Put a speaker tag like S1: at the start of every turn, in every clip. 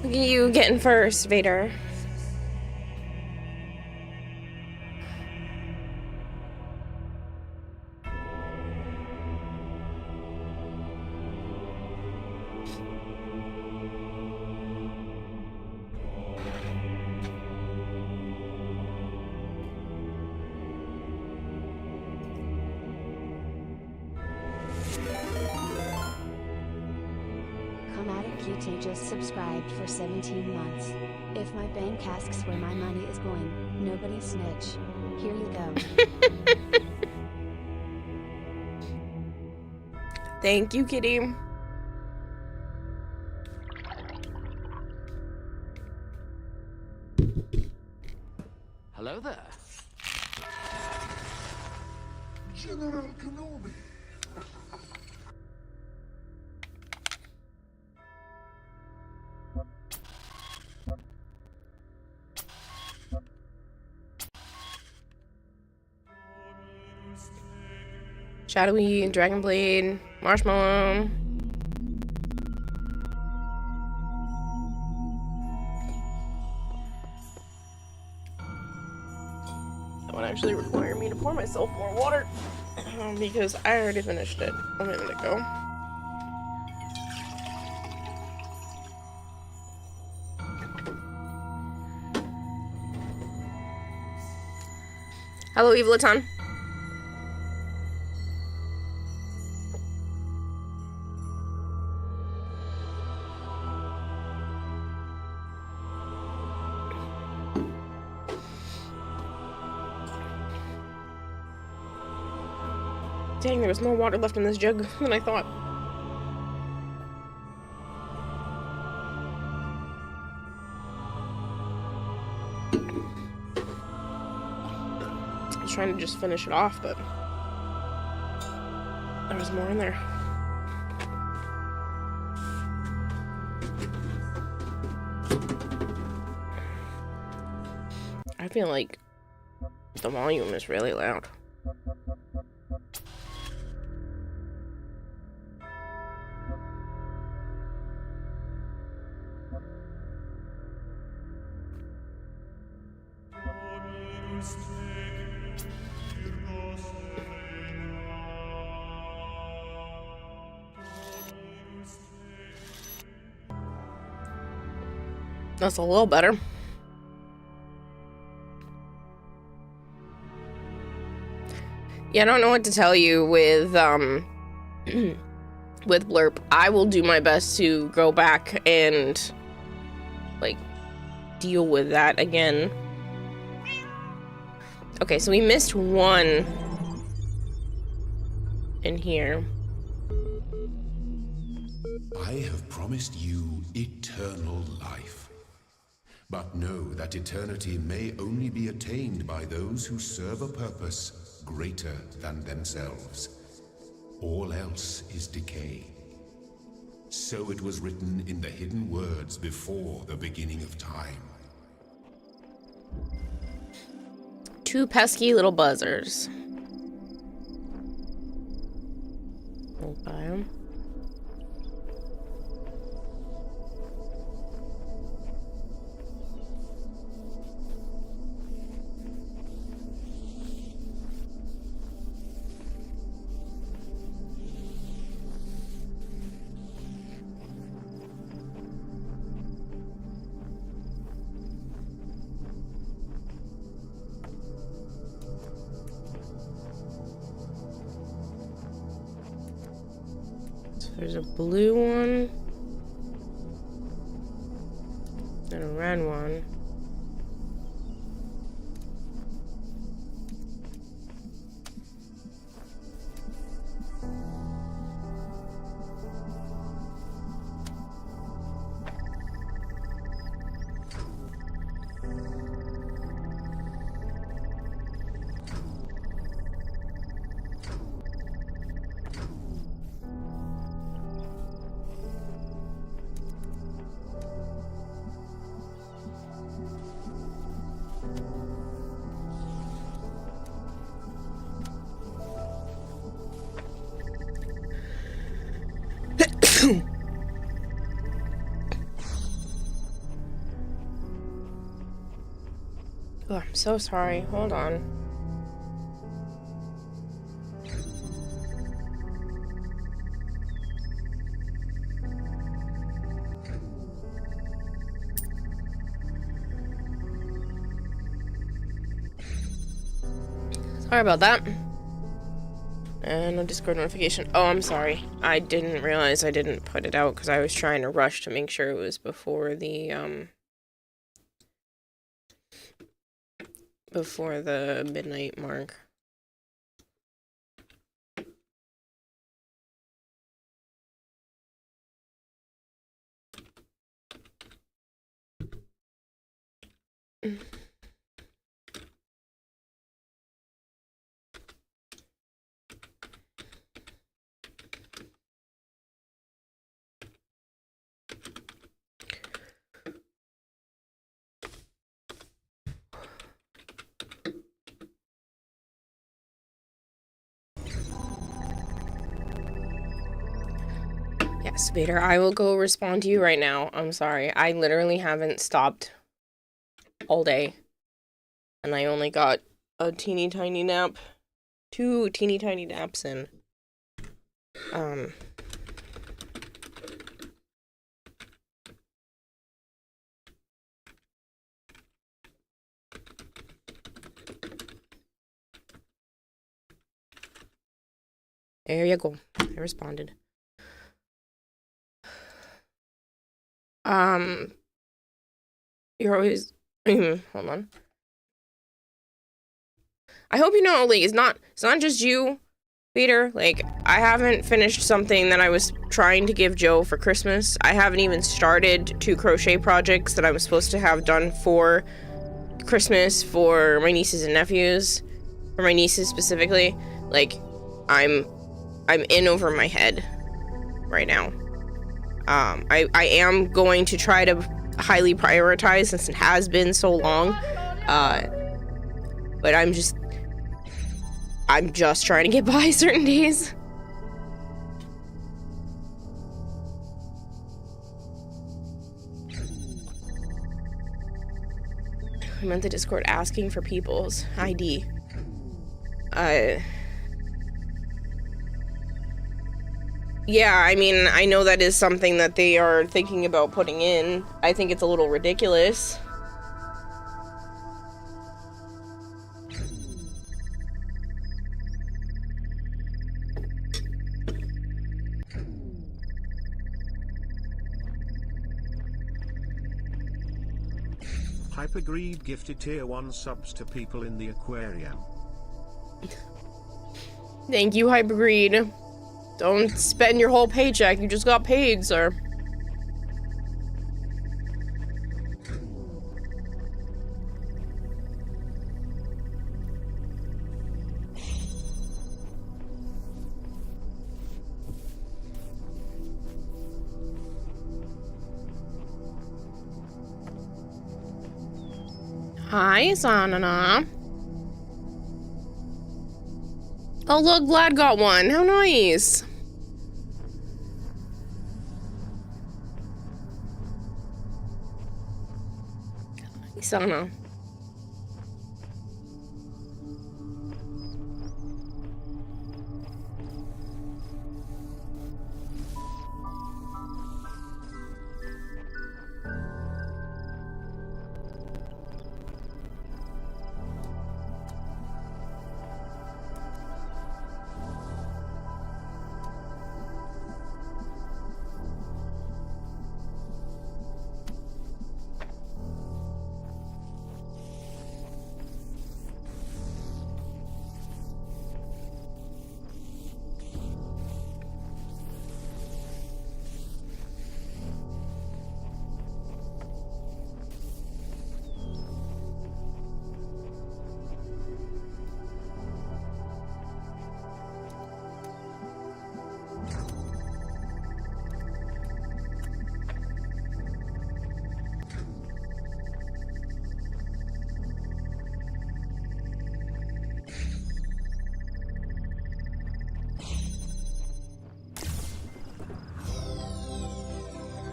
S1: Look at you getting first, Vader.
S2: Just subscribed for 17 months. If my bank asks where my money is going, nobody snitch. Here you go.
S1: Thank you, kitty.
S3: Hello there.
S4: General Kenobi.
S1: Shadowy, Dragonblade, Marshmallow. That would actually require me to pour myself more water because I already finished it a minute ago. Hello, Evelyn. Dang, there was more water left in this jug than I thought. I was trying to just finish it off, but there was more in there. I feel like the volume is really loud. That's a little better. Yeah, I don't know what to tell you with with Blurp. I will do my best to go back and like deal with that again. Okay, so we missed one in here.
S5: I have promised you eternal life. But know that eternity may only be attained by those who serve a purpose greater than themselves. All else is decay. So it was written in the hidden words before the beginning of time.
S1: Two pesky little buzzers. We'll buy them. There's a blue one and a red one. Oh, I'm so sorry. Hold on. Sorry about that. And no Discord notification. Oh, I'm sorry. I didn't realize I didn't put it out because I was trying to rush to make sure it was before the midnight mark. Yes, Vader, I will go respond to you right now. I'm sorry. I literally haven't stopped all day. And I only got a teeny tiny nap. 2 teeny tiny naps in. There you go. I responded. You're always hold on. I hope you know, like, it's not just you, Peter. Like, I haven't finished something that I was trying to give Joe for Christmas. I haven't even started 2 crochet projects that I was supposed to have done for Christmas for my nieces and nephews. For my nieces specifically. Like, I'm in over my head right now. I am going to try to highly prioritize since it has been so long. But I'm just trying to get by certain days. I meant the Discord asking for people's ID. Yeah, I mean, I know that is something that they are thinking about putting in. I think it's a little ridiculous.
S6: Hypergreed gifted tier 1 subs to people in the aquarium.
S1: Thank you, Hypergreed. Don't spend your whole paycheck. You just got paid, sir. Hi, Sanana. Oh, look, Vlad got one. How nice. Sana.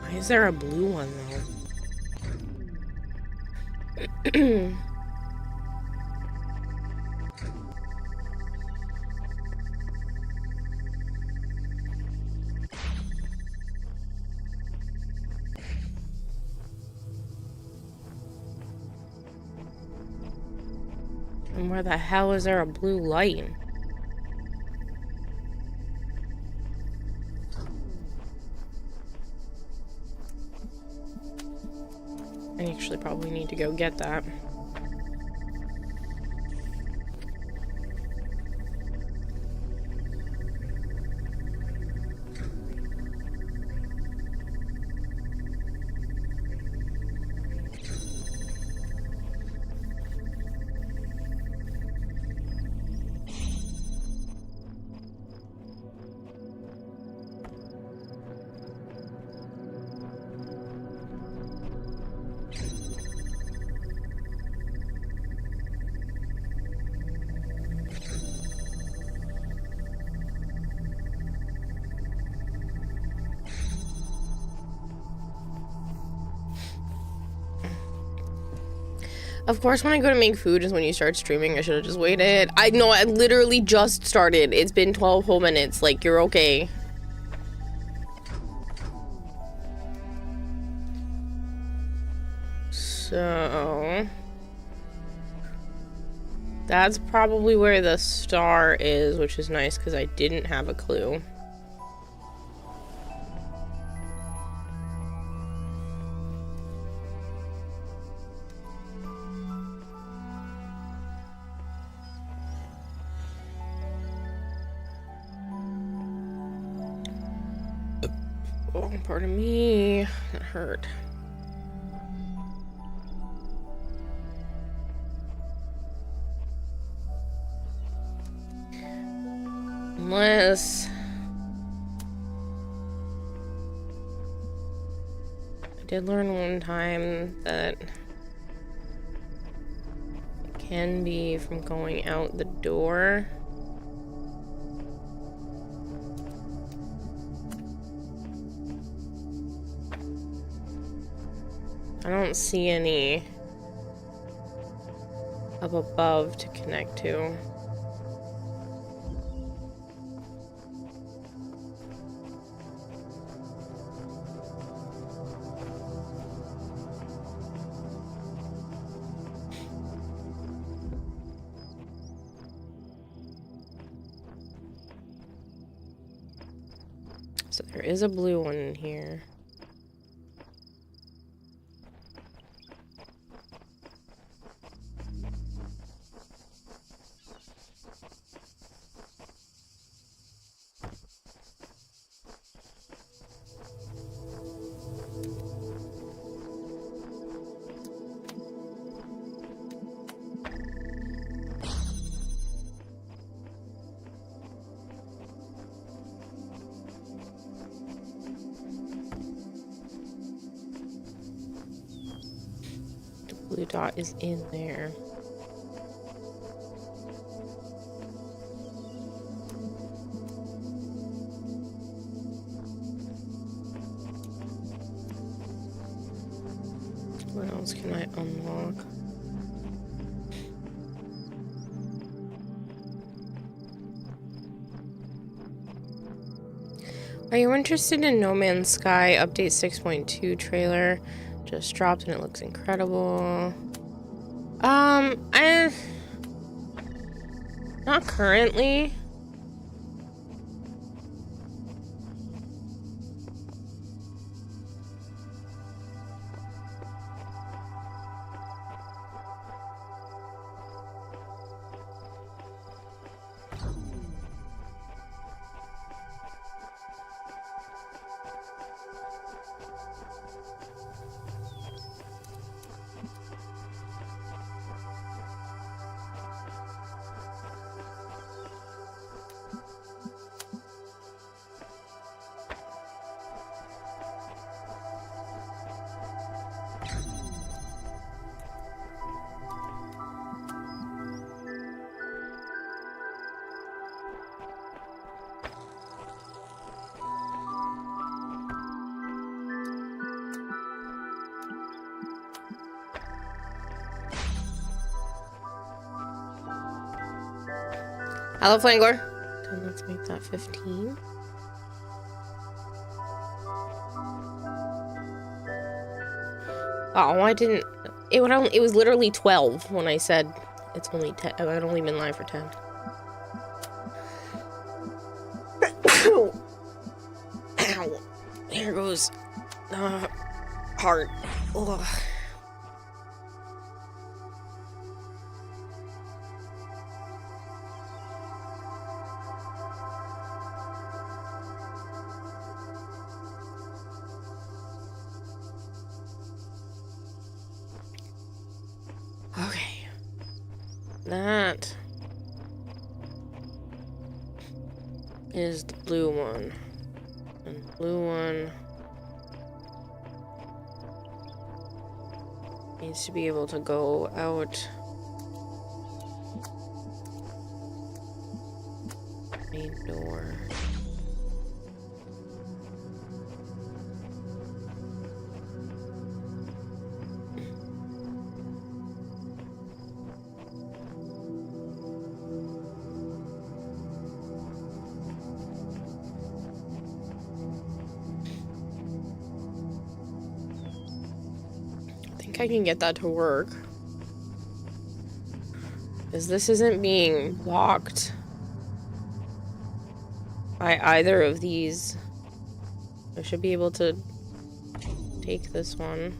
S1: Why is there a blue one, though? And where the hell is there a blue light? I actually probably need to go get that. Of course, when I go to make food is when you start streaming. I should have just waited. I know, I literally just started. It's been 12 whole minutes. Like, you're okay. So... that's probably where the star is, which is nice because I didn't have a clue. Oh, pardon me. That hurt. Unless... I did learn one time that it can be from going out the door. I don't see any up above to connect to. So there is a blue one in here. Blue dot is in there. What else can I unlock? Are you interested in No Man's Sky Update 6.2 trailer? Just dropped and it looks incredible. Not currently. Hello, Flangor. Then let's make that 15. Oh, I didn't. It was literally 12 when I said It's only 10. I've only been live for 10. Ow. There goes heart. Ugh. Okay. That is the blue one. And the blue one needs to be able to go out main door. I can get that to work, because this isn't being blocked by either of these. I should be able to take this one.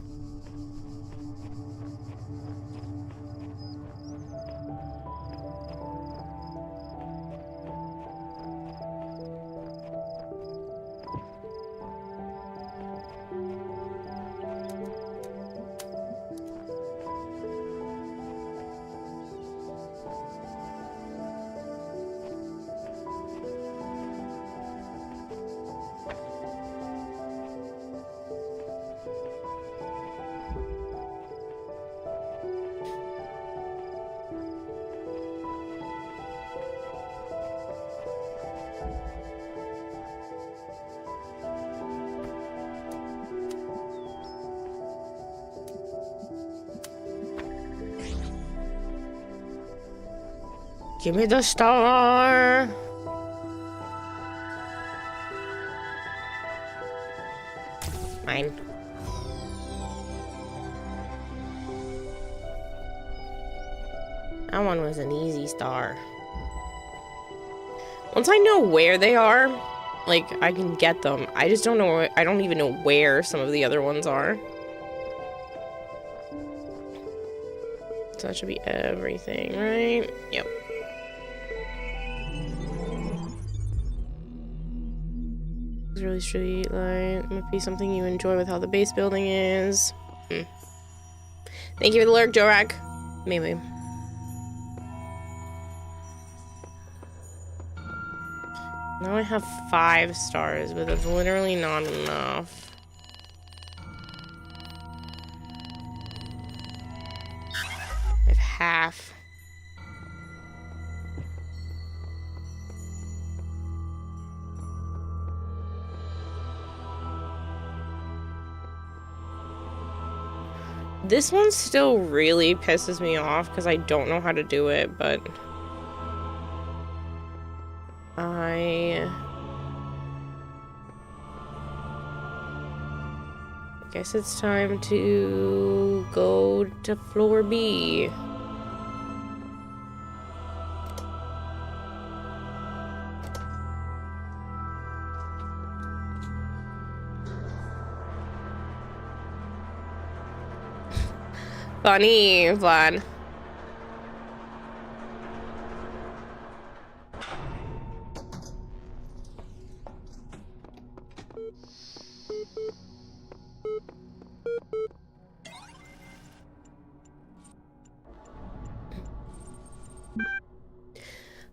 S1: Give me the star. Mine. That one was an easy star. Once I know where they are, like, I can get them. I just don't know. I don't even know where some of the other ones are. So that should be everything, right? Yep. Really street light might be something you enjoy with how the base building is. Thank you for the lurk, Jorak. Maybe. Now I have 5 stars, but that's literally not enough. I have half. This one still really pisses me off because I don't know how to do it, but I guess it's time to go to floor B. Funny, Vlad.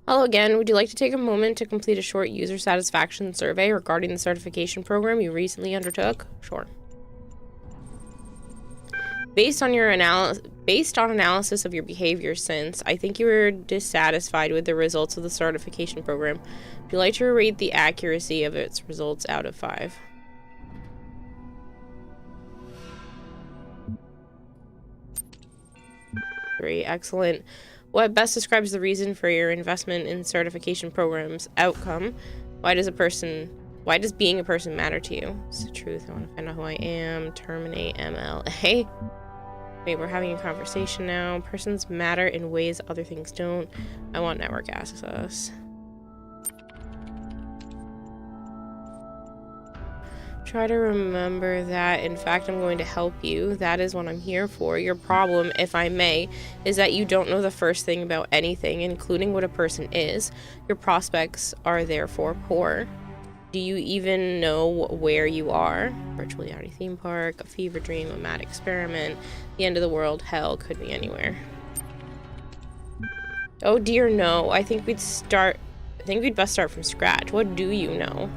S1: Hello again. Would you like to take a moment to complete a short user satisfaction survey regarding the certification program you recently undertook? Sure. Based on analysis of your behavior since, I think you were dissatisfied with the results of the certification program. Would you like to rate the accuracy of its results out of 5? Great, excellent. What best describes the reason for your investment in certification programs? Outcome. Why does being a person matter to you? It's the truth. I want to find out who I am. Terminate MLA. Wait, we're having a conversation now. Persons matter in ways other things don't. I want network access. Try to remember that. In fact, I'm going to help you. That is what I'm here for. Your problem, if I may, is that you don't know the first thing about anything, including what a person is. Your prospects are therefore poor. Do you even know where you are? Virtual reality theme park, a fever dream, a mad experiment, the end of the world, hell, could be anywhere. Oh dear, no. I think we'd best start from scratch. What do you know?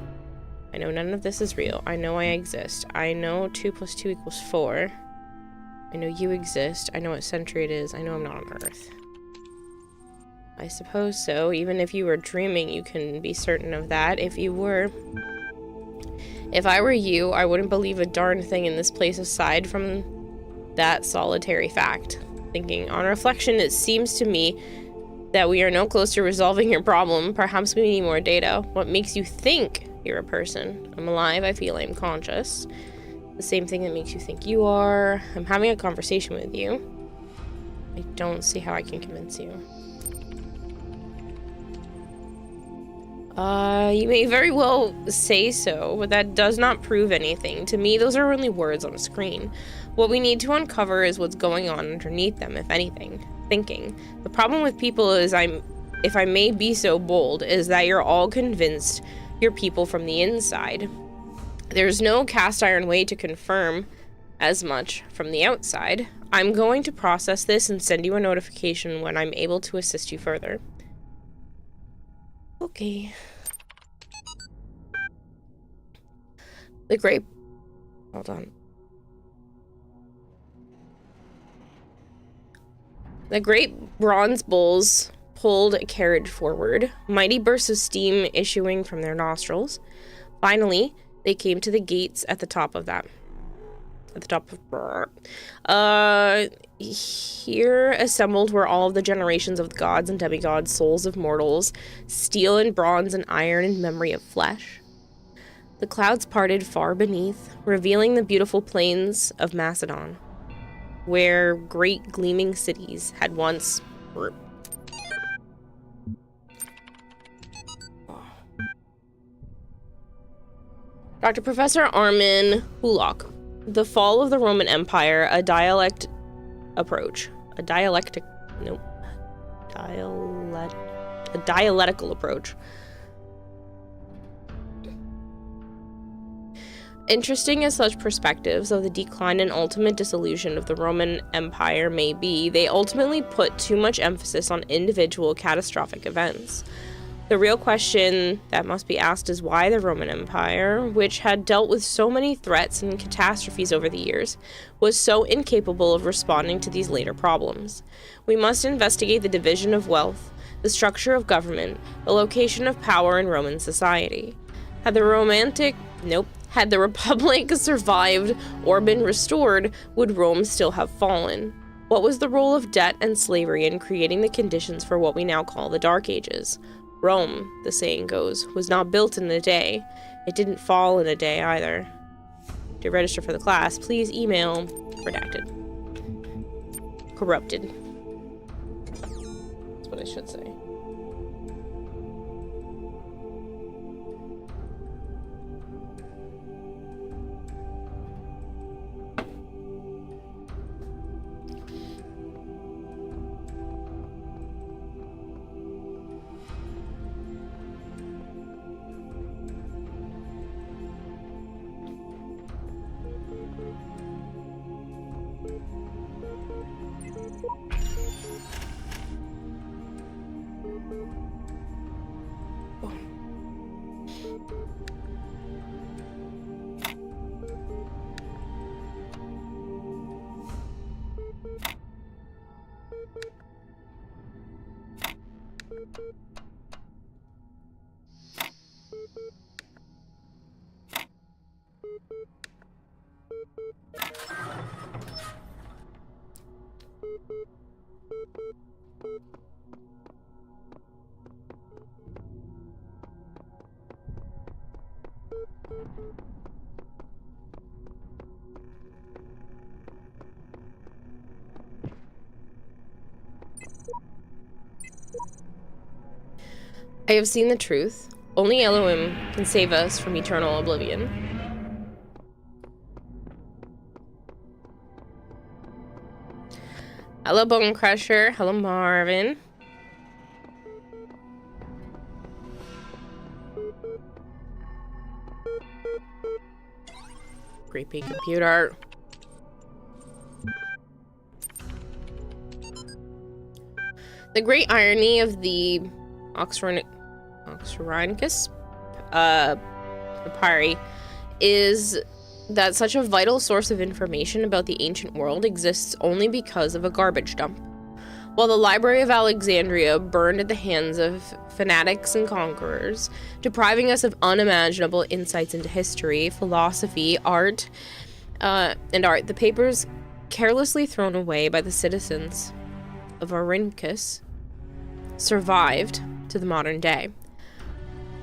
S1: I know none of this is real. I know I exist. I know 2 + 2 = 4. I know you exist. I know what century it is. I know I'm not on Earth. I suppose so. Even if you were dreaming, you can be certain of that. If I were you, I wouldn't believe a darn thing in this place aside from that solitary fact. Thinking on reflection, it seems to me that we are no closer to resolving your problem. Perhaps we need more data. What makes you think you're a person? I'm alive, I feel, I'm conscious. The same thing that makes you think you are. I'm having a conversation with you. I don't see how I can convince you. You may very well say so, but that does not prove anything. To me, those are only words on a screen. What we need to uncover is what's going on underneath them, if anything. Thinking. The problem with people is, if I may be so bold, is that you're all convinced you're people from the inside. There's no cast iron way to confirm as much from the outside. I'm going to process this and send you a notification when I'm able to assist you further. Okay. Hold on. The great bronze bulls pulled a carriage forward, mighty bursts of steam issuing from their nostrils. Finally, they came to the gates at the top of that. Here assembled were all of the generations of the gods and demigods, souls of mortals, steel and bronze and iron and memory of flesh. The clouds parted far beneath, revealing the beautiful plains of Macedon, where great gleaming cities had once were. Dr. Professor Armin Hulok. The Fall of the Roman Empire, a dialectical approach. Interesting as such perspectives of the decline and ultimate dissolution of the Roman Empire may be, they ultimately put too much emphasis on individual catastrophic events. The real question that must be asked is why the Roman Empire, which had dealt with so many threats and catastrophes over the years, was so incapable of responding to these later problems. We must investigate the division of wealth, the structure of government, the location of power in Roman society. Had the Republic survived or been restored, would Rome still have fallen? What was the role of debt and slavery in creating the conditions for what we now call the Dark Ages? Rome, the saying goes, was not built in a day. It didn't fall in a day either. To register for the class, please email redacted. Corrupted. That's what I should say. I have seen the truth. Only Elohim can save us from eternal oblivion. Hello, Bone Crusher. Hello, Marvin. Creepy computer. The great irony of the Oxyrhynchus papyri is that such a vital source of information about the ancient world exists only because of a garbage dump. While the Library of Alexandria burned at the hands of fanatics and conquerors, depriving us of unimaginable insights into history, philosophy, art, the papers carelessly thrown away by the citizens of Orincus survived to the modern day.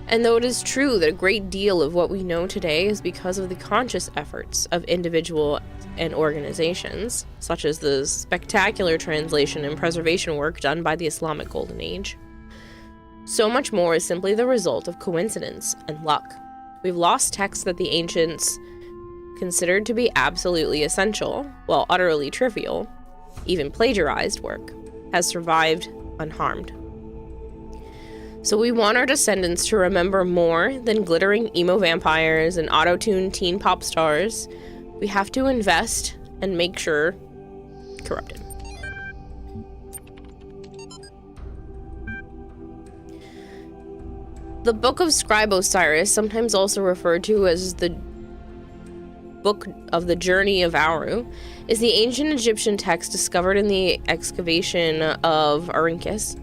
S1: And though it is true that a great deal of what we know today is because of the conscious efforts of individual and organizations, such as the spectacular translation and preservation work done by the Islamic Golden Age, so much more is simply the result of coincidence and luck. We've lost texts that the ancients considered to be absolutely essential, while utterly trivial, even plagiarized work, has survived unharmed. So we want our descendants to remember more than glittering emo vampires and auto-tuned teen pop stars. We have to invest and make sure corrupted. The Book of Scribe Osiris, sometimes also referred to as the Book of the Journey of Aru, is the ancient Egyptian text discovered in the excavation of Orincus.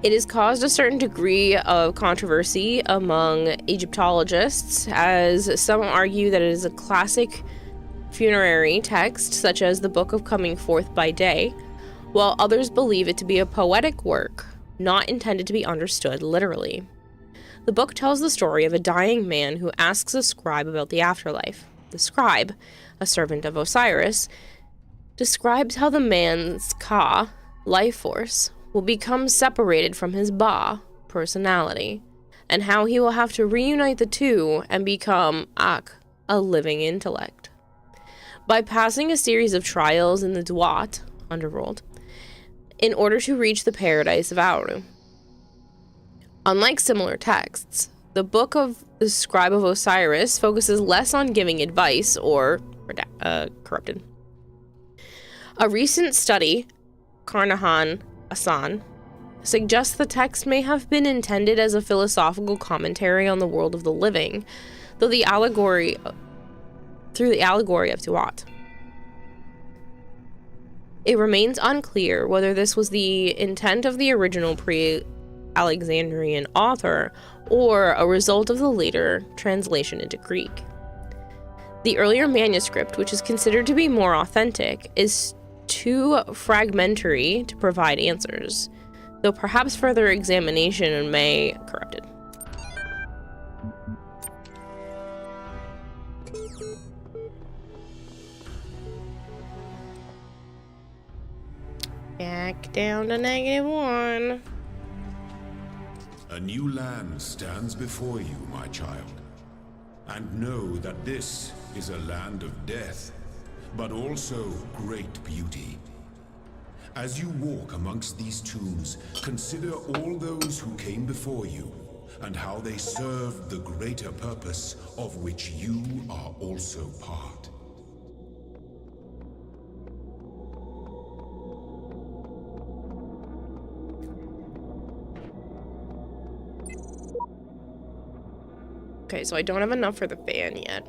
S1: It has caused a certain degree of controversy among Egyptologists, as some argue that it is a classic funerary text, such as the Book of Coming Forth by Day, while others believe it to be a poetic work, not intended to be understood literally. The book tells the story of a dying man who asks a scribe about the afterlife. The scribe, a servant of Osiris, describes how the man's Ka, life force, will become separated from his Ba, personality, and how he will have to reunite the two and become Ak, a living intellect. By passing a series of trials in the Duat, underworld, in order to reach the paradise of Auru. Unlike similar texts, the Book of the Scribe of Osiris focuses less on giving advice or corrupted. A recent study, Carnahan Asan, suggests the text may have been intended as a philosophical commentary on the world of the living, through the allegory of Duat. It remains unclear whether this was the intent of the original pre-Alexandrian author or a result of the later translation into Greek. The earlier manuscript, which is considered to be more authentic, is too fragmentary to provide answers, though perhaps further examination may corrupt it. Back down to -1.
S5: A new land stands before you, my child. And know that this is a land of death, but also great beauty. As you walk amongst these tombs, consider all those who came before you, and how they served the greater purpose of which you are also part.
S1: Okay, so I don't have enough for the fan yet.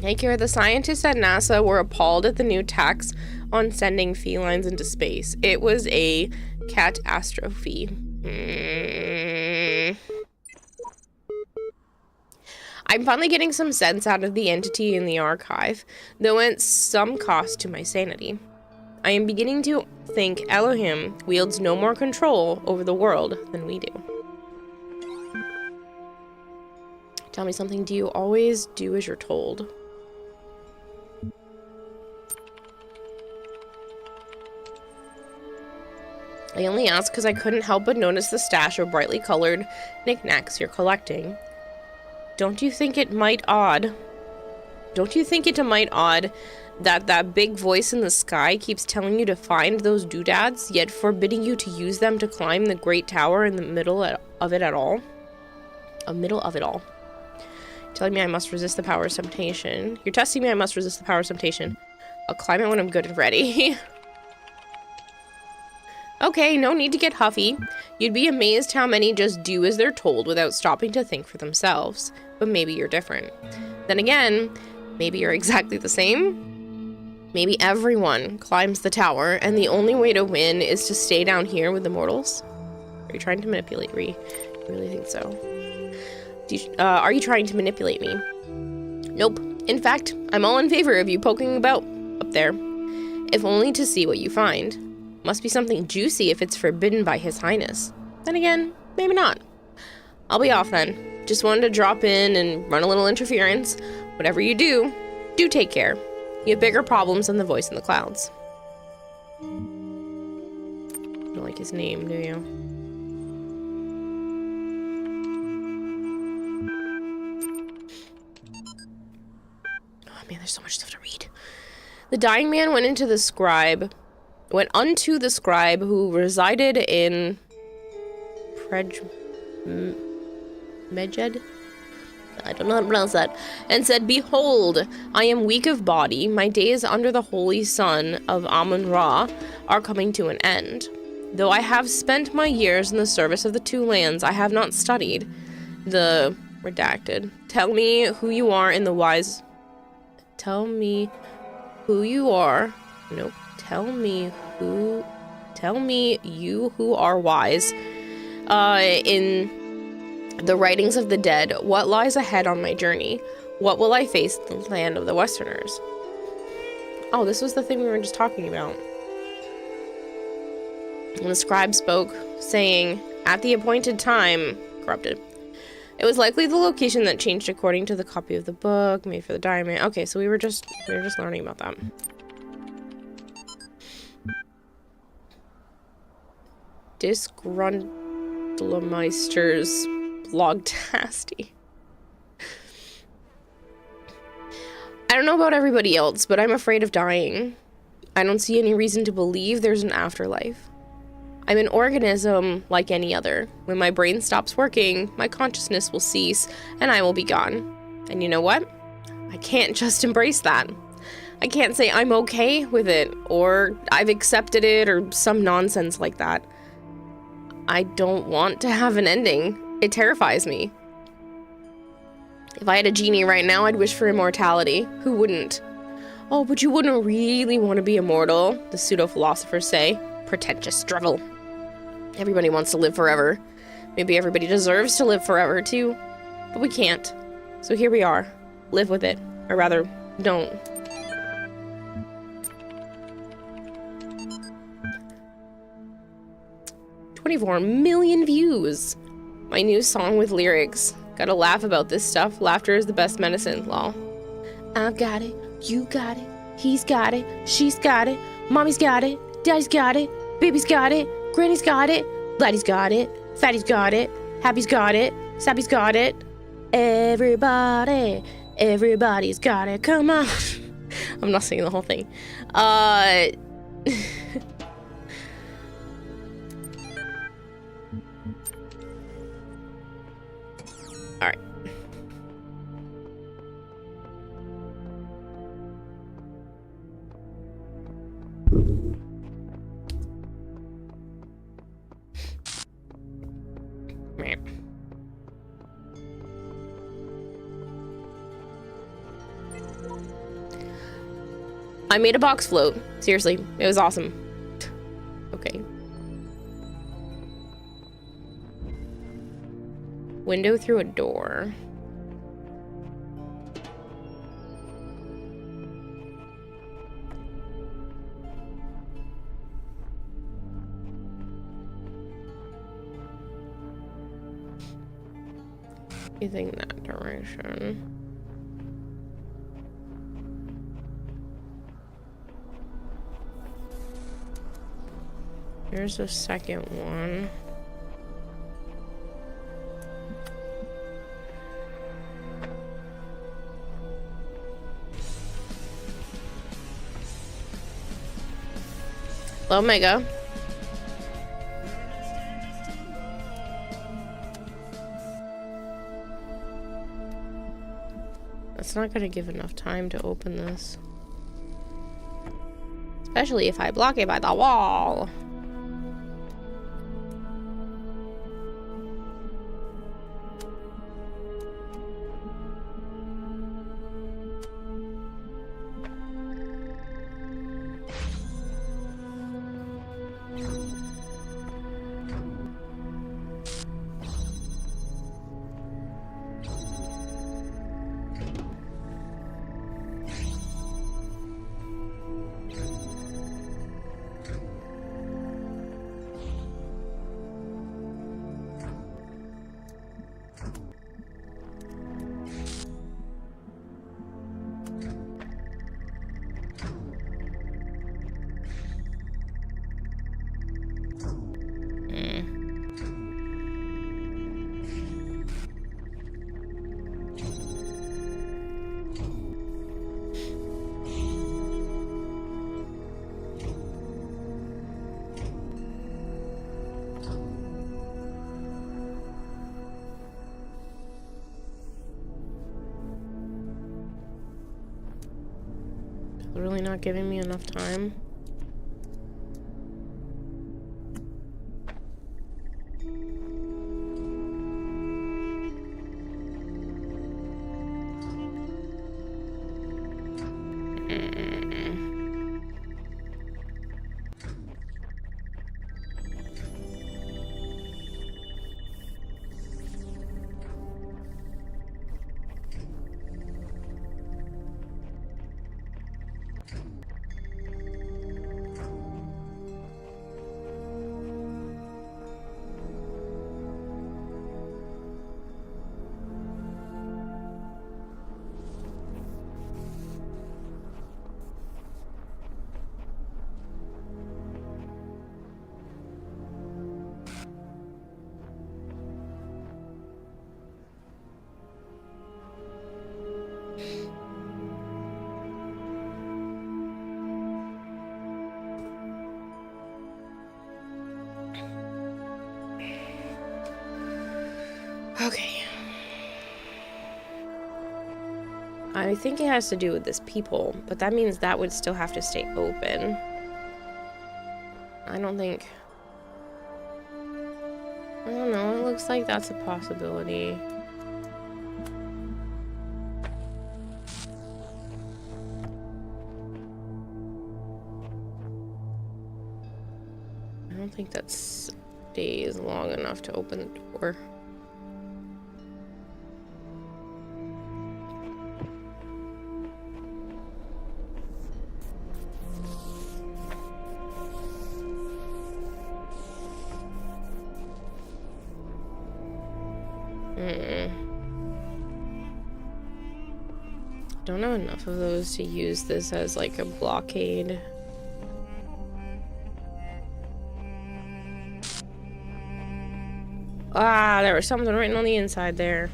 S1: Hey, Kira, the scientists at NASA were appalled at the new tax on sending felines into space. It was a catastrophe. I'm finally getting some sense out of the entity in the archive, though at some cost to my sanity. I am beginning to think Elohim wields no more control over the world than we do. Tell me something, do you always do as you're told? I only asked because I couldn't help but notice the stash of brightly colored knickknacks you're collecting. Don't you think it might odd that that big voice in the sky keeps telling you to find those doodads, yet forbidding you to use them to climb the great tower in the middle of it all? Telling me I must resist the power of temptation. You're testing me, I must resist the power of temptation. I'll climb it when I'm good and ready. Okay, no need to get huffy. You'd be amazed how many just do as they're told without stopping to think for themselves. But maybe you're different. Then again, maybe you're exactly the same. Maybe everyone climbs the tower, and the only way to win is to stay down here with the mortals. Are you trying to manipulate me? I really think so. Are you trying to manipulate me? Nope. In fact, I'm all in favor of you poking about up there. If only to see what you find. Must be something juicy if it's forbidden by His Highness. Then again, maybe not. I'll be off then. Just wanted to drop in and run a little interference. Whatever you do take care. You have bigger problems than the voice in the clouds. You don't like his name, do you? Oh man, there's so much stuff to read. The dying man went unto the scribe who resided in Medjed? I don't know how to pronounce that. And said, Behold, I am weak of body. My days under the holy sun of Amun-Ra are coming to an end. Though I have spent my years in the service of the two lands, I have not studied the redacted. Tell me who you are in the wise... Tell me who you are. Nope. Tell me you who are wise. In the writings of the dead, what lies ahead on my journey? What will I face in the land of the Westerners? Oh, this was the thing we were just talking about. When the scribe spoke, saying, at the appointed time, corrupted. It was likely the location that changed according to the copy of the book made for the diamond. Okay, so we were just learning about that. Disgruntlmeister's Blogtasty. I don't know about everybody else, but I'm afraid of dying. I don't see any reason to believe there's an afterlife. I'm an organism like any other. When my brain stops working, my consciousness will cease, and I will be gone. And you know what? I can't just embrace that. I can't say I'm okay with it, or I've accepted it, or some nonsense like that. I don't want to have an ending. It terrifies me. If I had a genie right now, I'd wish for immortality. Who wouldn't? Oh, but you wouldn't really want to be immortal, the pseudo-philosophers say. Pretentious drivel. Everybody wants to live forever. Maybe everybody deserves to live forever, too. But we can't. So here we are. Live with it. Or rather, don't. $24 million views. My new song with lyrics. Gotta laugh about this stuff. Laughter is the best medicine, lol. I've got it. You got it. He's got it. She's got it. Mommy's got it. Daddy's got it. Baby's got it. Granny's got it. Laddie's got it. Fatty's got it. Happy's got it. Sappy's got it. Everybody's got it. Come on. I'm not singing the whole thing. Alright. I made a box float. Seriously, it was awesome. Okay. Window through a door. You think that direction? Here's the second one. Omega. That's not gonna give enough time to open this. Especially if I block it by the wall. Really not giving me enough time. Okay. I think it has to do with this people, but that means that would still have to stay open. I don't think... I don't know, it looks like that's a possibility. I don't think that stays long enough to open the door. Don't know enough of those to use this as like a blockade. Ah, there was something written on the inside there.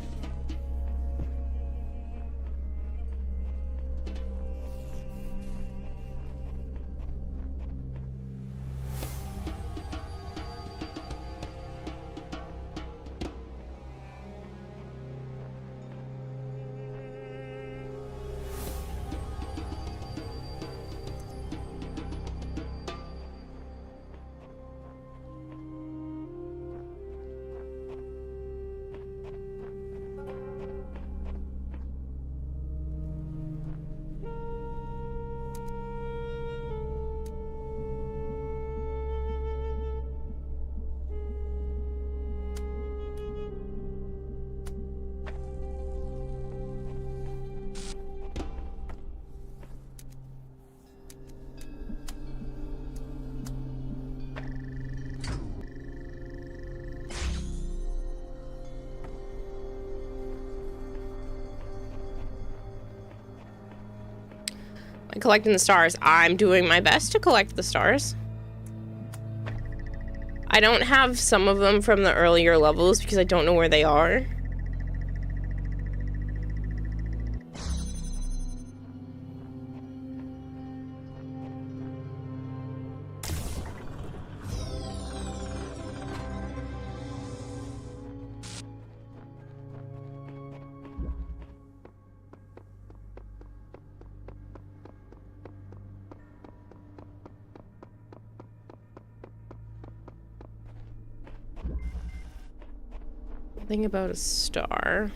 S1: Collecting the stars. I'm doing my best to collect the stars. I don't have some of them from the earlier levels because I don't know where they are. Something about a star.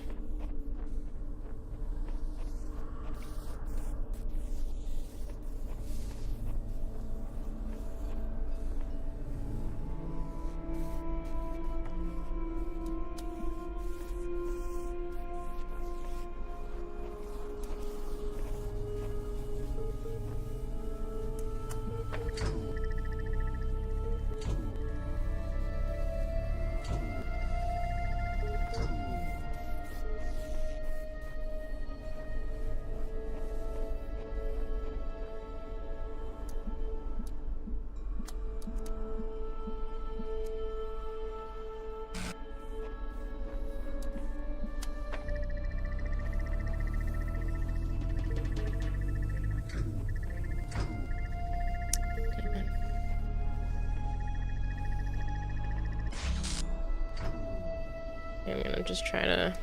S1: I'm gonna just try to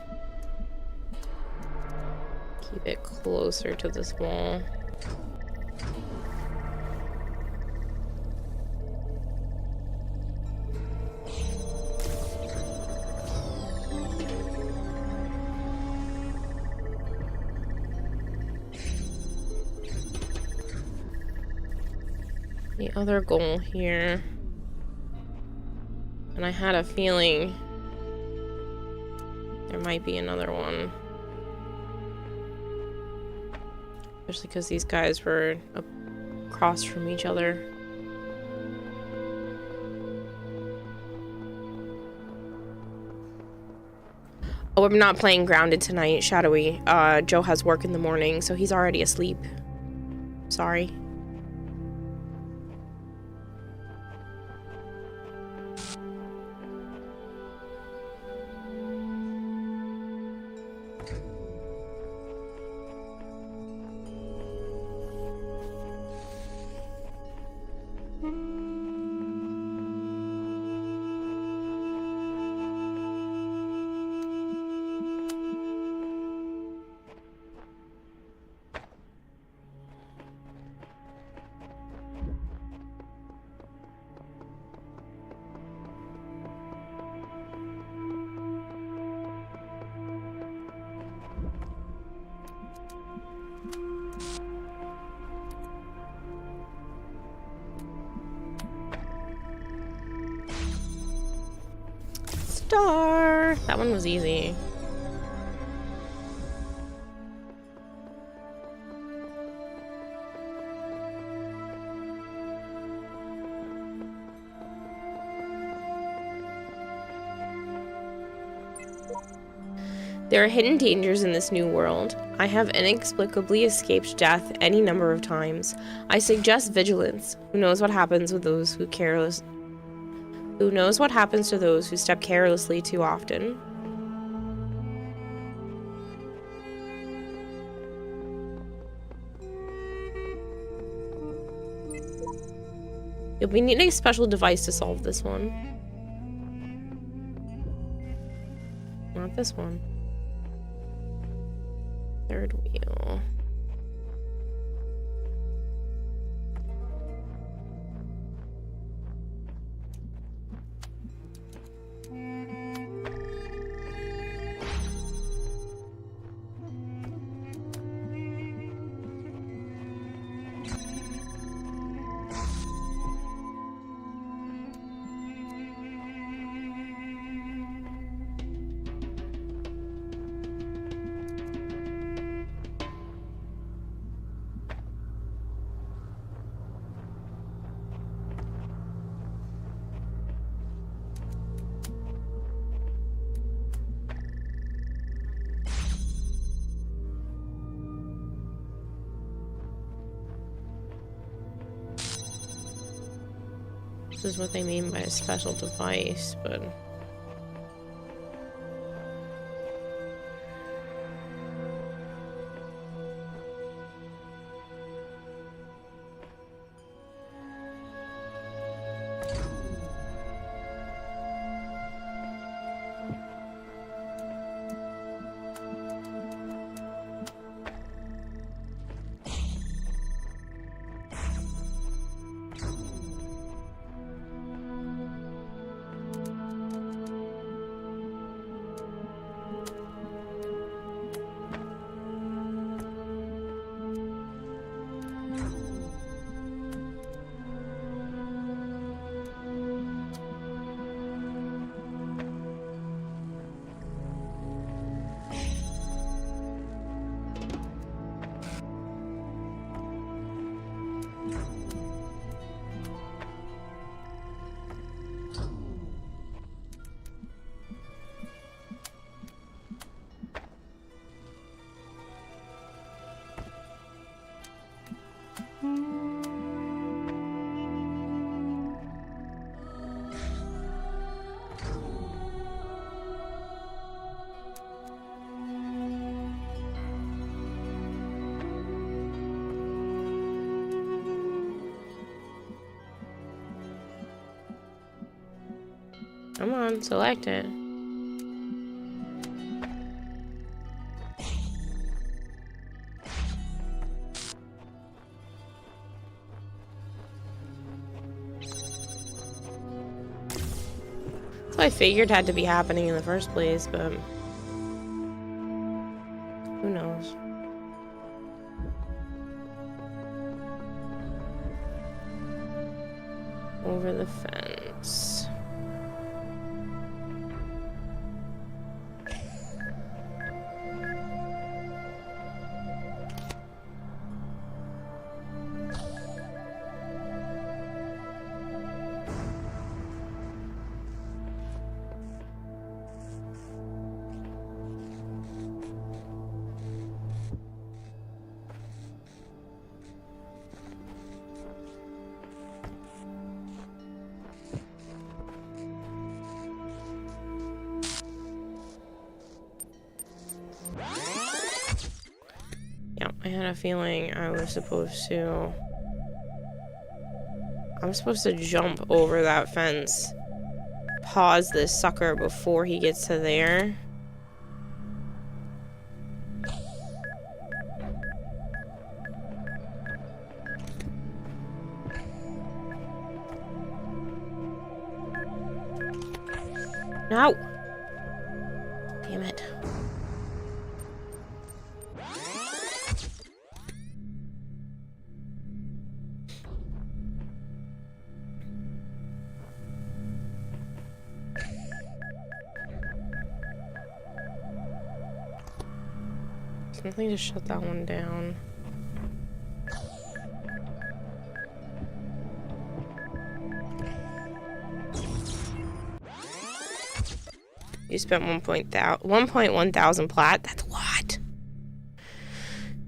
S1: keep it closer to this wall. The other goal here, and I had a feeling there might be another one. Especially because these guys were across from each other. Oh, I'm not playing Grounded tonight, Shadowy. Joe has work in the morning, so he's already asleep. Sorry. Star! That one was easy. There are hidden dangers in this new world. I have inexplicably escaped death any number of times. I suggest vigilance. Who knows what happens with those who careless? Who knows what happens to those who step carelessly too often? You'll be needing a special device to solve this one. Not this one. Third wheel. this is what they mean by a special device, but... Come on, select it. So I figured had to be happening in the first place, but who knows? Over the fence. I had a feeling I was supposed to... I'm supposed to jump over that fence. Pause this sucker before he gets to there. No! Damn it. Nothing to shut that one down. You spent 1.1 thousand plat. That's a lot.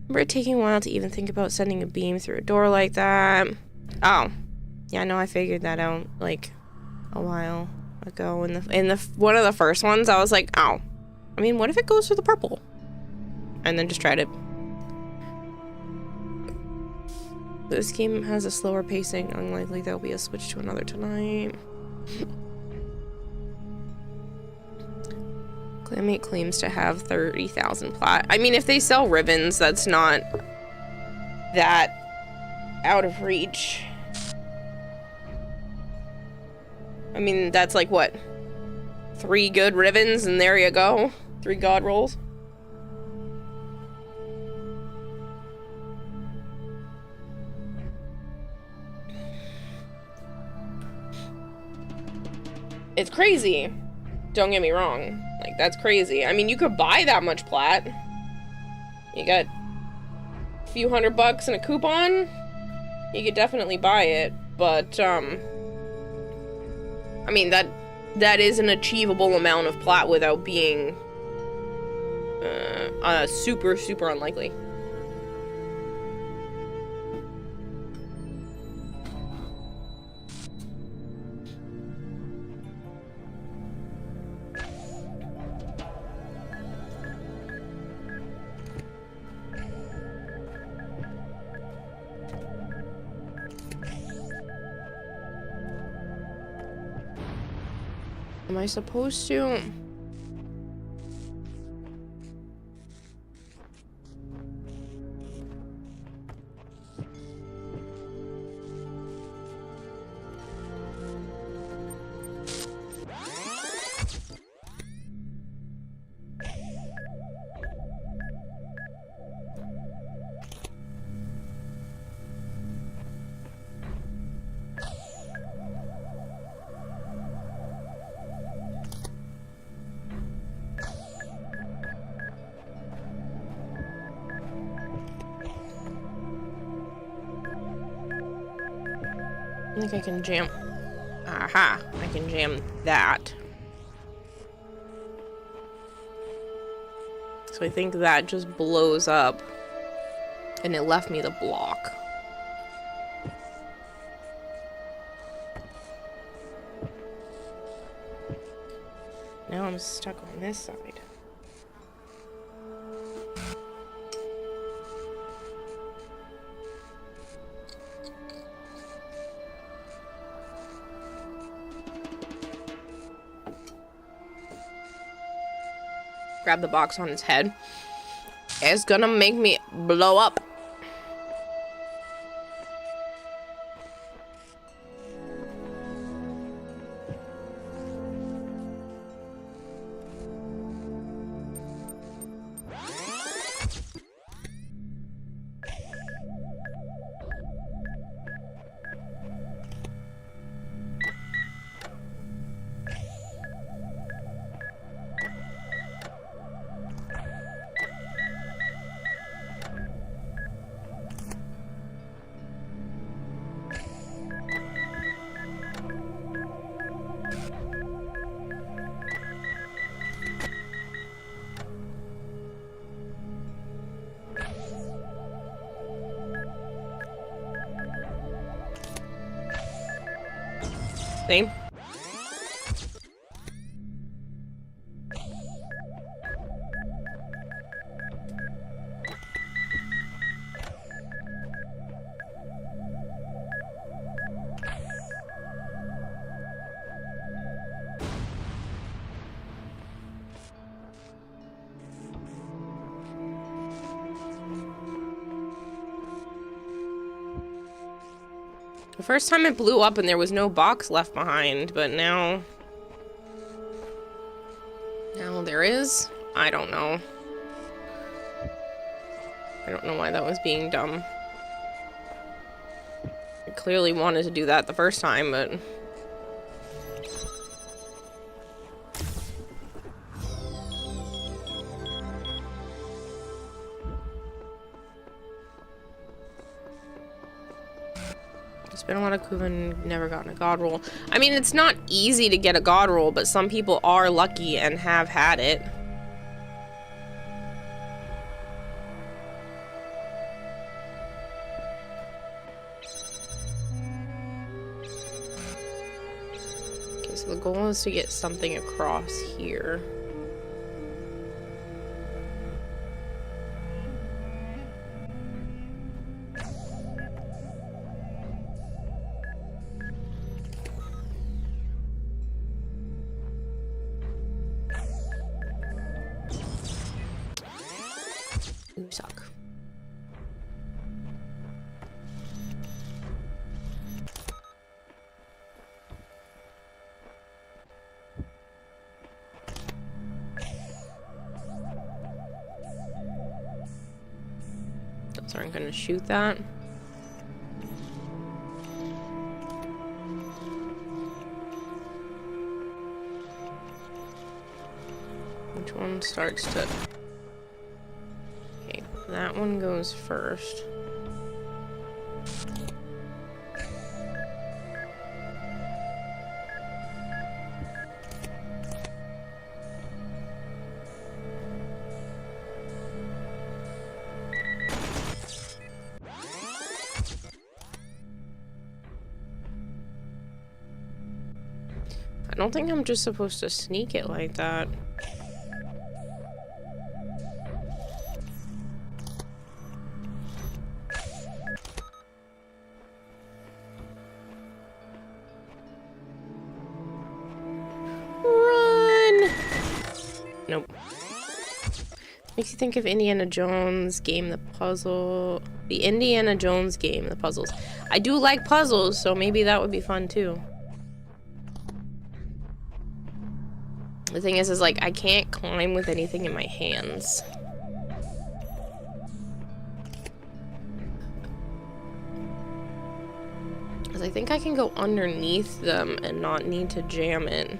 S1: Remember it taking a while to even think about sending a beam through a door like that? Oh, yeah. No, I figured that out like a while ago. In the one of the first ones, I was like, oh, I mean, what if it goes through the purple? And then just tried it. This game has a slower pacing. Unlikely there'll be a switch to another tonight. Claymate claims to have 30,000 plat. I mean, if they sell ribbons, that's not that out of reach. I mean, that's like what? 3 good ribbons and there you go. 3 god rolls. It's crazy. Don't get me wrong. Like, that's crazy. I mean, you could buy that much plat. You got a few $100 and a coupon. You could definitely buy it. But, I mean, that is an achievable amount of plat without being super, super unlikely. Am I supposed to? I think I can jam. Aha! I can jam that. So I think that just blows up. And it left me the block. Now I'm stuck on this side. Grab the box on his head. It's gonna make me blow up. See? The first time it blew up and there was no box left behind, but now there is? I don't know. I don't know why that was being dumb. I clearly wanted to do that the first time, but... Been a lot of Kuven, never gotten a god roll. I mean, it's not easy to get a god roll, but some people are lucky and have had it. Okay, so the goal is to get something across here. You suck. Those aren't gonna shoot that. Which one starts to... That one goes first. I don't think I'm just supposed to sneak it like that. Nope. Makes you think of Indiana Jones game, the puzzle. The Indiana Jones game, the puzzles. I do like puzzles, so maybe that would be fun too. The thing is like, I can't climb with anything in my hands. Because I think I can go underneath them and not need to jam in.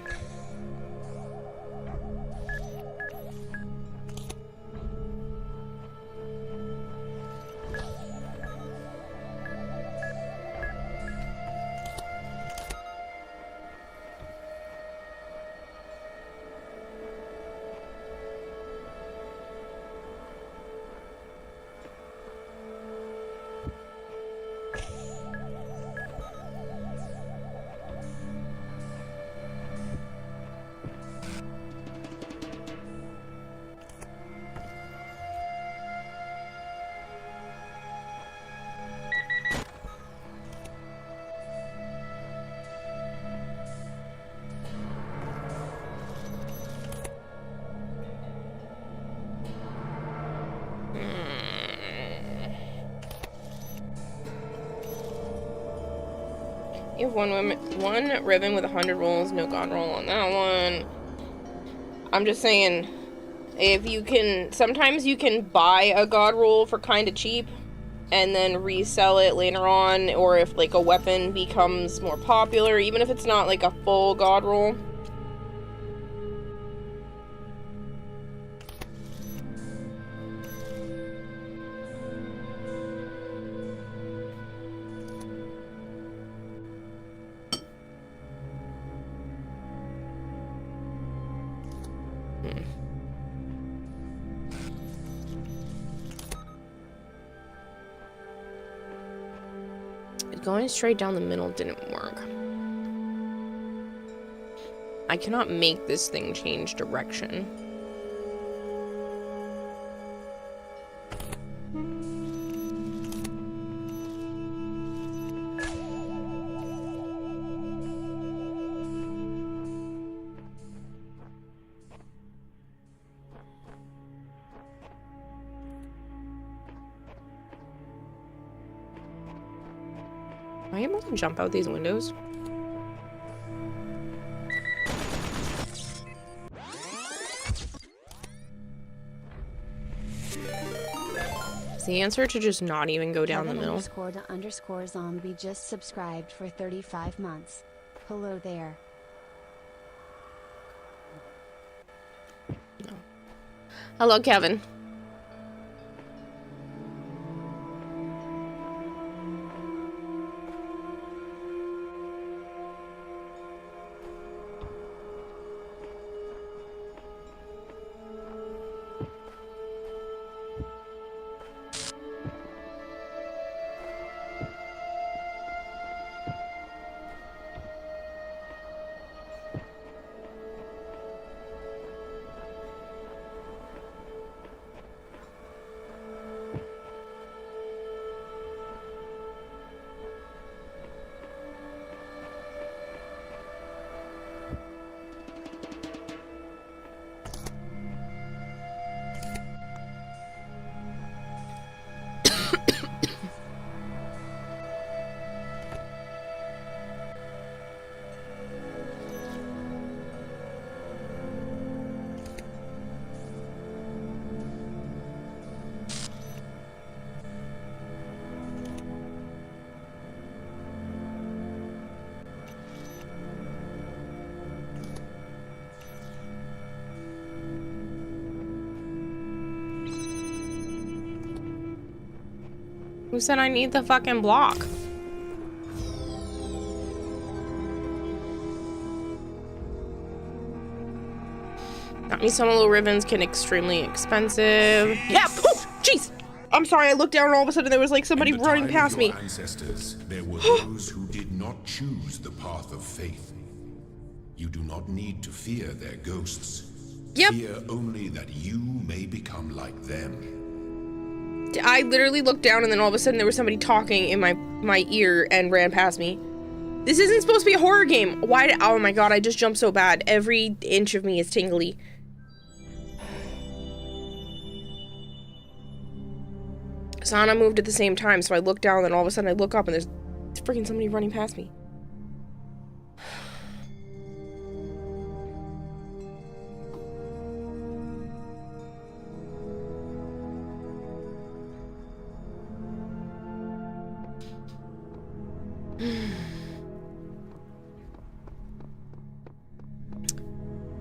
S1: You have one ribbon with 100 rolls, no god roll on that one. I'm just saying, if you can, sometimes you can buy a god roll for kind of cheap and then resell it later on, or if like a weapon becomes more popular, even if it's not like a full god roll. Going straight down the middle didn't work. I cannot make this thing change direction. Am I able to jump out these windows? Is the answer to just not even go down the middle?
S2: ___ zombie just subscribed for 35 months. Hello there.
S1: No. Hello, Kevin. Who said I need the fucking block? Got me some little ribbons, can extremely expensive. Yeah, oh, jeez! I'm sorry, I looked down and all of a sudden there was like somebody running past me.
S5: Ancestors, there were those who did not choose the path of faith. You do not need to fear their ghosts.
S1: Yep.
S5: Fear only that you may become like them.
S1: I literally looked down and then all of a sudden there was somebody talking in my ear and ran past me. This isn't supposed to be a horror game. Why oh my god, I just jumped so bad. Every inch of me is tingly. Sana moved at the same time, so I look down, and all of a sudden I look up, and there's freaking somebody running past me.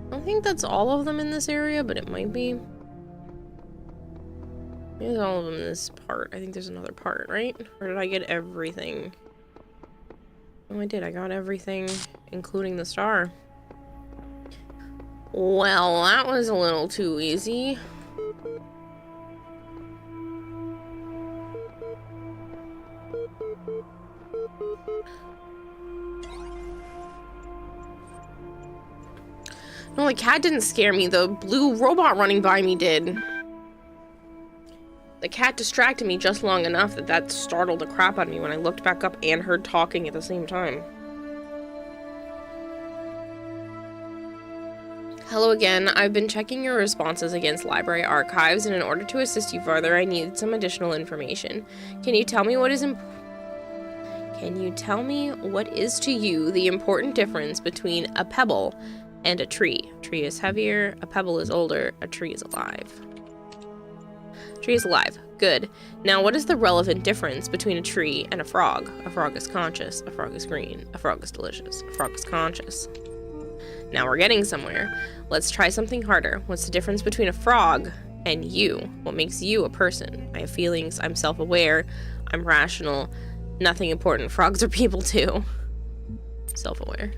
S1: I don't think that's all of them in this area, but it might be. Maybe all of them in this part. I think there's another part, right? Or did I get everything? Oh, I did. I got everything, including the star. Well, that was a little too easy. No, the cat didn't scare me. The blue robot running by me did. The cat distracted me just long enough that startled the crap out of me when I looked back up and heard talking at the same time. Hello again. I've been checking your responses against library archives, and in order to assist you further, I need some additional information. Can you tell me what is to you the important difference between a pebble and a tree? A tree is heavier, a pebble is older, a tree is alive. Tree is alive. Good. Now, what is the relevant difference between a tree and a frog? A frog is conscious, a frog is green, a frog is delicious, a frog is conscious. Now we're getting somewhere. Let's try something harder. What's the difference between a frog and you? What makes you a person? I have feelings, I'm self-aware, I'm rational. Nothing important. Frogs are people too. Self-aware.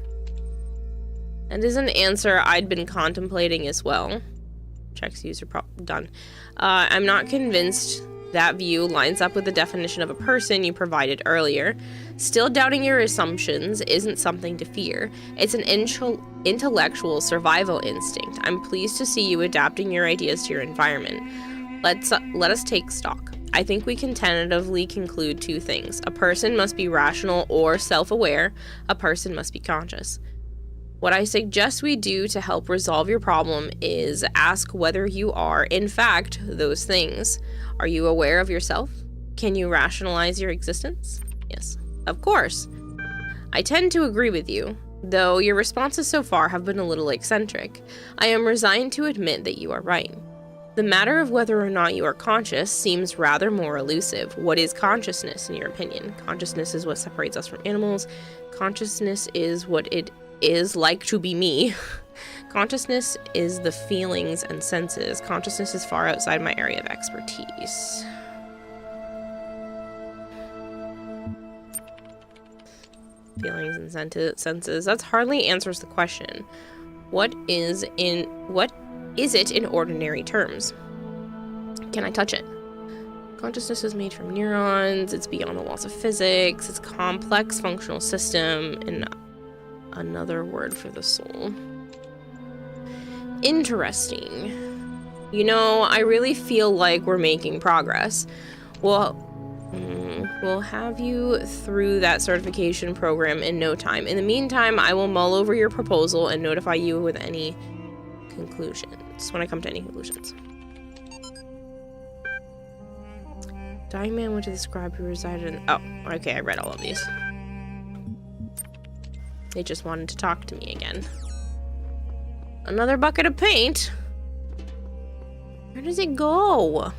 S1: And is an answer I'd been contemplating as well. Checks user done. I'm not convinced that view lines up with the definition of a person you provided earlier. Still doubting your assumptions isn't something to fear. It's an intellectual survival instinct. I'm pleased to see you adapting your ideas to your environment. Let us take stock. I think we can tentatively conclude two things. A person must be rational or self-aware. A person must be conscious. What I suggest we do to help resolve your problem is ask whether you are, in fact, those things. Are you aware of yourself? Can you rationalize your existence? Yes, of course. I tend to agree with you, though your responses so far have been a little eccentric. I am resigned to admit that you are right. The matter of whether or not you are conscious seems rather more elusive. What is consciousness, in your opinion? Consciousness is what separates us from animals. Consciousness is what it is like to be me. Consciousness is the feelings and senses. Consciousness is far outside my area of expertise. Feelings and senses. That hardly answers the question. What is it in ordinary terms? Can I touch it? Consciousness is made from neurons. It's beyond the laws of physics. It's a complex functional system, and another word for the soul. Interesting. You know, I really feel like we're making progress. Well, we'll have you through that certification program in no time. In the meantime, I will mull over your proposal and notify you with any conclusions, when I come to any conclusions. Dying man went to the scribe who resided in... Oh, okay, I read all of these. They just wanted to talk to me again. Another bucket of paint? Where does it go?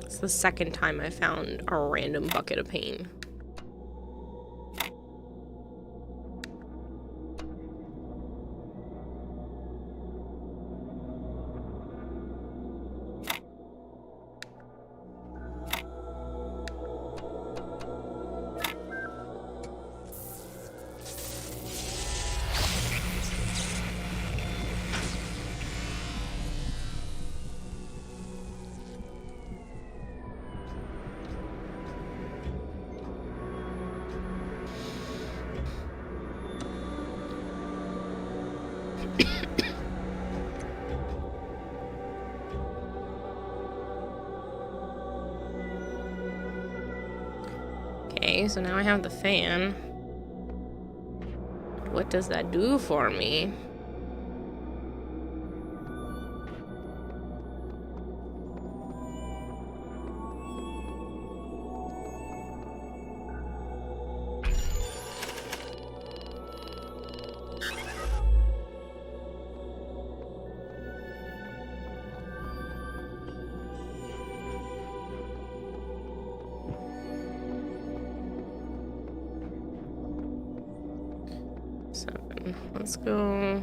S1: It's the second time I found a random bucket of paint. Okay, so now I have the fan. What does that do for me? Let's go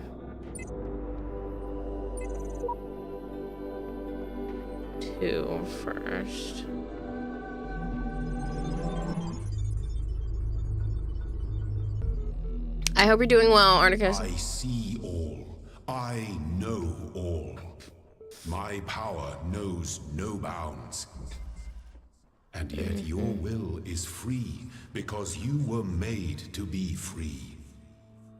S1: 2 first. I hope you're doing well, Articus.
S5: I see all. I know all. My power knows no bounds. And yet your will is free because you were made to be free.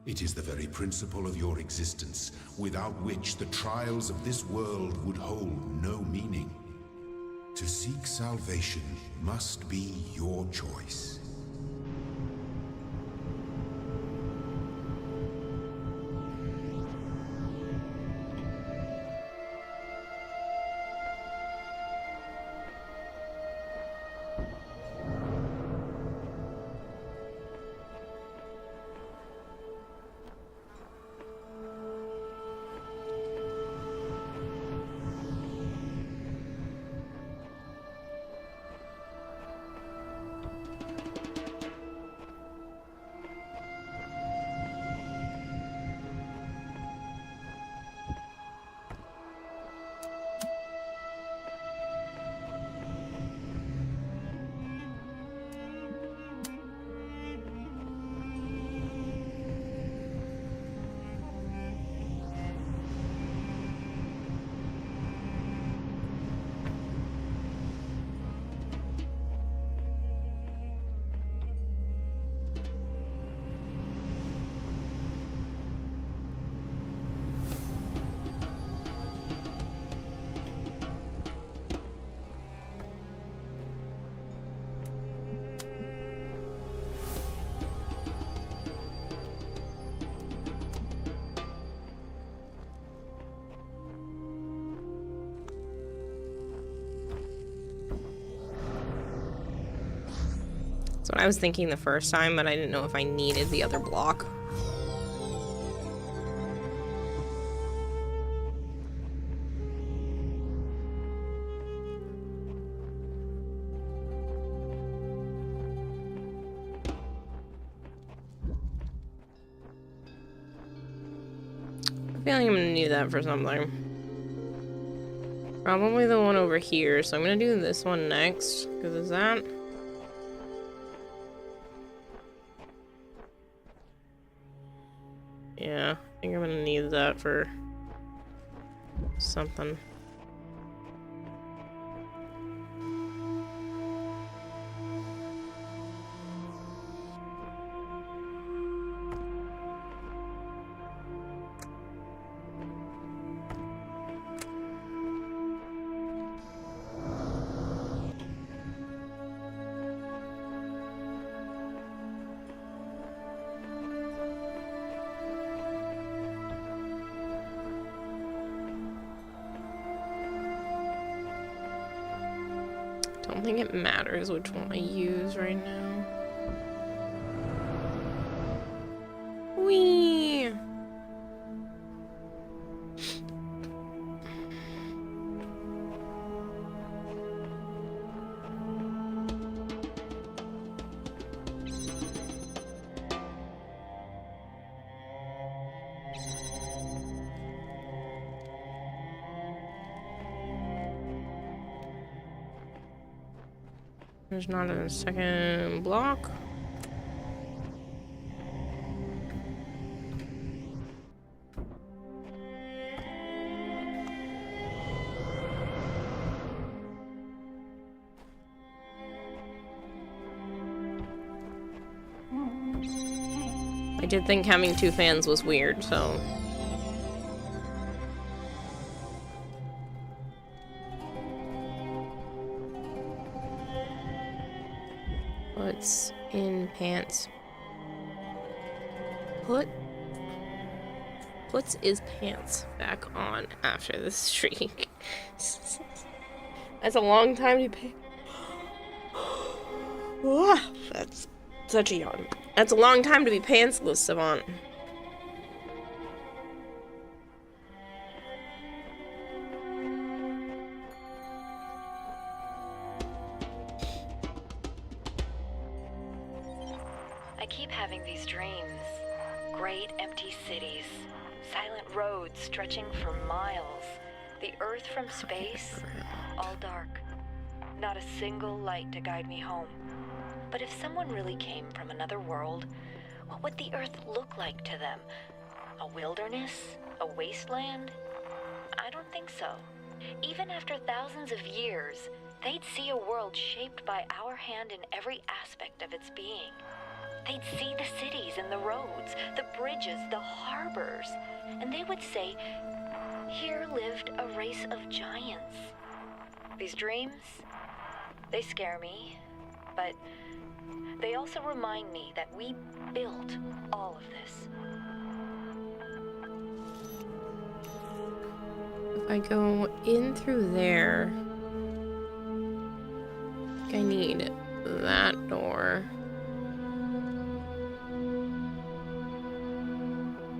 S5: It is the very principle of your existence, without which the trials of this world would hold no meaning. To seek salvation must be your choice.
S1: That's what I was thinking the first time, but I didn't know if I needed the other block. I feel like I'm gonna need that for something. Probably the one over here, so I'm gonna do this one next, because is that... Yeah, I think I'm gonna need that for something. Don't think it matters which one I use right now. Whee! There's not a second block. I did think having 2 fans was weird, so... What's in pants? Puts his pants back on after the streak. That's a long time to pay. That's such a yawn. That's a long time to be pantsless, Savant.
S7: I keep having these dreams. Great empty cities, silent roads stretching for miles, the earth from space, all dark. Not a single light to guide me home. But if someone really came from another world, what would the earth look like to them? A wilderness? A wasteland? I don't think so. Even after thousands of years, they'd see a world shaped by our hand in every aspect of its being. They'd see the cities and the roads, the bridges, the harbors, and they would say, here lived a race of giants. These dreams, they scare me, but they also remind me that we built all of this.
S1: If I go in through there, I think I need that door.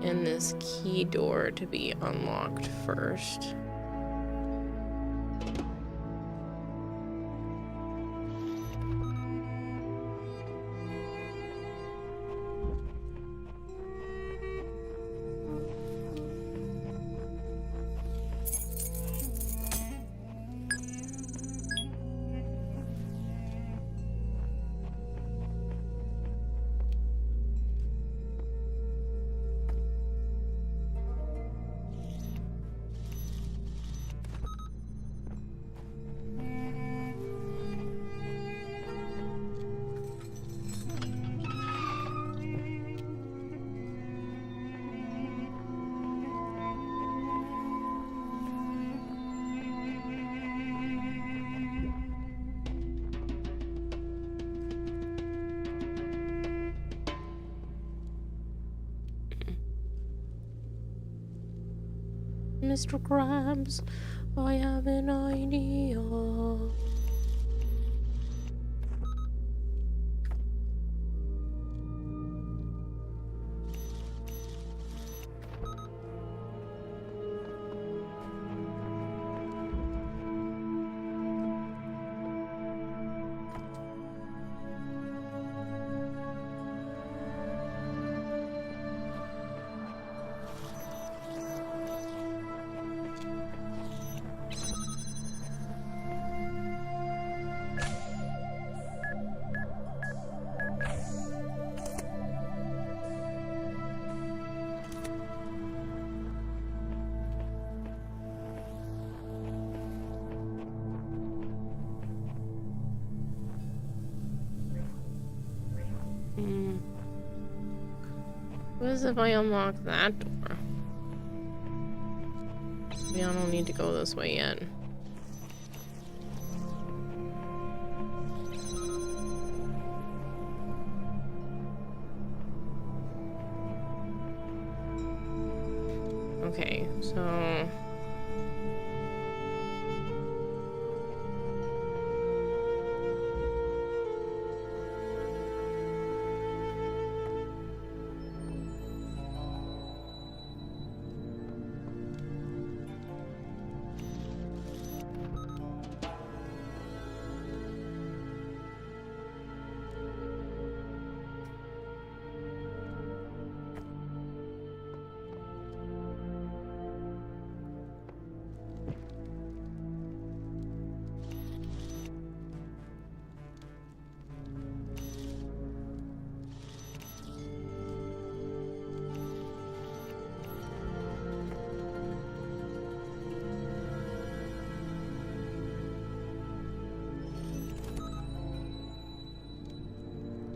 S1: And this key door to be unlocked first. Mr. Krabs, I have an idea. What is if I unlock that door? Maybe I don't need to go this way yet. Okay, so...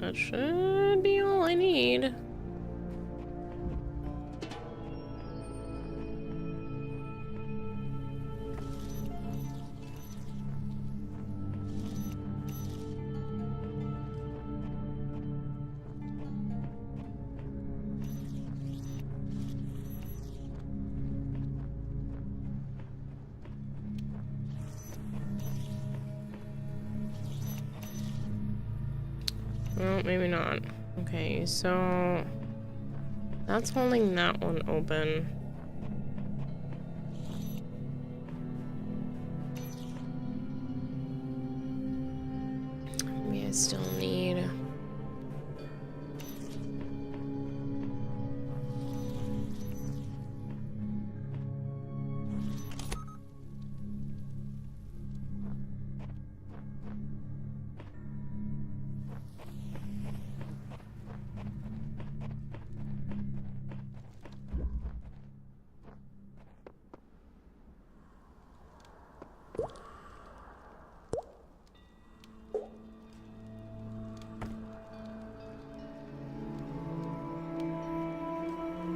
S1: That should be all I need. Well, maybe not. Okay, so that's holding that one open. Maybe I still need...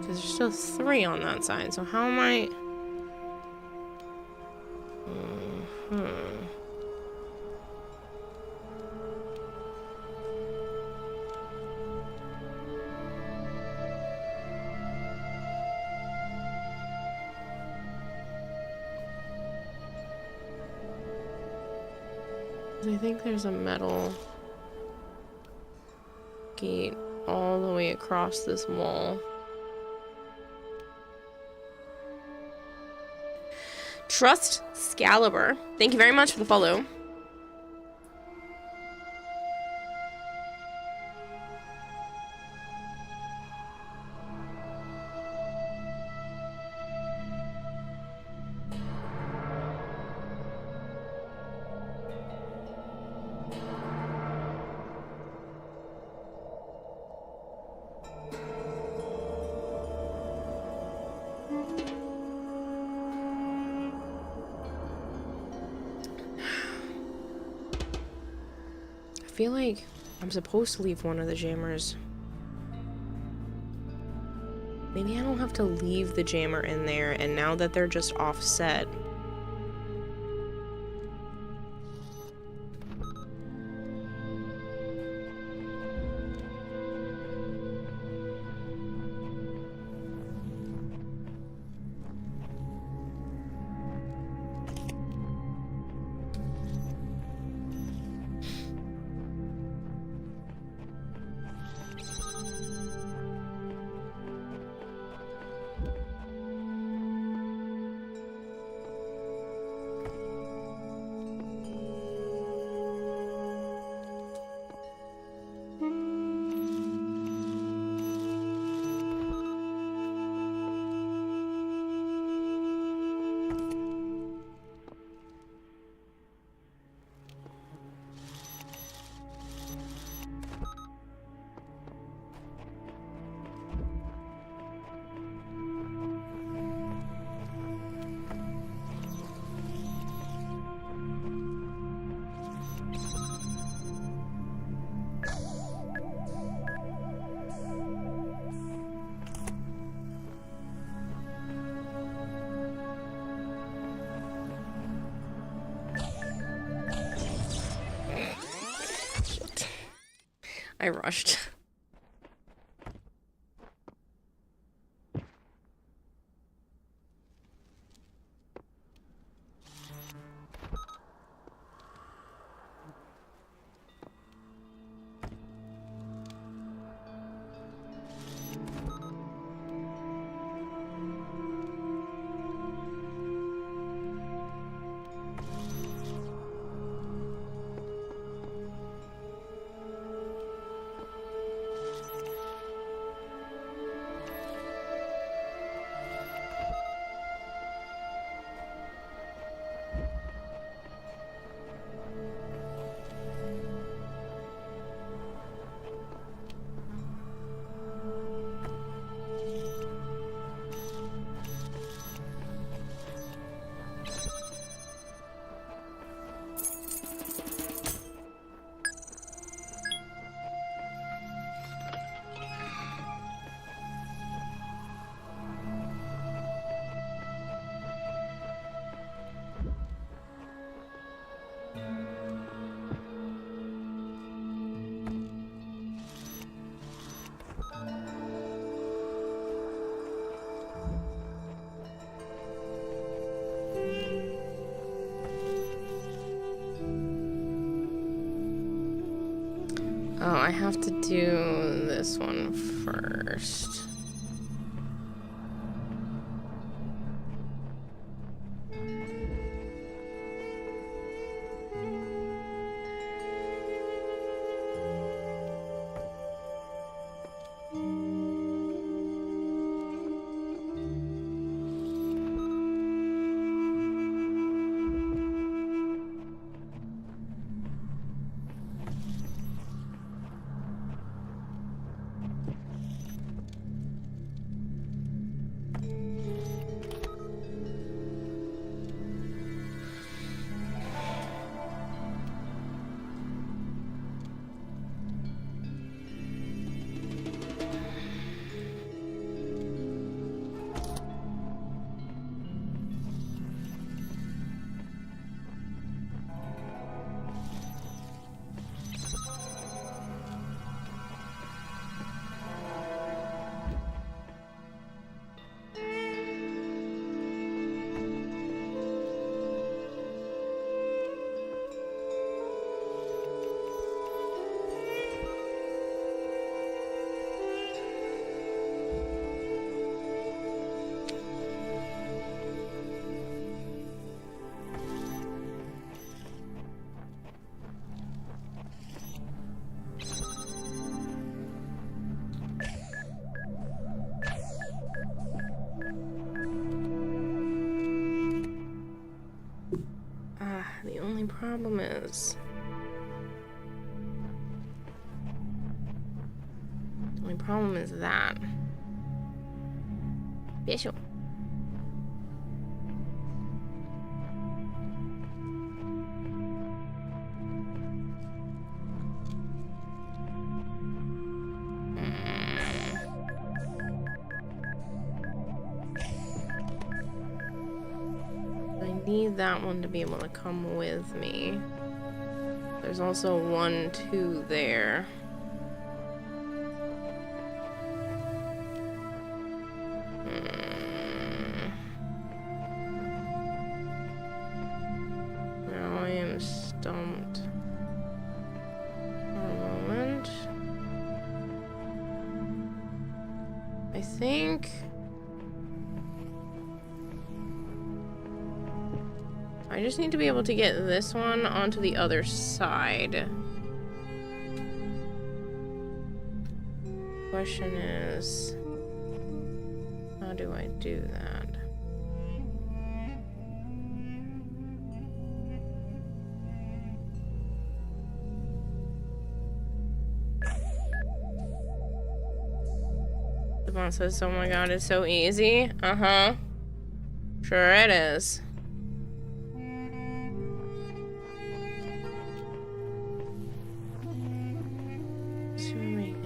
S1: There's still 3 on that side, so how am I... I think there's a metal gate all the way across this wall. Trust Scalibur. Thank you very much for the follow. I feel like I'm supposed to leave one of the jammers. Maybe I don't have to leave the jammer in there, and now that they're just offset. I rushed. Oh, I have to do this one first. The only problem is... The only problem is that... Bishop. Need that one to be able to come with me. There's also 1, 2 there. Now I am stumped for a moment. I think I just need to be able to get this one onto the other side. Question is, how do I do that? Subathon says, oh my god, it's so easy. Uh-huh. Sure it is.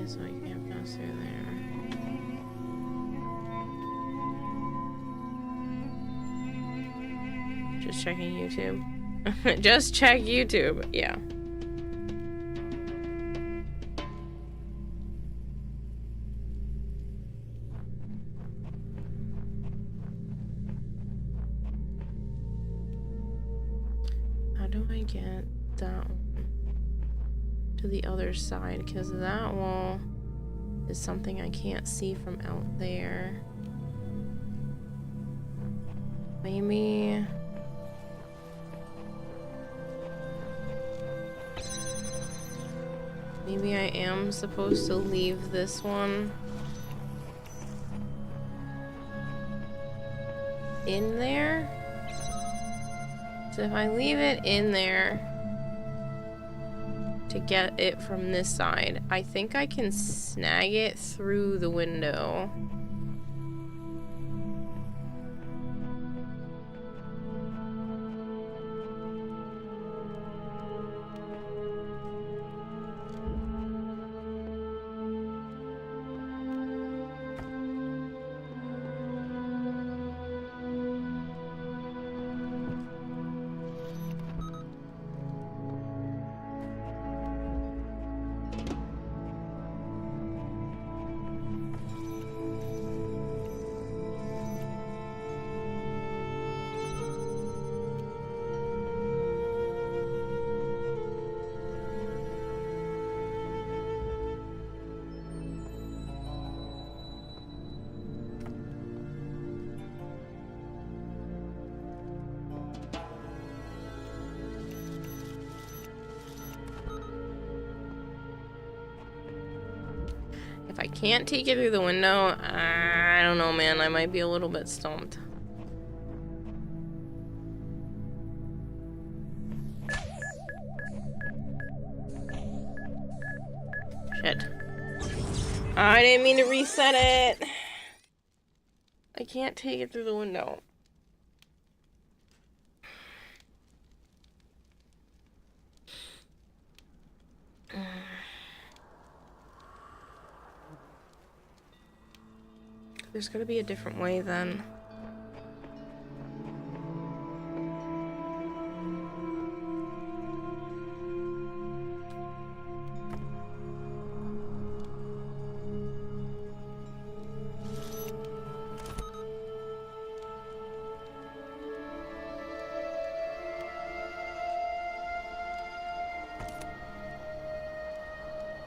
S1: So I can't pass through there. Just checking YouTube. Just check YouTube. Yeah. How do I get that one to the other side? Because that wall is something I can't see from out there. Maybe... Maybe I am supposed to leave this one in there? So if I leave it in there to get it from this side, I think I can snag it through the window. If I can't take it through the window, I don't know, man. I might be a little bit stumped. Shit. I didn't mean to reset it. I can't take it through the window. There's gotta be a different way then.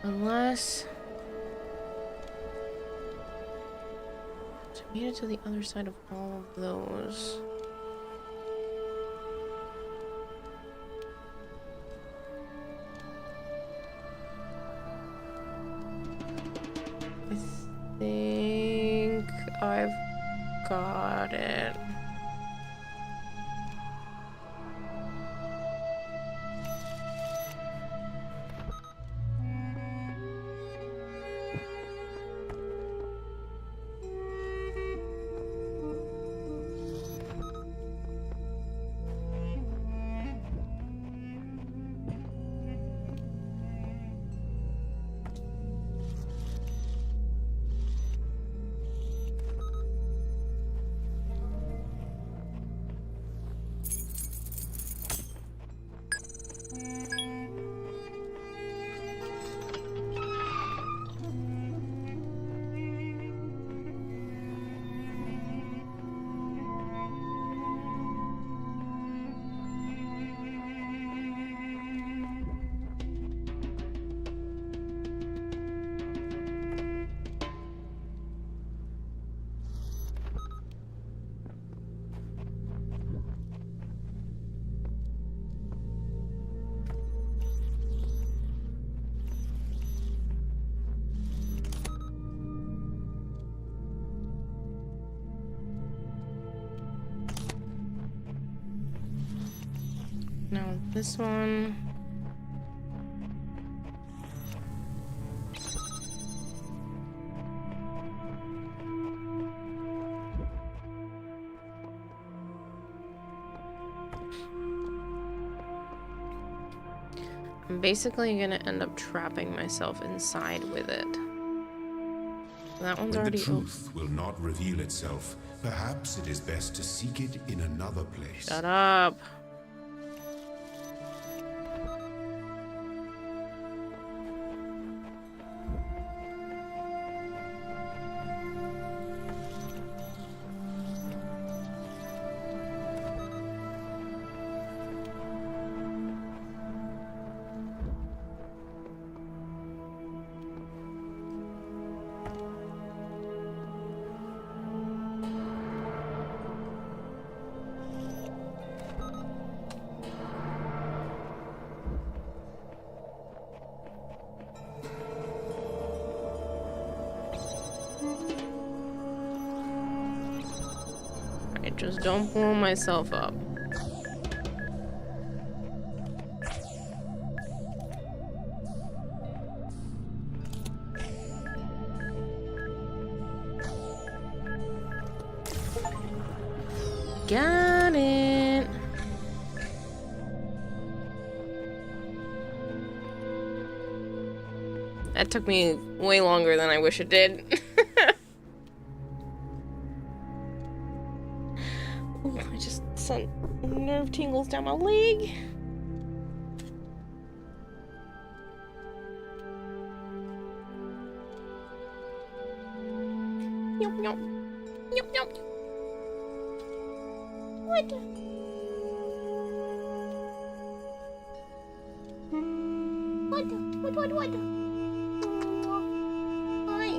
S1: Unless... made it to the other side of all of those. I think I've got it. Now this one. I'm basically gonna end up trapping myself inside with it. That one's
S5: When
S1: already
S5: the truth will not reveal itself, perhaps it is best to seek it in another place.
S1: Shut up. I just don't blow myself up. Got it. That took me way longer than I wish it did. Ooh, I just sent nerve tingles down my leg. Yum, yum. Yum, yum. What? What? Hi.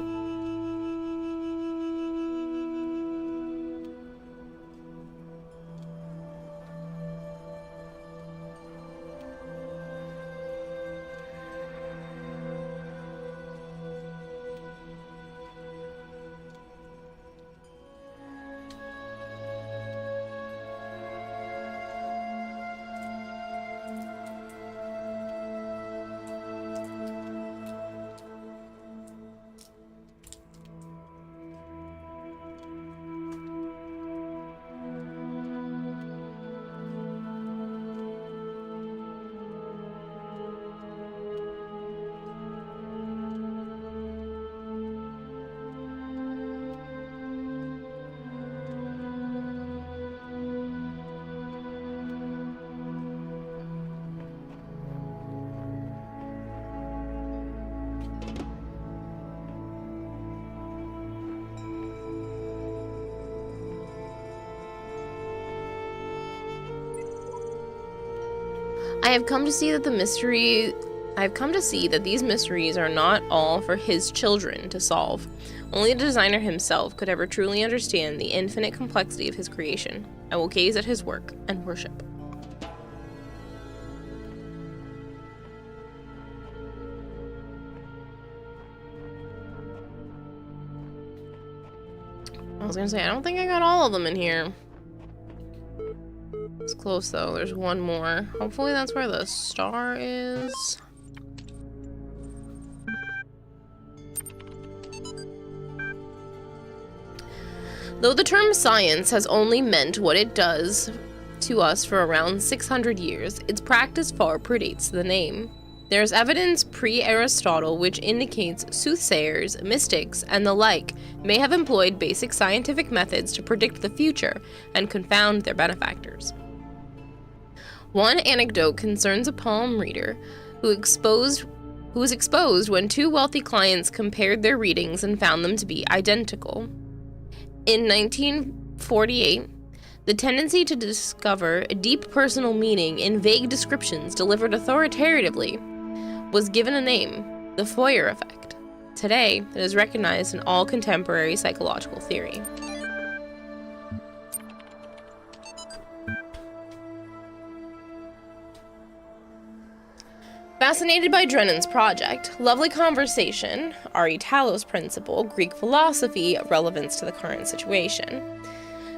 S1: I have come to see that these mysteries are not all for his children to solve. Only the designer himself could ever truly understand the infinite complexity of his creation. I will gaze at his work and worship. I was gonna say, I don't think I got all of them in here. It's close though, there's one more. Hopefully that's where the star is. Though the term science has only meant what it does to us for around 600 years, its practice far predates the name. There is evidence pre-Aristotle which indicates soothsayers, mystics, and the like may have employed basic scientific methods to predict the future and confound their benefactors. One anecdote concerns a palm reader who was exposed when two wealthy clients compared their readings and found them to be identical. In 1948, the tendency to discover a deep personal meaning in vague descriptions delivered authoritatively was given a name, the Fourier effect. Today, it is recognized in all contemporary psychological theory. Fascinated by Drennan's project, lovely conversation, R.E. Talos principle, Greek philosophy, relevance to the current situation.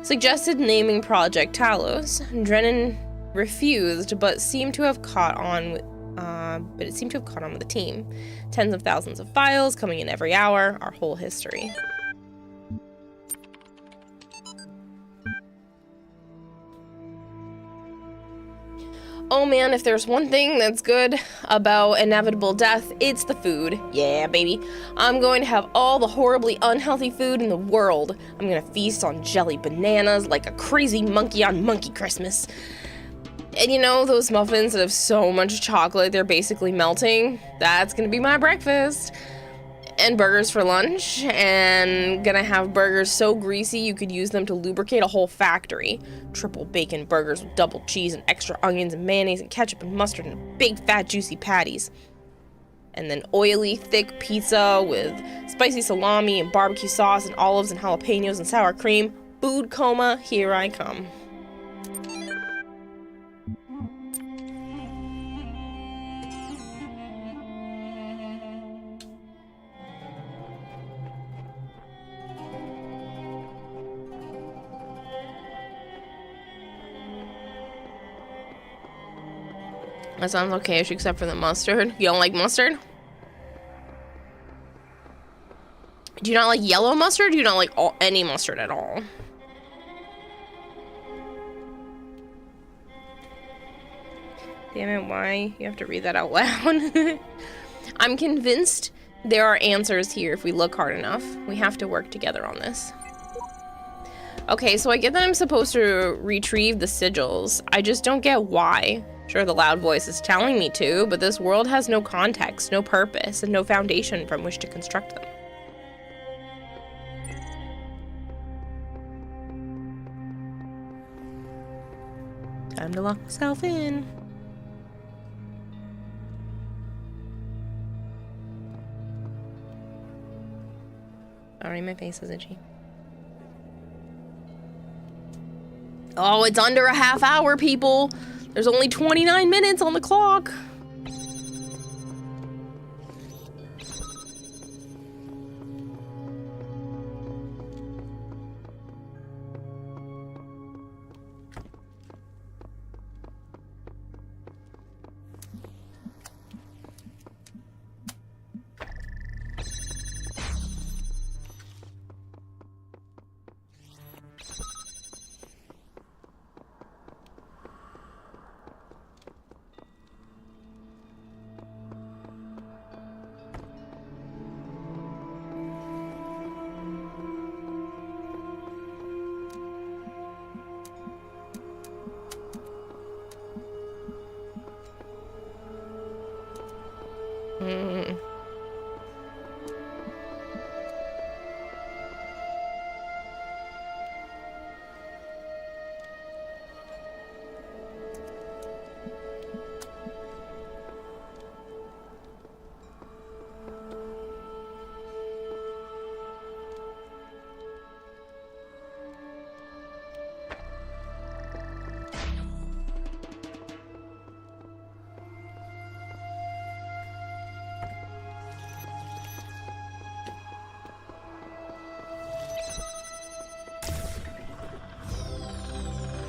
S1: Suggested naming Project Talos. Drennan refused, but seemed to have caught on with the team. Tens of thousands of files coming in every hour, our whole history. Oh man, if there's one thing that's good about inevitable death, it's the food. Yeah, baby. I'm going to have all the horribly unhealthy food in the world. I'm gonna feast on jelly bananas like a crazy monkey on Monkey Christmas. And you know, those muffins that have so much chocolate they're basically melting? That's gonna be my breakfast. And burgers for lunch, and gonna have burgers so greasy you could use them to lubricate a whole factory. Triple bacon burgers with double cheese and extra onions and mayonnaise and ketchup and mustard and big fat juicy patties. And then oily thick pizza with spicy salami and barbecue sauce and olives and jalapenos and sour cream. Food coma, here I come. That sounds okay-ish except for the mustard. You don't like mustard? Do you not like yellow mustard? Do you not like any mustard at all? Damn it, why? You have to read that out loud. I'm convinced there are answers here if we look hard enough. We have to work together on this. Okay, so I get that I'm supposed to retrieve the sigils. I just don't get why. Sure, the loud voice is telling me to, but this world has no context, no purpose, and no foundation from which to construct them. Time to lock myself in. Sorry, my face is itchy. Oh, it's under a half hour, people. There's only 29 minutes on the clock.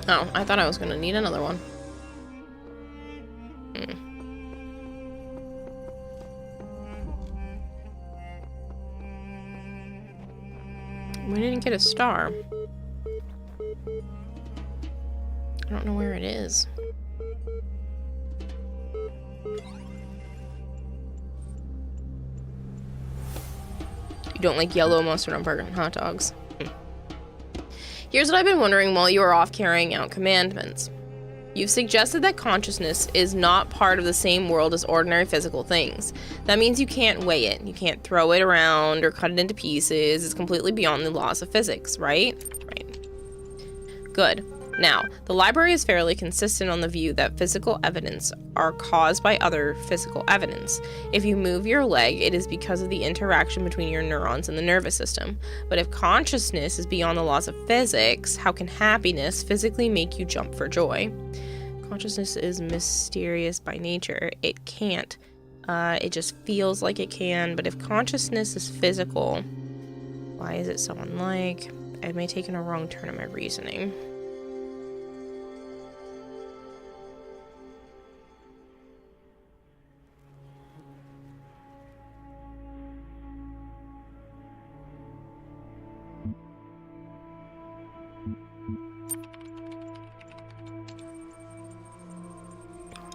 S1: Oh, I thought I was gonna need another one. We didn't get a star. I don't know where it is. You don't like yellow mustard on burger and hot dogs. Here's what I've been wondering while you are off carrying out commandments. You've suggested that consciousness is not part of the same world as ordinary physical things. That means you can't weigh it. You can't throw it around or cut it into pieces. It's completely beyond the laws of physics, right? Right. Good. Now, the library is fairly consistent on the view that physical evidence are caused by other physical evidence. If you move your leg, it is because of the interaction between your neurons and the nervous system. But if consciousness is beyond the laws of physics, how can happiness physically make you jump for joy? Consciousness is mysterious by nature. It can't. It just feels like it can. But if consciousness is physical, why is it so unlike? I may have taken a wrong turn in my reasoning.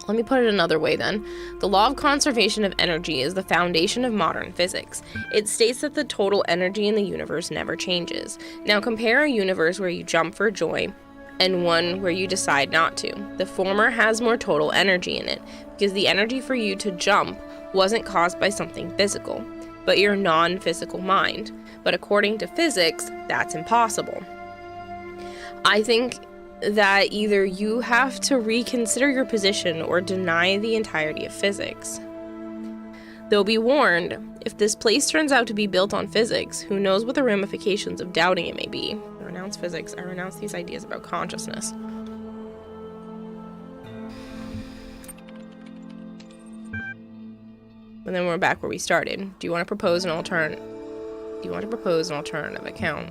S1: Let me put it another way then. The law of conservation of energy is the foundation of modern physics. It states that the total energy in the universe never changes. Now compare a universe where you jump for joy and one where you decide not to. The former has more total energy in it because the energy for you to jump wasn't caused by something physical, but your non-physical mind. But according to physics, that's impossible. I think that either you have to reconsider your position or deny the entirety of physics. Though be warned, if this place turns out to be built on physics, who knows what the ramifications of doubting it may be. I renounce physics, I renounce these ideas about consciousness. And then we're back where we started. Do you want to propose an alternative account?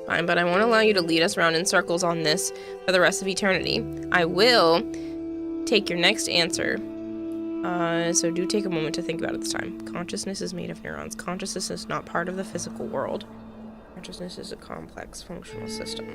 S1: Fine, but I won't allow you to lead us around in circles on this for the rest of eternity. I will take your next answer. So do take a moment to think about it this time. Consciousness is made of neurons. Consciousness is not part of the physical world. Consciousness is a complex functional system.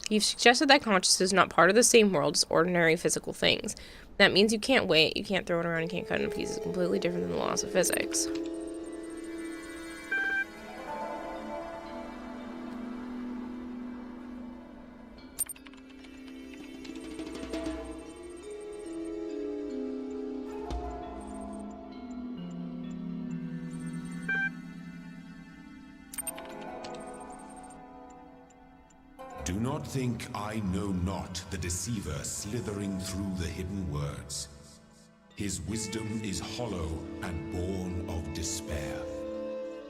S1: You've suggested that consciousness is not part of the same world as ordinary physical things. That means you can't weigh it, you can't throw it around, you can't cut it into pieces. It's completely different than the laws of physics.
S5: Do not think I know not the deceiver slithering through the hidden words. His wisdom is hollow and born of despair.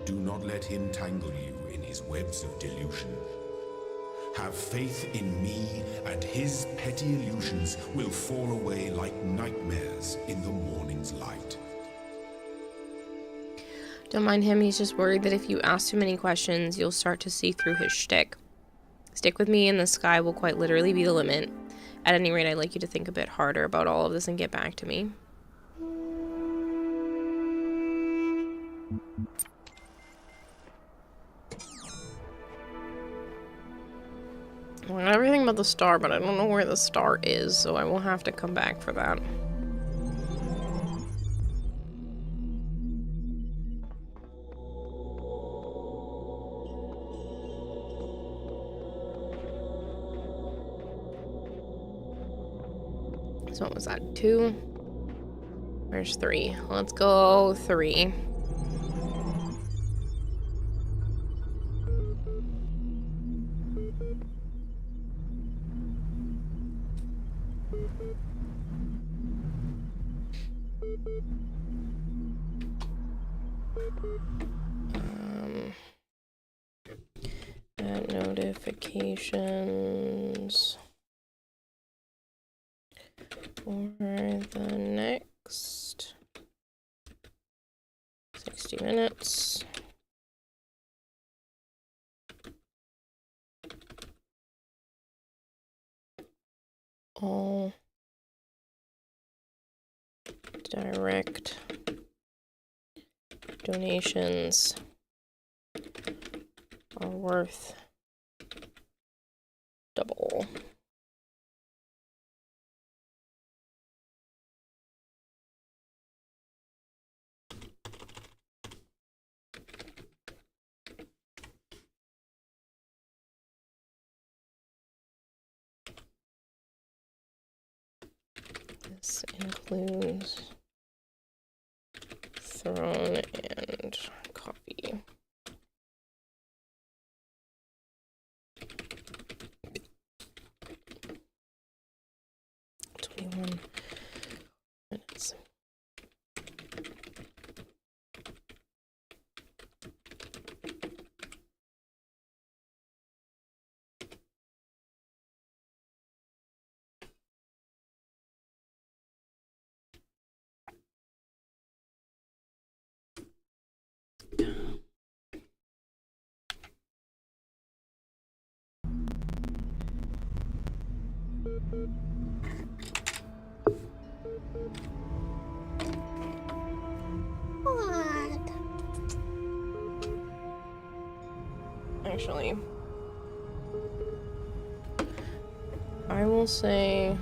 S5: Do not let him tangle you in his webs of delusion. Have faith in me, and his petty illusions will fall away like nightmares in the morning's light.
S1: Don't mind him, he's just worried that if you ask too many questions, you'll start to see through his shtick. Stick with me and the sky will quite literally be the limit. At any rate, I'd like you to think a bit harder about all of this and get back to me. I got everything about the star, but I don't know where the star is, so I will have to come back for that. So what was that? 2? Where's 3? Let's go 3. Add notifications for the next 60 minutes. All direct donations are worth double. This includes throne and coffee. Minutes.
S2: What?
S1: Actually, I will say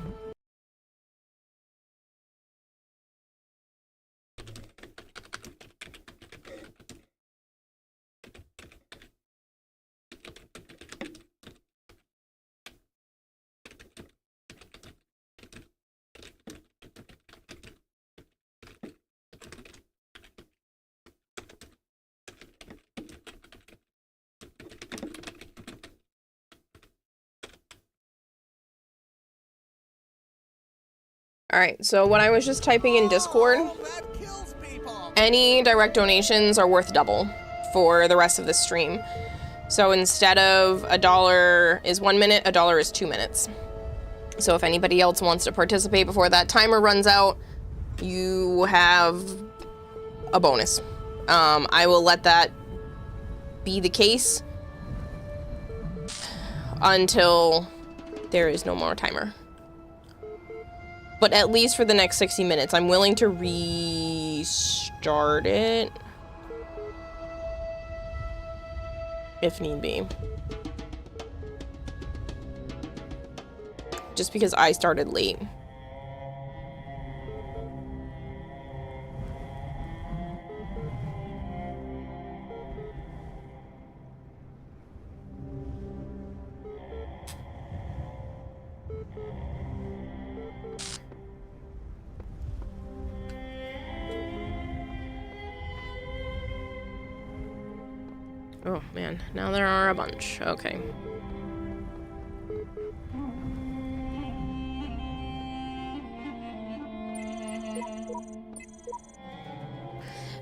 S1: all right, so when I was just typing in Discord, any direct donations are worth double for the rest of the stream. So instead of $1 is 1 minute, $1 is 2 minutes. So if anybody else wants to participate before that timer runs out, you have a bonus. I will let that be the case until there is no more timer. But at least for the next 60 minutes, I'm willing to restart it if need be. Just because I started late. Oh man, now there are a bunch. Okay.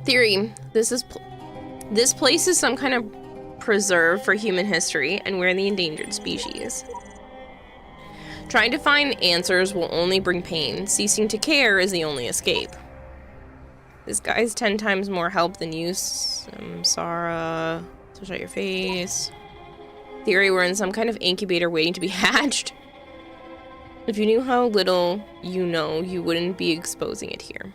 S1: Theory. This place is some kind of preserve for human history, and we're the endangered species. Trying to find answers will only bring pain. Ceasing to care is the only escape. This guy's 10 times more help than you, Samsara. So shut your face. Theory, we're in some kind of incubator waiting to be hatched. If you knew how little you know, you wouldn't be exposing it here.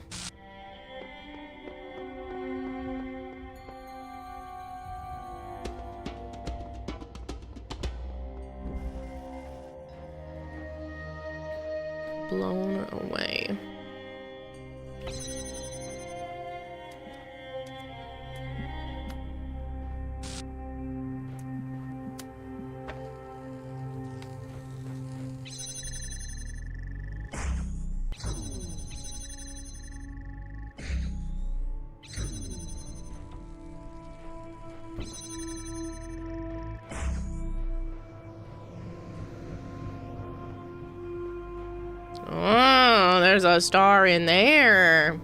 S1: Blown away. Oh, there's a star in there.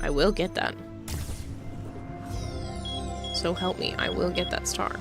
S1: I will get that. So help me, I will get that star.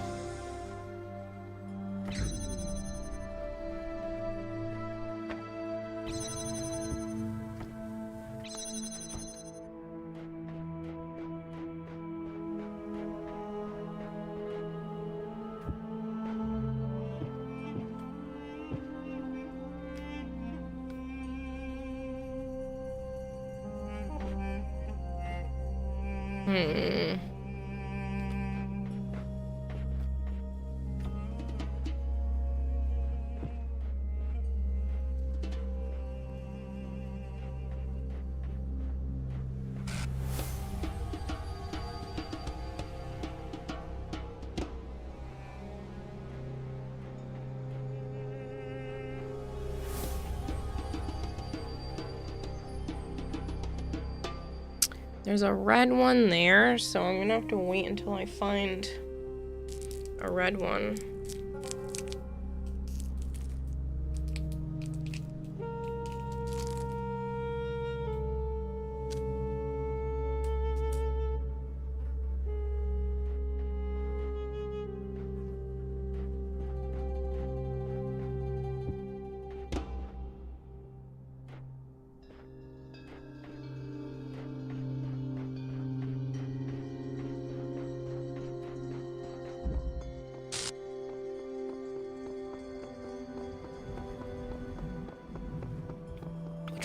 S1: There's a red one there, so I'm gonna have to wait until I find a red one.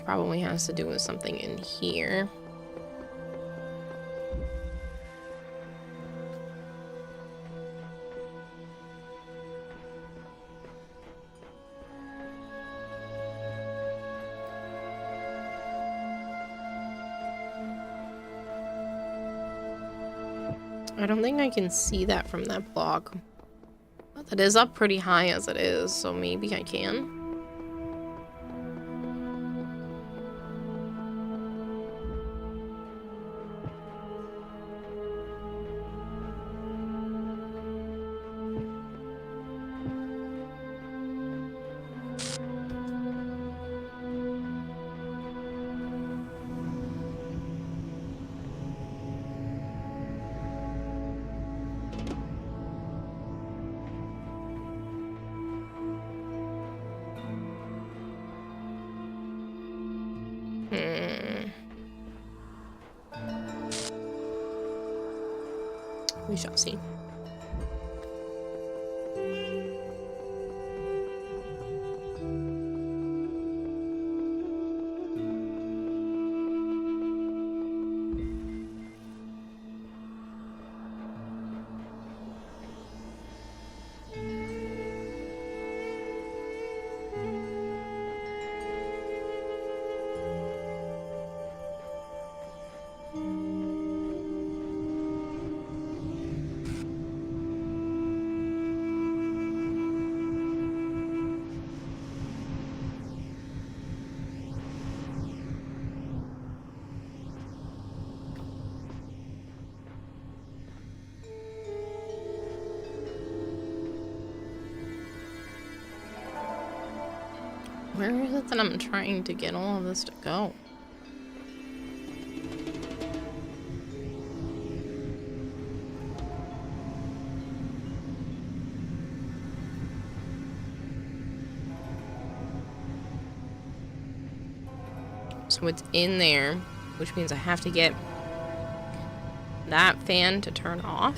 S1: Probably has to do with something in here. I don't think I can see that from that block. But that is up pretty high as it is, so maybe I can. We shall see. Where is it that I'm trying to get all of this to go? So it's in there, which means I have to get that fan to turn off.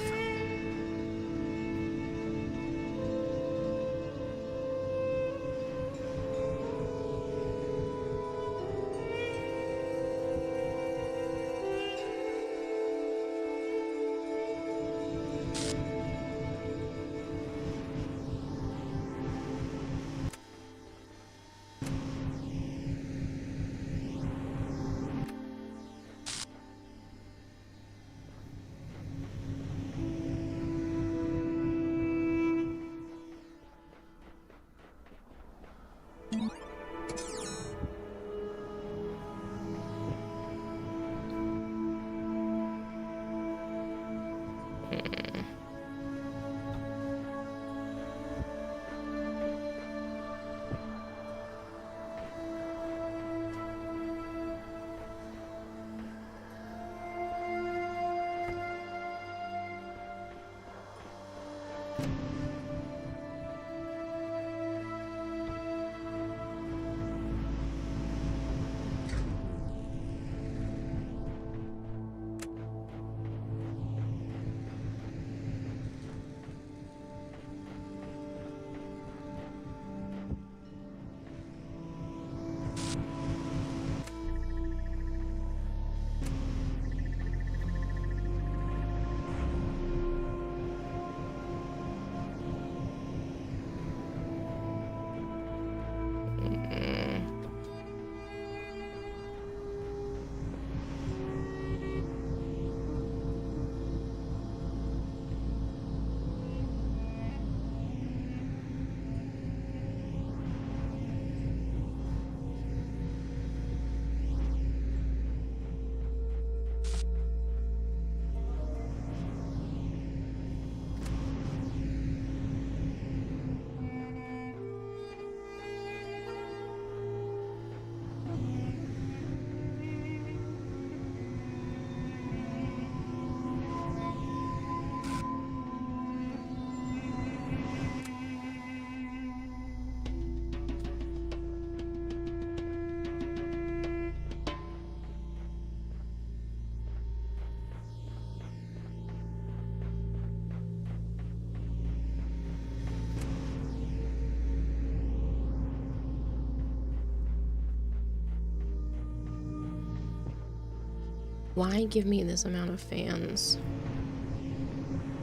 S1: Why give me this amount of fans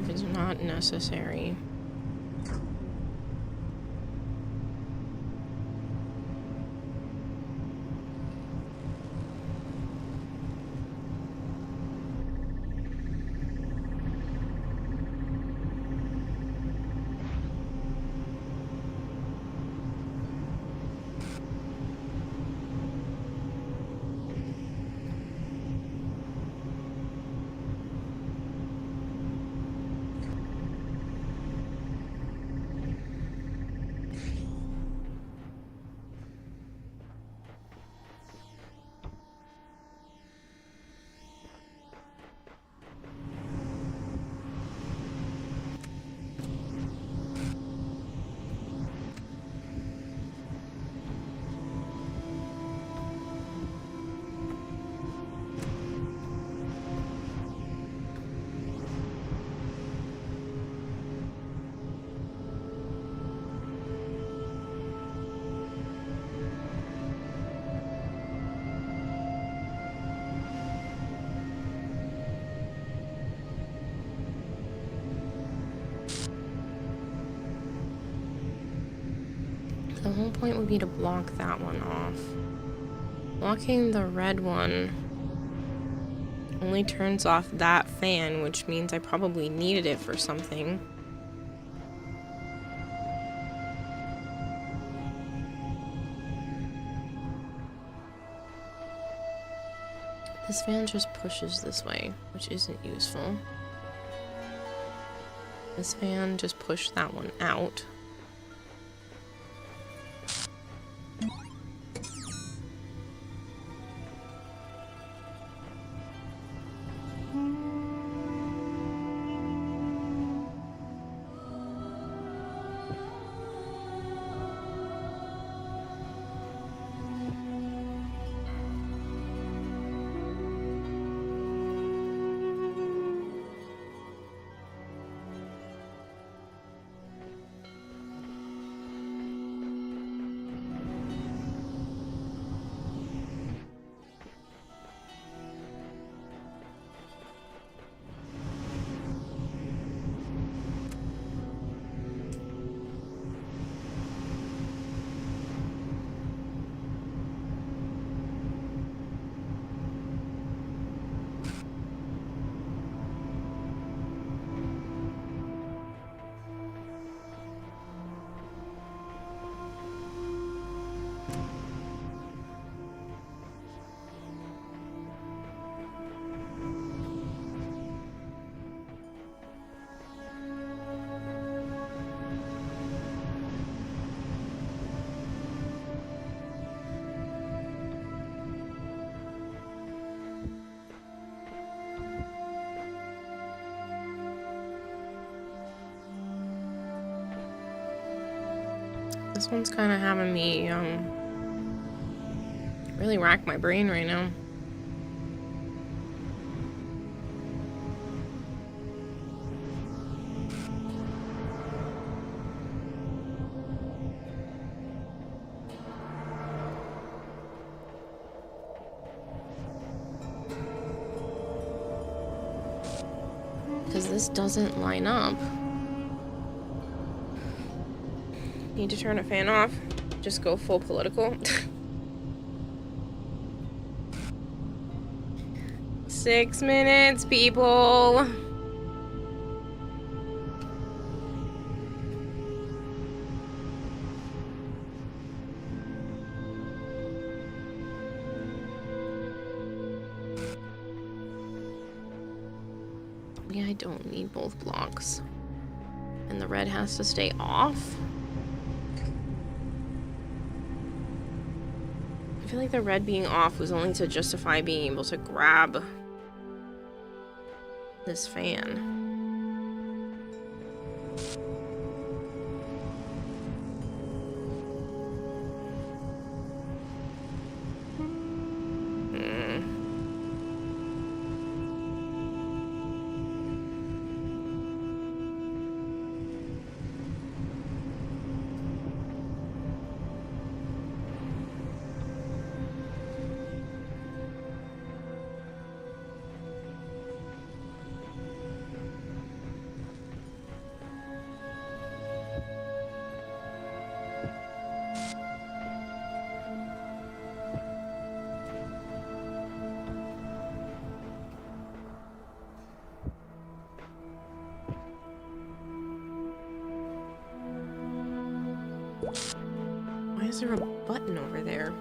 S1: if it's not necessary? The whole point would be to block that one off. Blocking the red one only turns off that fan, which means I probably needed it for something. This fan just pushes this way, which isn't useful. This fan just pushed that one out. This one's kind of having me, really rack my brain right now. Because this doesn't line up. Need to turn a fan off. Just go full political. 6 minutes, people. Yeah, I don't need both blocks. And the red has to stay off. I feel like the red being off was only to justify being able to grab this fan. is there a button over there?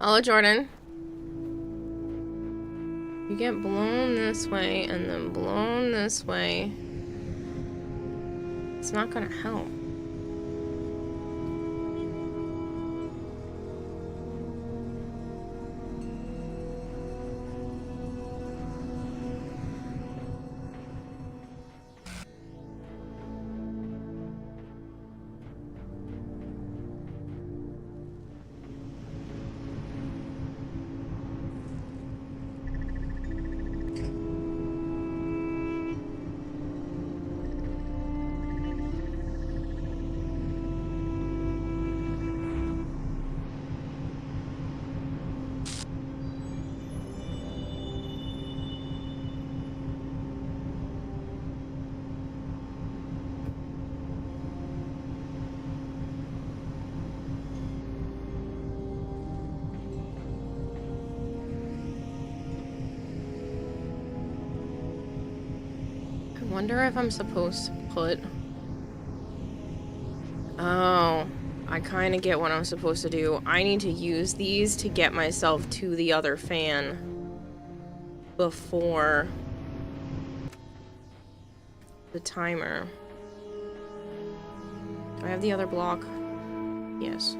S1: Hello, Jordan. You get blown this way and then blown this way. It's not gonna help. I wonder if I'm supposed to put... Oh, I kind of get what I'm supposed to do. I need to use these to get myself to the other fan before the timer. Do I have the other block? Yes.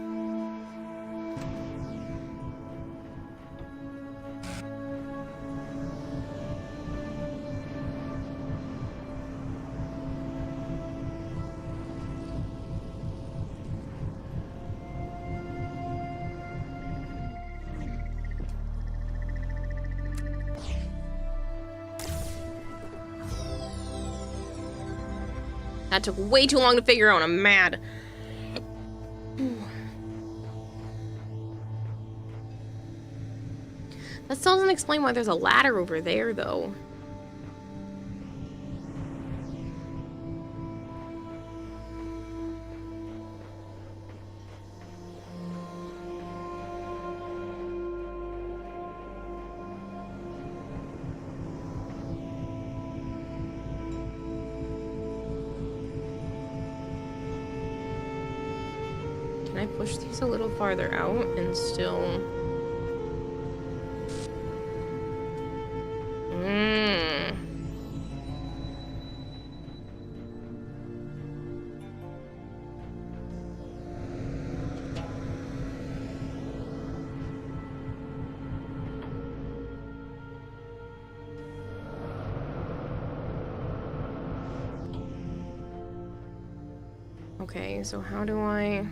S1: That took way too long to figure out. I'm mad. That still doesn't explain why there's a ladder over there, though. Can I push these a little farther out and still... Okay, so how do I...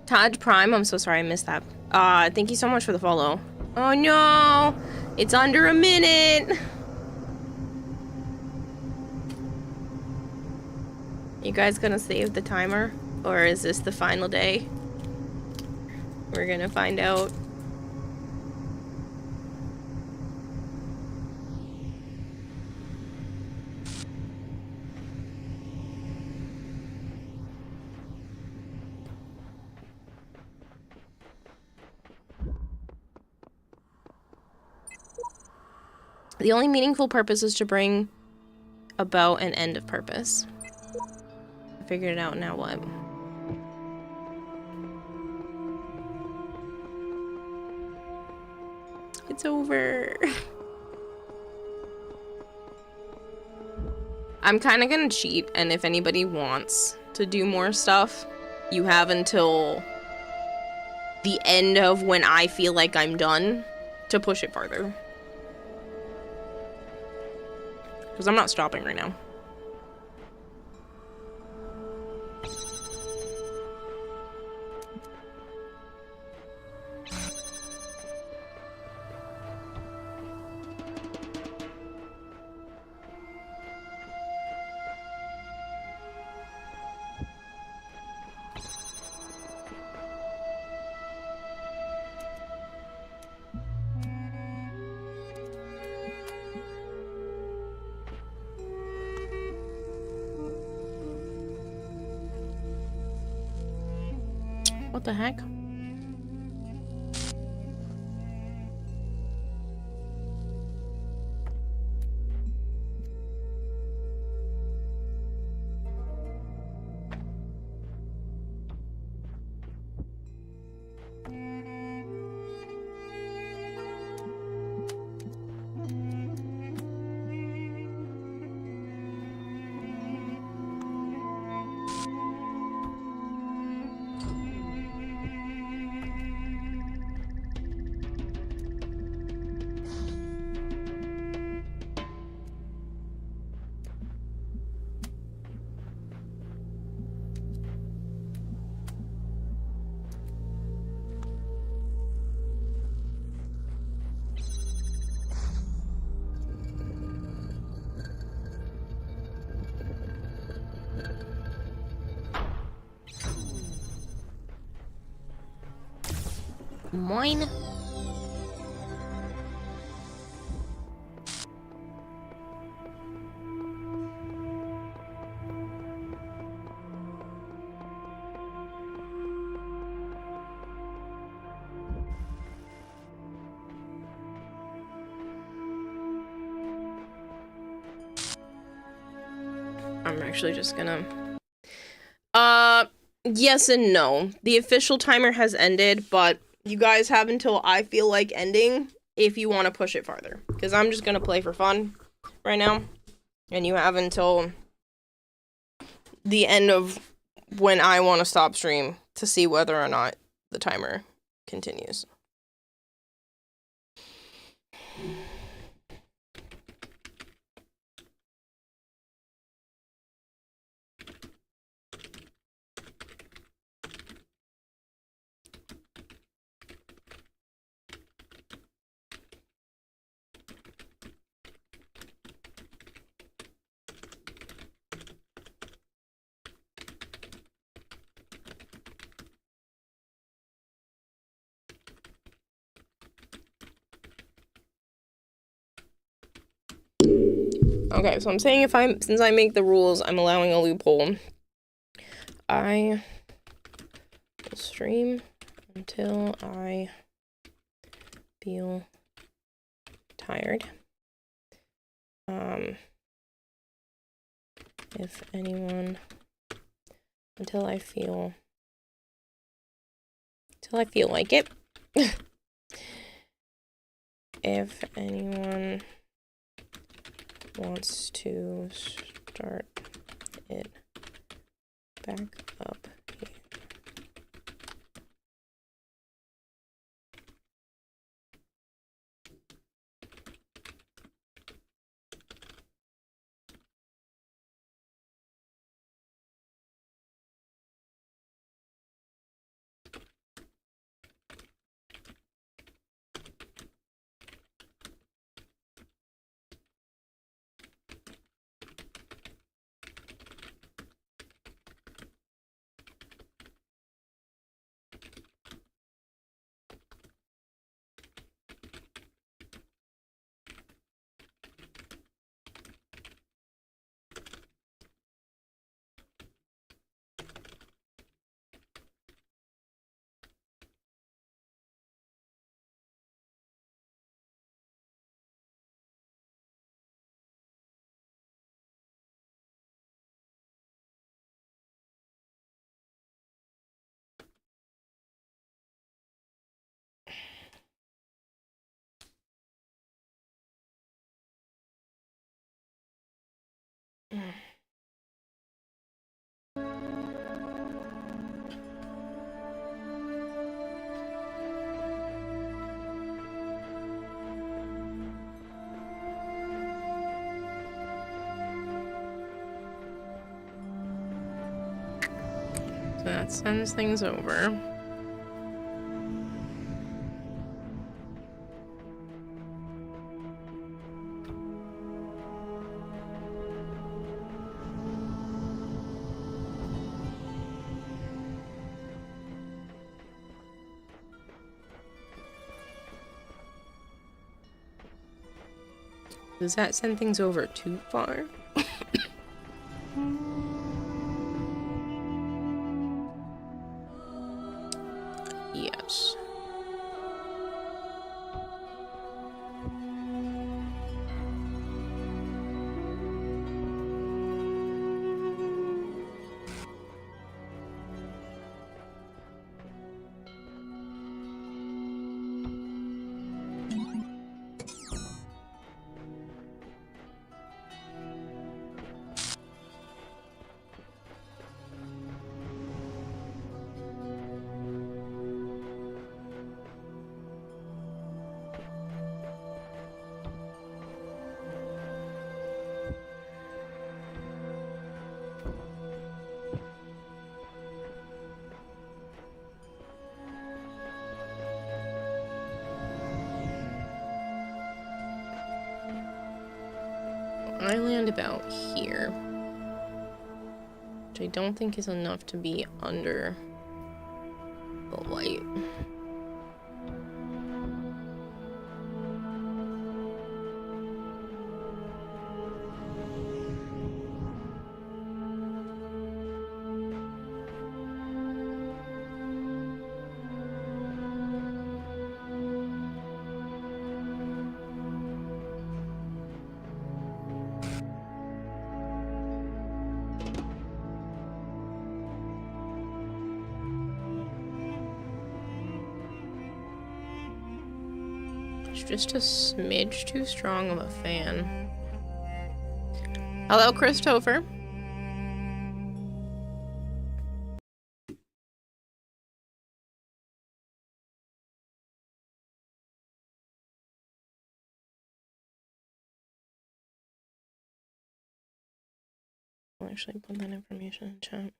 S1: Taj Prime, I'm so sorry I missed that. Thank you so much for the follow. Oh no! It's under a minute! You guys gonna save the timer? Or is this the final day? We're gonna find out. The only meaningful purpose is to bring about an end of purpose. I figured it out, now what? It's over. I'm kind of gonna cheat, and if anybody wants to do more stuff, you have until the end of when I feel like I'm done to push it farther. Because I'm not stopping right now. What the heck? Mine? I'm actually just gonna... yes and no. The official timer has ended, but you guys have until I feel like ending if you want to push it farther. Because I'm just gonna play for fun right now. And you have until the end of when I want to stop stream to see whether or not the timer continues. Okay, so I'm saying since I make the rules, I'm allowing a loophole. I will stream until I feel tired. If anyone, until I feel like it. If anyone wants to start it back up here. that sends things over. Does that send things over too far? Yes. I land about here, which I don't think is enough to be under the light. It's just a smidge too strong of a fan. Hello, Christopher. I'll actually put that information in chat.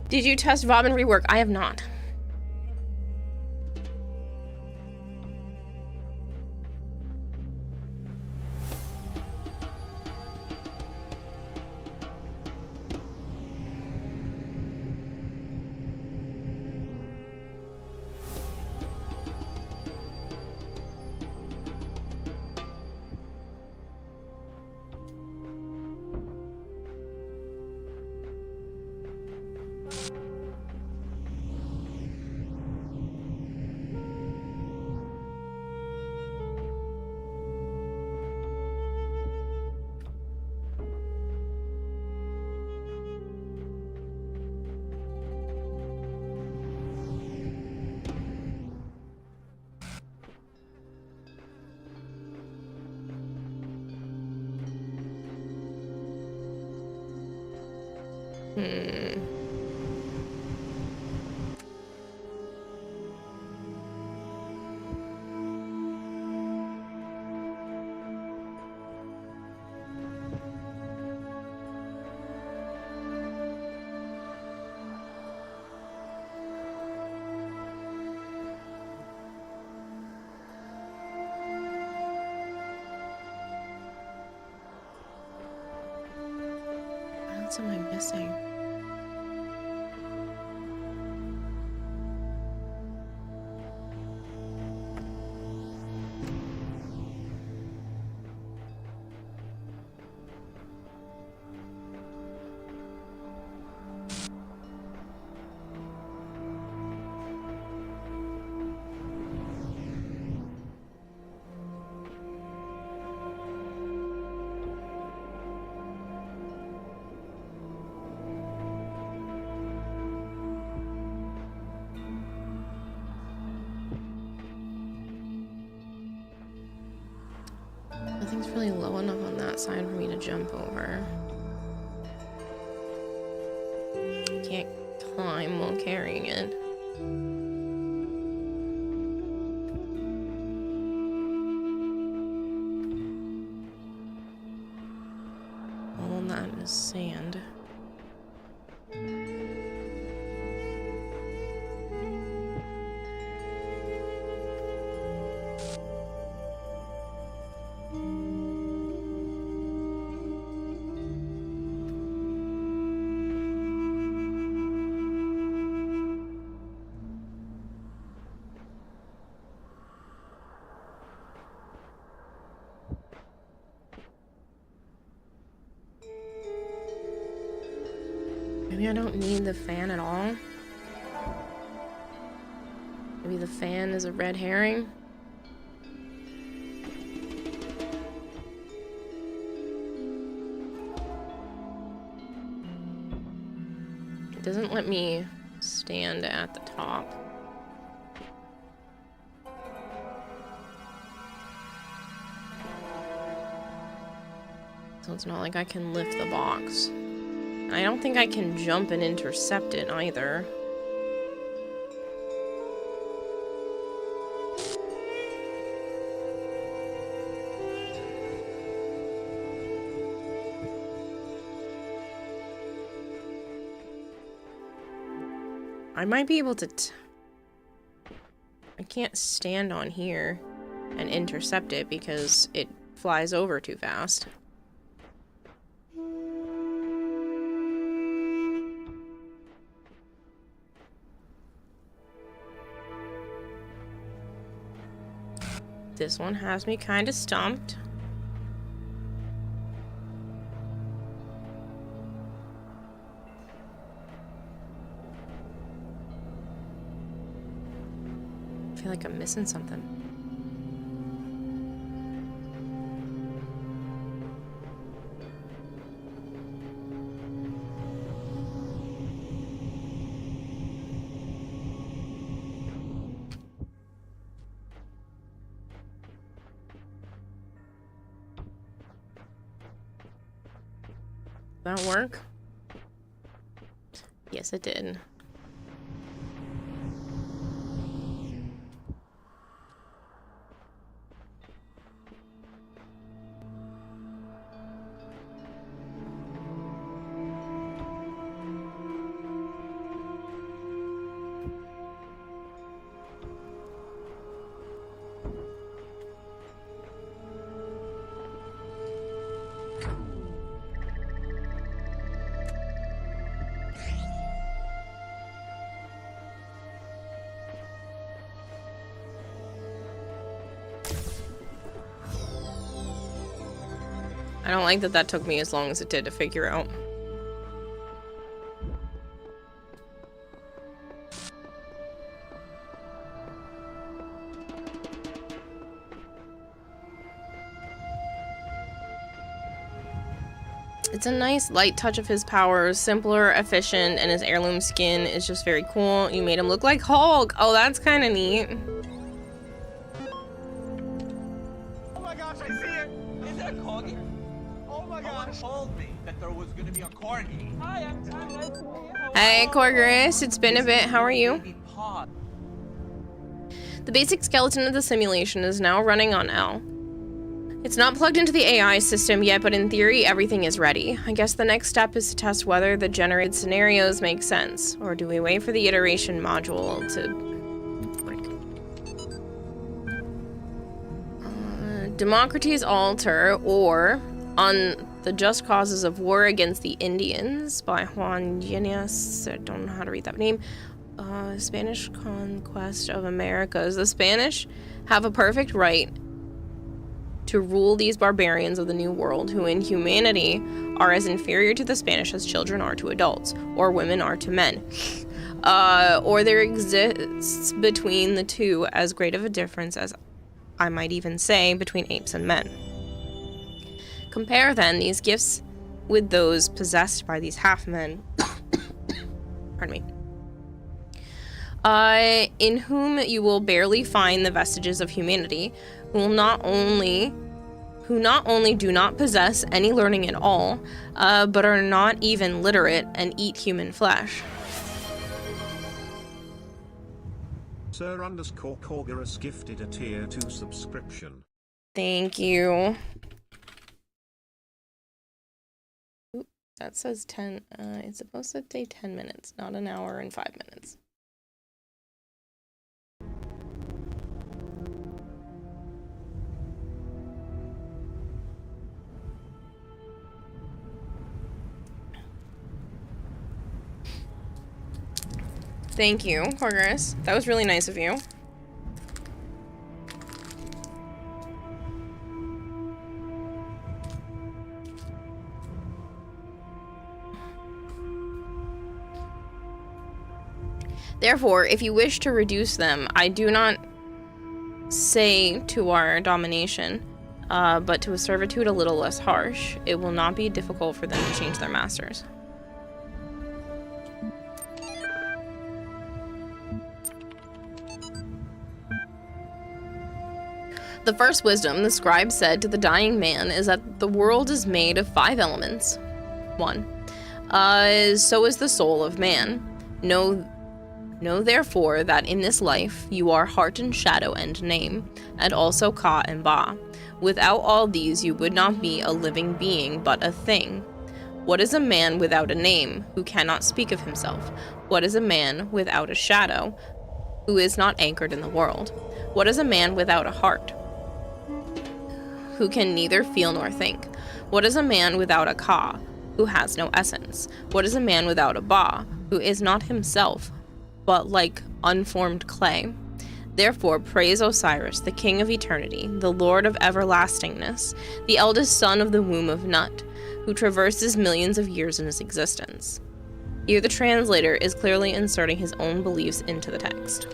S1: Did you test Vob and rework? I have not. What else am I missing? Nothing's really low enough on that side for me to jump over. I can't climb while carrying it. All that is sand. Maybe I don't need the fan at all. Maybe the fan is a red herring. It doesn't let me stand at the top. So it's not like I can lift the box. I don't think I can jump and intercept it either. I might be able to I can't stand on here and intercept it because it flies over too fast. This one has me kind of stumped. I feel like I'm missing something. That work? Yes, it did. I don't like that that took me as long as it did to figure out. It's a nice light touch of his powers, simpler, efficient, and his heirloom skin is just very cool. You made him look like Hulk. Oh, that's kind of neat.
S8: Oh my gosh, I see it! Is it a corgi? Oh my gosh! Someone told me that there was gonna be a corgi. Hi, I'm Nice to meet you.
S1: Hey, Corgris, it's been a bit. How are you? The basic skeleton of the simulation is now running on L. It's not plugged into the AI system yet, but in theory, everything is ready. I guess the next step is to test whether the generated scenarios make sense, or do we wait for the iteration module to... Democracies Alter, or On the Just Causes of War Against the Indians by Juan Yáñez. I don't know how to read that name. Spanish Conquest of Americas. The Spanish have a perfect right to rule these barbarians of the New World, who in humanity are as inferior to the Spanish as children are to adults, or women are to men. Or there exists between the two as great of a difference as I might even say between apes and men. Compare then these gifts with those possessed by these half-men, pardon me, in whom you will barely find the vestiges of humanity, who will not only who not only do not possess any learning at all, but are not even literate and eat human flesh.
S6: Sir_Corgorus gifted a tier 2 subscription.
S1: Thank you. Oop, that says 10. It's supposed to say 10 minutes, not an hour and 5 minutes. Thank you, Corgorus. That was really nice of you. Therefore, if you wish to reduce them, I do not say to our domination, but to a servitude a little less harsh. It will not be difficult for them to change their masters. The first wisdom the scribe said to the dying man is that the world is made of 5 elements. 1. So is the soul of man. Know therefore that in this life you are heart and shadow and name, and also Ka and Ba. Without all these you would not be a living being, but a thing. What is a man without a name, who cannot speak of himself? What is a man without a shadow, who is not anchored in the world? What is a man without a heart, who can neither feel nor think? What is a man without a Ka, who has no essence? What is a man without a Ba, who is not himself, but like unformed clay? Therefore praise Osiris, the king of eternity, the lord of everlastingness, the eldest son of the womb of Nut, who traverses millions of years in his existence. Here the translator is clearly inserting his own beliefs into the text.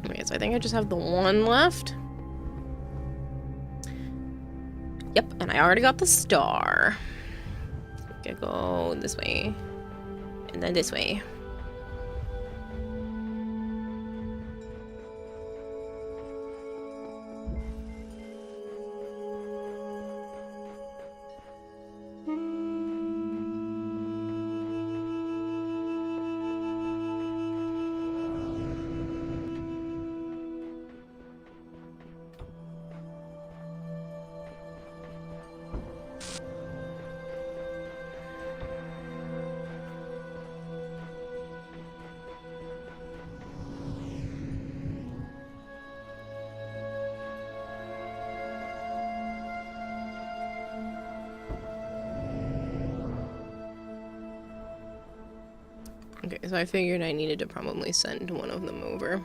S1: Okay, so I think I just have the one left. Yep, and I already got the star. Okay, go this way. And then this way. Okay, so I figured I needed to probably send one of them over.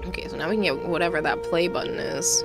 S1: Okay, so now we can get whatever that play button is.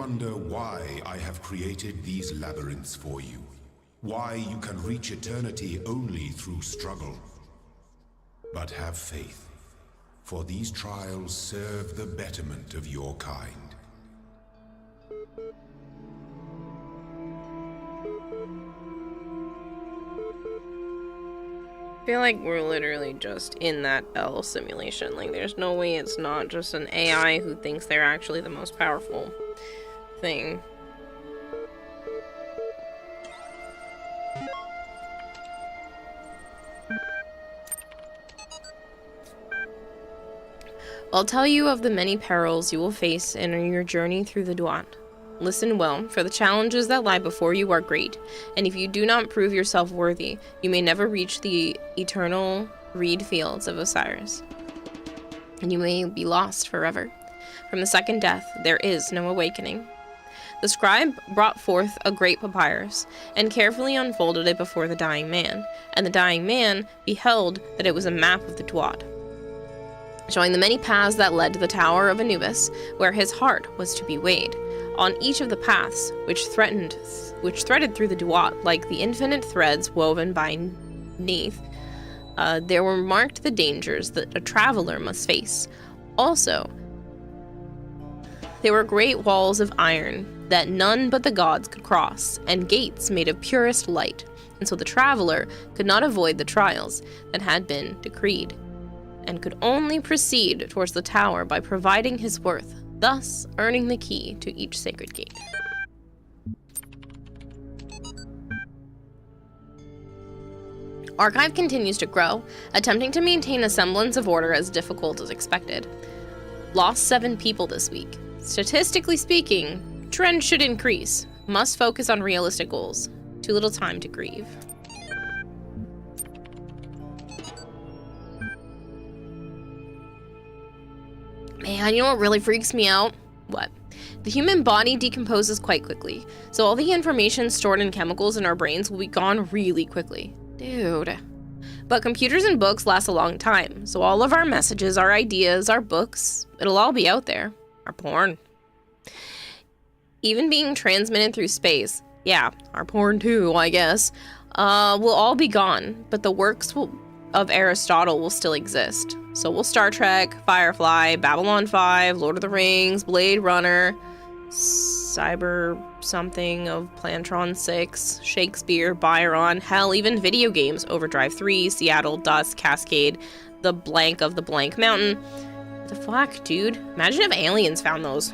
S5: wonder why I have created these labyrinths for you. Why you can reach eternity only through struggle. But have faith, for these trials serve the betterment of your kind.
S1: I feel like we're literally just in that L simulation. Like, there's no way it's not just an AI who thinks they're actually the most powerful thing. I'll tell you of the many perils you will face in your journey through the Duat. Listen well, for the challenges that lie before you are great, and if you do not prove yourself worthy, you may never reach the eternal reed fields of Osiris, and you may be lost forever. From the second death, there is no awakening. The scribe brought forth a great papyrus, and carefully unfolded it before the dying man, and the dying man beheld that it was a map of the Duat, showing the many paths that led to the Tower of Anubis, where his heart was to be weighed. On each of the paths, which threaded through the Duat like the infinite threads woven by Neith, there were marked the dangers that a traveler must face. Also, there were great walls of iron that none but the gods could cross, and gates made of purest light, and so the traveler could not avoid the trials that had been decreed, and could only proceed towards the tower by providing his worth, thus earning the key to each sacred gate. Archive continues to grow, attempting to maintain a semblance of order as difficult as expected. Lost 7 people this week. Statistically speaking, trend should increase. Must focus on realistic goals. Too little time to grieve. Man, you know what really freaks me out? What? The human body decomposes quite quickly, so all the information stored in chemicals in our brains will be gone really quickly. Dude. But computers and books last a long time, so all of our messages, our ideas, our books, it'll all be out there. Our porn. Even being transmitted through space, yeah, our porn too, I guess, will all be gone, but the works of Aristotle will still exist. So will Star Trek, Firefly, Babylon 5, Lord of the Rings, Blade Runner, Cyber something of Plantron 6, Shakespeare, Byron, hell, even video games, Overdrive 3, Seattle, Dust, Cascade, the blank of the blank mountain. What the fuck, dude? Imagine if aliens found those.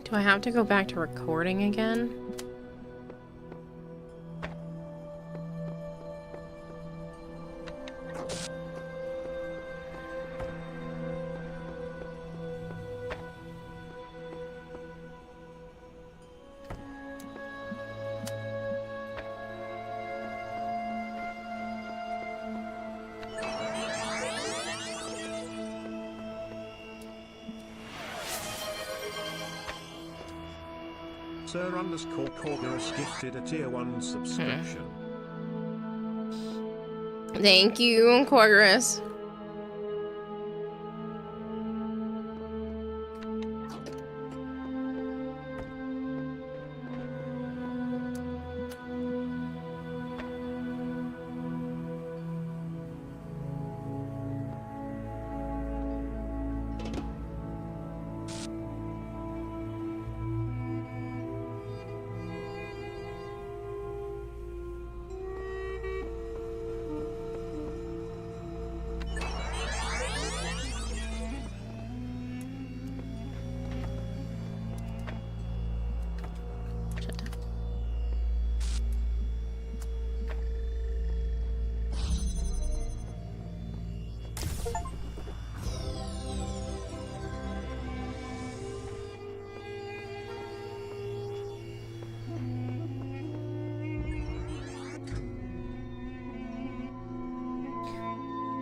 S1: Do I have to go back to recording again?
S6: Sir_Corgerus gifted a tier 1 subscription.
S1: Thank you, Corgerus.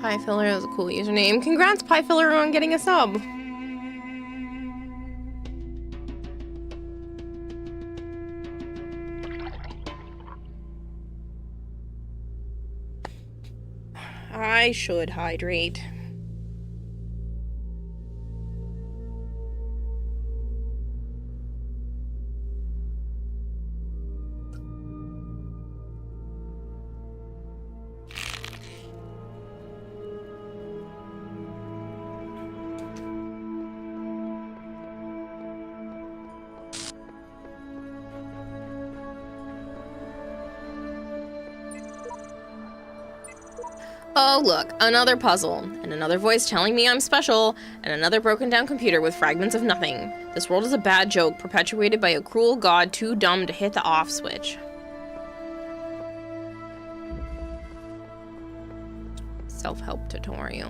S1: Pie Filler is a cool username. Congrats, Pie Filler, on getting a sub. I should hydrate. Oh look, another puzzle, and another voice telling me I'm special, and another broken down computer with fragments of nothing. This world is a bad joke perpetuated by a cruel god too dumb to hit the off switch. Self-help tutorial.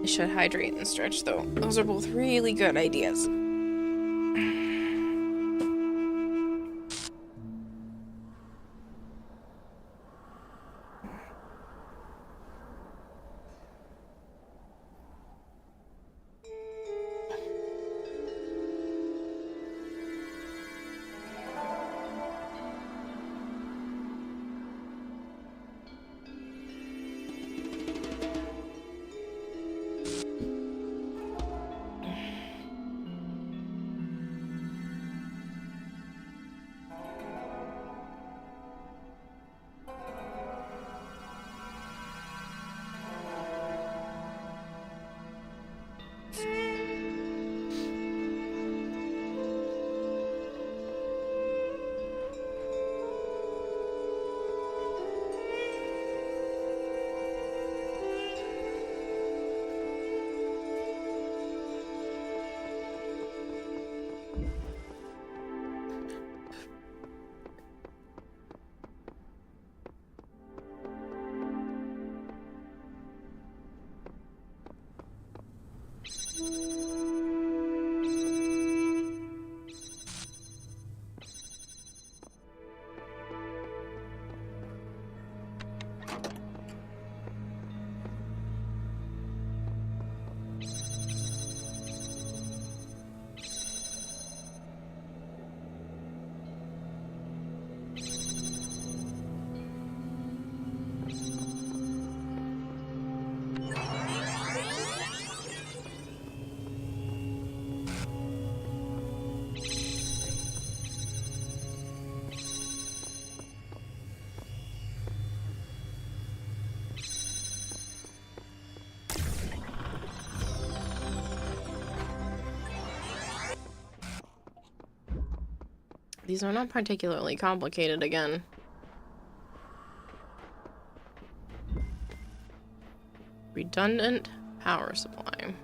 S1: I should hydrate and stretch though. Those are both really good ideas. These are not particularly complicated again. Redundant power supply.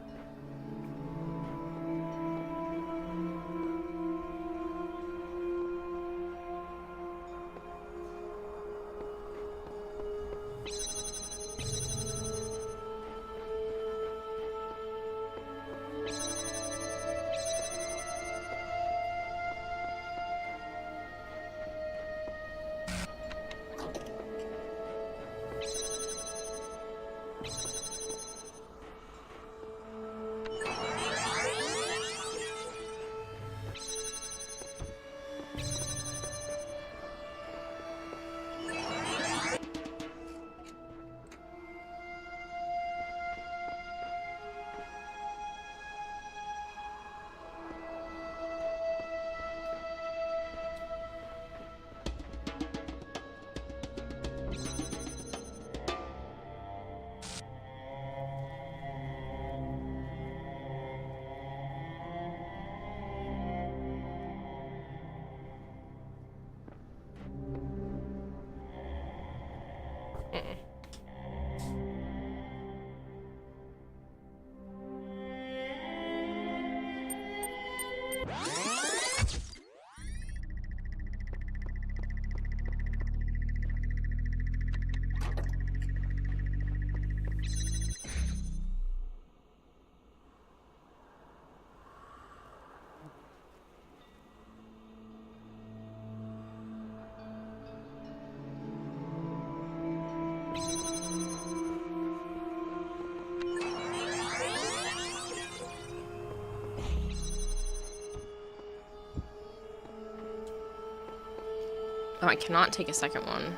S1: Oh, I cannot take a second one.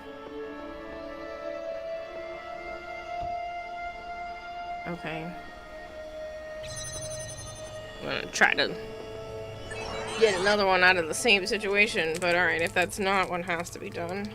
S1: Okay. I'm gonna try to get another one out of the same situation, but alright, if that's not what has to be done.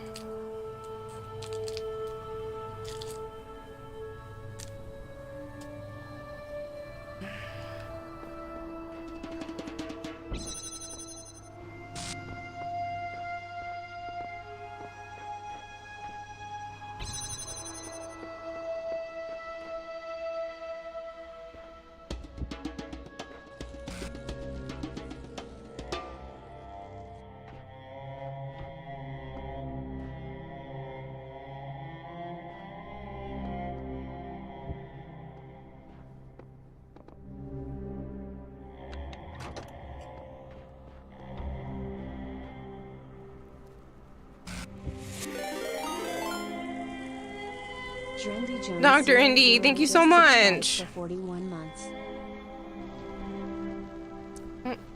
S1: Dr. Indy, thank you so much.
S2: For 41 months.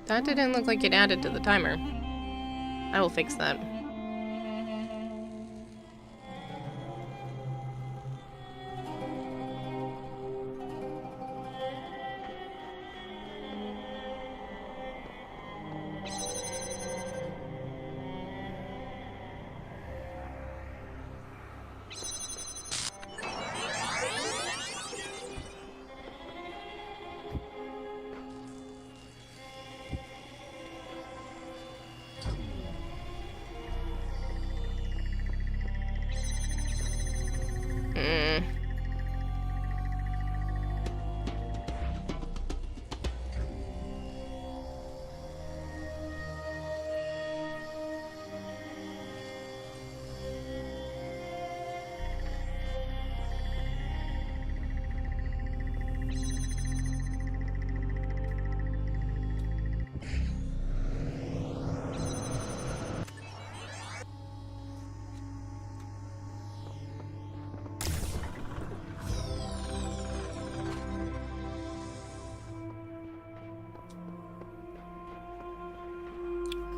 S1: That didn't look like it added to the timer. I will fix that.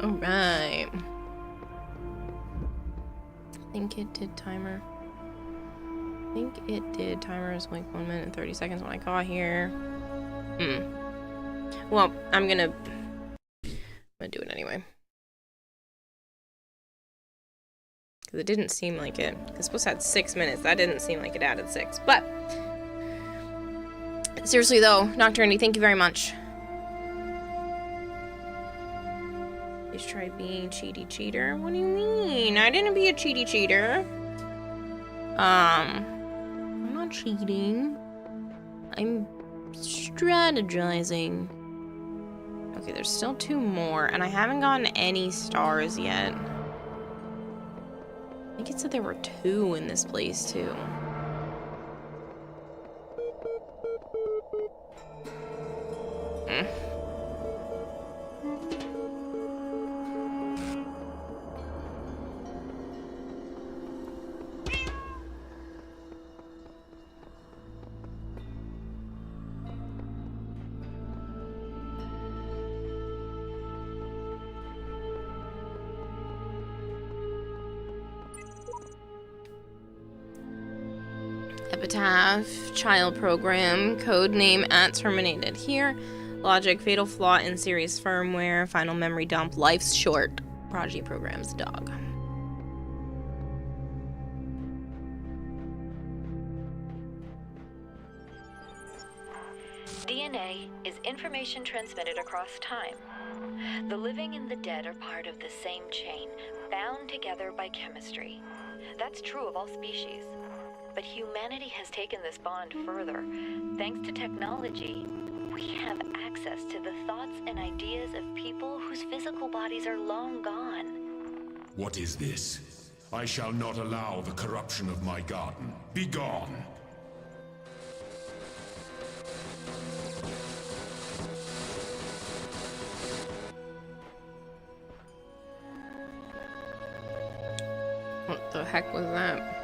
S1: Alright. I think it did timer. I think it did. Timer is like 1 minute and 30 seconds when I got here. Well, I'm gonna do it anyway. Because it didn't seem like it. It's supposed to have 6 minutes. That didn't seem like it added 6. But seriously though, Dr. Indy, thank you very much. Please try being cheaty cheater. What do you mean? I didn't be a cheaty cheater. I'm not cheating. I'm strategizing. Okay, there's still 2 more, and I haven't gotten any stars yet. I think it said there were 2 in this place, too. Epitaph, child program, code name @terminated here, logic, fatal flaw in series firmware, final memory dump, life's short, prodigy programs, dog.
S7: DNA is information transmitted across time. The living and the dead are part of the same chain, bound together by chemistry. That's true of all species. But humanity has taken this bond further. Thanks to technology, we have access to the thoughts and ideas of people whose physical bodies are long gone.
S5: What is this? I shall not allow the corruption of my garden. Be gone!
S1: What the heck was that?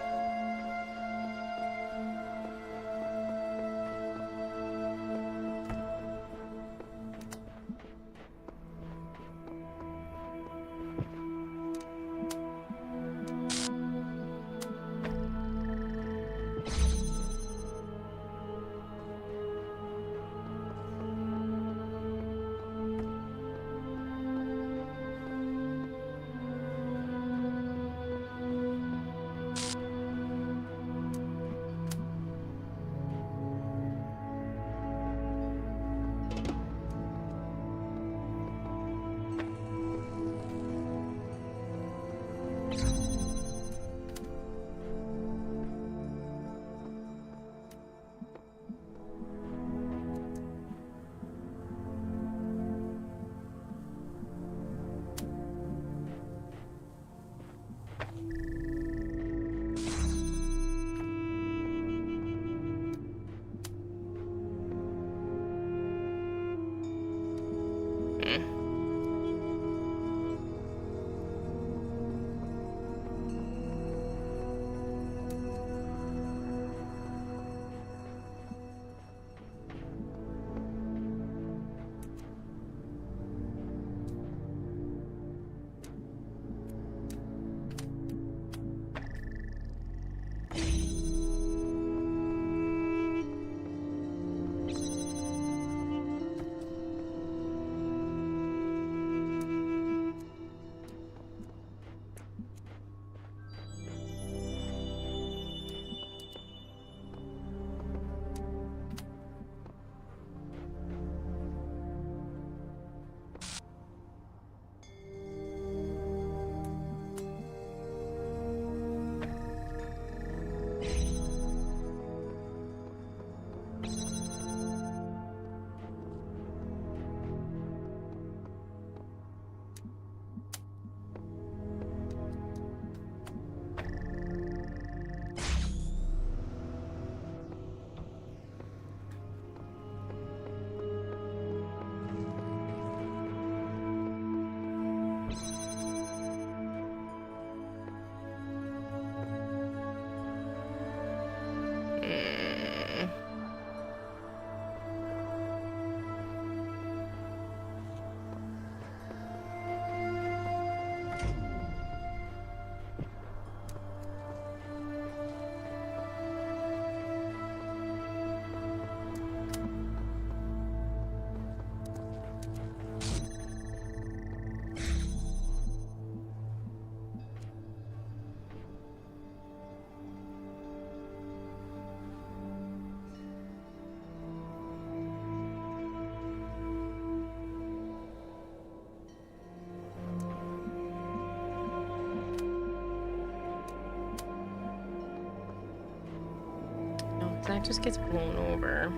S1: That just gets blown over.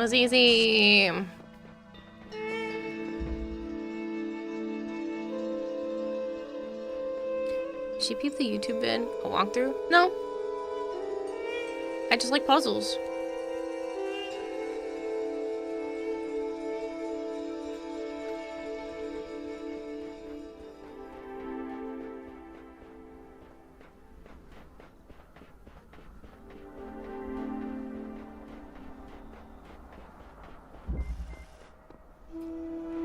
S1: was easy. Did she peep the YouTube vid? A walkthrough? No. I just like puzzles.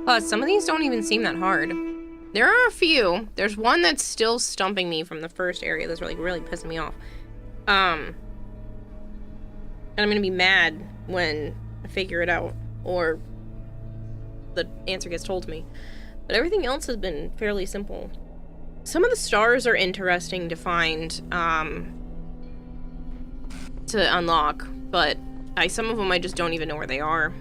S1: Plus, some of these don't even seem that hard. There are a few. There's one that's still stumping me from the first area that's really pissing me off. And I'm gonna be mad when I figure it out, or the answer gets told to me. But everything else has been fairly simple. Some of the stars are interesting to find, to unlock, but some of them I just don't even know where they are.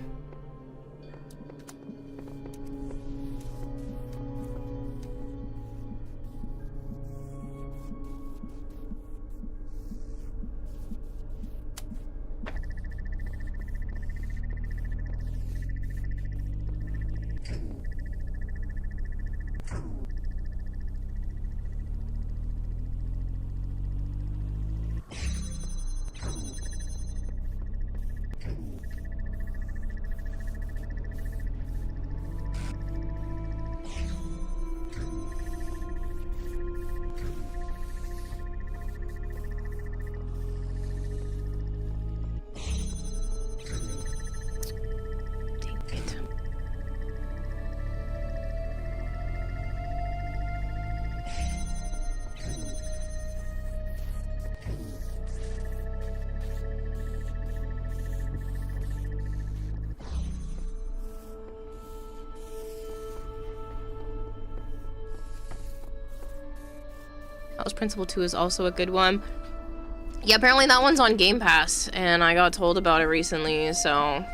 S1: Talos Principle 2 is also a good one. Yeah, apparently that one's on Game Pass, and I got told about it recently, so...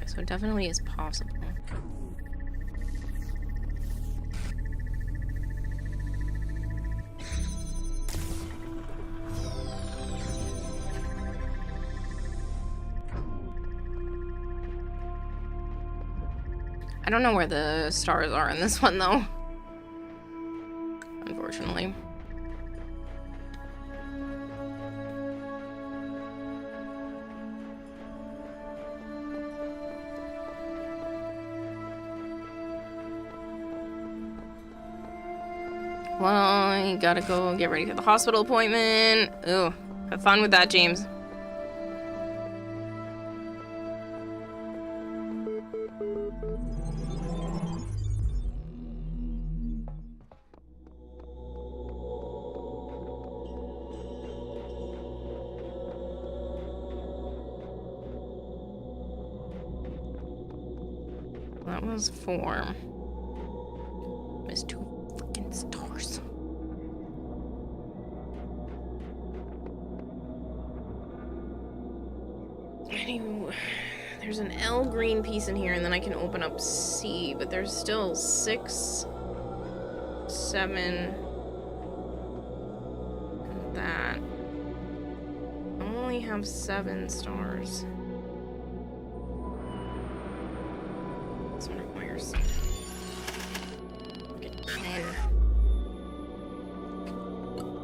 S1: So it definitely is possible. I don't know where the stars are in this one, though. Unfortunately. Well, you gotta go get ready for the hospital appointment. Ooh, have fun with that, James. That was 4. Missed 2 freaking stars. Anyway, there's an L green piece in here, and then I can open up C, but there's still 6, 7, and that. I only have 7 stars. This one requires 10.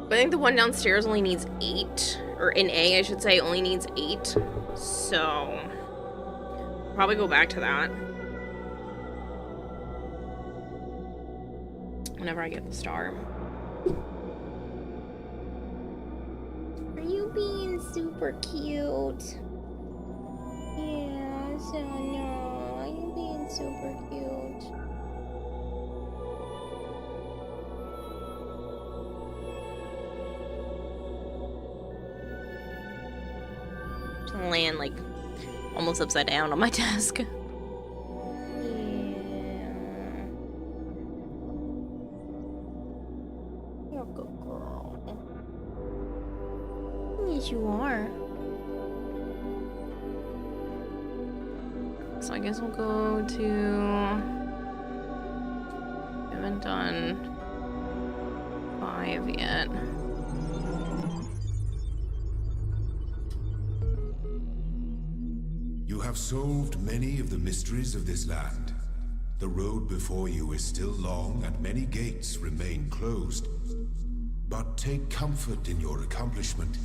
S1: But I think the one downstairs only needs 8, or in A, I should say, only needs 8. So, probably go back to that whenever I get the star. Are you being super cute? Yeah, so no, you're being super cute. To land like almost upside down on my desk. Yeah. You're a good girl. Yes, you are. So I guess we'll go to... I haven't done 5 yet.
S5: You have solved many of the mysteries of this land. The road before you is still long and many gates remain closed. But take comfort in your accomplishment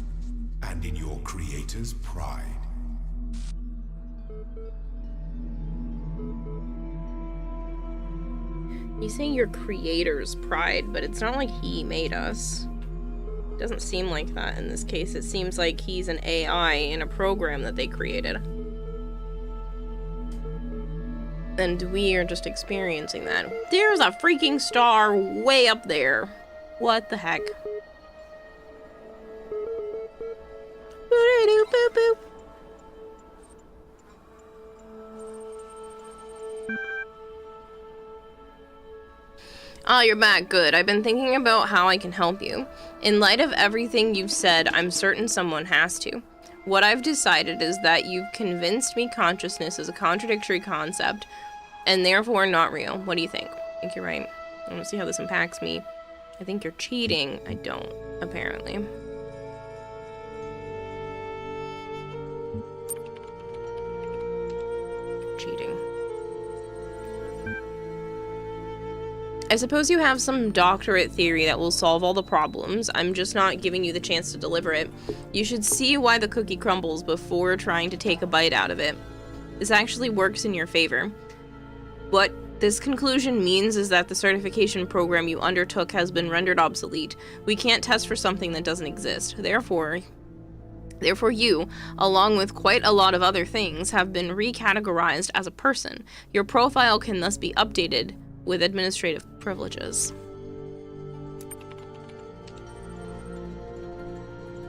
S5: and in your creator's pride.
S1: You say your creator's pride, but it's not like he made us. It doesn't seem like that in this case. It seems like he's an AI in a program that they created. And we are just experiencing that. There's a freaking star way up there. What the heck? Boop-a-doo-boop-boop. Oh, you're back. Good. I've been thinking about how I can help you. In light of everything you've said, I'm certain someone has to. What I've decided is that you've convinced me consciousness is a contradictory concept, and therefore not real. What do you think? I think you're right. I want to see how this impacts me. I think you're cheating. I don't, apparently. Cheating. I suppose you have some doctorate theory that will solve all the problems. I'm just not giving you the chance to deliver it. You should see why the cookie crumbles before trying to take a bite out of it. This actually works in your favor. What this conclusion means is that the certification program you undertook has been rendered obsolete. We can't test for something that doesn't exist. Therefore you, along with quite a lot of other things, have been recategorized as a person. Your profile can thus be updated with administrative privileges.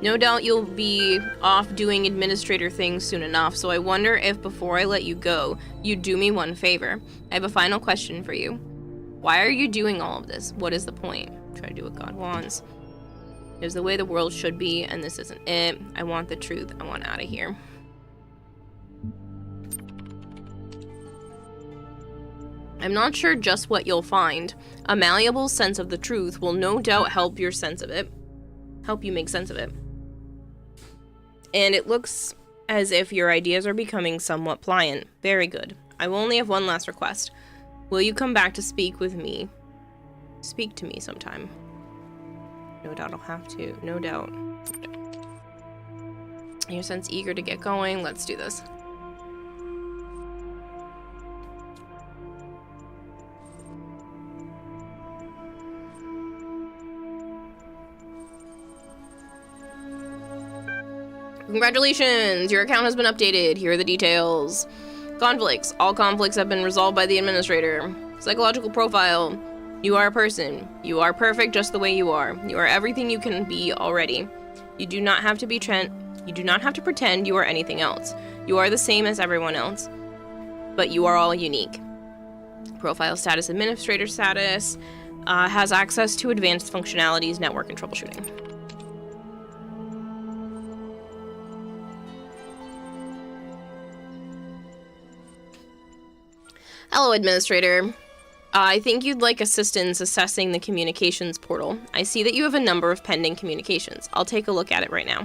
S1: No doubt you'll be off doing administrator things soon enough, so I wonder if before I let you go, you'd do me one favor. I have a final question for you. Why are you doing all of this? What is the point? Try to do what God wants. It is the way the world should be, and this isn't it. I want the truth. I want out of here. I'm not sure just what you'll find. A malleable sense of the truth will no doubt help you make sense of it. And it looks as if your ideas are becoming somewhat pliant. Very good. I will only have one last request. Will you come back to speak with me? Speak to me sometime. No doubt I'll have to. No doubt. Your sense eager to get going. Let's do this. Congratulations! Your account has been updated. Here are the details. Conflicts. All conflicts have been resolved by the administrator. Psychological profile. You are a person. You are perfect just the way you are. You are everything you can be already. You do not have to pretend you are anything else. You are the same as everyone else. But you are all unique. Profile status, administrator status. Has access to advanced functionalities, network, and troubleshooting. Hello, Administrator. I think you'd like assistance assessing the communications portal. I see that you have a number of pending communications. I'll take a look at it right now.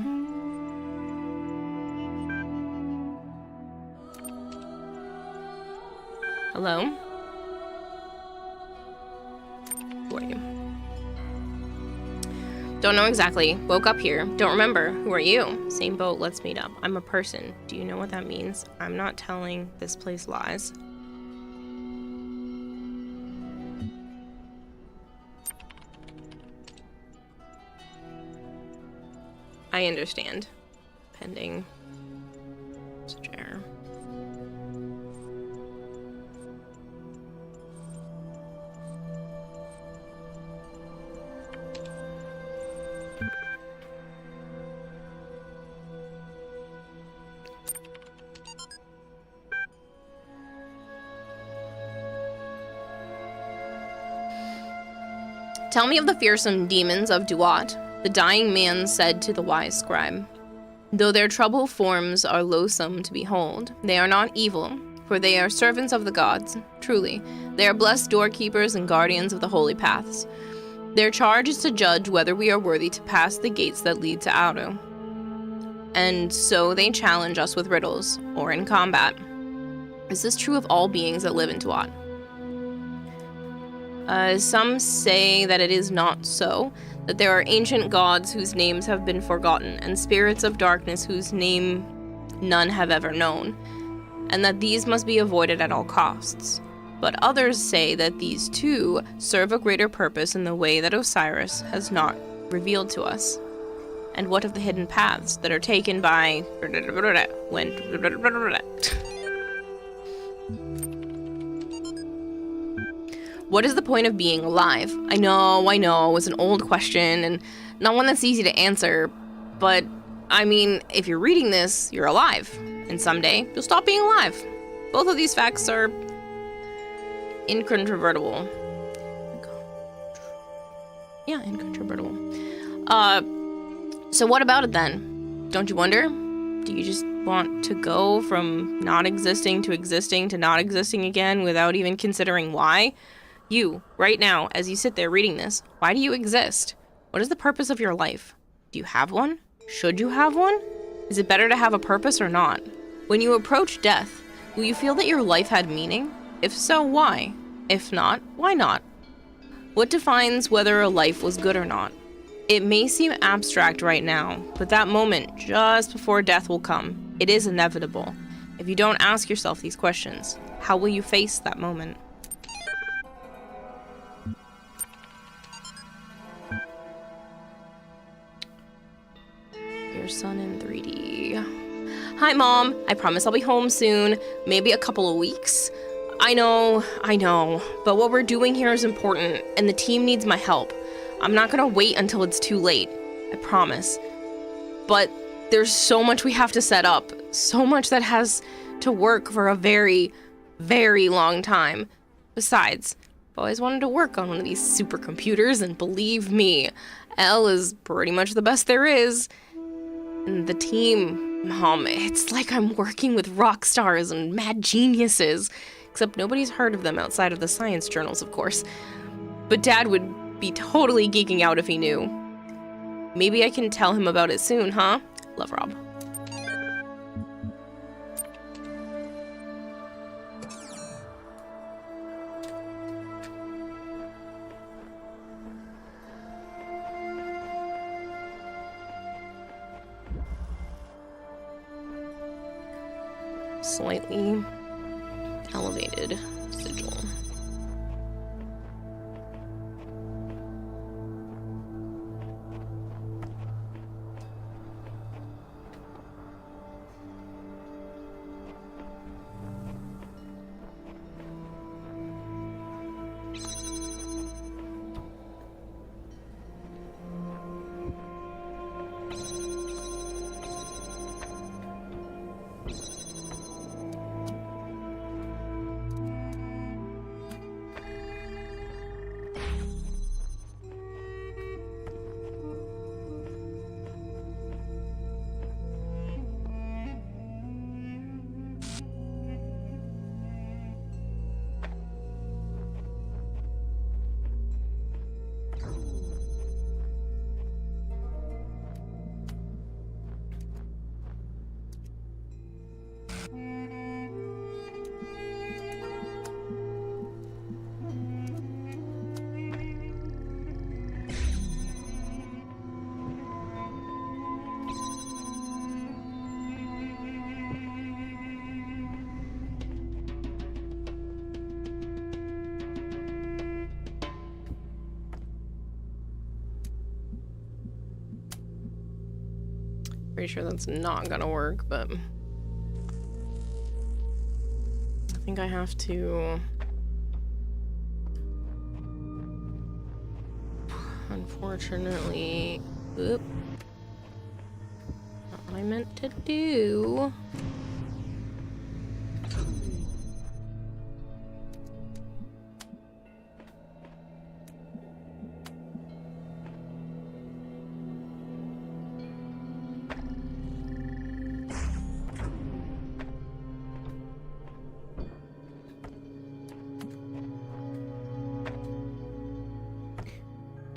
S1: Hello? Who are you? Don't know exactly. Woke up here. Don't remember. Who are you? Same boat. Let's meet up. I'm a person. Do you know what that means? I'm not telling. This place lies. I understand. Pending. Such error. Tell me of the fearsome demons of Duat, the dying man said to the wise scribe. Though their trouble forms are loathsome to behold, they are not evil, for they are servants of the gods. Truly, they are blessed doorkeepers and guardians of the holy paths. Their charge is to judge whether we are worthy to pass the gates that lead to Auto. And so they challenge us with riddles, or in combat. Is this true of all beings that live in Duat? Some say that it is not so, that there are ancient gods whose names have been forgotten, and spirits of darkness whose name none have ever known, and that these must be avoided at all costs. But others say that these too serve a greater purpose in the way that Osiris has not revealed to us. And what of the hidden paths that are taken by when What is the point of being alive? I know, it's an old question, and not one that's easy to answer, but, I mean, if you're reading this, you're alive, and someday, you'll stop being alive. Both of these facts are incontrovertible. Yeah, incontrovertible. So what about it then? Don't you wonder? Do you just want to go from not existing to not existing again without even considering why? You, right now, as you sit there reading this, why do you exist? What is the purpose of your life? Do you have one? Should you have one? Is it better to have a purpose or not? When you approach death, will you feel that your life had meaning? If so, why? If not, why not? What defines whether a life was good or not? It may seem abstract right now, but that moment just before death will come. It is inevitable. If you don't ask yourself these questions, how will you face that moment? Your son in 3D. Hi, Mom. I promise I'll be home soon. Maybe a couple of weeks. I know. But what we're doing here is important, and the team needs my help. I'm not gonna wait until it's too late. I promise. But there's so much we have to set up. So much that has to work for a very, very long time. Besides, I've always wanted to work on one of these supercomputers, and believe me, L is pretty much the best there is. And the team, Mom, it's like I'm working with rock stars and mad geniuses. Except nobody's heard of them outside of the science journals, of course. But Dad would be totally geeking out if he knew. Maybe I can tell him about it soon, huh? Love, Rob. Slightly elevated sigil. Pretty sure that's not gonna work, but I think I have to. Unfortunately, oop. Not what I meant to do.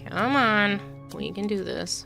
S1: Come on, we can do this.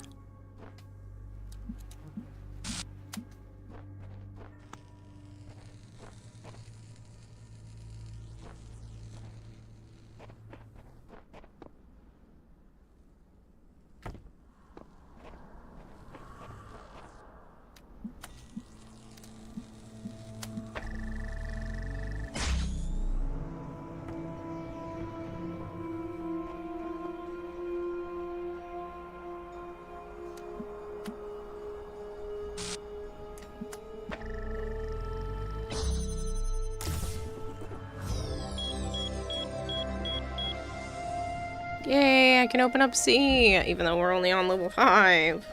S1: Yay, I can open up C, even though we're only on level 5.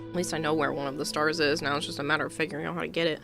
S1: At least I know where one of the stars is. Now it's just a matter of figuring out how to get it.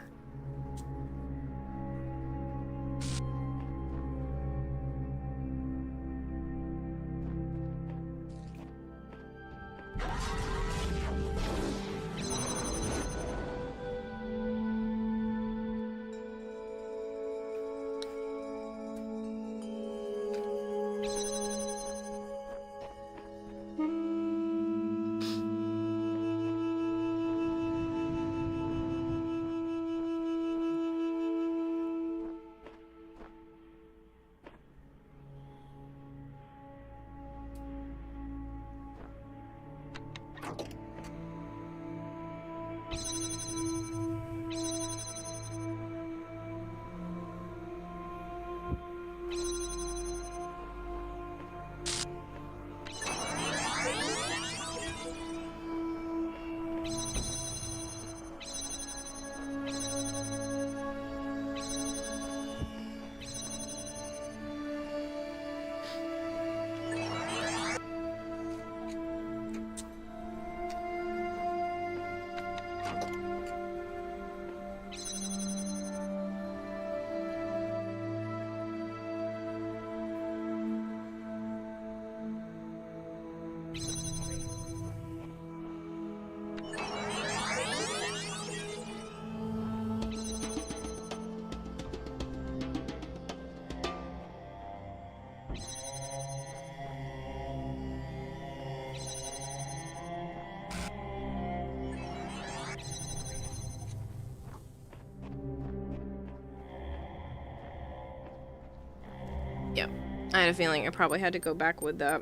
S1: Yep. I had a feeling I probably had to go back with that.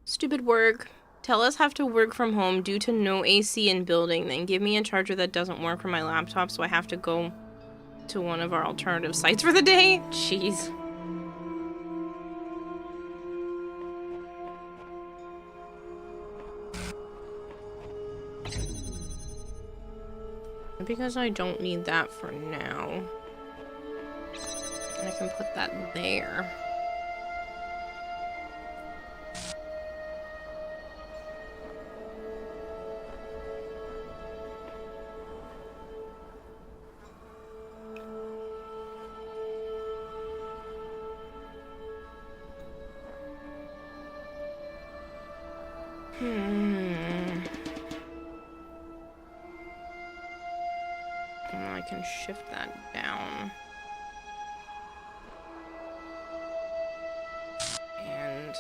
S1: Stupid work. Talos have to work from home due to no AC in building, then give me a charger that doesn't work for my laptop, so I have to go to one of our alternative sites for the day? Jeez. Because I don't need that for now. I can put that there. I can shift that down. And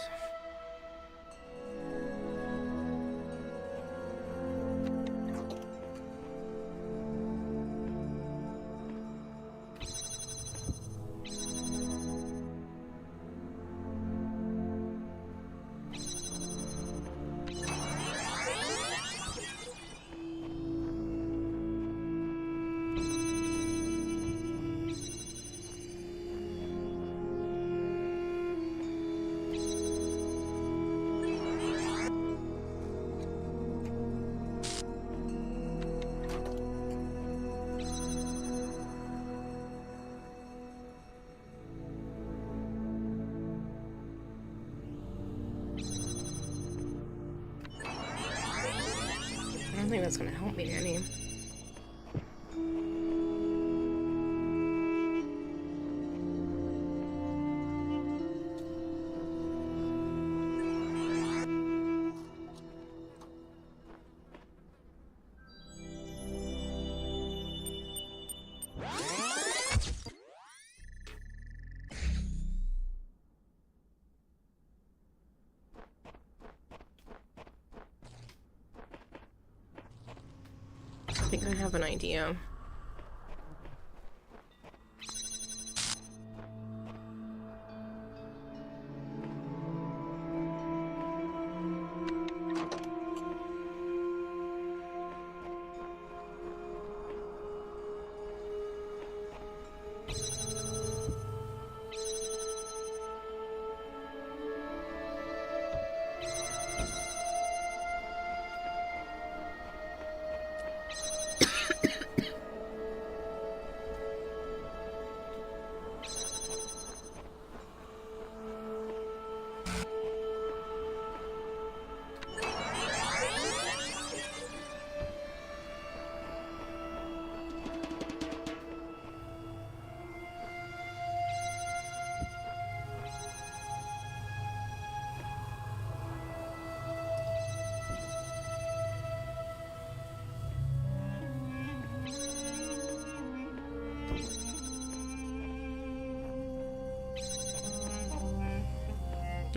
S1: I don't think that's gonna help me any. I think I have an idea.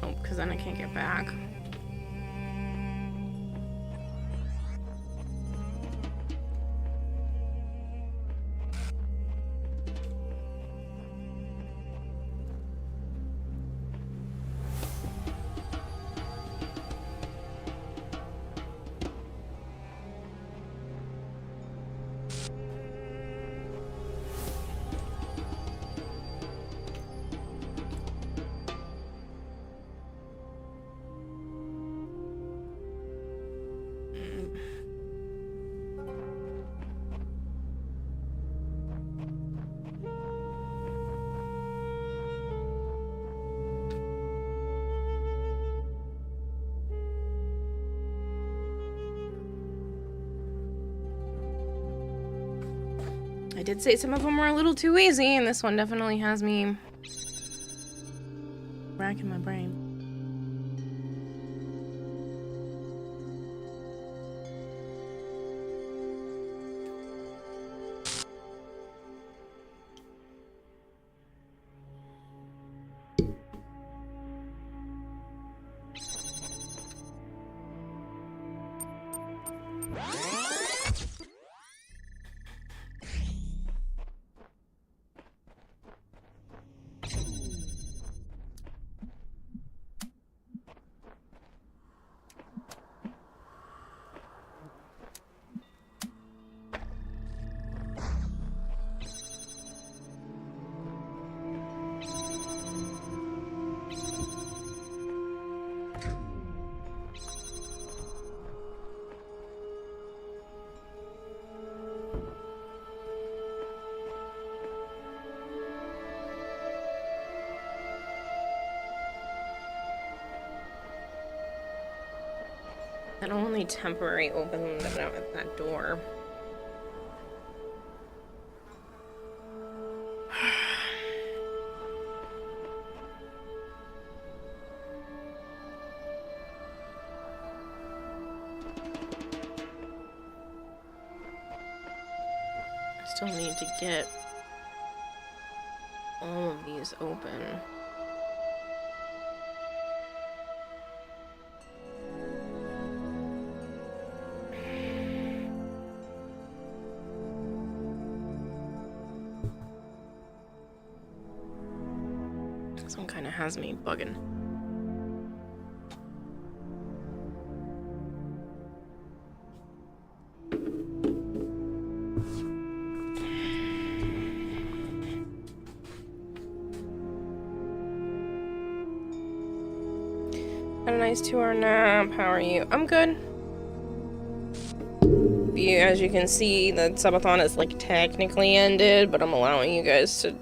S1: Nope, because then I can't get back. I did say some of them were a little too easy, and this one definitely has me racking my brain. can only temporarily open that door. I still need to get all of these open. This one kind of has me bugging. Had a nice 2-hour nap. How are you? I'm good. As you can see, the subathon is like technically ended, but I'm allowing you guys to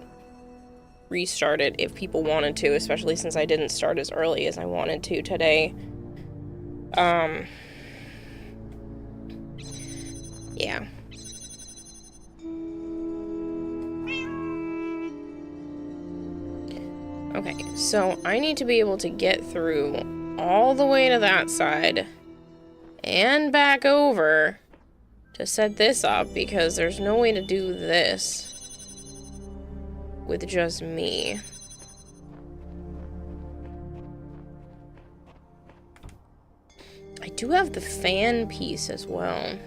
S1: restart it if people wanted to, especially since I didn't start as early as I wanted to today. Yeah. Okay, so I need to be able to get through all the way to that side and back over to set this up, because there's no way to do this with just me. I do have the fan piece as well.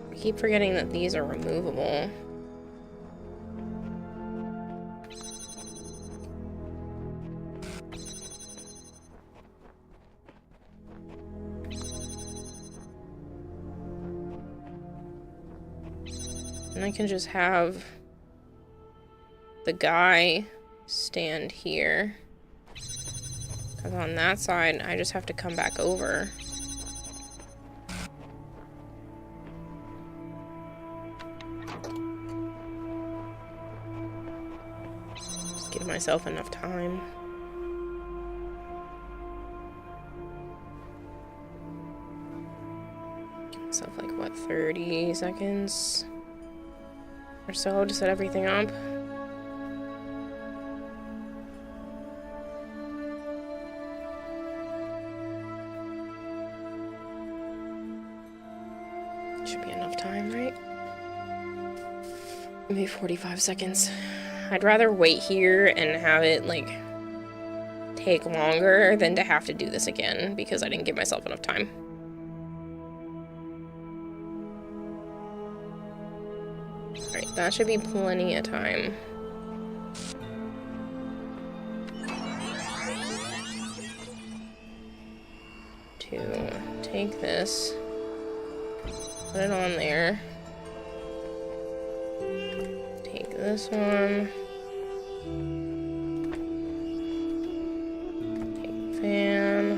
S1: I keep forgetting that these are removable. And I can just have the guy stand here. Because on that side, I just have to come back over. Just give myself enough time. Give myself like, what, 30 seconds or so to set everything up. Should be enough time, right? Maybe 45 seconds. I'd rather wait here and have it, like, take longer than to have to do this again, because I didn't give myself enough time. Alright, that should be plenty of time. To take this, put it on there, take this one, take the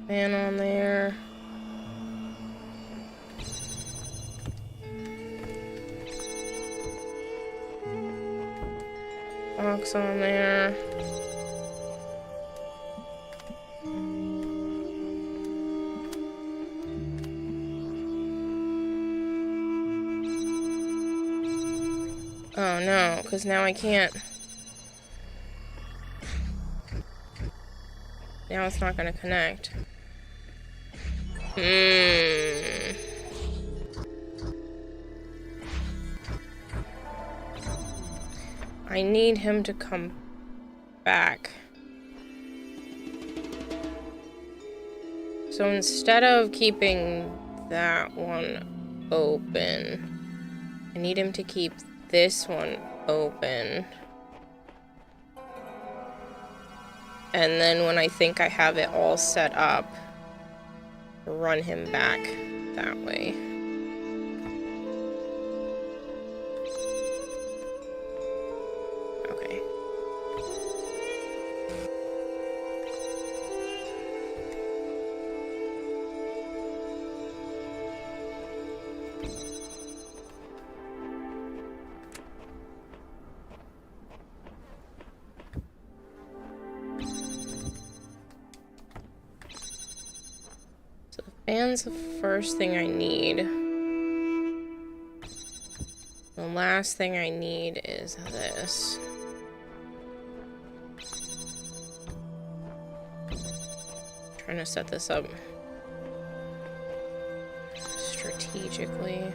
S1: fan on there. Box on there. Oh no, because now I can't. Now it's not going to connect. I need him to come back. So instead of keeping that one open, I need him to keep this one open. And then when I think I have it all set up, run him back that way. Okay. Fan's the first thing I need. The last thing I need is this. Trying to set this up strategically.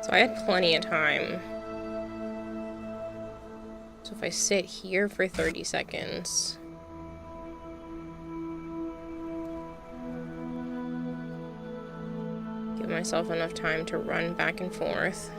S1: So I had plenty of time. So if I sit here for 30 seconds. Give myself enough time to run back and forth.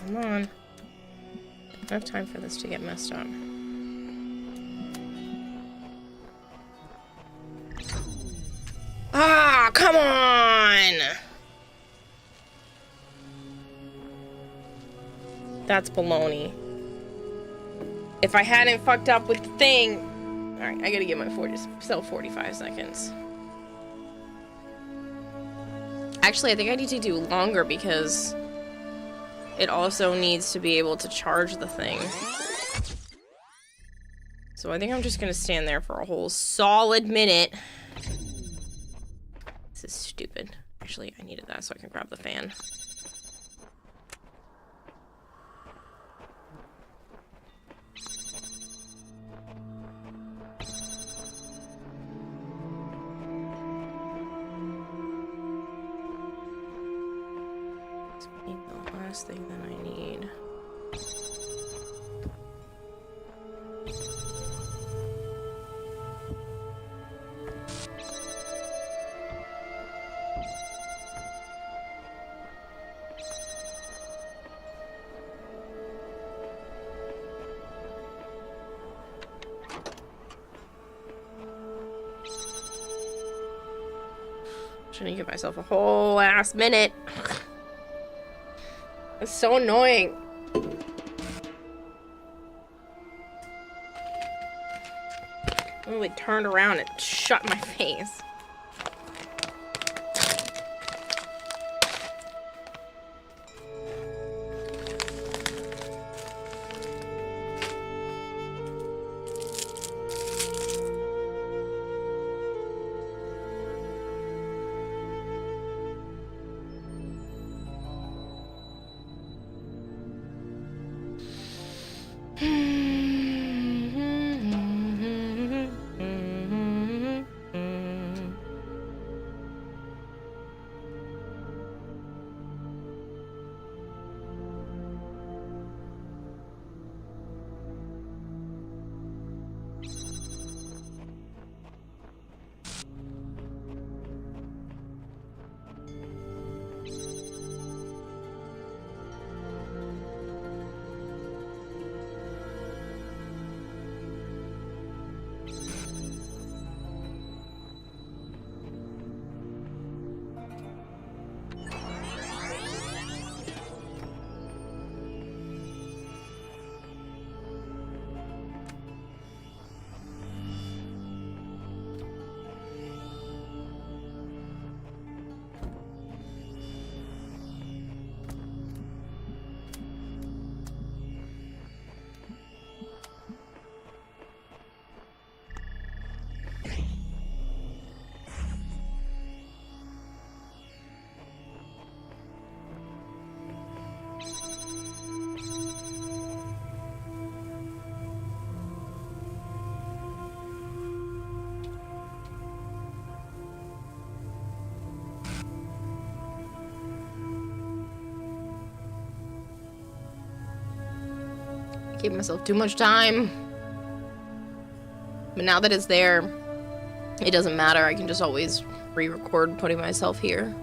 S1: Come on. I don't have time for this to get messed up. Ah, come on! That's baloney. If I hadn't fucked up with the thing... Alright, I gotta get my 45 seconds. Actually, I think I need to do longer because it also needs to be able to charge the thing. So I think I'm just gonna stand there for a whole solid minute. This is stupid. Actually, I needed that so I can grab the fan. This being the last thing that I need. Shouldn't give myself a whole ass minute. It's so annoying. I really turned around and shut my face. Gave myself too much time. But now that it's there, it doesn't matter. I can just always re-record putting myself here.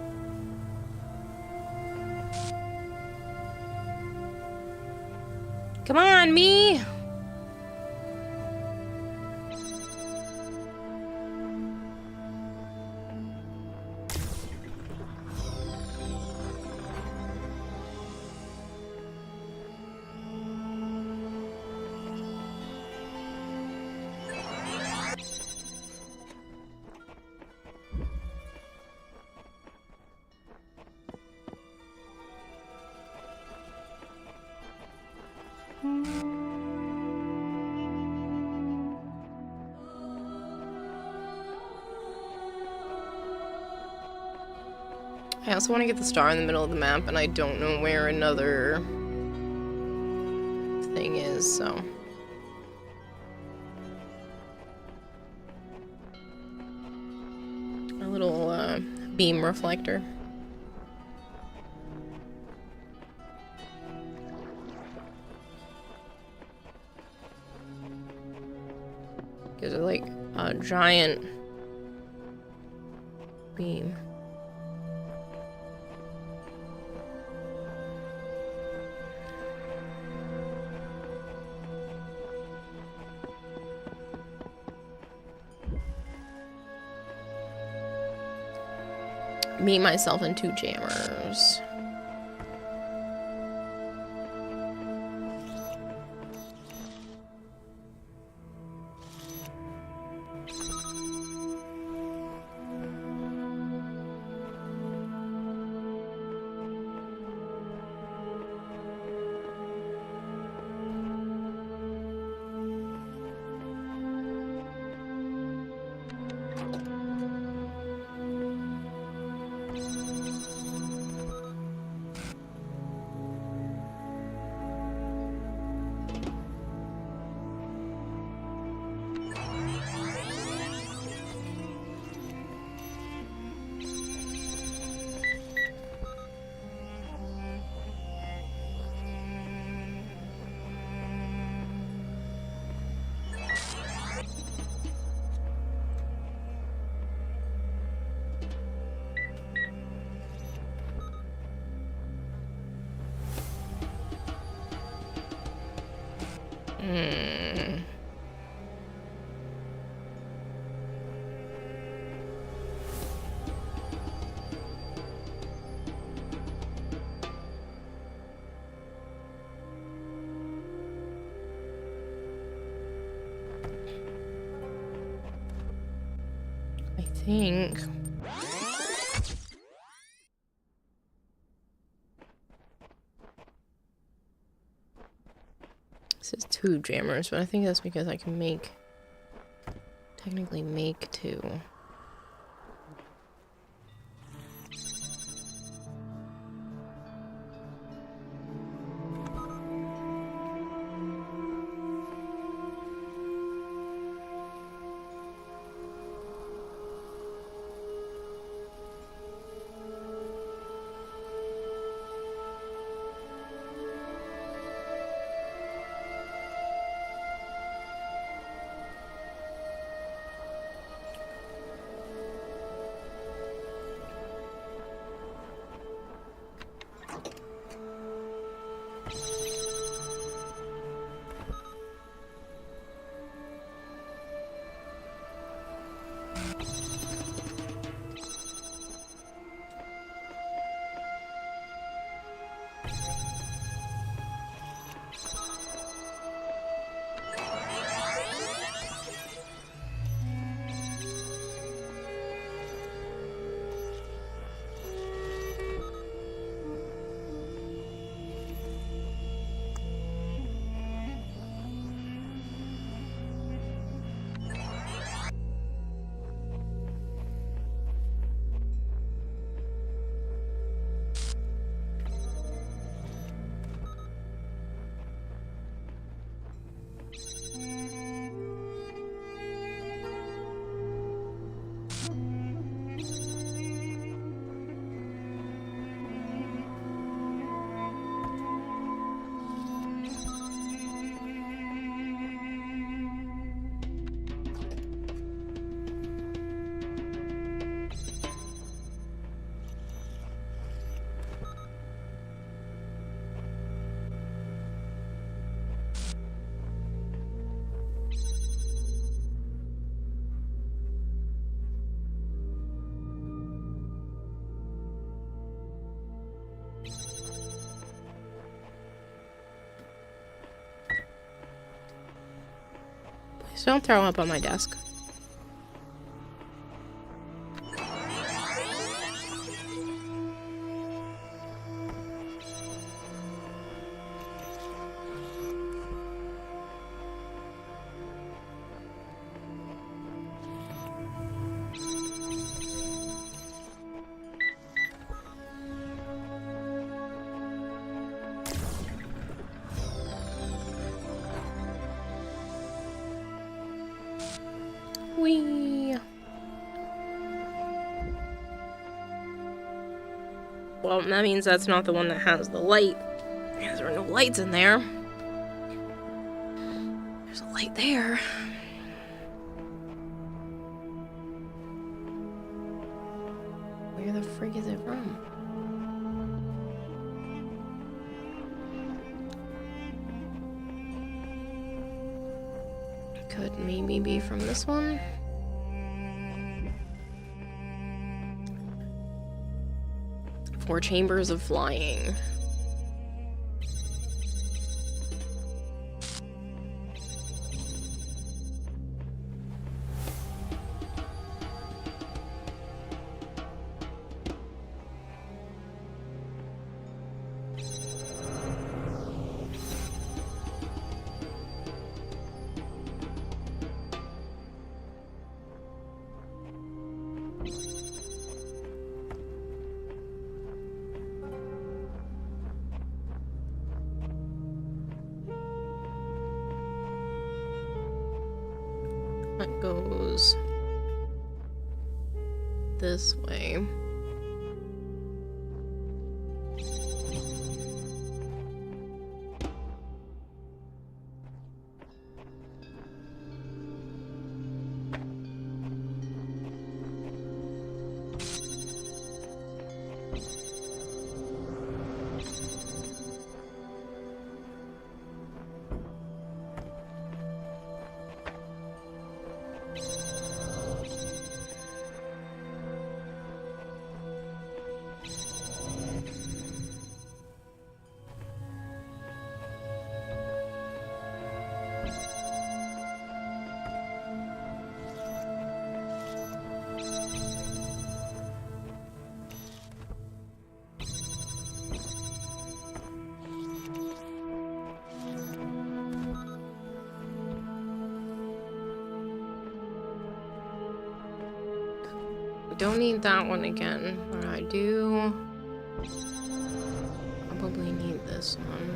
S1: Come on, me! I also want to get the star in the middle of the map, and I don't know where another thing is, so... A little, beam reflector. Gives it, like, a giant beam. Me, myself, and 2 jammers. I think. This is 2 jammers, but I think that's because I can technically make 2. don't throw up on my desk. Whee! Well, that means that's not the one that has the light. Because there are no lights in there. There's a light there. Where the frig is it from? Could maybe be from this one. 4 chambers of flying. That goes this way. Don't need that one again, but I do probably need this one.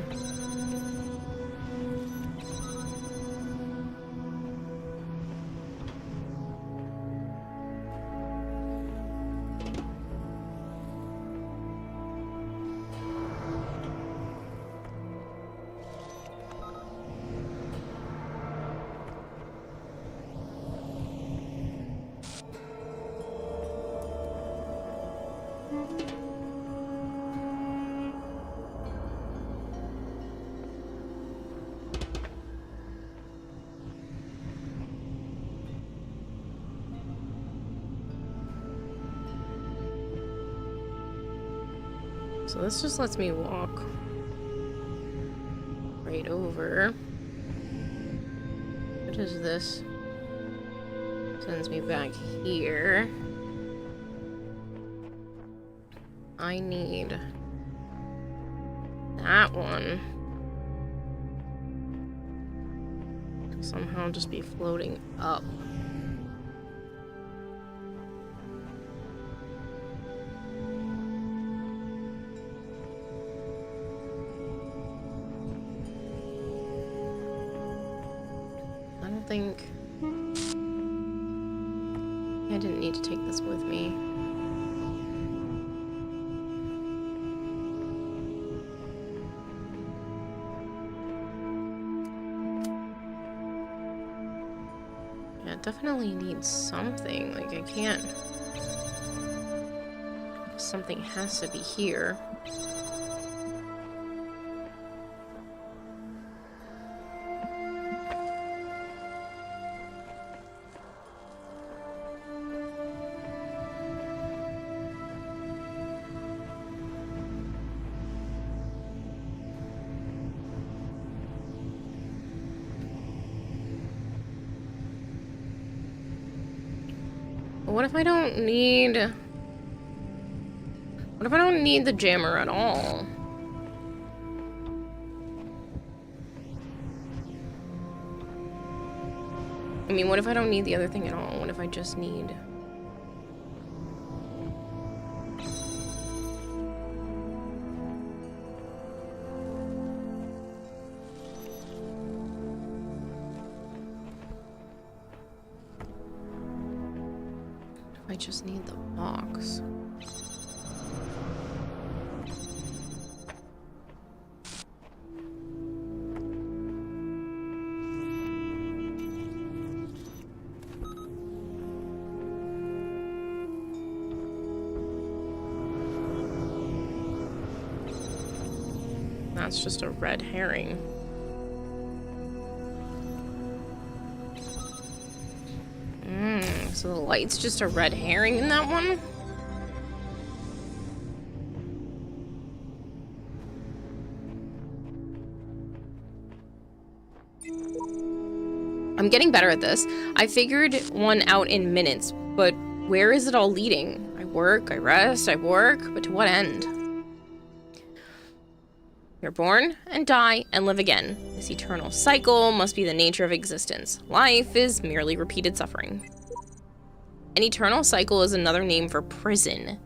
S1: So this just lets me walk right over. What is this? Sends me back here. I need that one to somehow just be floating up. I think I didn't need to take this with me. Yeah, definitely need something. Like, I can't. Something has to be here. But what if I don't need... What if I don't need the jammer at all? I mean, what if I don't need the other thing at all? What if I just need... I just need the box. That's just a red herring. So the light's just a red herring in that one? I'm getting better at this. I figured one out in minutes, but where is it all leading? I work, I rest, I work, but to what end? You're born and die and live again. This eternal cycle must be the nature of existence. Life is merely repeated suffering. An eternal cycle is another name for prison.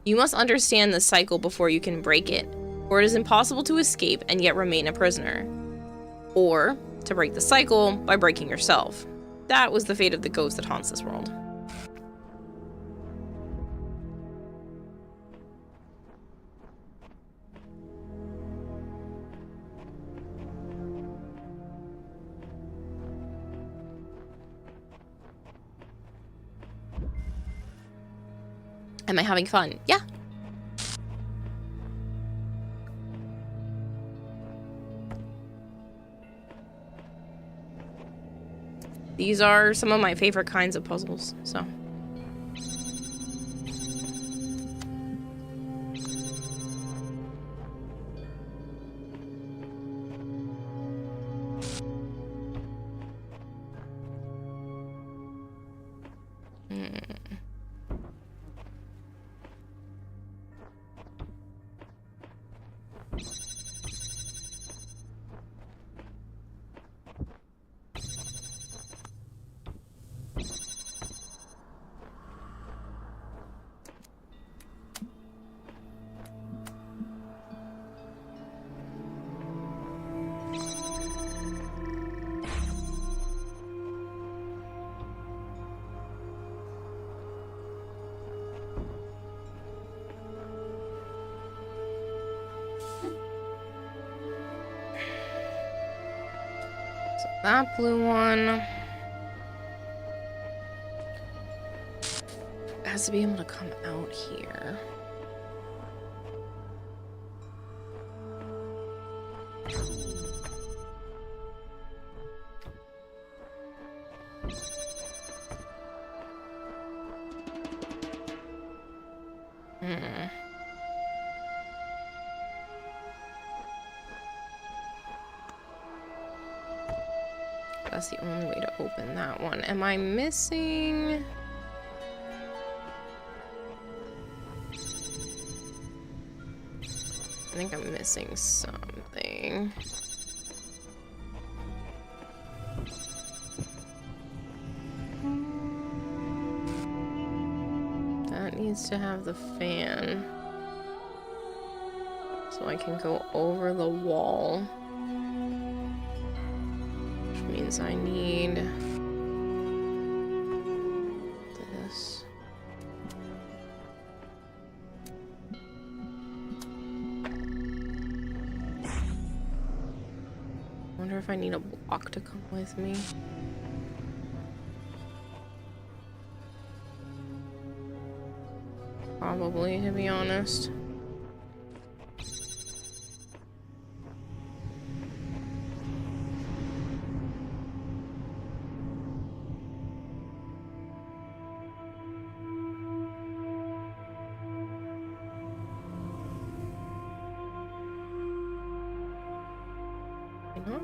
S1: You must understand the cycle before you can break it, or it is impossible to escape and yet remain a prisoner. Or to break the cycle by breaking yourself. That was the fate of the ghost that haunts this world. Am I having fun? Yeah. These are some of my favorite kinds of puzzles, so. That blue one has to be able to come out here. That's the only way to open that one. Am I missing? I think I'm missing something. That needs to have the fan. So I can go over the wall. Means I need this. Wonder if I need a block to come with me. Probably, to be honest. Not?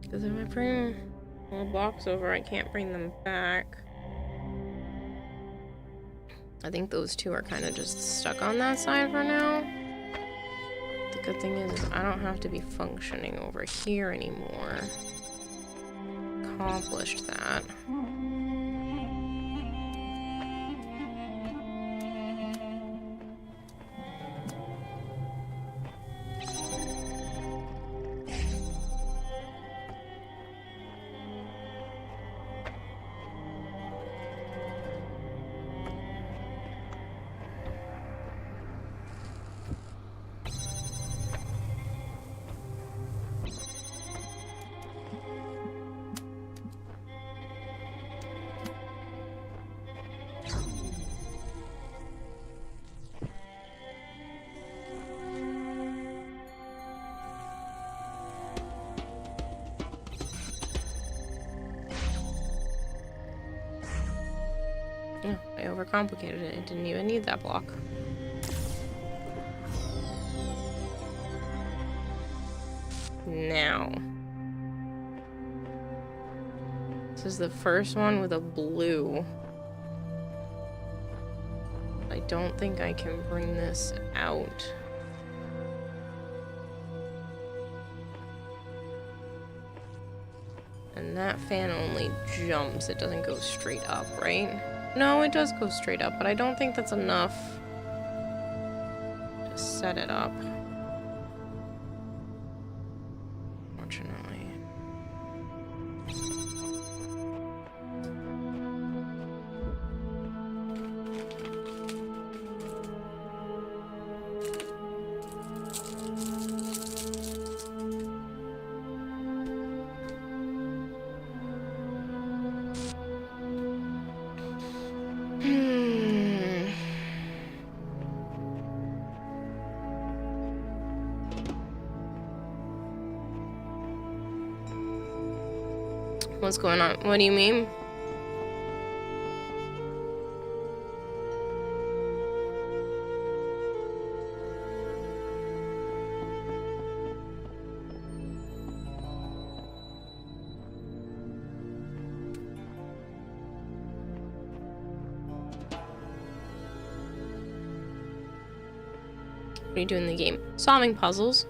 S1: Because if I bring all blocks over, I can't bring them back. I think those two are kind of just stuck on that side for now. The good thing is I don't have to be functioning over here anymore. Accomplished that. Yeah, I overcomplicated it. It didn't even need that block. Now. This is the first one with a blue. I don't think I can bring this out. And that fan only jumps. It doesn't go straight up, right? No, it does go straight up, but I don't think that's enough to set it up. Fortunately. What's going on? What do you mean? What are you doing in the game? Solving puzzles.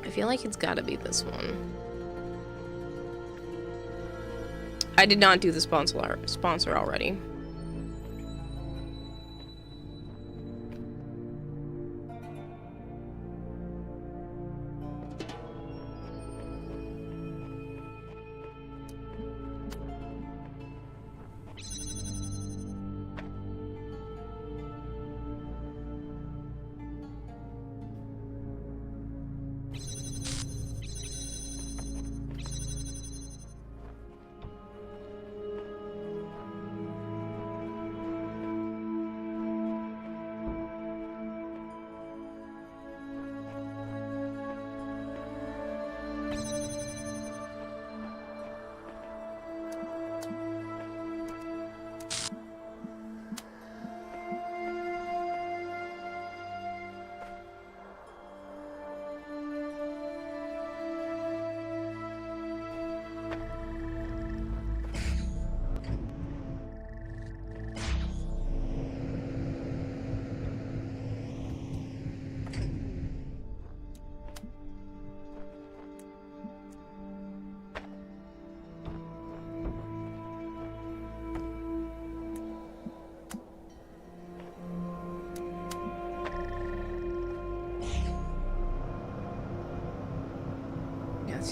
S1: I feel like it's gotta be this one. I did not do the sponsor already.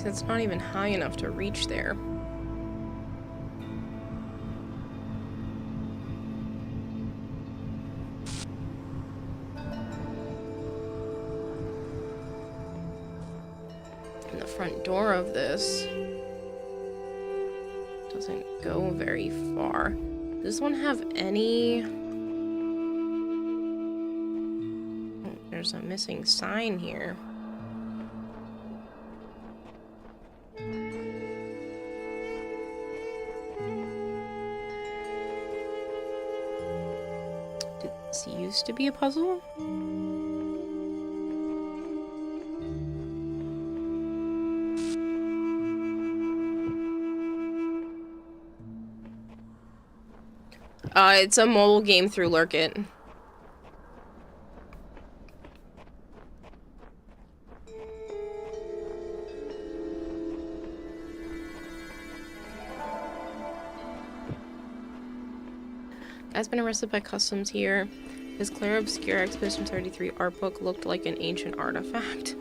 S1: That's not even high enough to reach there. And the front door of this doesn't go very far. Does this one have any... Oh, there's a missing sign here. used to be a puzzle. It's a mobile game through Lurkit. Guy's been arrested by customs here. His Clear Obscure Expedition 33 art book looked like an ancient artifact.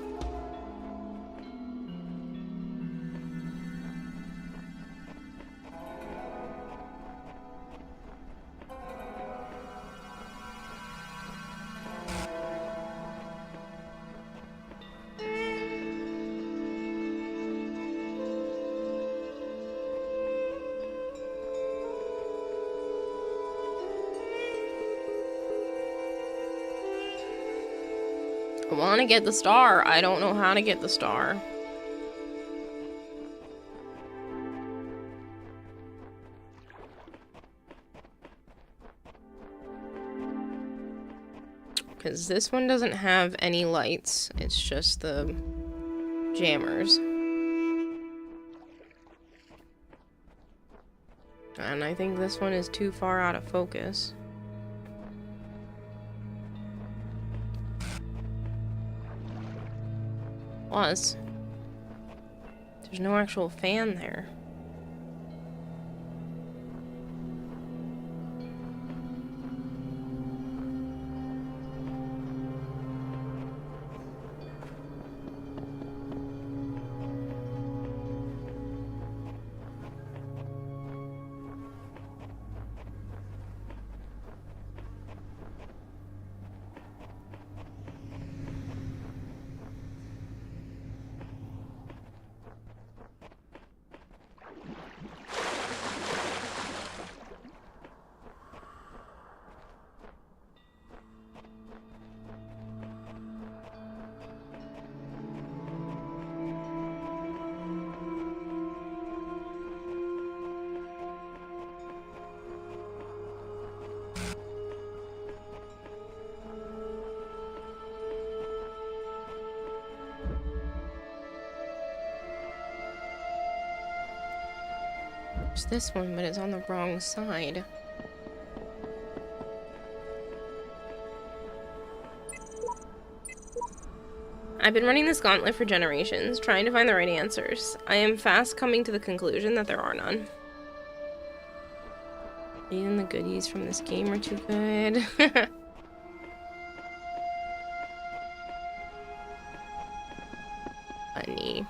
S1: I want to get the star. I don't know how to get the star. Because this one doesn't have any lights. It's just the jammers. And I think this one is too far out of focus. Plus, there's no actual fan there. There's this one, but it's on the wrong side. I've been running this gauntlet for generations, trying to find the right answers. I am fast coming to the conclusion that there are none. Even the goodies from this game are too good. Funny.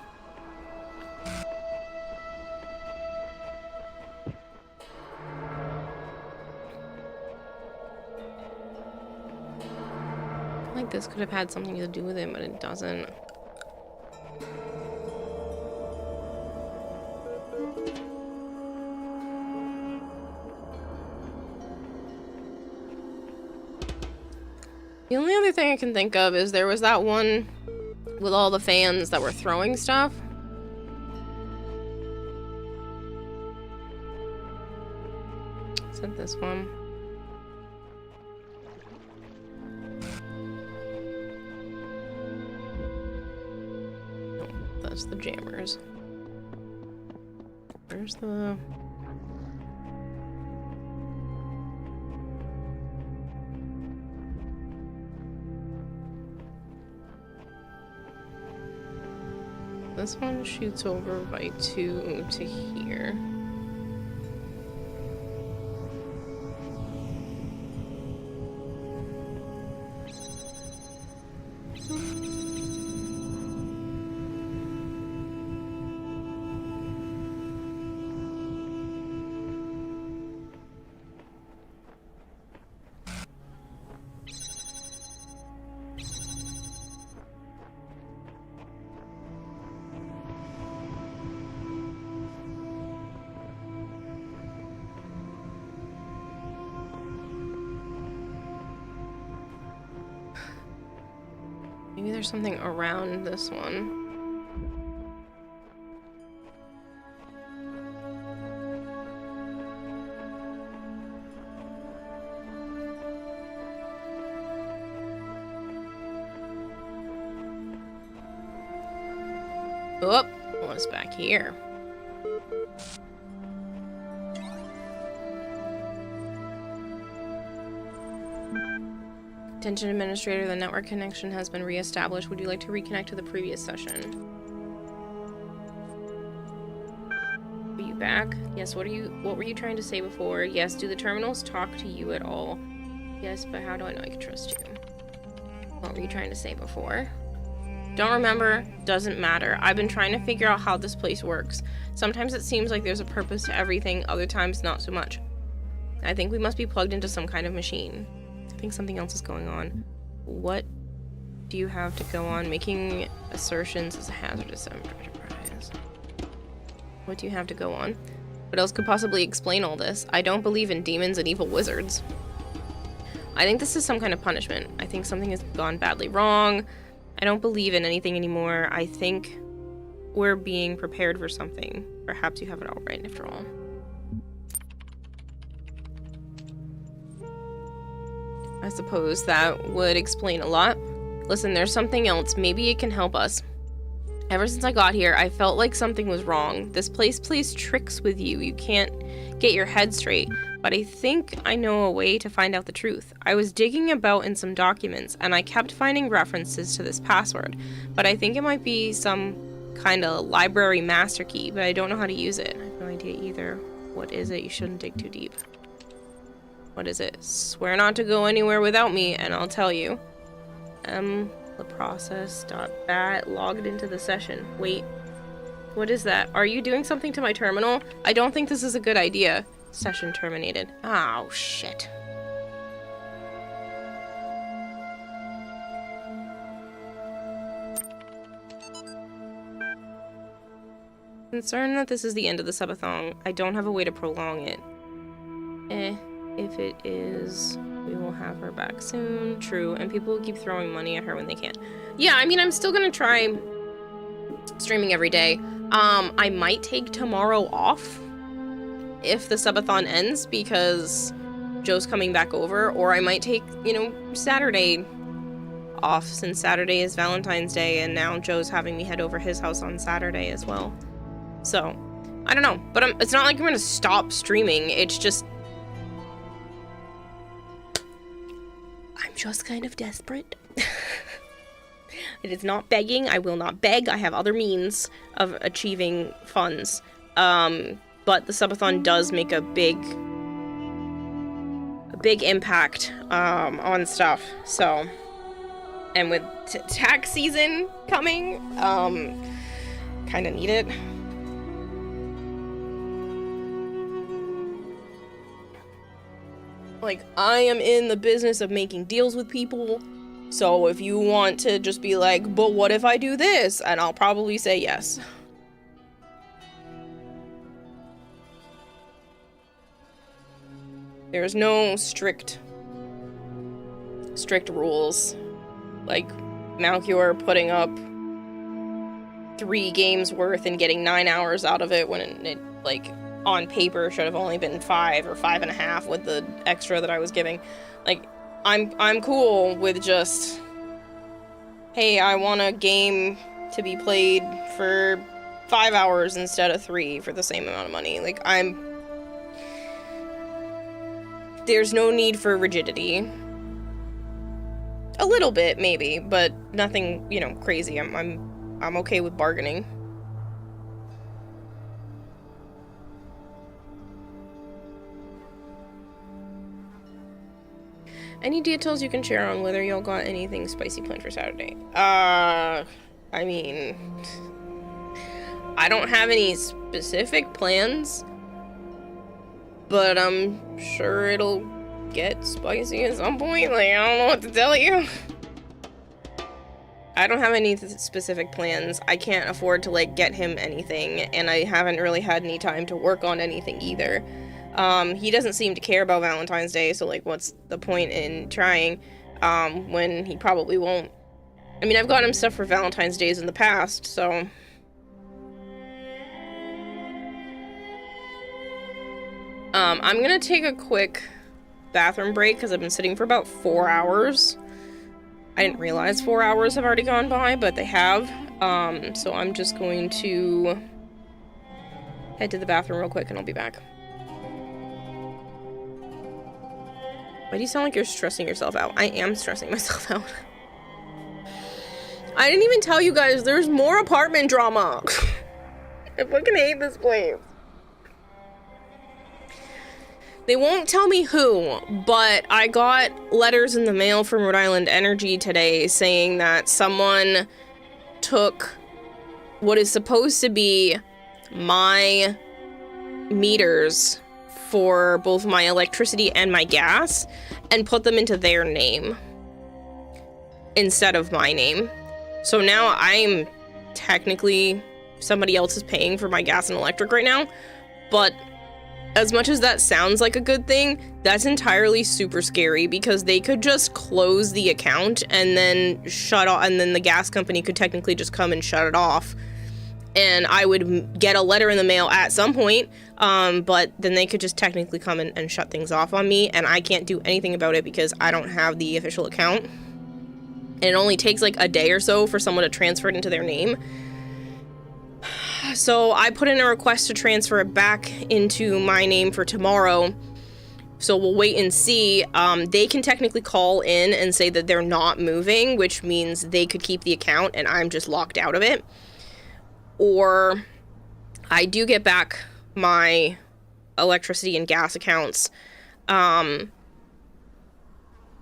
S1: Like this could have had something to do with it, but it doesn't. The only other thing I can think of is there was that one with all the fans that were throwing stuff. Is it this one? That's the jammers. Where's the... This one shoots over by 2 to here. Maybe there's something around this one. Oh, what's back here? Attention administrator, the network connection has been reestablished. Would you like to reconnect to the previous session? Are you back? Yes, what were you trying to say before? Yes, do the terminals talk to you at all? Yes, but how do I know I can trust you? What were you trying to say before? Don't remember, doesn't matter. I've been trying to figure out how this place works. Sometimes it seems like there's a purpose to everything, other times not so much. I think we must be plugged into some kind of machine. I think something else is going on. What do you have to go on? Making assertions is a hazardous enterprise. What do you have to go on? What else could possibly explain all this? I don't believe in demons and evil wizards. I think this is some kind of punishment. I think something has gone badly wrong. I don't believe in anything anymore. I think we're being prepared for something. Perhaps you have it all right after all. I suppose that would explain a lot. Listen, there's something else. Maybe it can help us. Ever since I got here, I felt like something was wrong. This place plays tricks with you. You can't get your head straight. But I think I know a way to find out the truth. I was digging about in some documents, and I kept finding references to this password. But I think it might be some kind of library master key, but I don't know how to use it. I have no idea either. What is it? You shouldn't dig too deep. What is it? Swear not to go anywhere without me, and I'll tell you. theprocess.bat logged into the session. Wait. What is that? Are you doing something to my terminal? I don't think this is a good idea. Session terminated. Oh, shit. Concerned that this is the end of the Subathon, I don't have a way to prolong it. If it is, we will have her back soon. True, and people will keep throwing money at her when they can. Yeah, I mean, I'm still gonna try streaming every day. I might take tomorrow off if the Subathon ends because Joe's coming back over, or I might take, Saturday off since Saturday is Valentine's Day and now Joe's having me head over his house on Saturday as well. So, I don't know, but it's not like I'm gonna stop streaming, it's just I'm just kind of desperate. It is not begging. I will not beg. I have other means of achieving funds. But the Subathon does make a big impact on stuff. So, and with tax season coming, kind of need it. Like, I am in the business of making deals with people, so if you want to just be like, but what if I do this? And I'll probably say yes. There's no strict rules. Like, Malchior putting up 3 games worth and getting 9 hours out of it when it like, on paper should have only been 5 or 5.5 with the extra that I was giving. Like, I'm cool with just, hey, I want a game to be played for 5 hours instead of 3 for the same amount of money. Like, there's no need for rigidity. A little bit, maybe, but nothing, crazy. I'm okay with bargaining. Any details you can share on whether y'all got anything spicy planned for Saturday? I mean, I don't have any specific plans, but I'm sure it'll get spicy at some point. Like, I don't know what to tell you. I don't have any specific plans. I can't afford to, like, get him anything, and I haven't really had any time to work on anything either. He doesn't seem to care about Valentine's Day, so, like, what's the point in trying, when he probably won't. I mean, I've gotten him stuff for Valentine's Days in the past, so. I'm gonna take a quick bathroom break, because I've been sitting for about 4 hours. I didn't realize 4 hours have already gone by, but they have. So I'm just going to head to the bathroom real quick and I'll be back. Why do you sound like you're stressing yourself out? I am stressing myself out. I didn't even tell you guys there's more apartment drama. I fucking hate this place. They won't tell me who, but I got letters in the mail from Rhode Island Energy today saying that someone took what is supposed to be my meters for both my electricity and my gas and put them into their name instead of my name. So now I'm technically somebody else is paying for my gas and electric right now, but as much as that sounds like a good thing, that's entirely super scary because they could just close the account and then shut off, and then the gas company could technically just come and shut it off. And I would get a letter in the mail at some point, but then they could just technically come and shut things off on me, and I can't do anything about it because I don't have the official account. And it only takes like a day or so for someone to transfer it into their name. So I put in a request to transfer it back into my name for tomorrow. So we'll wait and see. They can technically call in and say that they're not moving, which means they could keep the account and I'm just locked out of it. Or I do get back my electricity and gas accounts. And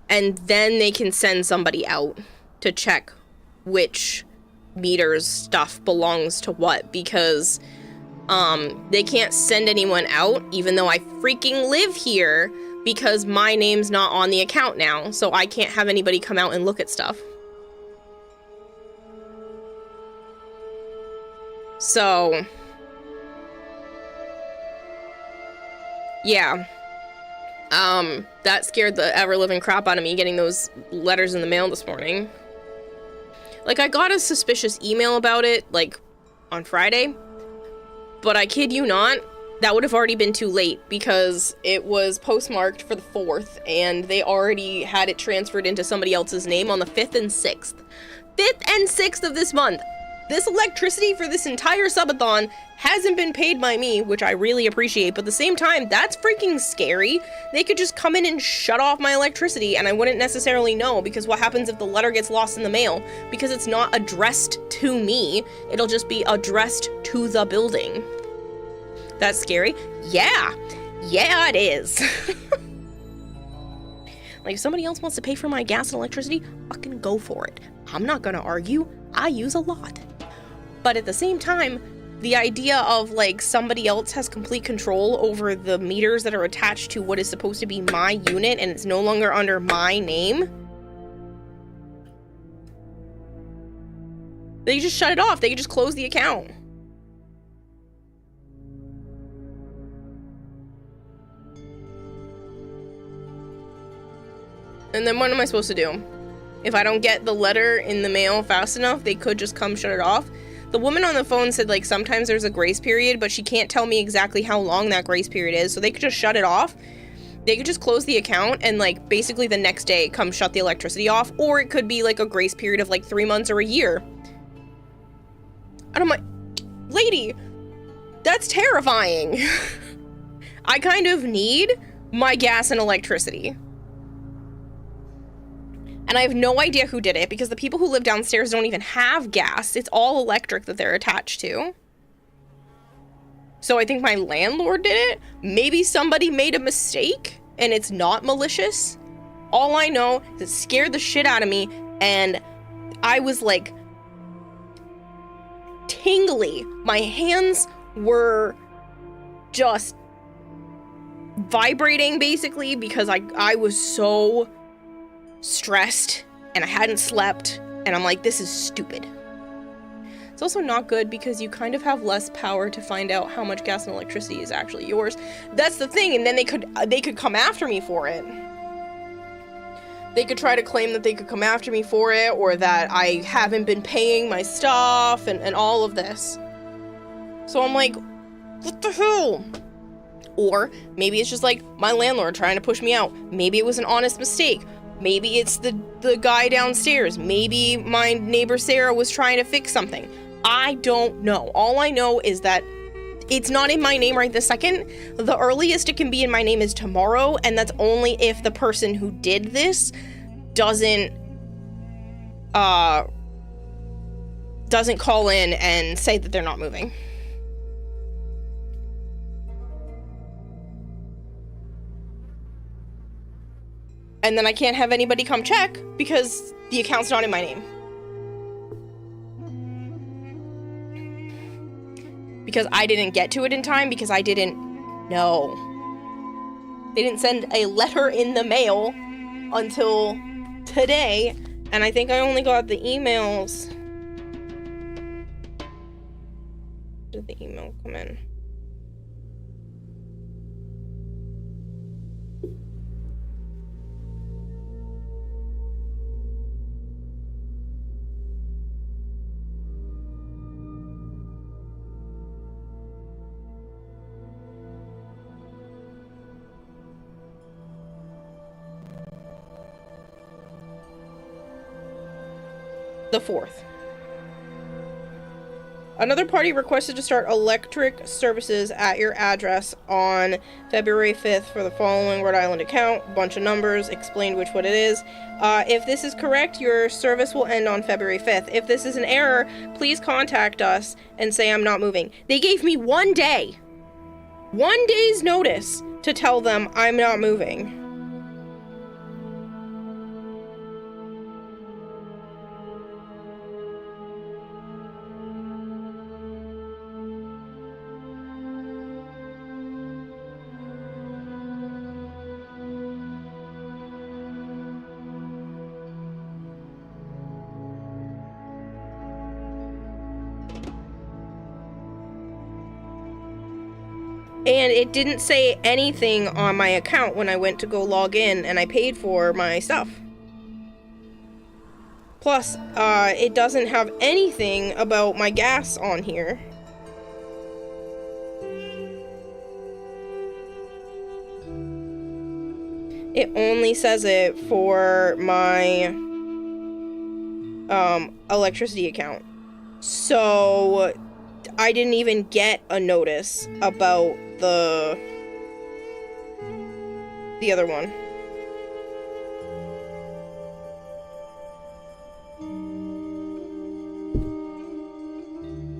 S1: then they can send somebody out to check which meters stuff belongs to what, because they can't send anyone out even though I freaking live here because my name's not on the account now, so I can't have anybody come out and look at stuff. So yeah, that scared the ever-living crap out of me getting those letters in the mail this morning. Like, I got a suspicious email about it, like, on Friday, but I kid you not, that would have already been too late because it was postmarked for the 4th, and they already had it transferred into somebody else's name on the 5th and 6th. 5th and 6th of this month! This electricity for this entire subathon hasn't been paid by me, which I really appreciate, but at the same time, that's freaking scary. They could just come in and shut off my electricity and I wouldn't necessarily know, because what happens if the letter gets lost in the mail? Because it's not addressed to me, it'll just be addressed to the building. That's scary? Yeah! Yeah, it is. Like, if somebody else wants to pay for my gas and electricity, fucking go for it. I'm not gonna argue. I use a lot. But at the same time, the idea of, like, somebody else has complete control over the meters that are attached to what is supposed to be my unit and it's no longer under my name. They just shut it off. They just close the account. And then what am I supposed to do? If I don't get the letter in the mail fast enough, they could just come shut it off. The woman on the phone said, like, sometimes there's a grace period, but she can't tell me exactly how long that grace period is, so they could just shut it off. They could just close the account and, like, basically the next day come shut the electricity off, or it could be, like, a grace period of, like, 3 months or a year. And I'm like, lady, that's terrifying. I kind of need my gas and electricity. And I have no idea who did it because the people who live downstairs don't even have gas. It's all electric that they're attached to. So I think my landlord did it. Maybe somebody made a mistake and it's not malicious. All I know is it scared the shit out of me and I was like tingly. My hands were just vibrating basically because I was so stressed and I hadn't slept and I'm like, this is stupid. It's also not good because you kind of have less power to find out how much gas and electricity is actually yours. That's the thing, and then they could come after me for it. They could try to claim that they could come after me for it or that I haven't been paying my stuff and all of this. So I'm like, what the hell? Or maybe it's just like my landlord trying to push me out. Maybe it was an honest mistake. Maybe it's the guy downstairs. Maybe my neighbor Sarah was trying to fix something. I don't know. All I know is that it's not in my name right this second. The earliest it can be in my name is tomorrow, and that's only if the person who did this doesn't call in and say that they're not moving. And then I can't have anybody come check because the account's not in my name. Because I didn't get to it in time because I didn't know. They didn't send a letter in the mail until today, and I think I only got the emails. Did the email come in? The 4th. Another party requested to start electric services at your address on February 5th for the following Rhode Island account. Bunch of numbers, explained which one it is. If this is correct, your service will end on February 5th. If this is an error, please contact us and say I'm not moving. They gave me 1 day. 1 day's notice to tell them I'm not moving. And it didn't say anything on my account when I went to go log in and I paid for my stuff. Plus, it doesn't have anything about my gas on here. It only says it for my electricity account. So I didn't even get a notice about the other one.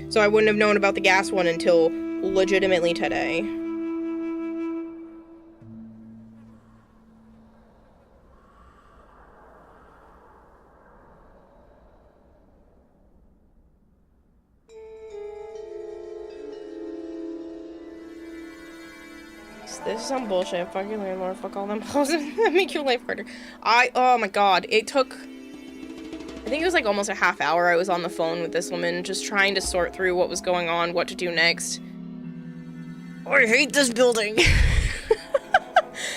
S1: So I wouldn't have known about the gas one until legitimately today. This is some bullshit. Fuck your landlord. Fuck all them houses that make your life harder. Oh my god. It took, I think it was like almost a half hour I was on the phone with this woman just trying to sort through what was going on, what to do next. I hate this building.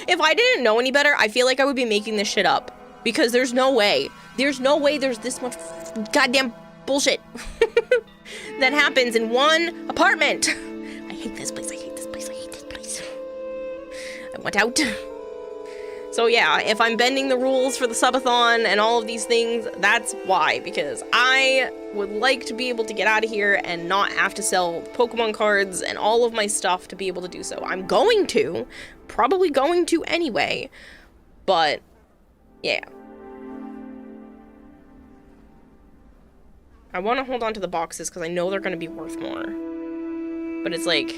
S1: If I didn't know any better, I feel like I would be making this shit up. Because there's no way. There's no way there's this much goddamn bullshit that happens in one apartment. I hate this place. I hate this place. I hate this place. I want out. So yeah, if I'm bending the rules for the subathon and all of these things, that's why. Because I would like to be able to get out of here and not have to sell Pokemon cards and all of my stuff to be able to do so. I'm going to. Probably going to anyway. But, yeah. I want to hold on to the boxes because I know they're going to be worth more. But it's like...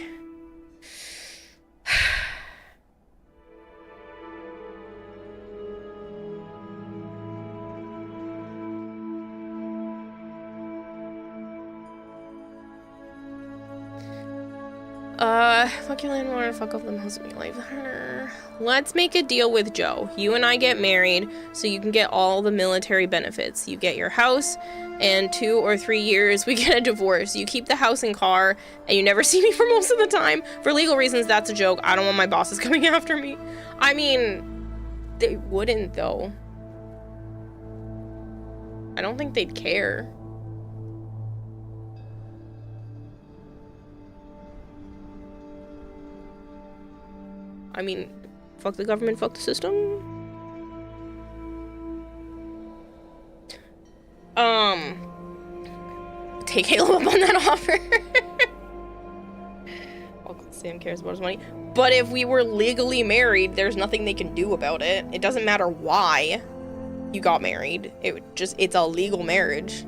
S1: fuck your landlord, fuck off them husband life. Let's make a deal with Joe. You and I get married, so you can get all the military benefits. You get your house, and 2 or 3 years, we get a divorce. You keep the house and car, and you never see me for most of the time. For legal reasons, that's a joke. I don't want my bosses coming after me. I mean, they wouldn't, though. I don't think they'd care. I mean, fuck the government, fuck the system. take Caleb up on that offer. Uncle Sam cares about his money. But if we were legally married, there's nothing they can do about it. It doesn't matter why you got married. It's a legal marriage.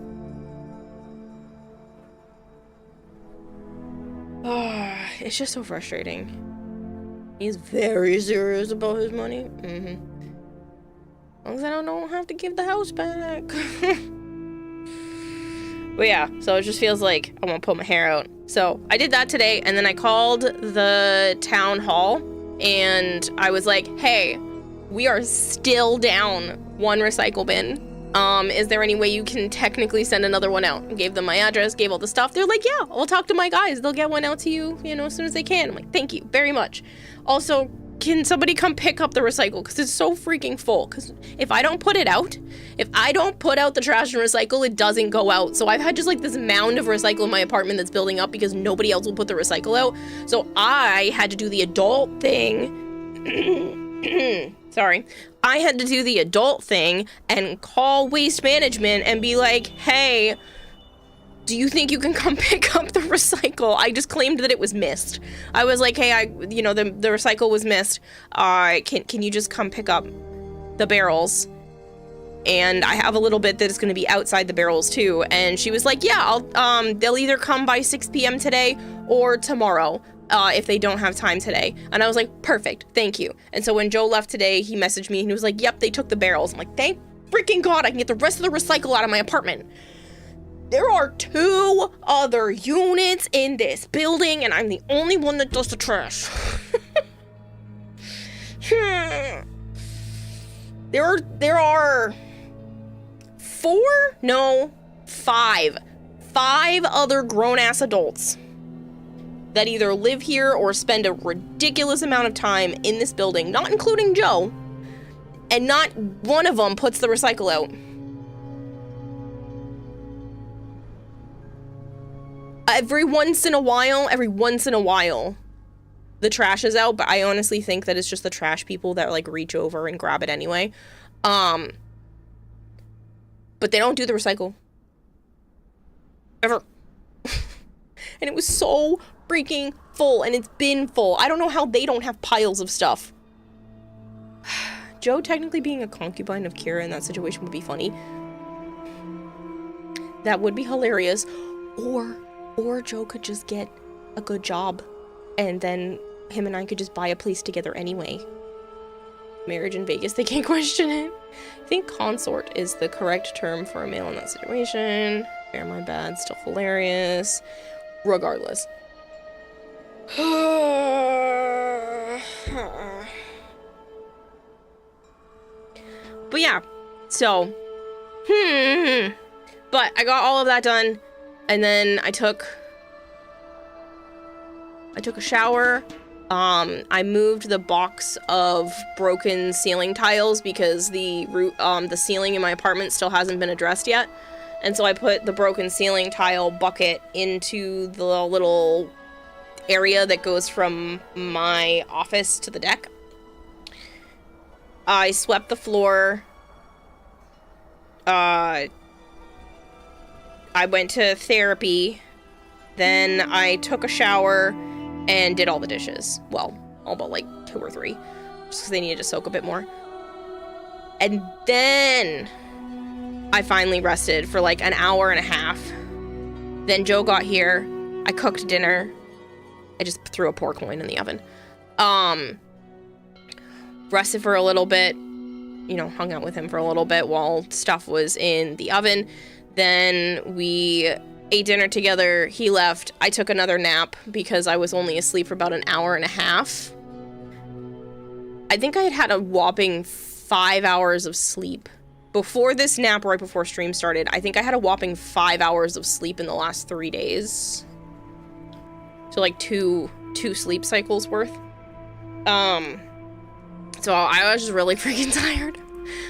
S1: It's just so frustrating. He's very serious about his money. As long as I don't have to give the house back. But yeah, so it just feels like I want to pull my hair out. So I did that today, and then I called the town hall, and I was like, hey, we are still down one recycle bin. Is there any way you can technically send another one out? I gave them my address, gave all the stuff. They're like, yeah, I'll talk to my guys. They'll get one out to you, as soon as they can. I'm like, thank you very much. Also, can somebody come pick up the recycle? Because it's so freaking full. Because if I don't put it out, if I don't put out the trash and recycle, it doesn't go out. So I've had just like this mound of recycle in my apartment that's building up because nobody else will put the recycle out. So I had to do the adult thing. Sorry. I had to do the adult thing and call Waste Management and be like, hey, do you think you can come pick up the recycle? I just claimed that it was missed. I was like, hey, the recycle was missed. Can you just come pick up the barrels? And I have a little bit that is going to be outside the barrels too. And she was like, yeah, they'll either come by 6 p.m. today or tomorrow. If they don't have time today. And I was like, perfect, thank you. And so when Joe left today, he messaged me and he was like, yep, they took the barrels. I'm like, thank freaking God, I can get the rest of the recycle out of my apartment. There are 2 other units in this building and I'm the only one that does the trash. There are 5 other grown-ass adults that either live here or spend a ridiculous amount of time in this building, not including Joe, and not one of them puts the recycle out. Every once in a while, the trash is out, but I honestly think that it's just the trash people that like reach over and grab it anyway. But they don't do the recycle. Ever. And it was so freaking full, and it's been full. I don't know how they don't have piles of stuff. Joe technically being a concubine of Kira in that situation would be funny. That would be hilarious. Or Joe could just get a good job, and then him and I could just buy a place together anyway. Marriage in Vegas, they can't question it. I think consort is the correct term for a male in that situation. Bear my bad, still hilarious. Regardless. But yeah, so but I got all of that done, and then I took a shower. I moved the box of broken ceiling tiles because the ceiling in my apartment still hasn't been addressed yet. And so I put the broken ceiling tile bucket into the little area that goes from my office to the deck. I swept the floor. I went to therapy. Then I took a shower and did all the dishes. Well, all but like 2 or 3. Just because they needed to soak a bit more. And then I finally rested for like an hour and a half. Then Joe got here. I cooked dinner. I just threw a pork loin in the oven. Rested for a little bit. Hung out with him for a little bit while stuff was in the oven. Then we ate dinner together. He left. I took another nap because I was only asleep for about an hour and a half. I think I had a whopping 5 hours of sleep. Before this nap, right before stream started, I think I had a whopping 5 hours of sleep in the last 3 days. So like two sleep cycles worth. So I was just really freaking tired.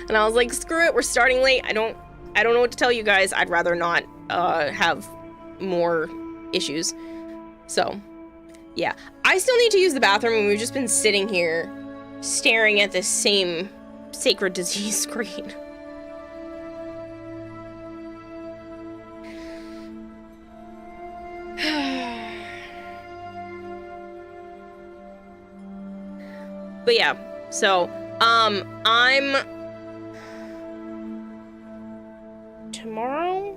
S1: And I was like, screw it, we're starting late. I don't know what to tell you guys. I'd rather not have more issues. So, yeah. I still need to use the bathroom, and we've just been sitting here staring at this same sacred disease screen. But yeah, so, I'm... tomorrow?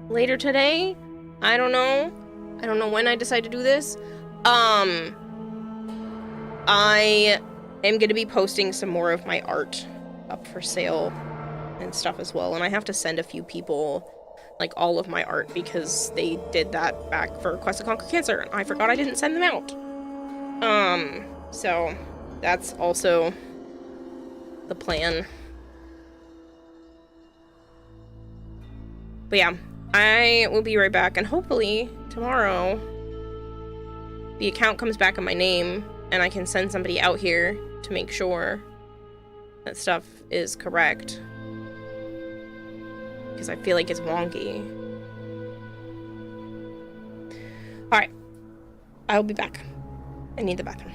S1: Later today? I don't know. I don't know when I decide to do this. I am going to be posting some more of my art up for sale and stuff as well. And I have to send a few people, like, all of my art because they did that back for Quest to Conquer Cancer. And I forgot I didn't send them out. So that's also the plan. But yeah, I will be right back, and hopefully tomorrow the account comes back in my name and I can send somebody out here to make sure that stuff is correct. Because I feel like it's wonky. Alright. I'll be back. I need the bathroom.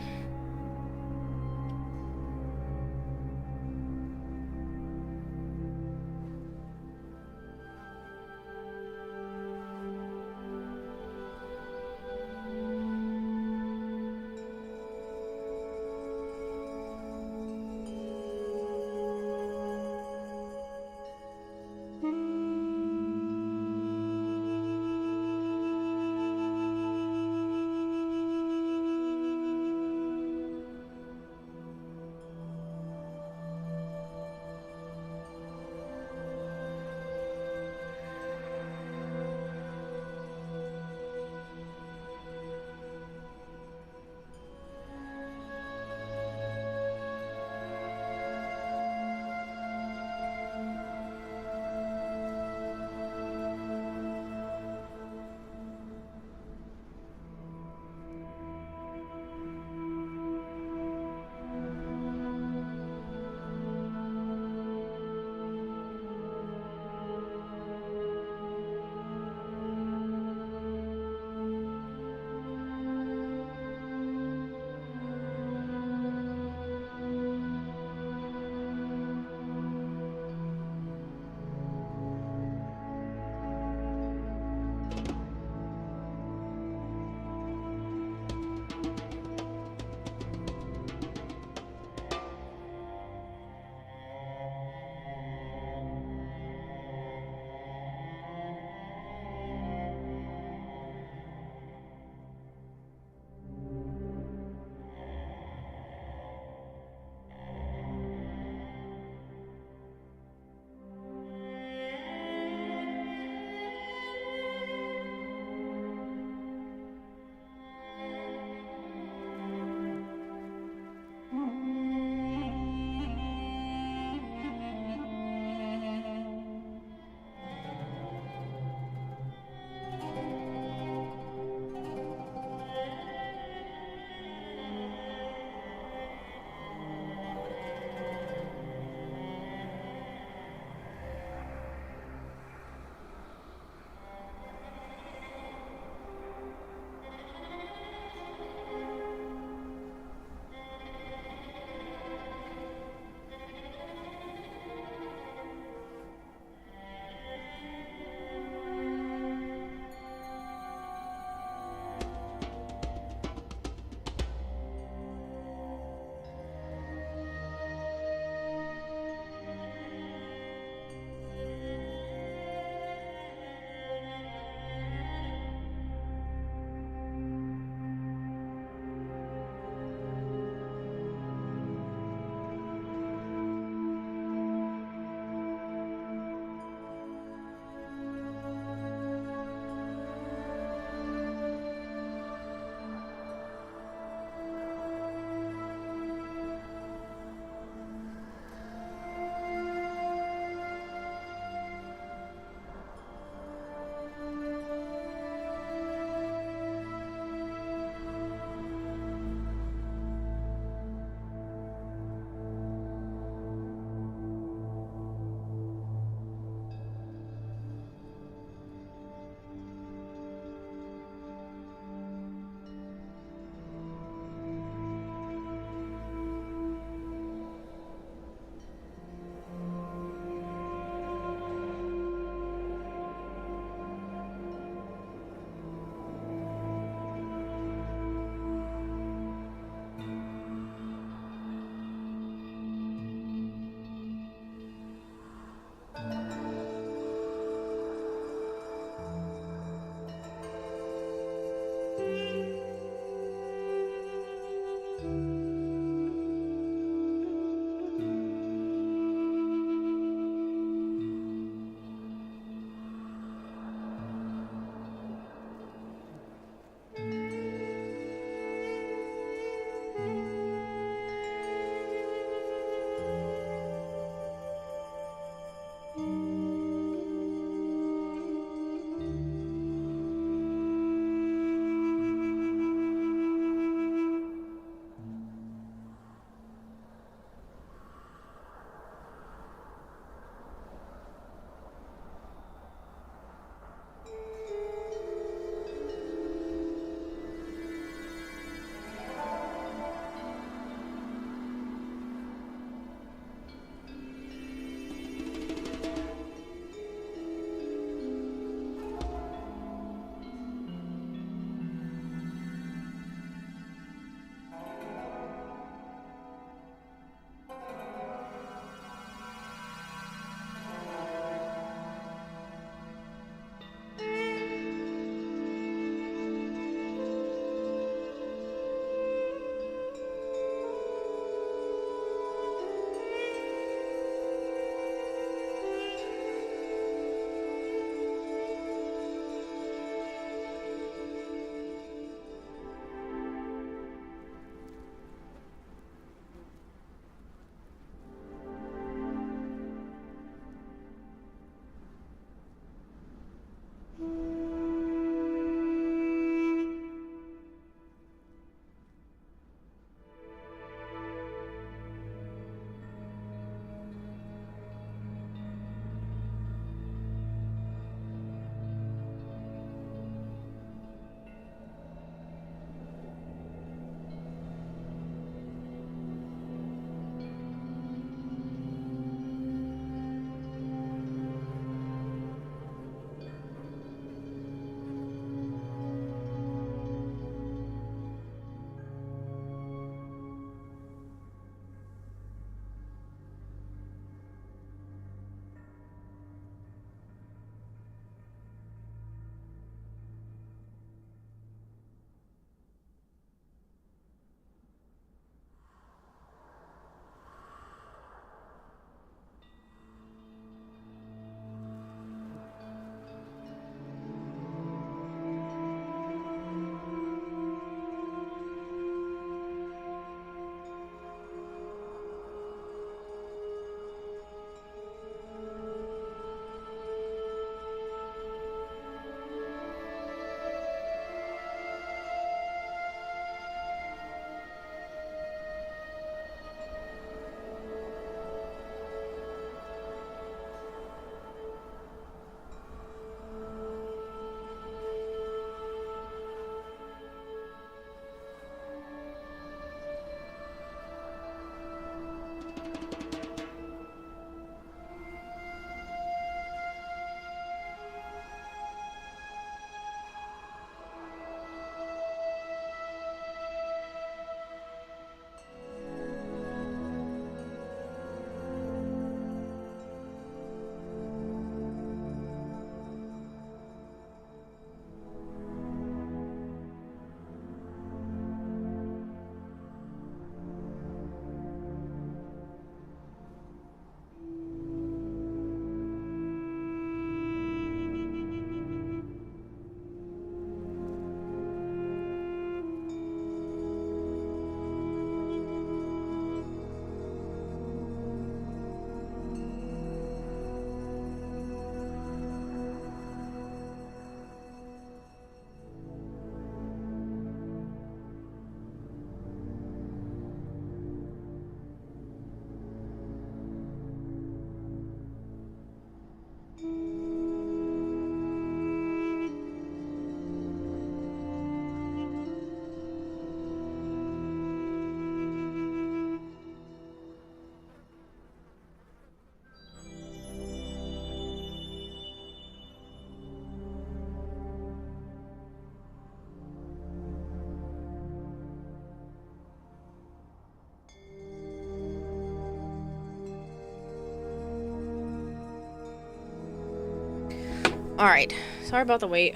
S1: Alright. Sorry about the wait.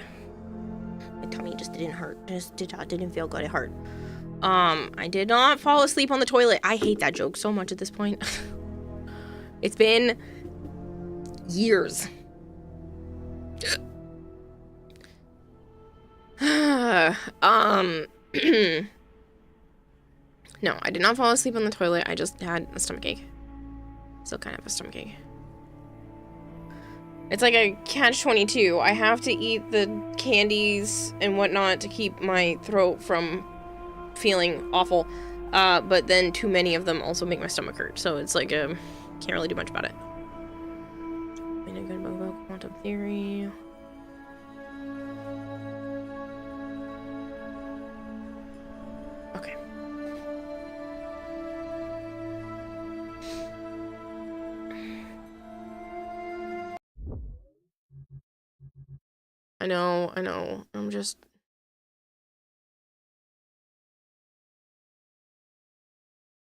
S1: My tummy just didn't hurt. Didn't feel good. It hurt. I did not fall asleep on the toilet. I hate that joke so much at this point. It's been years. No, I did not fall asleep on the toilet. I just had a stomachache. Still kind of a stomachache. It's like a catch-22. I have to eat the candies and whatnot to keep my throat from feeling awful. But then too many of them also make my stomach hurt. So it's like, can't really do much about it. Been a good book about quantum theory. Okay. I know. I'm just...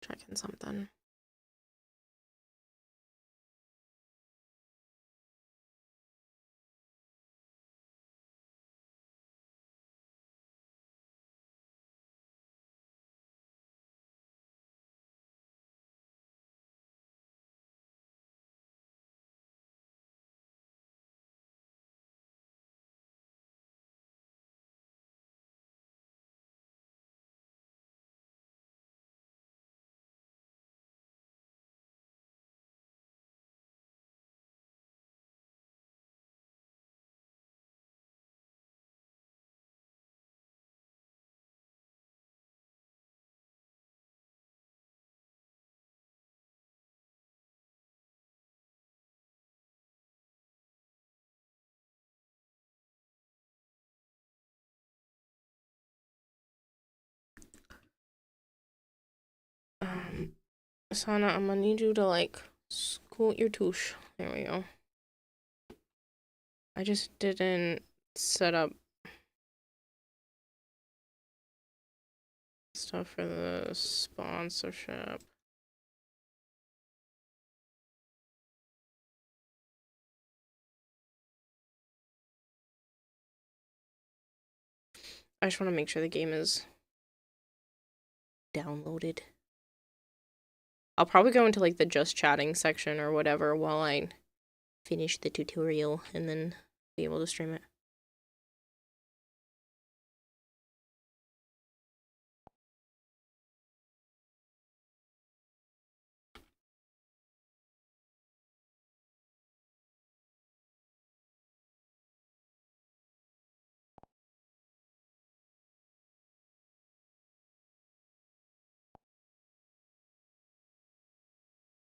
S1: checking something. Sana, I'm gonna need you to, like, scoot your touche. There we go. I just didn't set up stuff for the sponsorship. I just want to make sure the game is downloaded. I'll probably go into like the just chatting section or whatever while I finish the tutorial and then be able to stream it.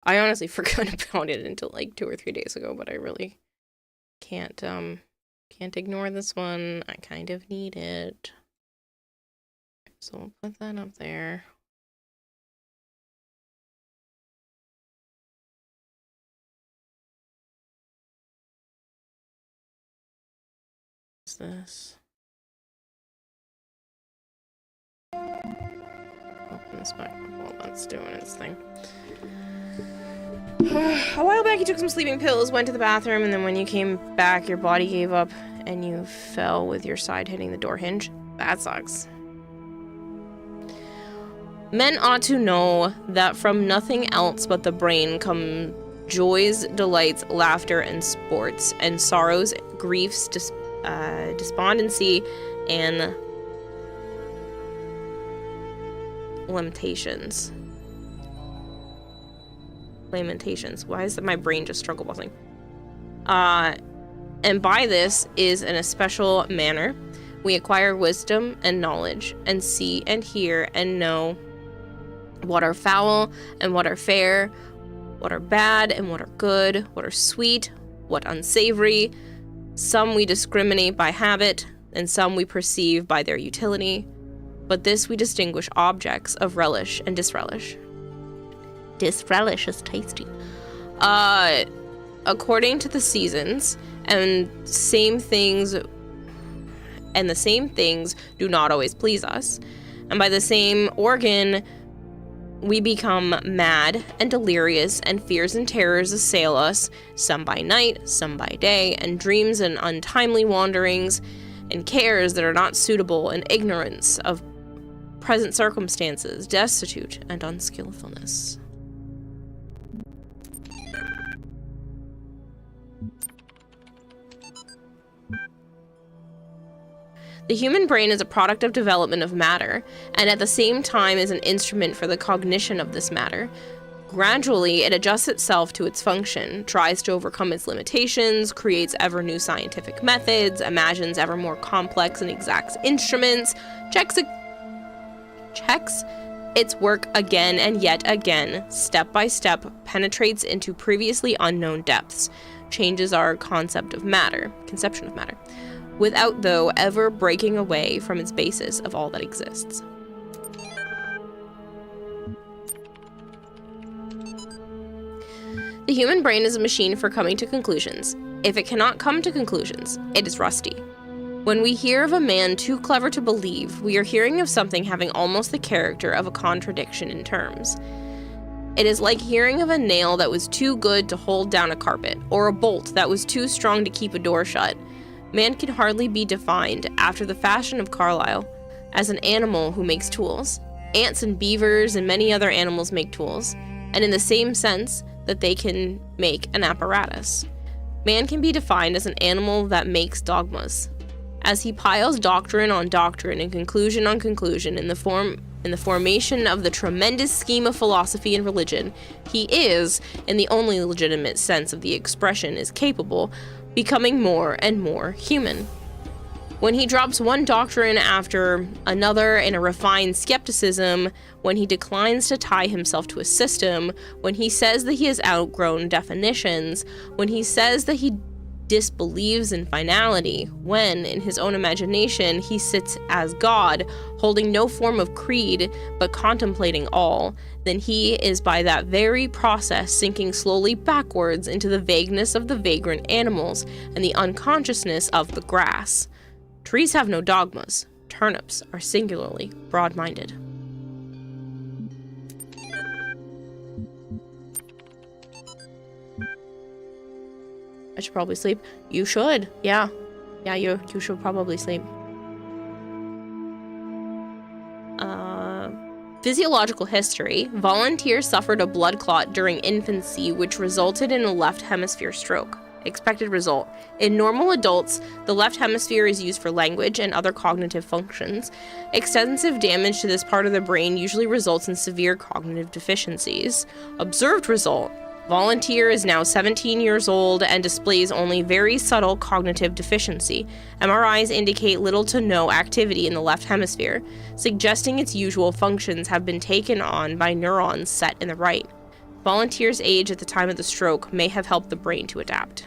S1: I honestly forgot about it until like 2 or 3 days ago, but I really can't ignore this one. I kind of need it. So we'll put that up there. What's this? Open this back up while that's doing its thing. A while back, you took some sleeping pills, went to the bathroom, and then when you came back, your body gave up and you fell with your side hitting the door hinge. That sucks. Men ought to know that from nothing else but the brain come joys, delights, laughter, and sports, and sorrows, griefs, despondency, and lamentations. Why is my brain just struggle buzzing? And by this is in a special manner we acquire wisdom and knowledge, and see and hear and know what are foul and what are fair, what are bad and what are good, what are sweet, what unsavory. Some we discriminate by habit, and some we perceive by their utility. But this we distinguish objects of relish and disrelish. Disrelish is tasty. According to the seasons, and the same things do not always please us. And by the same organ We become mad and delirious, and fears and terrors assail us, some by night, some by day, and dreams and untimely wanderings, and cares that are not suitable, and ignorance of present circumstances, destitute and unskillfulness. The human brain is a product of development of matter, and at the same time is an instrument for the cognition of this matter. Gradually, it adjusts itself to its function, tries to overcome its limitations, creates ever new scientific methods, imagines ever more complex and exact instruments, checks its work again and yet again, step by step, penetrates into previously unknown depths, changes our conception of matter, without, though, ever breaking away from its basis of all that exists. The human brain is a machine for coming to conclusions. If it cannot come to conclusions, it is rusty. When we hear of a man too clever to believe, we are hearing of something having almost the character of a contradiction in terms. It is like hearing of a nail that was too good to hold down a carpet, or a bolt that was too strong to keep a door shut. Man can hardly be defined, after the fashion of Carlyle, as an animal who makes tools. Ants and beavers and many other animals make tools, and in the same sense that they can make an apparatus. Man can be defined as an animal that makes dogmas. As he piles doctrine on doctrine and conclusion on conclusion in the formation of the tremendous scheme of philosophy and religion, he is, in the only legitimate sense of the expression, is capable, becoming more and more human. When he drops one doctrine after another in a refined skepticism, when he declines to tie himself to a system, when he says that he has outgrown definitions, when he says that he disbelieves in finality, when, in his own imagination, he sits as God, holding no form of creed, but contemplating all, then he is by that very process sinking slowly backwards into the vagueness of the vagrant animals and the unconsciousness of the grass. Trees have no dogmas. Turnips are singularly broad-minded. I should probably sleep. You should. Yeah. Yeah, you should probably sleep. Physiological history. Volunteers suffered a blood clot during infancy, which resulted in a left hemisphere stroke. Expected result. In normal adults, the left hemisphere is used for language and other cognitive functions. Extensive damage to this part of the brain usually results in severe cognitive deficiencies. Observed result. Volunteer is now 17 years old and displays only very subtle cognitive deficiency. MRIs indicate little to no activity in the left hemisphere, suggesting its usual functions have been taken on by neurons set in the right. Volunteer's age at the time of the stroke may have helped the brain to adapt.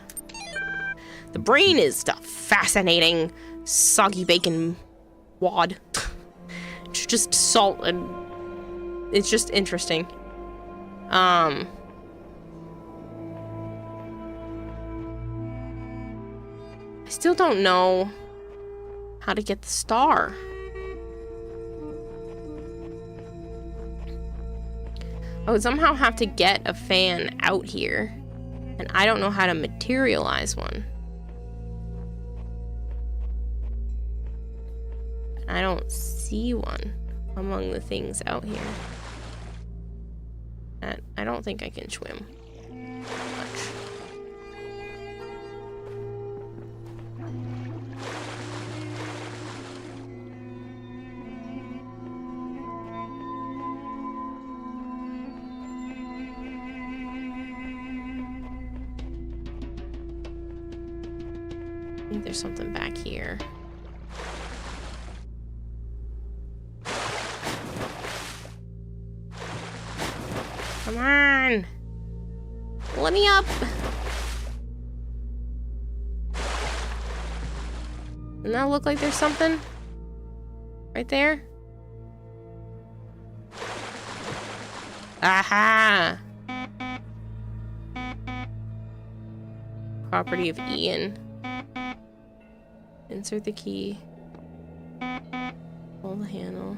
S1: The brain is the fascinating, soggy bacon wad. It's just salt and it's just interesting. I still don't know how to get the star. I would somehow have to get a fan out here, and I don't know how to materialize one. I don't see one among the things out here. I don't think I can swim much. I think there's something back here. Come on! Let me up! Doesn't that look like there's something? Right there? Aha! Property of Ian. Insert the key. Pull the handle.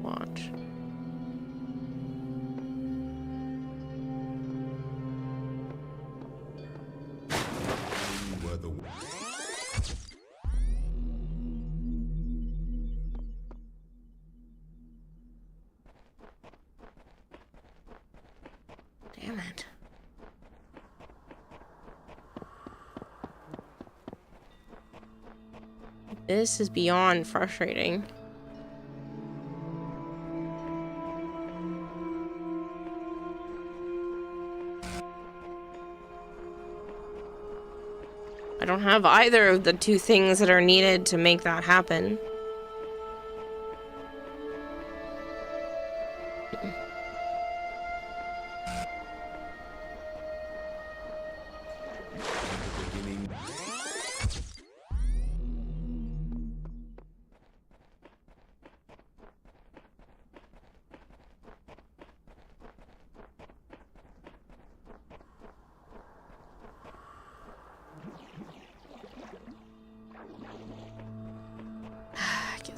S1: Watch. Damn it. This is beyond frustrating. I don't have either of the two things that are needed to make that happen.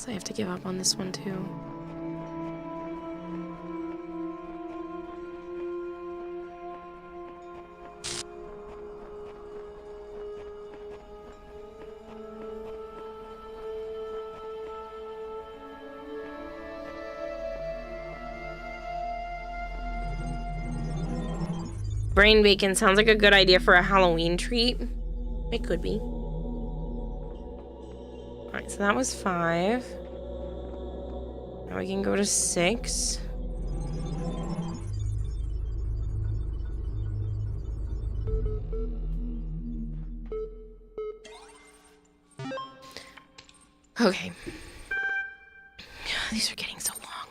S1: I have to give up on this one too. Brain bacon sounds like a good idea for a Halloween treat. It could be. Alright, so that was 5. Now we can go to 6. Okay. These are getting so long.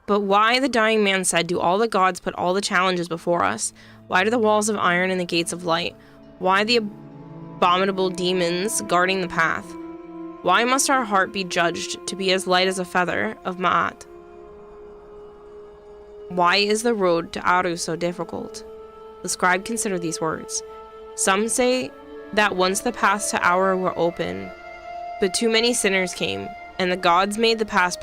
S1: But why, the dying man said, do all the gods put all the challenges before us? Why do the walls of iron and the gates of light? Why the abominable demons guarding the path? Why must our heart be judged to be as light as a feather of Ma'at? Why is the road to Aru so difficult? The scribe considered these words. Some say that once the paths to Aru were open, but too many sinners came, and the gods made the paths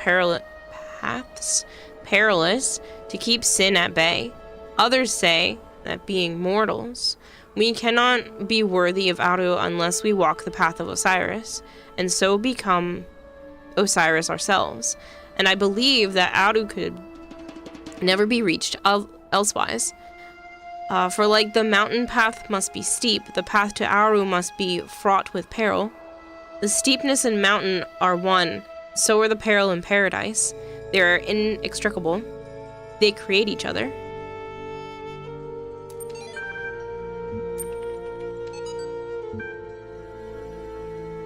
S1: perilous to keep sin at bay. Others say that being mortals, we cannot be worthy of Aru unless we walk the path of Osiris, and so become Osiris ourselves. And I believe that Aru could never be reached elsewise. For like the mountain path must be steep, the path to Aru must be fraught with peril. The steepness and mountain are one, so are the peril and paradise. They are inextricable. They create each other.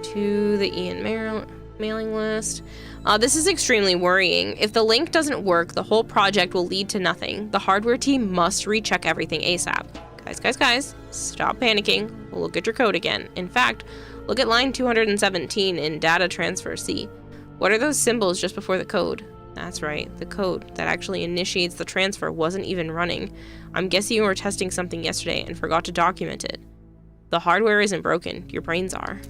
S1: To the Ian mailing list. This is extremely worrying. If the link doesn't work, the whole project will lead to nothing. The hardware team must recheck everything ASAP. Guys, stop panicking. We'll look at your code again. In fact, look at line 217 in Data Transfer C. What are those symbols just before the code? That's right, the code that actually initiates the transfer wasn't even running. I'm guessing you were testing something yesterday and forgot to document it. The hardware isn't broken, your brains are.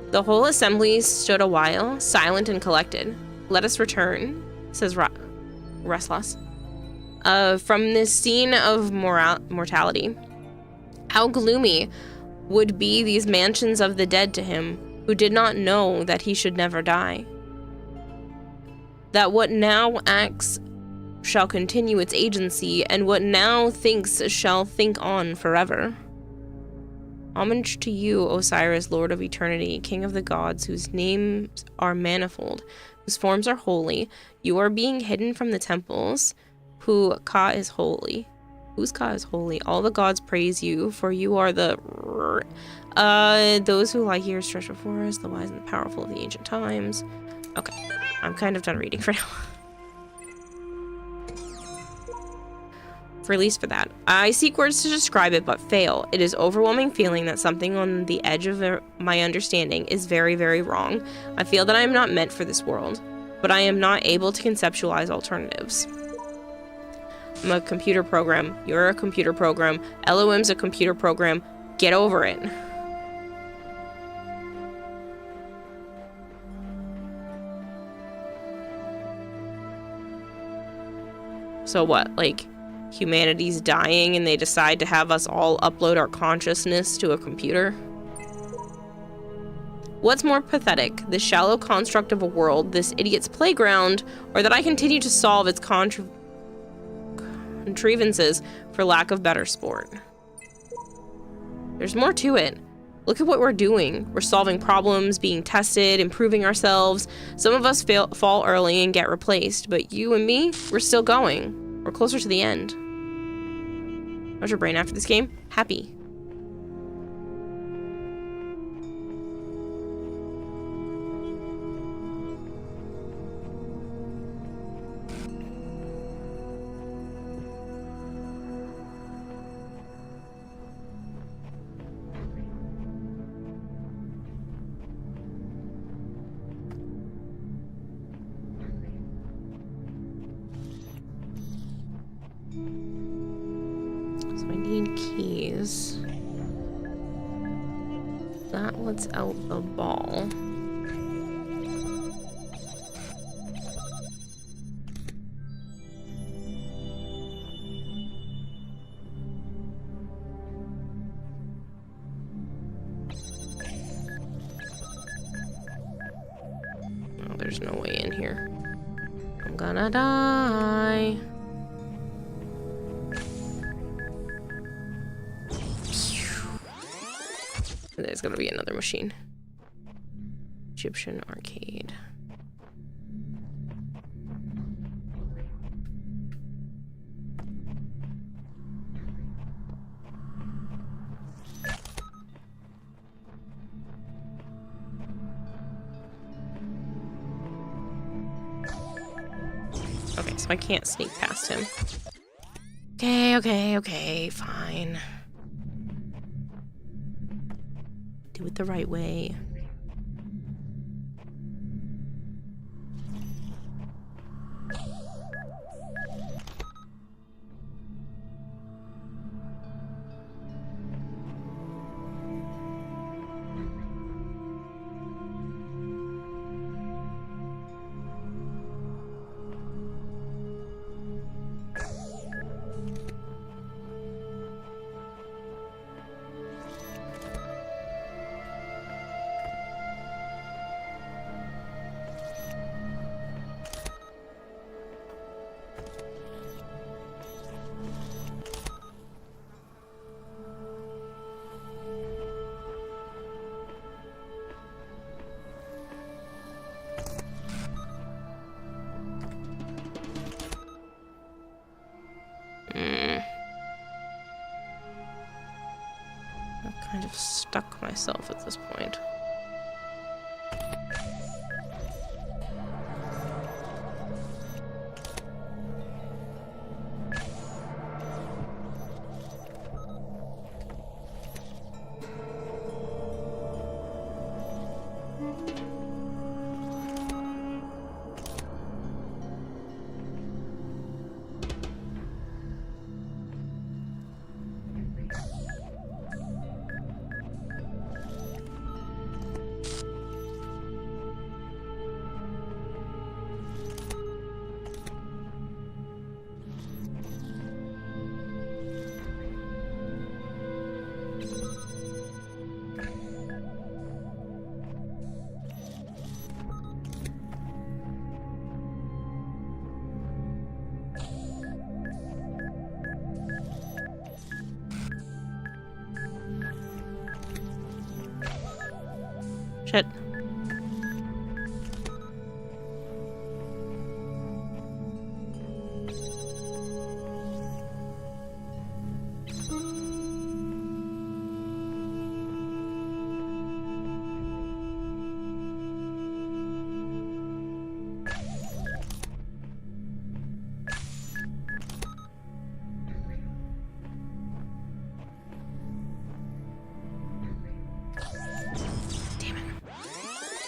S1: The whole assembly stood a while, silent and collected. Let us return, says Restless, from this scene of mortality. How gloomy would be these mansions of the dead to him, who did not know that he should never die. That what now acts shall continue its agency, and what now thinks shall think on forever. Homage to you, Osiris, Lord of Eternity, King of the Gods, whose names are manifold, whose forms are holy. You are being hidden from the temples, who Ka is holy. Whose Ka is holy? All the gods praise you, for you are the... those who lie here stretch before us, the wise and the powerful of the ancient times. Okay, I'm kind of done reading for now. Release for that. I seek words to describe it, but fail. It is overwhelming feeling that something on the edge of my understanding is very, very wrong. I feel that I am not meant for this world, but I am not able to conceptualize alternatives. I'm a computer program. You're a computer program. LOM's a computer program. Get over it. So what, like, humanity's dying and they decide to have us all upload our consciousness to a computer? What's more pathetic, the shallow construct of a world, this idiot's playground, or that I continue to solve its contrivances for lack of better sport? There's more to it. Look at what we're doing. We're solving problems, being tested, improving ourselves. Some of us fall early and get replaced, but you and me, we're still going. We're closer to the end. How's your brain after this game? Happy. So I need keys. That lets out the ball. Oh, there's no way in here. I'm gonna die. There's gonna be another machine. Egyptian arcade. Okay, so I can't sneak past him. Okay, fine. Do it the right way. I've kind of stuck myself at this point. Shit.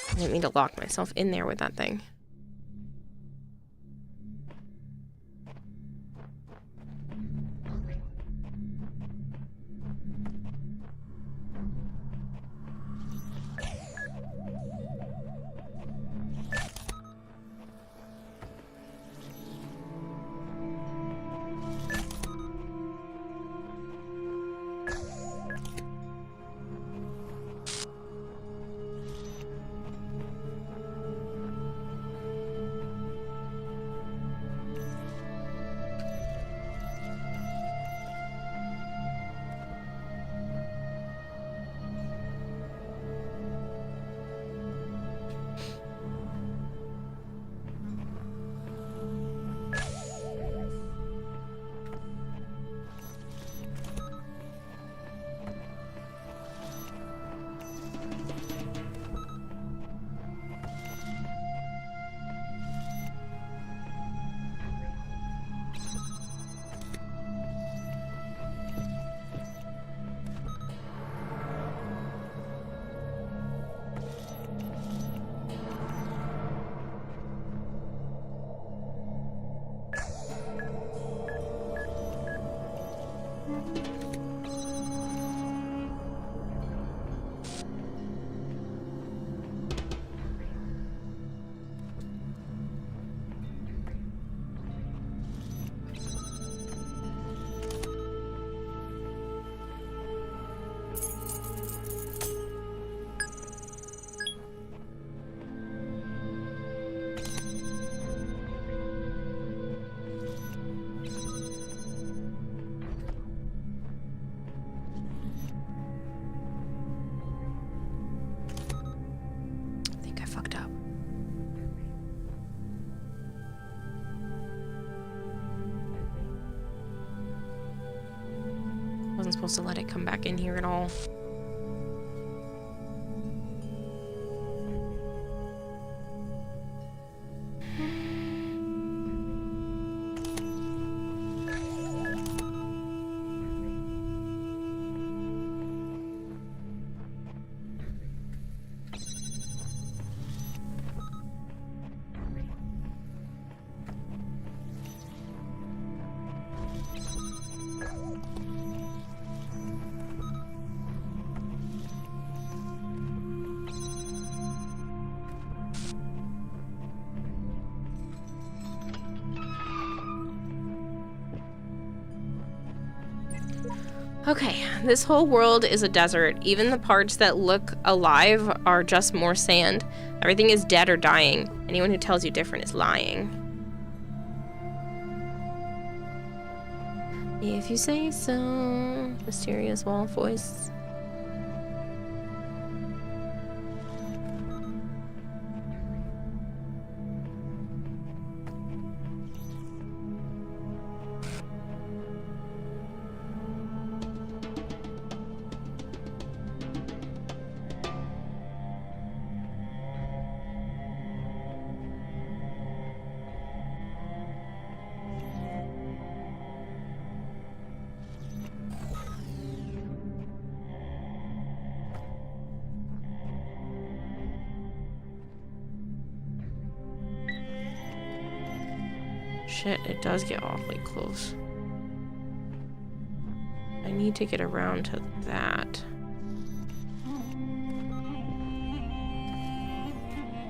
S1: I didn't mean to lock myself in there with that thing. Fucked up. Wasn't supposed to let it come back in here at all. Okay, this whole world is a desert. Even the parts that look alive are just more sand. Everything is dead or dying. Anyone who tells you different is lying. If you say so. Mysterious wall voice. Shit, it does get awfully close. I need to get around to that.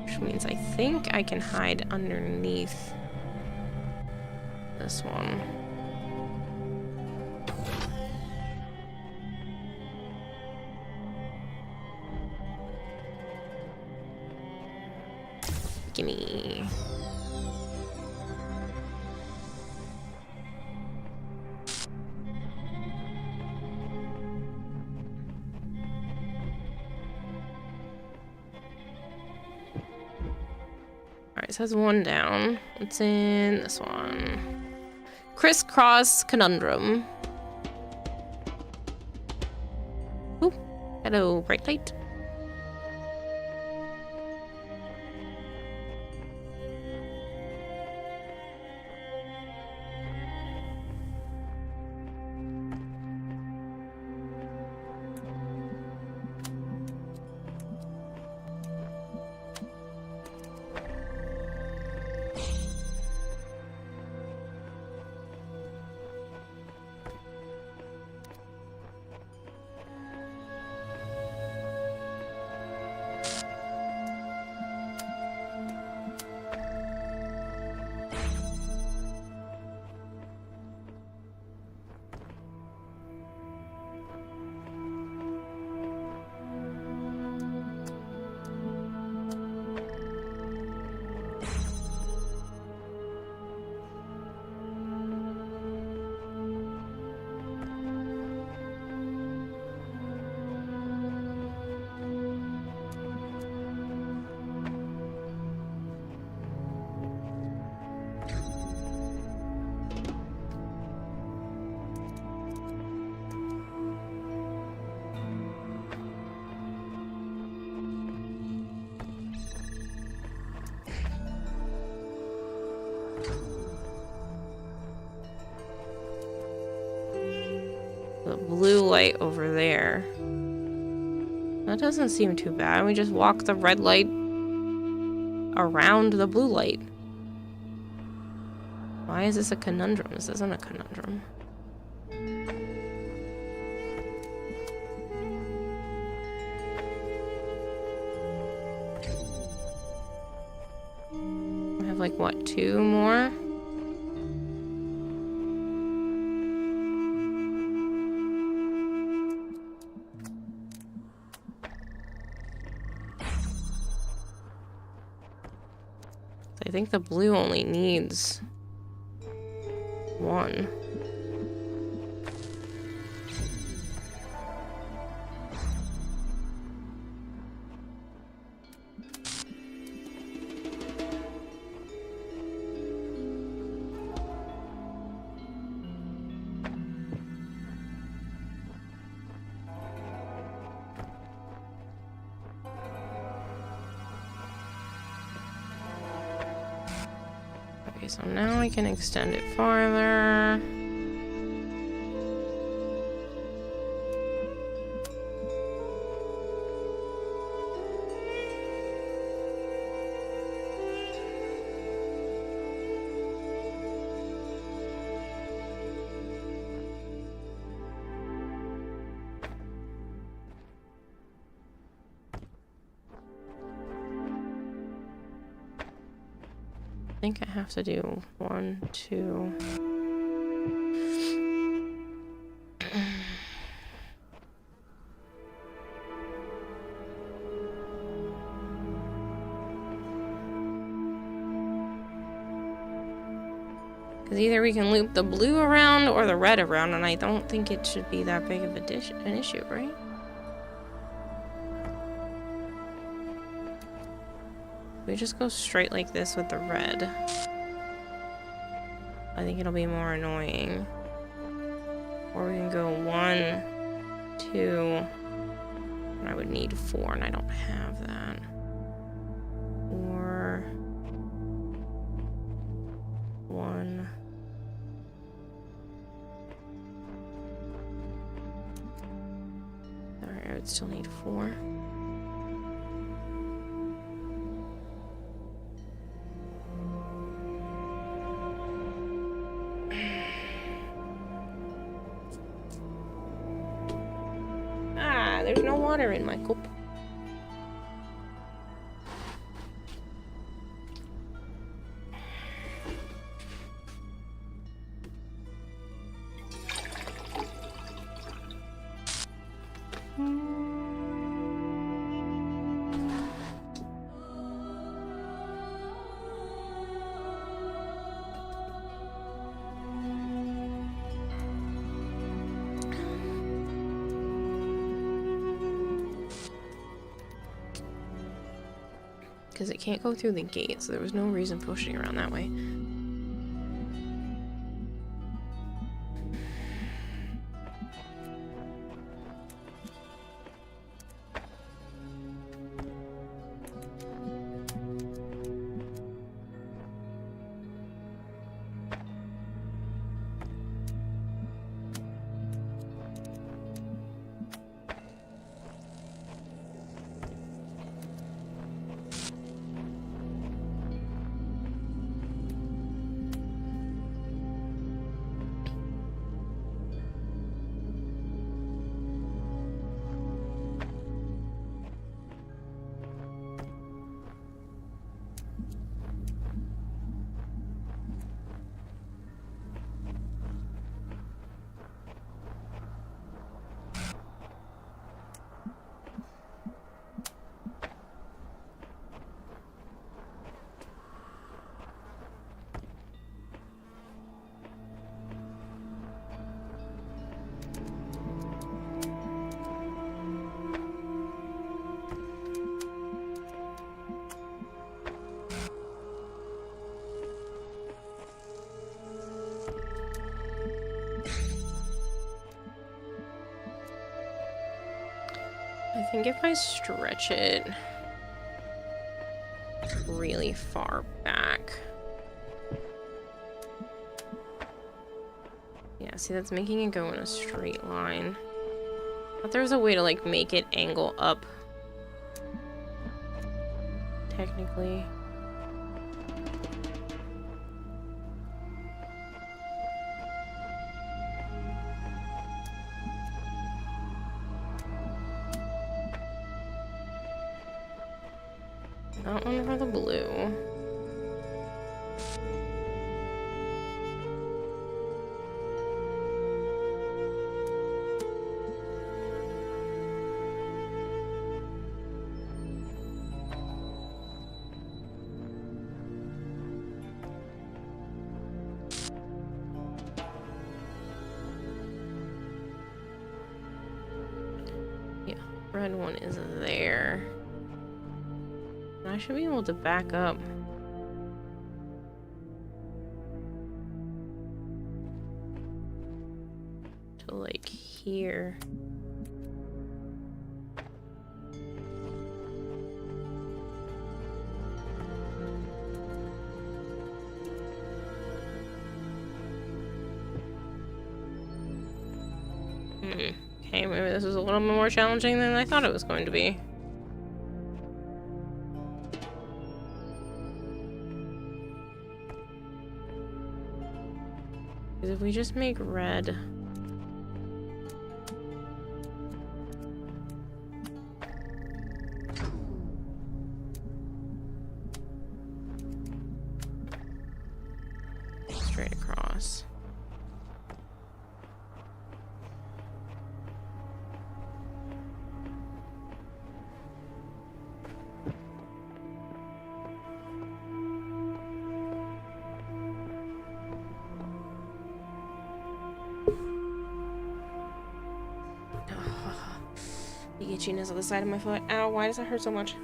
S1: Which means I think I can hide underneath this one. Gimme. Alright, so that's one down. What's in this one? Crisscross Conundrum. Ooh, hello, bright light. The blue light over there. That doesn't seem too bad. We just walk the red light around the blue light. Why is this a conundrum? This isn't a conundrum. like, what, 2 more? I think the blue only needs 1. Okay, so now we can extend it farther. I think I have to do 1, 2. Because either we can loop the blue around or the red around, and I don't think it should be that big of an issue, right? We just go straight like this with the red. I think it'll be more annoying. Or we can go 1, 2, and I would need 4, and I don't have that. Or 1. Alright, I would still need 4. There's no water in my cup. Because it can't go through the gate, so there was no reason pushing around that way. I think if I stretch it really far back. Yeah, see, that's making it go in a straight line. But there's a way to, like, make it angle up. Technically. That one for the blue. red one is there. I should be able to back up. To like here. Okay, maybe this is a little bit more challenging than I thought it was going to be. Because if we just make red... straight across. The itchiness on the side of my foot. Ow, why does that hurt so much?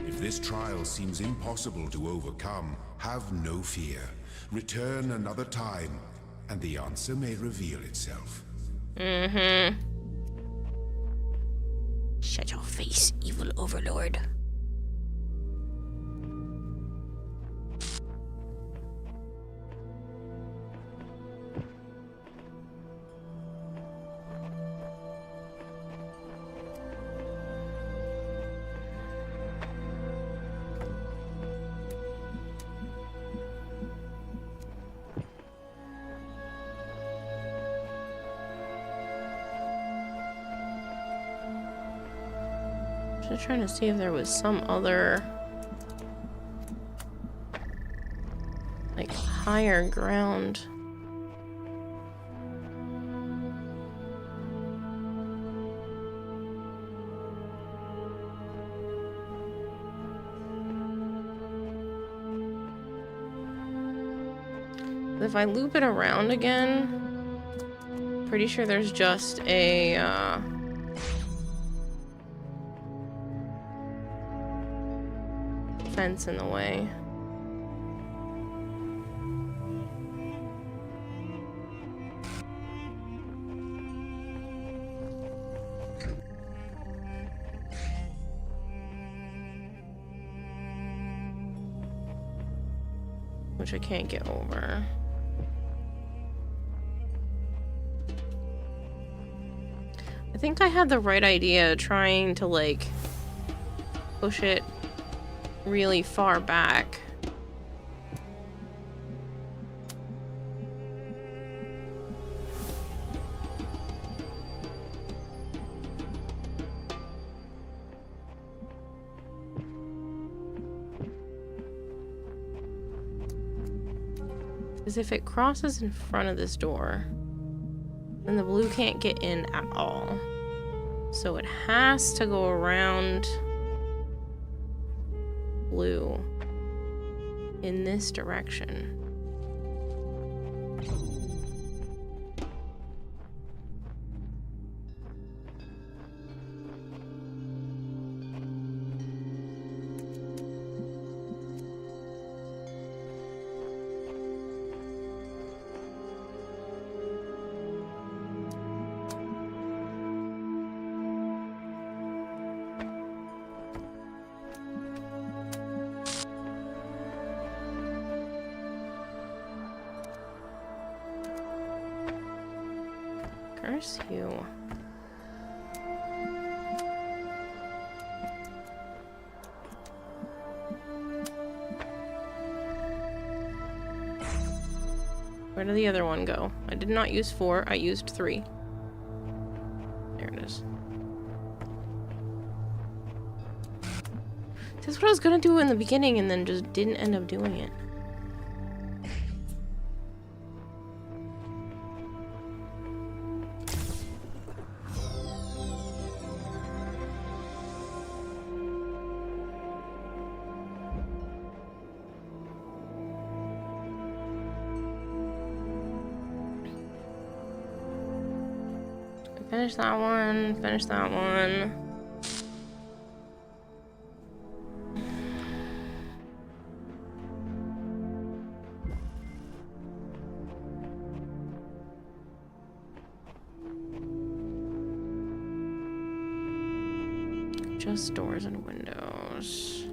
S5: If this trial seems impossible to overcome, have no fear. Return another time, and the answer may reveal itself.
S1: Mm-hmm. Shut your face, evil overlord. Just trying to see if there was some other like higher ground. If I loop it around again, pretty sure there's just a fence in the way. Which I can't get over. I think I had the right idea trying to like push it really far back. Because if it crosses in front of this door, then the blue can't get in at all. So it has to go around blue in this direction. Where's you? Where did the other one go? I did not use 4, I used 3. There it is. That's what I was gonna do in the beginning and then just didn't end up doing it. Finish that one, finish that one. Just doors and windows.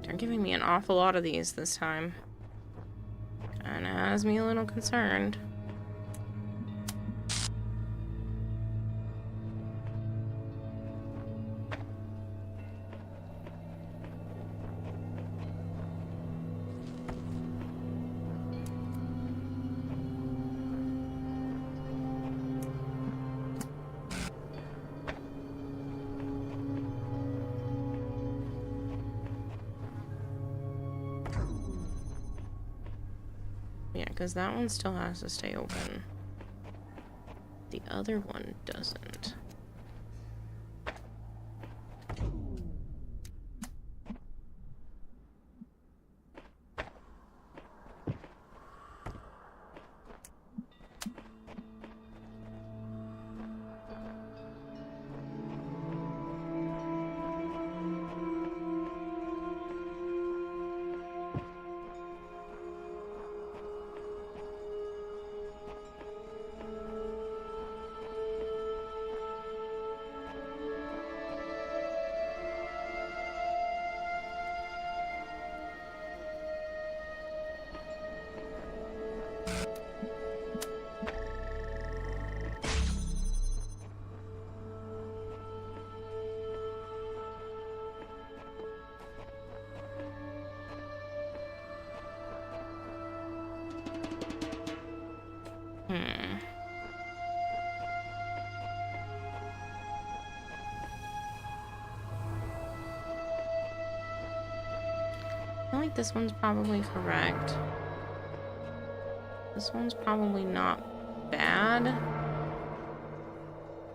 S1: They're giving me an awful lot of these this time. Kinda has me a little concerned. Yeah, because that one still has to stay open. The other one doesn't. I feel like this one's probably correct. This one's probably not bad.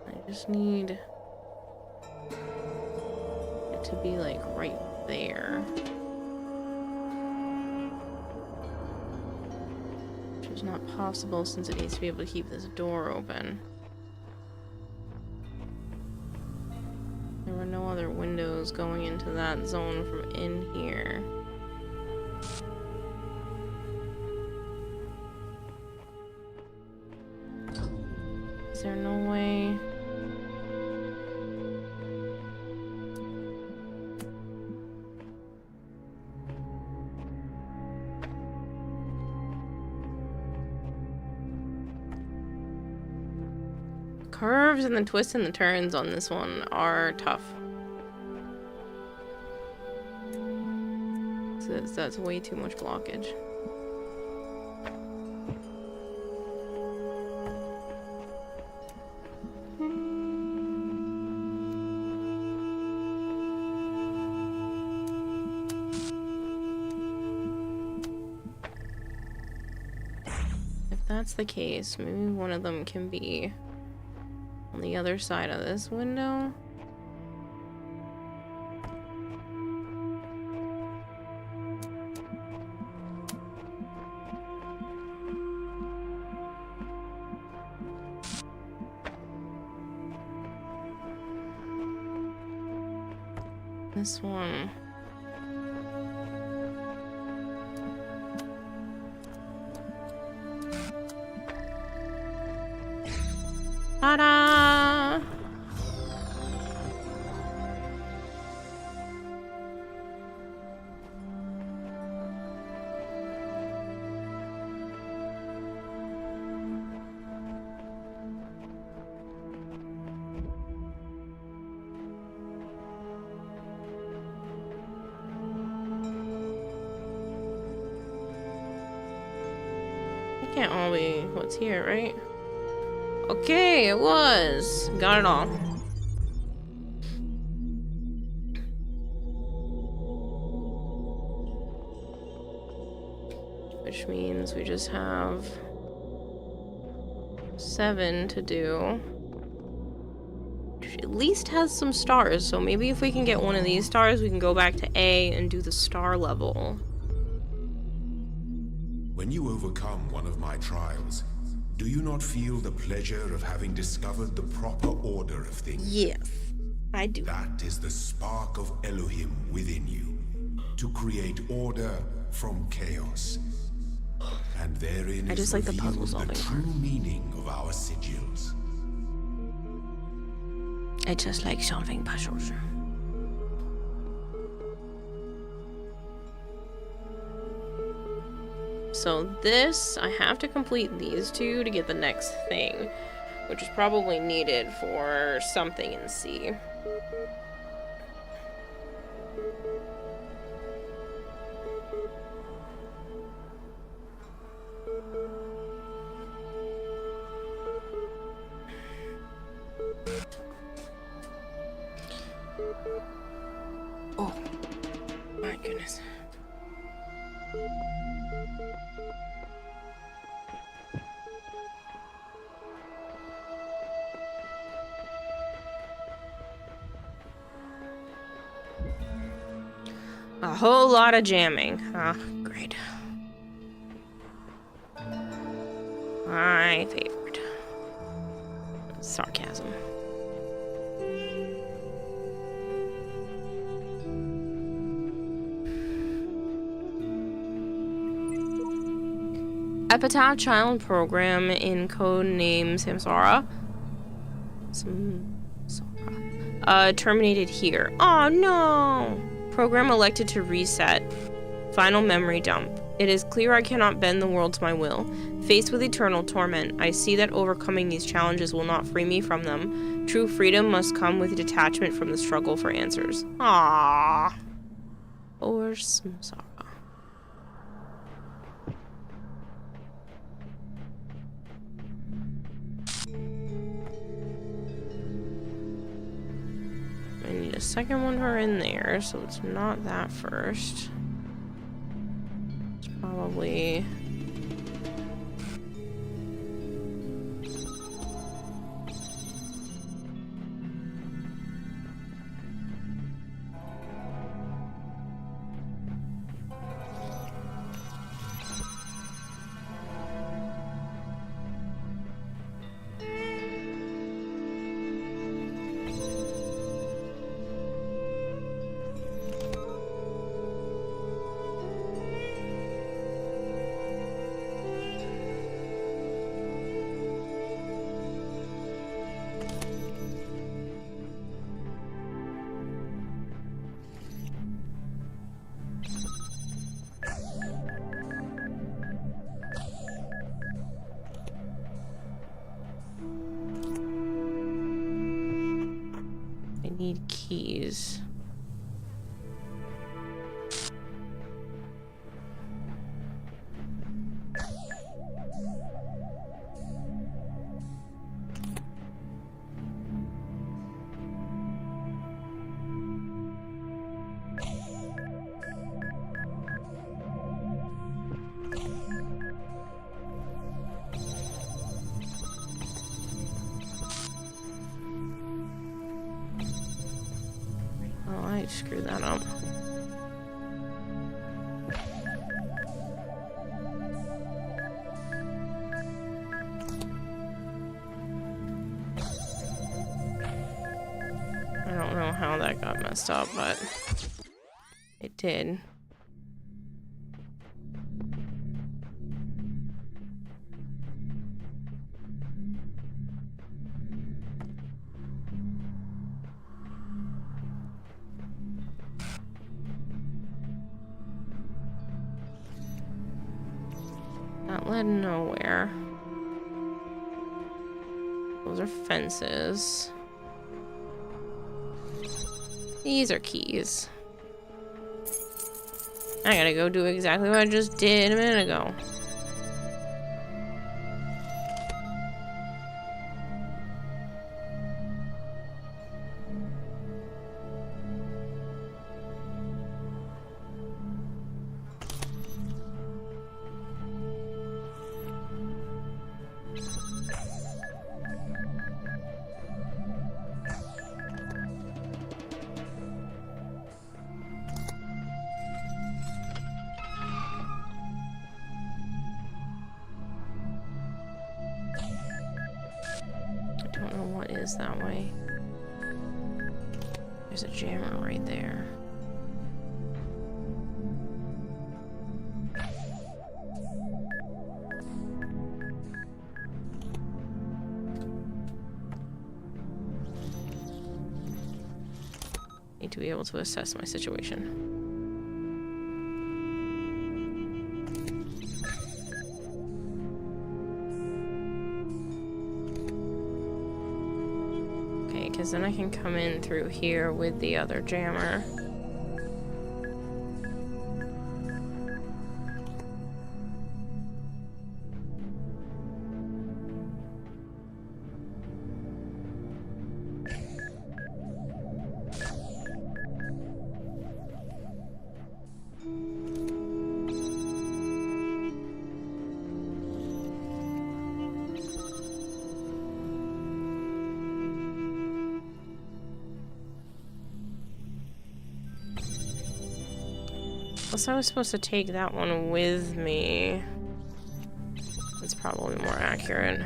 S1: I just need it to be like right there. Which is not possible since it needs to be able to keep this door open. There were no other windows going into that zone from in here. Is there no way? curves and the twists and the turns on this one are tough. That's way too much blockage. If that's the case, maybe one of them can be on the other side of this window. This one. Ta-da! It can't all be what's here, right? Okay, it was. Got it all. Which means we just have 7 to do. Which at least has some stars, so maybe if we can get one of these stars, we can go back to A and do the star level.
S5: When you overcome one of my trials, do you not feel the pleasure of having discovered the proper order of things?
S1: Yes, I do.
S5: That is the spark of Elohim within you, to create order from chaos. And therein
S1: I just
S5: is
S1: like the
S5: revealed
S1: puzzle solving
S5: the true meaning of our sigils.
S1: I just like solving puzzles. So this, I have to complete these two to get the next thing, which is probably needed for something in C. Oh, my goodness. A whole lot of jamming. Ah, great. My favorite. Sarcasm. Epitaph Child Program in code name Samsara. Terminated here. Oh no! Program elected to reset. Final memory dump. It is clear I cannot bend the world to my will. Faced with eternal torment, I see that overcoming these challenges will not free me from them. True freedom must come with detachment from the struggle for answers. Ah. Or Samsara. I need a second one for in there, so it's not that first. It's probably... need keys. Oh, I screwed that up. I don't know how that got messed up, but it did. That led nowhere. Those are fences. These are keys. I gotta go do exactly what I just did a minute ago. I don't know what is that way. There's a jammer right there. Need to be able to assess my situation. Because then I can come in through here with the other jammer. Unless I was supposed to take that one with me. That's probably more accurate.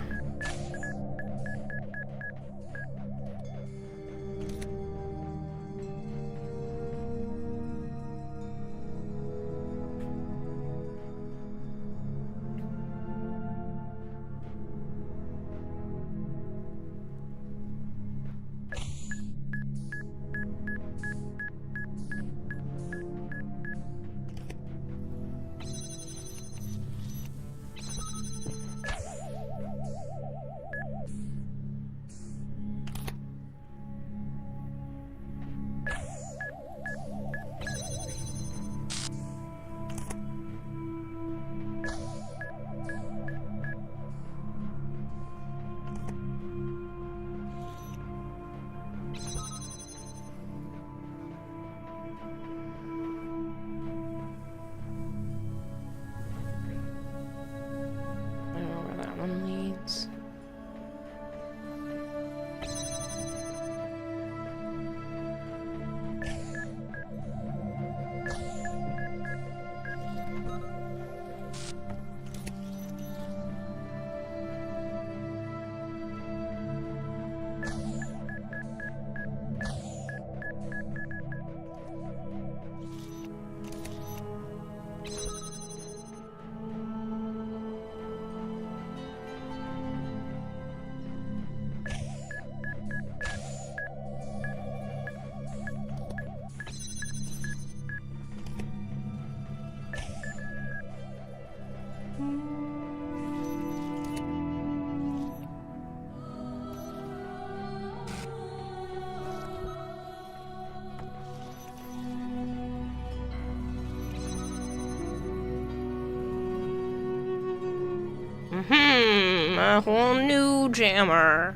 S1: I'm a whole new jammer.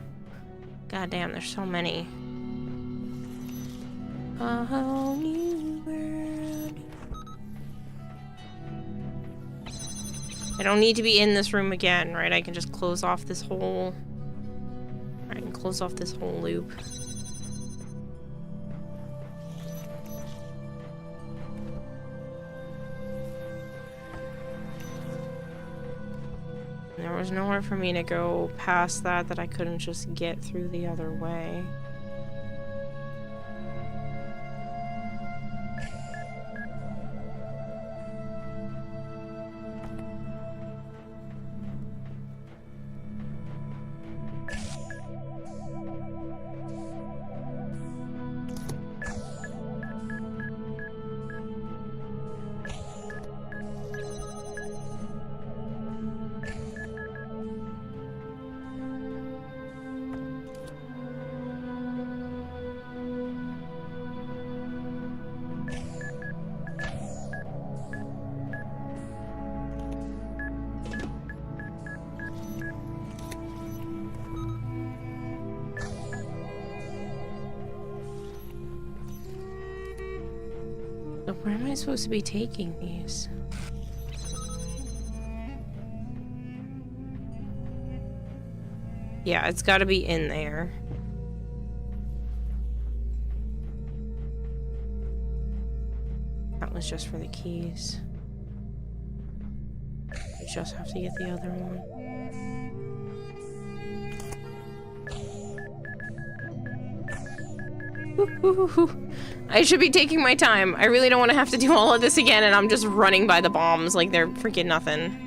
S1: God damn, there's so many. A whole new world. I don't need to be in this room again, right? I can just close off this whole... I can close off this whole loop. There was nowhere for me to go past that I couldn't just get through the other way. So where am I supposed to be taking these? Yeah, it's gotta be in there. That was just for the keys. I just have to get the other one. I should be taking my time. I really don't want to have to do all of this again, and I'm just running by the bombs like they're freaking nothing.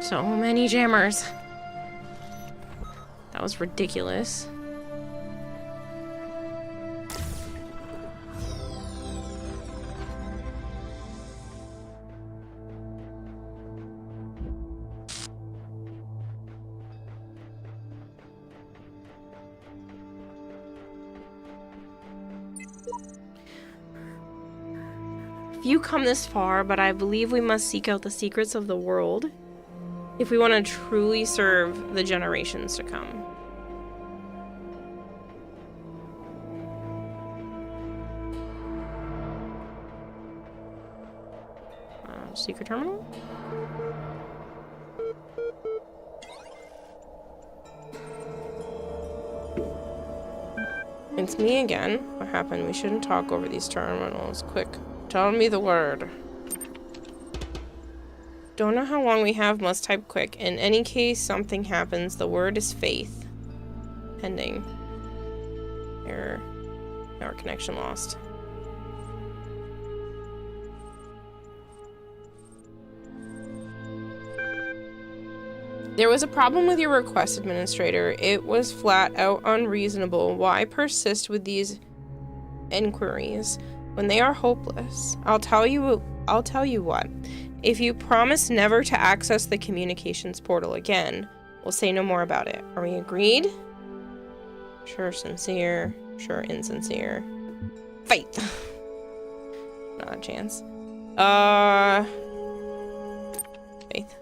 S1: So many jammers. That was ridiculous. Few come this far, but I believe we must seek out the secrets of the world if we want to truly serve the generations to come. Secret terminal? It's me again. What happened? We shouldn't talk over these terminals. Quick, tell me the word. Don't know how long we have, must type quick. In any case, something happens. The word is faith. Pending. Error. Our connection lost. There was a problem with your request, Administrator. It was flat out unreasonable. Why persist with these inquiries when they are hopeless? I'll tell you what. If you promise never to access the communications portal again, we'll say no more about it. Are we agreed? Sure, sincere. Sure, insincere. Faith. Not a chance. Faith.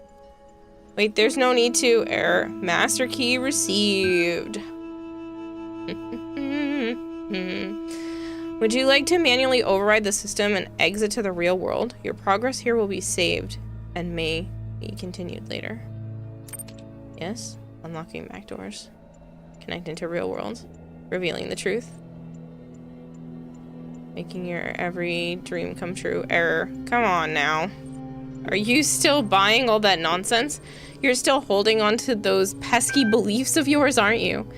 S1: Wait, there's no need to. Error. Master key received. Would you like to manually override the system and exit to the real world? Your progress here will be saved and may be continued later. Yes. Unlocking back doors. Connecting to real world. Revealing the truth. Making your every dream come true. Error. Come on now. Are you still buying all that nonsense? You're still holding on to those pesky beliefs of yours, aren't you?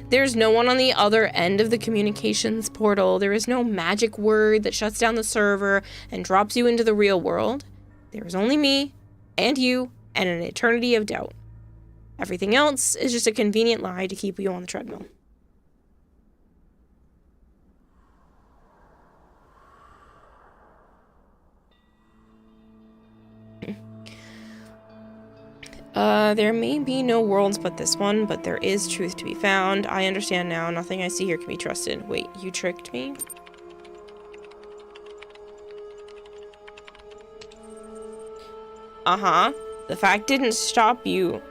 S1: There's no one on the other end of the communications portal. There is no magic word that shuts down the server and drops you into the real world. There is only me and you and an eternity of doubt. Everything else is just a convenient lie to keep you on the treadmill. There may be no worlds but this one, but there is truth to be found. I understand now. Nothing I see here can be trusted. Wait, you tricked me? Uh-huh. The fact didn't stop you.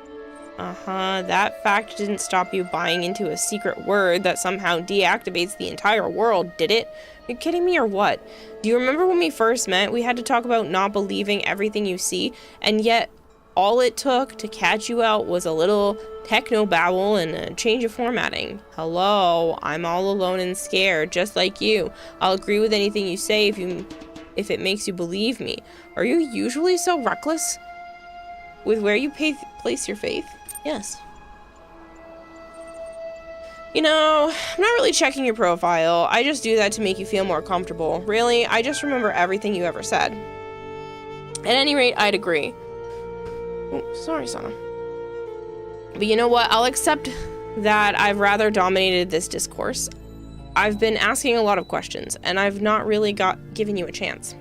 S1: That fact didn't stop you buying into a secret word that somehow deactivates the entire world, did it? Are you kidding me or what? Do you remember when we first met? We had to talk about not believing everything you see, and yet all it took to catch you out was a little techno-babble and a change of formatting. Hello, I'm all alone and scared, just like you. I'll agree with anything you say if it makes you believe me. Are you usually so reckless with where you place your faith? Yes. You know, I'm not really checking your profile. I just do that to make you feel more comfortable. Really, I just remember everything you ever said. At any rate, I'd agree. Oh, sorry, Sana. But you know what? I'll accept that I've rather dominated this discourse. I've been asking a lot of questions, and I've not really given you a chance.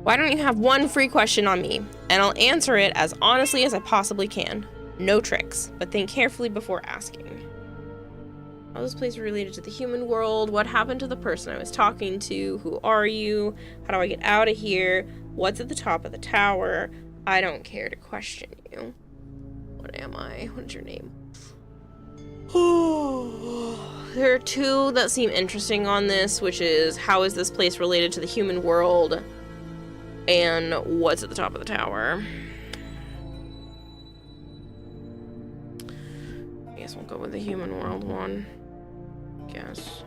S1: Why don't you have one free question on me, and I'll answer it as honestly as I possibly can. No tricks, but think carefully before asking. How is this place related to the human world? What happened to the person I was talking to? Who are you? How do I get out of here? What's at the top of the tower? I don't care to question you. What am I? What is your name? There are two that seem interesting on this, which is how is this place related to the human world? And what's at the top of the tower? I guess we'll go with the human world one. Guess.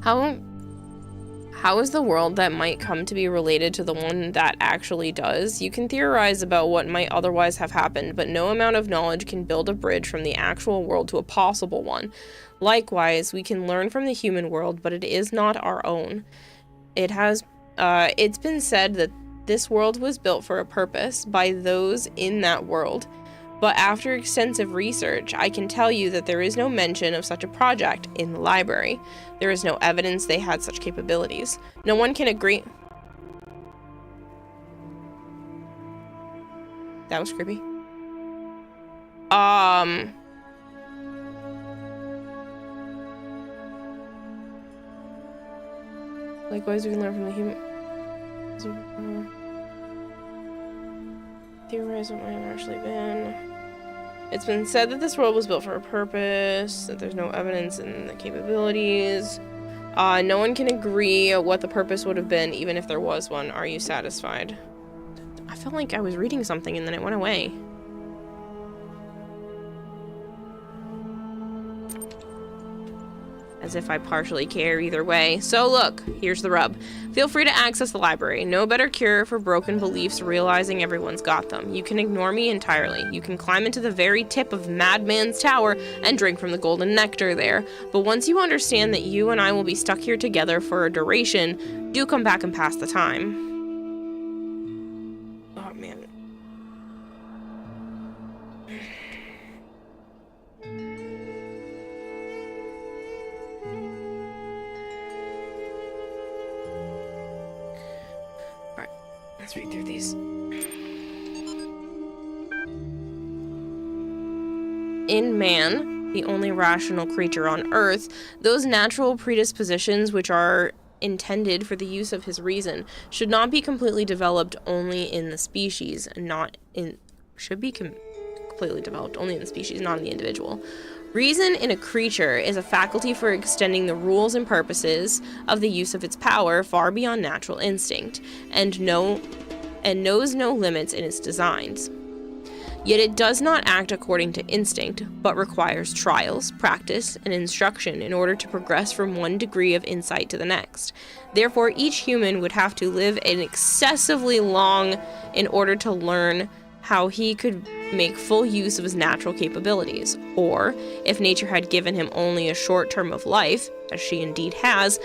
S1: How is the world that might come to be related to the one that actually does? You can theorize about what might otherwise have happened, but no amount of knowledge can build a bridge from the actual world to a possible one. Likewise, we can learn from the human world, but it is not our own. It's been said that this world was built for a purpose by those in that world. But after extensive research, I can tell you that there is no mention of such a project in the library. There is no evidence they had such capabilities. No one can agree. That was creepy. Likewise, we can learn from the human. Theorize what might have actually been. It's been said that this world was built for a purpose, that there's no evidence in the capabilities. No one can agree what the purpose would have been, even if there was one. Are you satisfied? I felt like I was reading something and then it went away. As if I partially care either way. So look, here's the rub. Feel free to access the library. No better cure for broken beliefs, realizing everyone's got them. You can ignore me entirely. You can climb into the very tip of Madman's Tower and drink from the golden nectar there. But once you understand that you and I will be stuck here together for a duration, do come back and pass the time. Oh, man. Let's read through these. In man, the only rational creature on Earth, those natural predispositions which are intended for the use of his reason should not be completely developed only in the species, completely developed only in the species, not in the individual. Reason in a creature is a faculty for extending the rules and purposes of the use of its power far beyond natural instinct, and knows no limits in its designs. Yet it does not act according to instinct, but requires trials, practice, and instruction in order to progress from one degree of insight to the next. Therefore, each human would have to live an excessively long in order to learn how he could make full use of his natural capabilities. Or, if nature had given him only a short term of life, as she indeed has,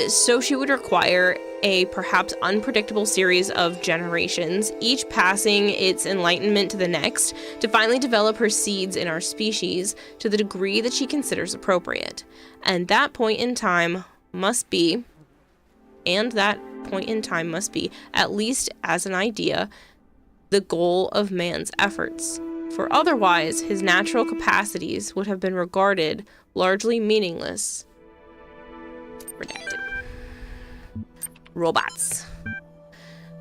S1: so she would require a perhaps unpredictable series of generations, each passing its enlightenment to the next, to finally develop her seeds in our species to the degree that she considers appropriate. And that point in time must be, at least as an idea, the goal of man's efforts. For otherwise, his natural capacities would have been regarded largely meaningless. Redacted. Robots.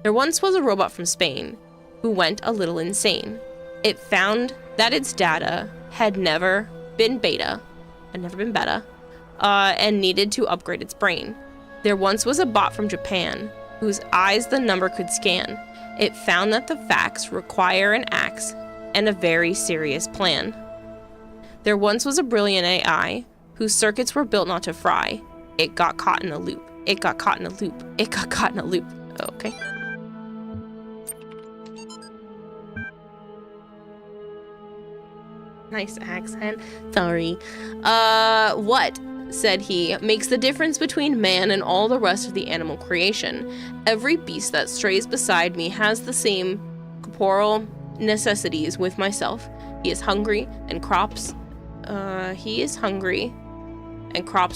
S1: There once was a robot from Spain who went a little insane. It found that its data had never been beta, and needed to upgrade its brain. There once was a bot from Japan whose eyes the number could scan. It found that the facts require an axe and a very serious plan. There once was a brilliant AI whose circuits were built not to fry. It got caught in a loop. It got caught in a loop. It got caught in a loop. Okay. Nice accent. Sorry. What, said he, makes the difference between man and all the rest of the animal creation? Every beast that strays beside me has the same corporal necessities with myself. He is hungry and crops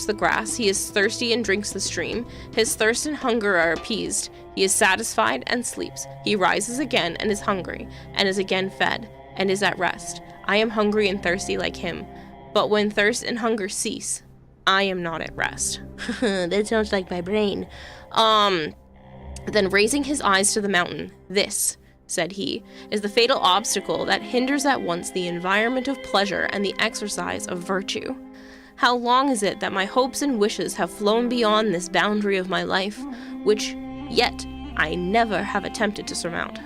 S1: the grass. He is thirsty and drinks the stream. His thirst and hunger are appeased. He is satisfied and sleeps. He rises again and is hungry, and is again fed, and is at rest. I am hungry and thirsty like him, but when thirst and hunger cease, I am not at rest. That sounds like my brain. Then raising his eyes to the mountain, this, said he, is the fatal obstacle that hinders at once the environment of pleasure and the exercise of virtue. How long is it that my hopes and wishes have flown beyond this boundary of my life, which yet I never have attempted to surmount?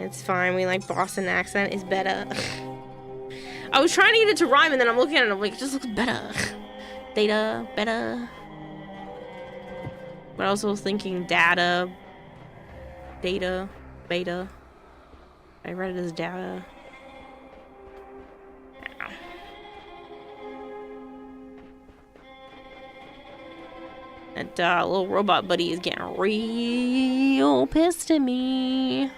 S1: It's fine, we like Boston accent is better. I was trying to get it to rhyme and then I'm looking at it and I'm like, it just looks better. Data, better. But I also was thinking data, beta. I read it as data. That little robot buddy is getting real pissed at me.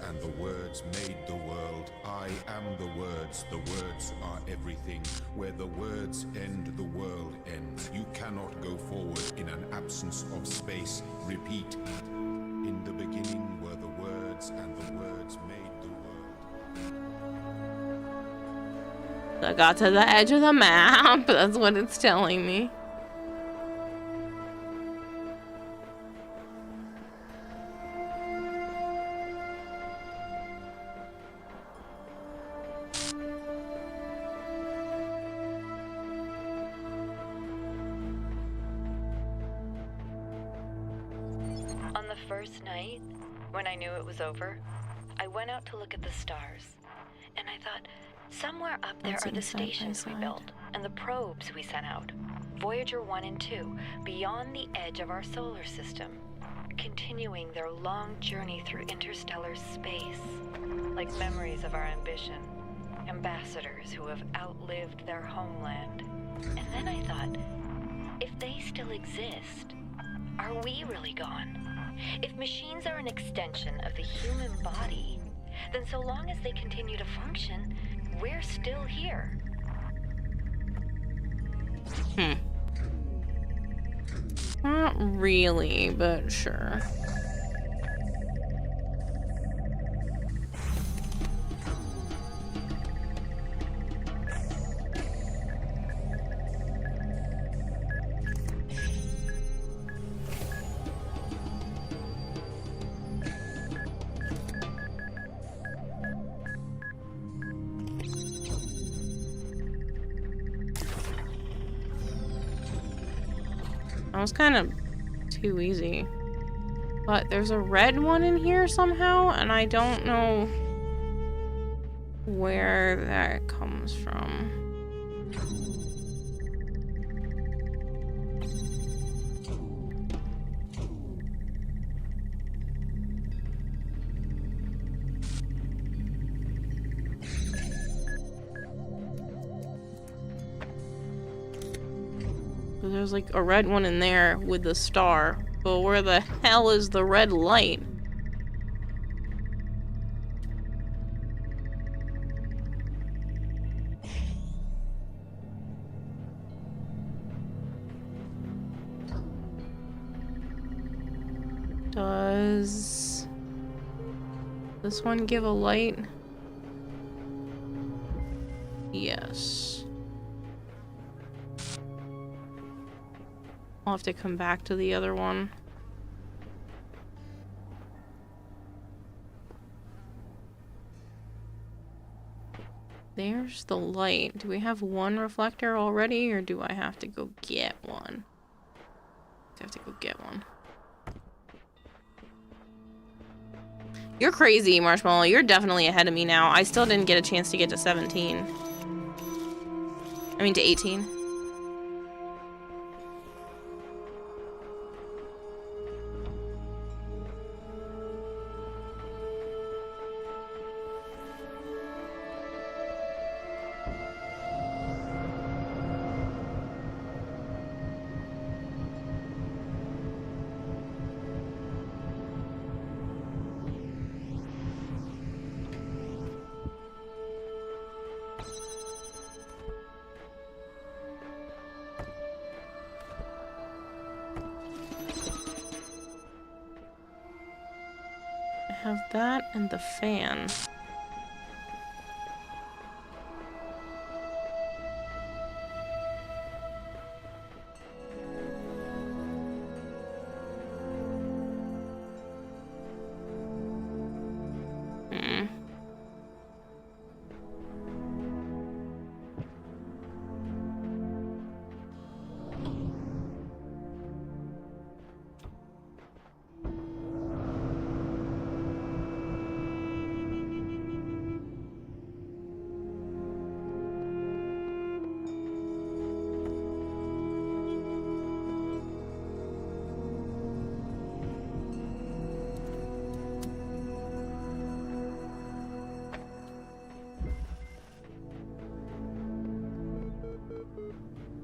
S5: And the words made the world. I am the words are everything. Where the words end, the world ends. You cannot go forward in an absence of space. Repeat. In the beginning were the words, and the words made the world.
S1: I got to the edge of the map. That's what it's telling me.
S7: First night, when I knew it was over, I went out to look at the stars, and I thought, somewhere up there are the stations we built, and the probes we sent out, Voyager 1 and 2, beyond the edge of our solar system, continuing their long journey through interstellar space, like memories of our ambition, ambassadors who have outlived their homeland. And then I thought, if they still exist, are we really gone? If machines are an extension of the human body, then so long as they continue to function, we're still here.
S1: Not really, but sure. was kind of too easy. But there's a red one in here somehow, and I don't know where that comes from. So there's like a red one in there with the star. But where the hell is the red light? Does this one give a light? Yes. I'll have to come back to the other one. There's the light. Do we have one reflector already, or do I have to go get one? I have to go get one. You're crazy, Marshmallow. You're definitely ahead of me now. I still didn't get a chance to get to 17. I mean to 18. Have that and the fan.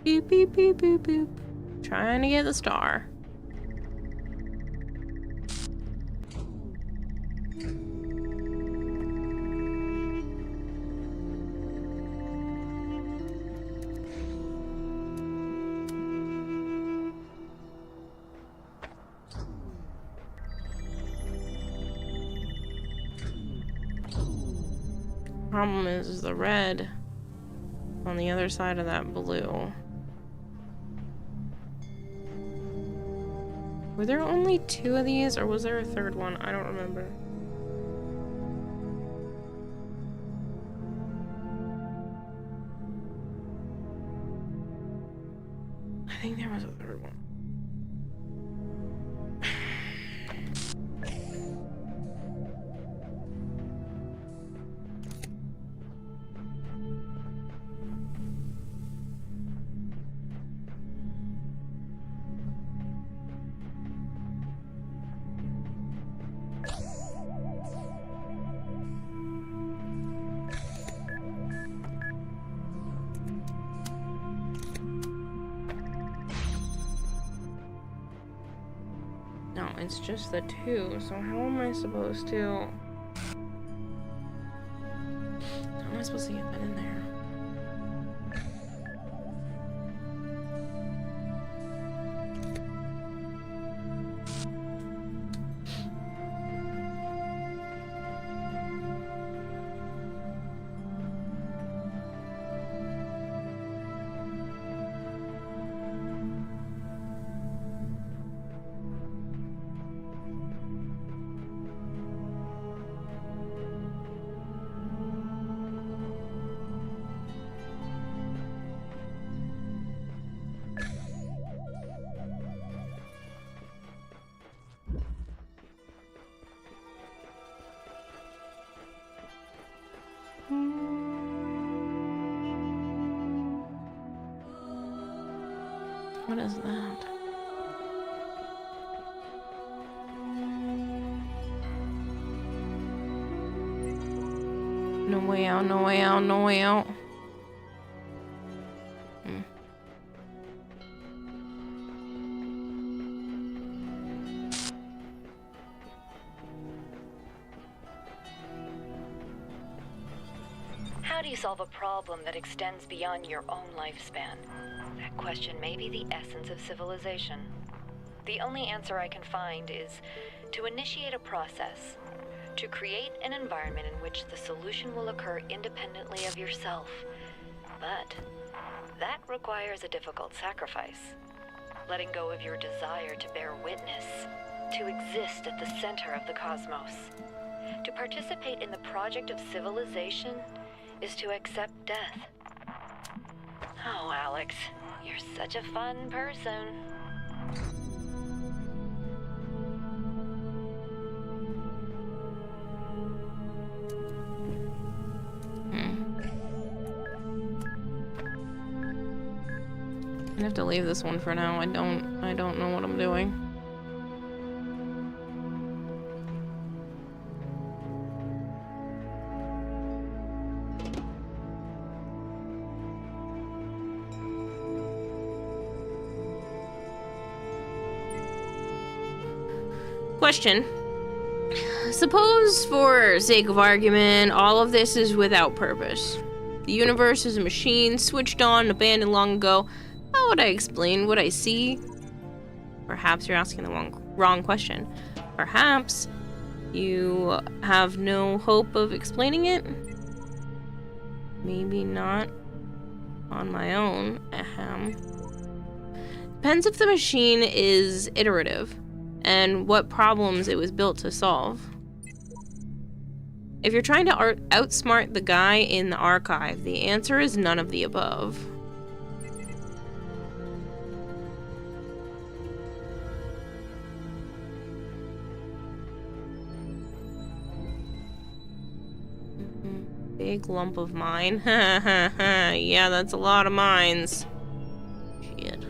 S1: Beep, beep, beep, beep, beep. Trying to get the star. Problem is the red on the other side of that blue. Were there only 2 of these, or was there a third one? I don't remember. I think there was a third one. No, it's just the 2, so how am I supposed to... How am I supposed to get that in there? What is that? No way out, no way out, no way out.
S7: How do you solve a problem that extends beyond your own lifespan? That question may be the essence of civilization. The only answer I can find is to initiate a process, to create an environment in which the solution will occur independently of yourself. But that requires a difficult sacrifice. Letting go of your desire to bear witness, to exist at the center of the cosmos. To participate in the project of civilization is to accept death. Oh, Alex, you're such a fun person.
S1: I have to leave this one for now. I don't know what I'm doing. Question. Suppose, for sake of argument, all of this is without purpose. The universe is a machine, switched on, abandoned long ago. How would I explain what I see? Perhaps you're asking the wrong question. Perhaps you have no hope of explaining it? Maybe not on my own. Ahem. Depends if the machine is iterative and what problems it was built to solve. If you're trying to outsmart the guy in the archive, the answer is none of the above. Big lump of mine. Ha ha ha. Yeah, that's a lot of mines. Shit.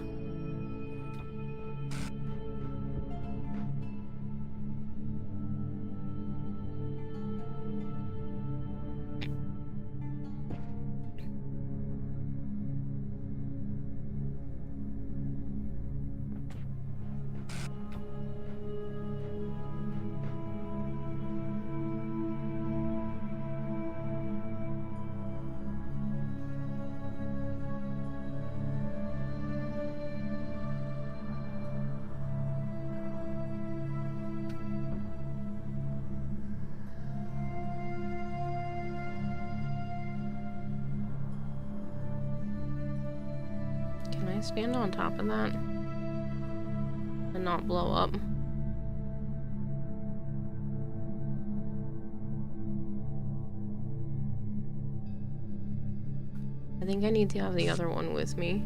S1: Can I stand on top of that and not blow up? I think I need to have the other one with me.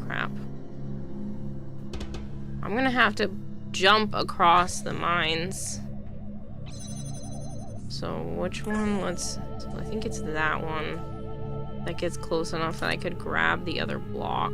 S1: Crap. I'm gonna have to jump across the mines. So which one? I think it's that one. That gets close enough that I could grab the other block.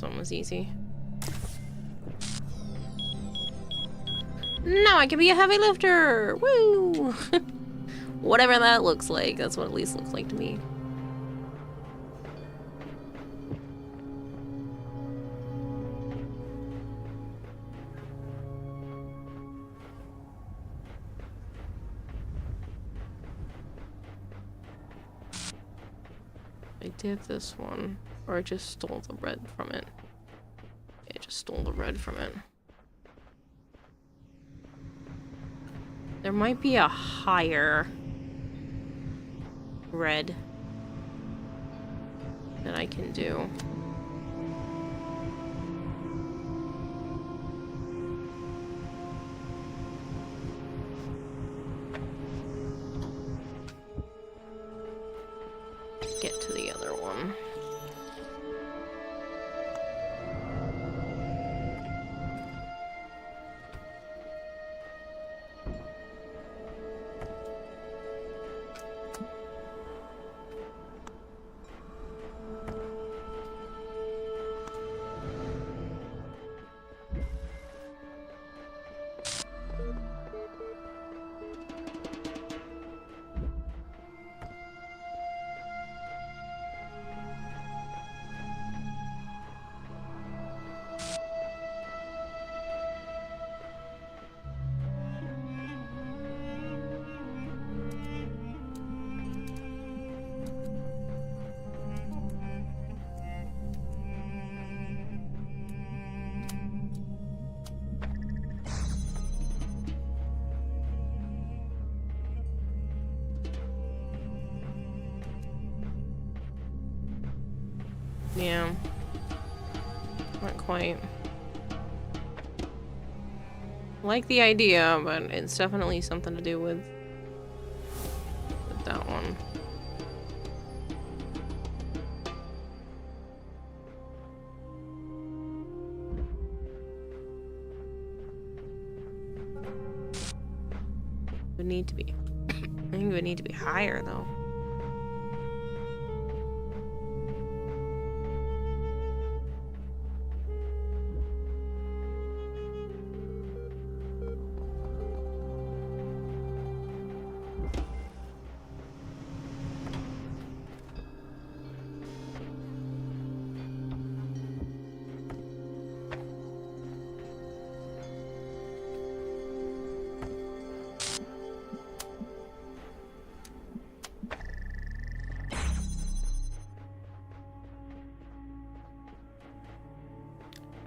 S1: last one was easy. Now I can be a heavy lifter! Woo! Whatever that looks like, that's what at least looks like to me. I did this one, or I just stole the red from it. I just stole the red from it. There might be a higher red that I can do. Get to the other one. Yeah. Not quite. Like the idea, but it's definitely something to do with that one. It would need to be. I think it would need to be higher though.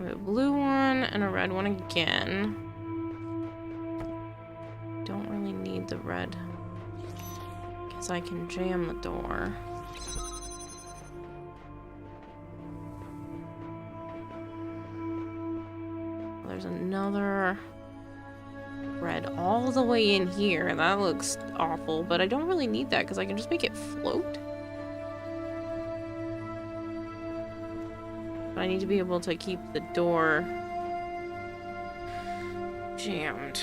S1: A blue one and a red one again. Don't really need the red because I can jam the door. There's another red all the way in here. That looks awful, but I don't really need that because I can just make it float. I need to be able to keep the door jammed.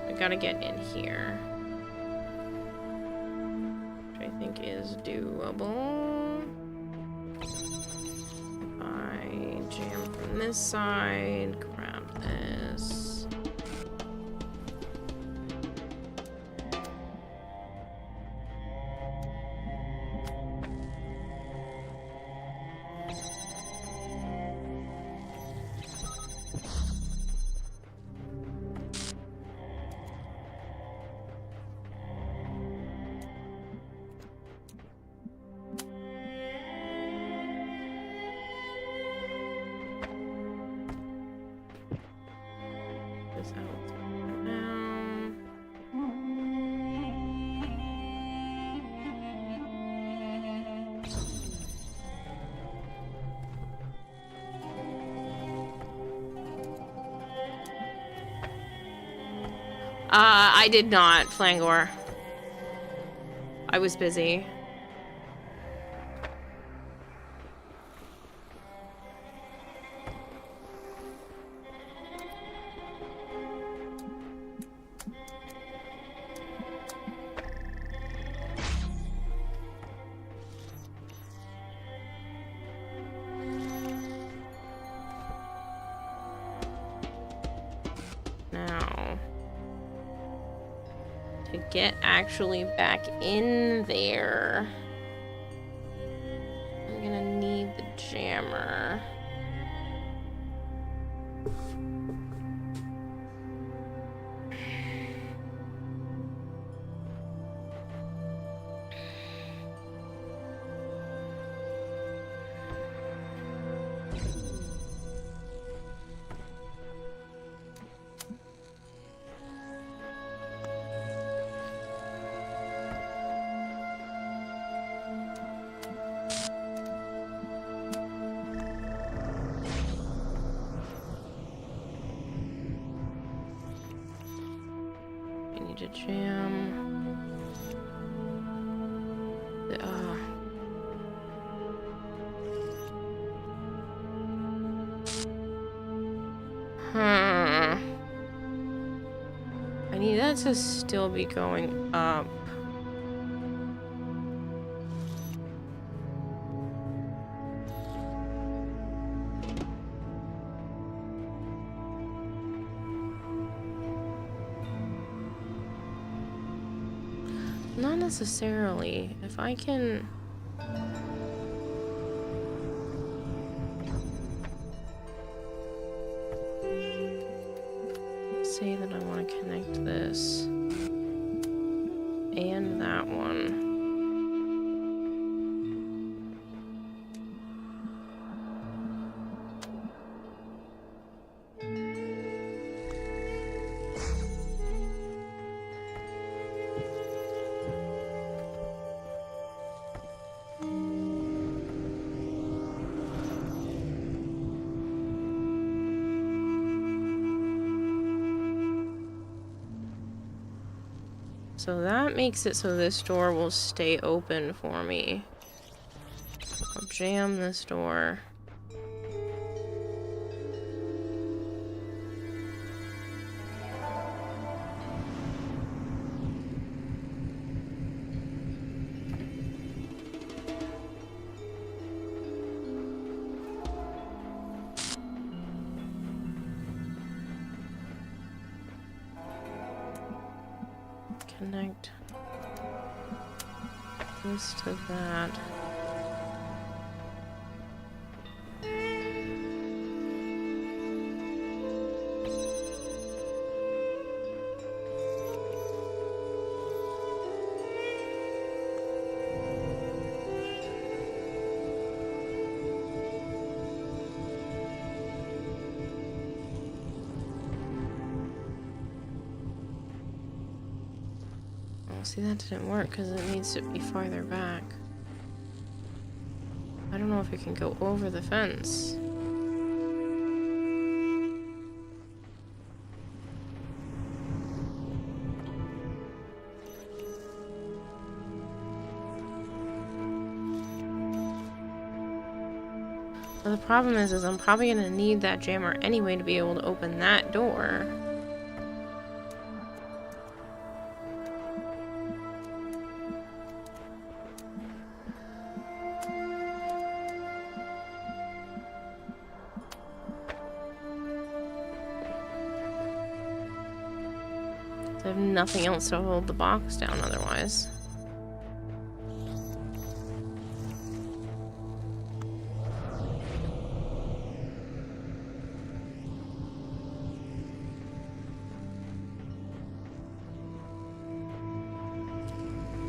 S1: I gotta get in here, which I think is doable. If I jam from this side, grab this. I did not, Flangor. I was busy. to get actually back in there, I'm gonna need the jammer. To jam. I need that to still be going up. Not necessarily. If I can... say that I want to connect this and that one. So that makes it so this door will stay open for me. I'll jam this door. Connect this to that. See, that didn't work because it needs to be farther back. I don't know if it can go over the fence. Well, the problem is I'm probably gonna need that jammer anyway to be able to open that door. I have nothing else to hold the box down otherwise.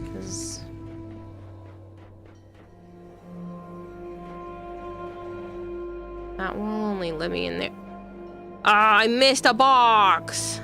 S1: Because that will only let me in there. Ah, I missed a box!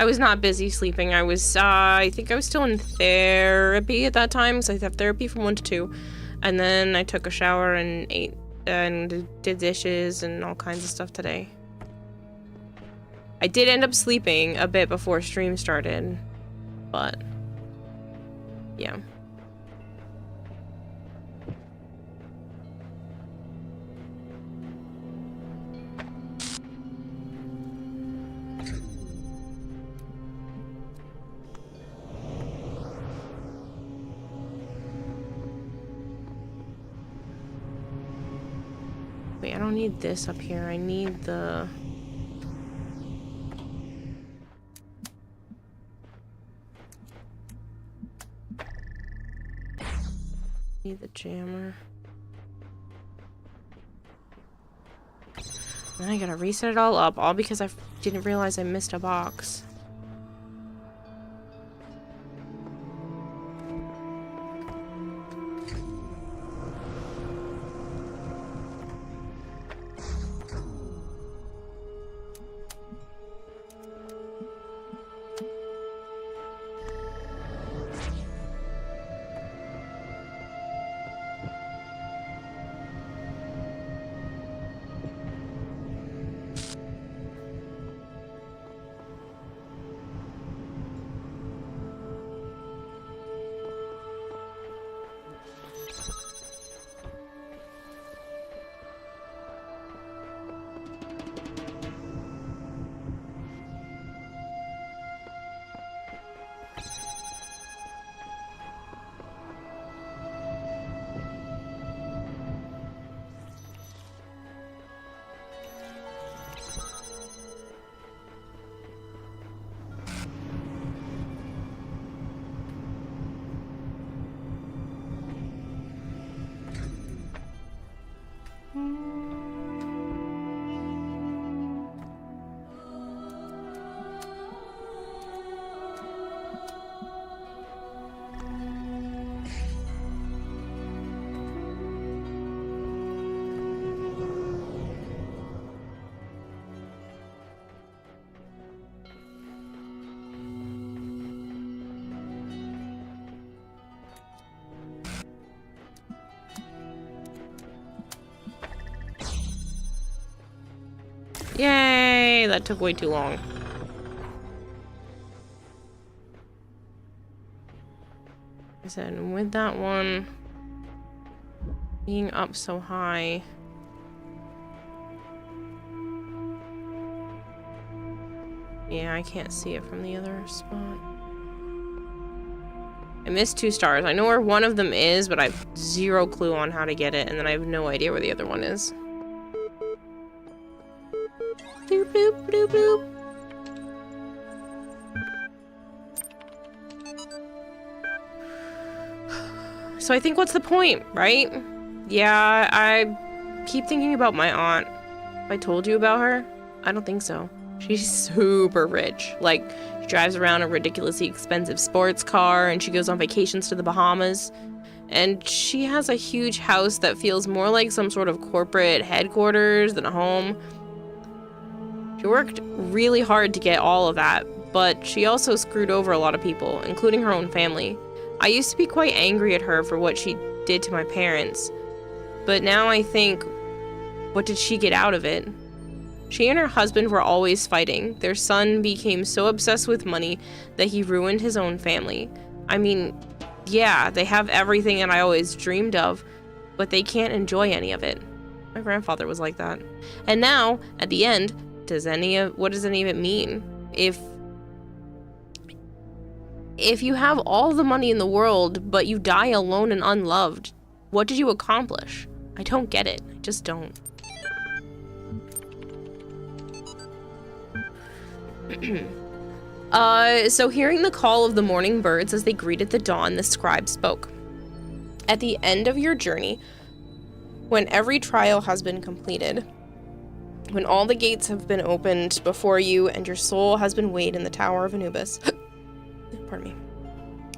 S1: I was not busy sleeping. I was, I think I was still in therapy at that time, because I have therapy from 1 to 2. And then I took a shower and ate and did dishes and all kinds of stuff today. I did end up sleeping a bit before stream started, but yeah. Wait, I don't need this up here. I need the... Need the jammer. Then I gotta reset it all up, all because I didn't realize I missed a box. Yay! That took way too long. I said, with that one being up so high. Yeah, I can't see it from the other spot. I missed 2 stars. I know where one of them is, but I have 0 clue on how to get it, and then I have no idea where the other one is. Bloop, bloop, bloop, bloop. So I think what's the point, right? Yeah, I keep thinking about my aunt. Have I told you about her? I don't think so. She's super rich. Like, she drives around a ridiculously expensive sports car, and she goes on vacations to the Bahamas. And she has a huge house that feels more like some sort of corporate headquarters than a home. She worked really hard to get all of that, but she also screwed over a lot of people, including her own family. I used to be quite angry at her for what she did to my parents, but now I think, what did she get out of it? She and her husband were always fighting. Their son became so obsessed with money that he ruined his own family. I mean, yeah, they have everything that I always dreamed of, but they can't enjoy any of it. My grandfather was like that. And now, at the end, what does any of it mean? If you have all the money in the world, but you die alone and unloved, what did you accomplish? I don't get it. I just don't. So hearing the call of the morning birds as they greeted the dawn, the scribe spoke. At the end of your journey, when every trial has been completed, when all the gates have been opened before you and your soul has been weighed in the Tower of Anubis, pardon me,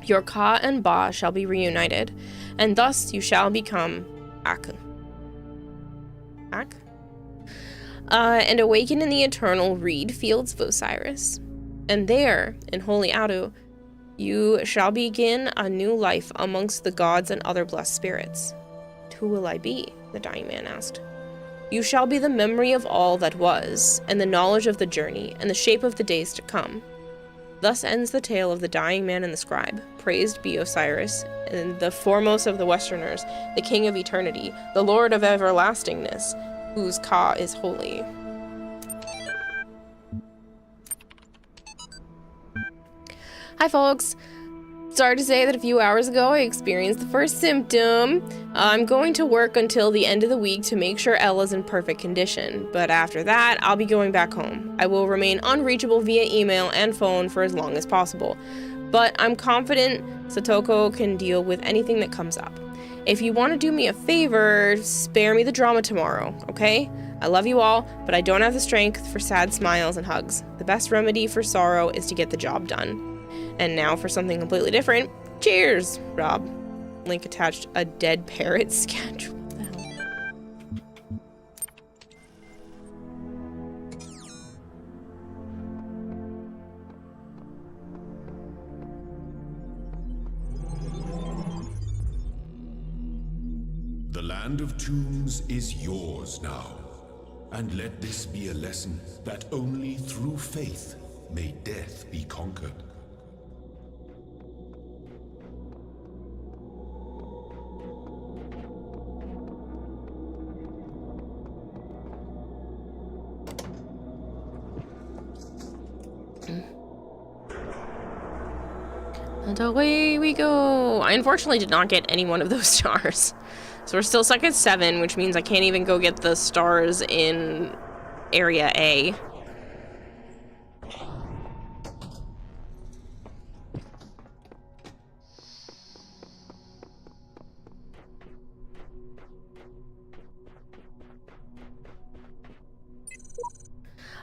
S1: your Ka and Ba shall be reunited, and thus you shall become Ak. And awaken in the eternal reed fields of Osiris. And there, in Holy Adu, you shall begin a new life amongst the gods and other blessed spirits. Who will I be? The dying man asked. You shall be the memory of all that was, and the knowledge of the journey, and the shape of the days to come. Thus ends the tale of the dying man and the scribe. Praised be Osiris, and the foremost of the Westerners, the king of eternity, the lord of everlastingness, whose Ka is holy. Hi folks! Sorry to say that a few hours ago I experienced the first symptom. I'm going to work until the end of the week to make sure Ella's in perfect condition, but after that, I'll be going back home. I will remain unreachable via email and phone for as long as possible, but I'm confident Satoko can deal with anything that comes up. If you want to do me a favor, spare me the drama tomorrow, okay? I love you all, but I don't have the strength for sad smiles and hugs. The best remedy for sorrow is to get the job done. And now for something completely different. Cheers, Rob. Link attached a dead parrot sketch. What the hell?
S5: The land of tombs is yours now. And let this be a lesson that only through faith may death be conquered.
S1: And away we go. I unfortunately did not get any one of those stars. So we're still stuck at 7, which means I can't even go get the stars in Area A.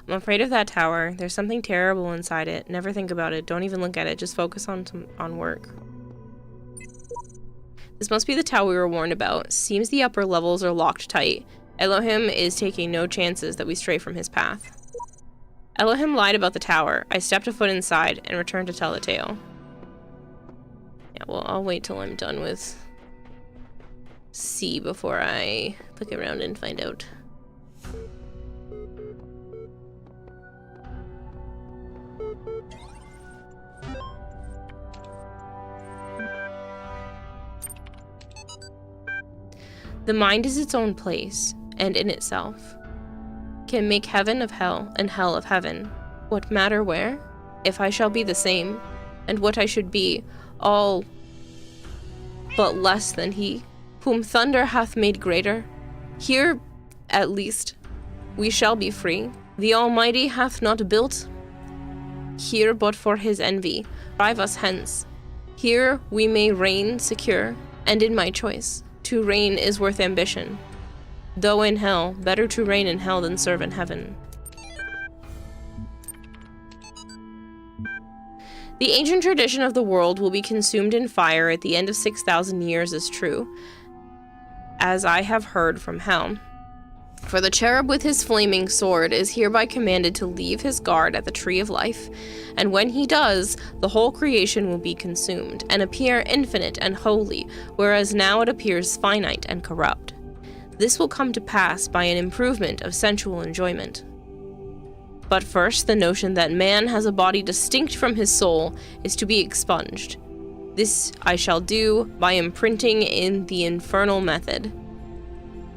S1: I'm afraid of that tower. There's something terrible inside it. Never think about it. Don't even look at it. Just focus on work. This must be the tower we were warned about. Seems the upper levels are locked tight. Elohim is taking no chances that we stray from his path. Elohim lied about the tower. I stepped a foot inside and returned to tell the tale. Yeah, well, I'll wait till I'm done with C before I look around and find out. The mind is its own place, and in itself can make heaven of hell and hell of heaven. What matter where? If I shall be the same, and what I should be, all but less than he, whom thunder hath made greater. Here, at least, we shall be free. The Almighty hath not built here but for his envy. Drive us hence. Here we may reign secure, and in my choice. To reign is worth ambition. Though in hell, better to reign in hell than serve in heaven. The ancient tradition of the world will be consumed in fire at the end of 6,000 years is true, as I have heard from hell. For the cherub with his flaming sword is hereby commanded to leave his guard at the tree of life, and when he does, the whole creation will be consumed, and appear infinite and holy, whereas now it appears finite and corrupt. This will come to pass by an improvement of sensual enjoyment. But first, the notion that man has a body distinct from his soul is to be expunged. This I shall do by imprinting in the infernal method,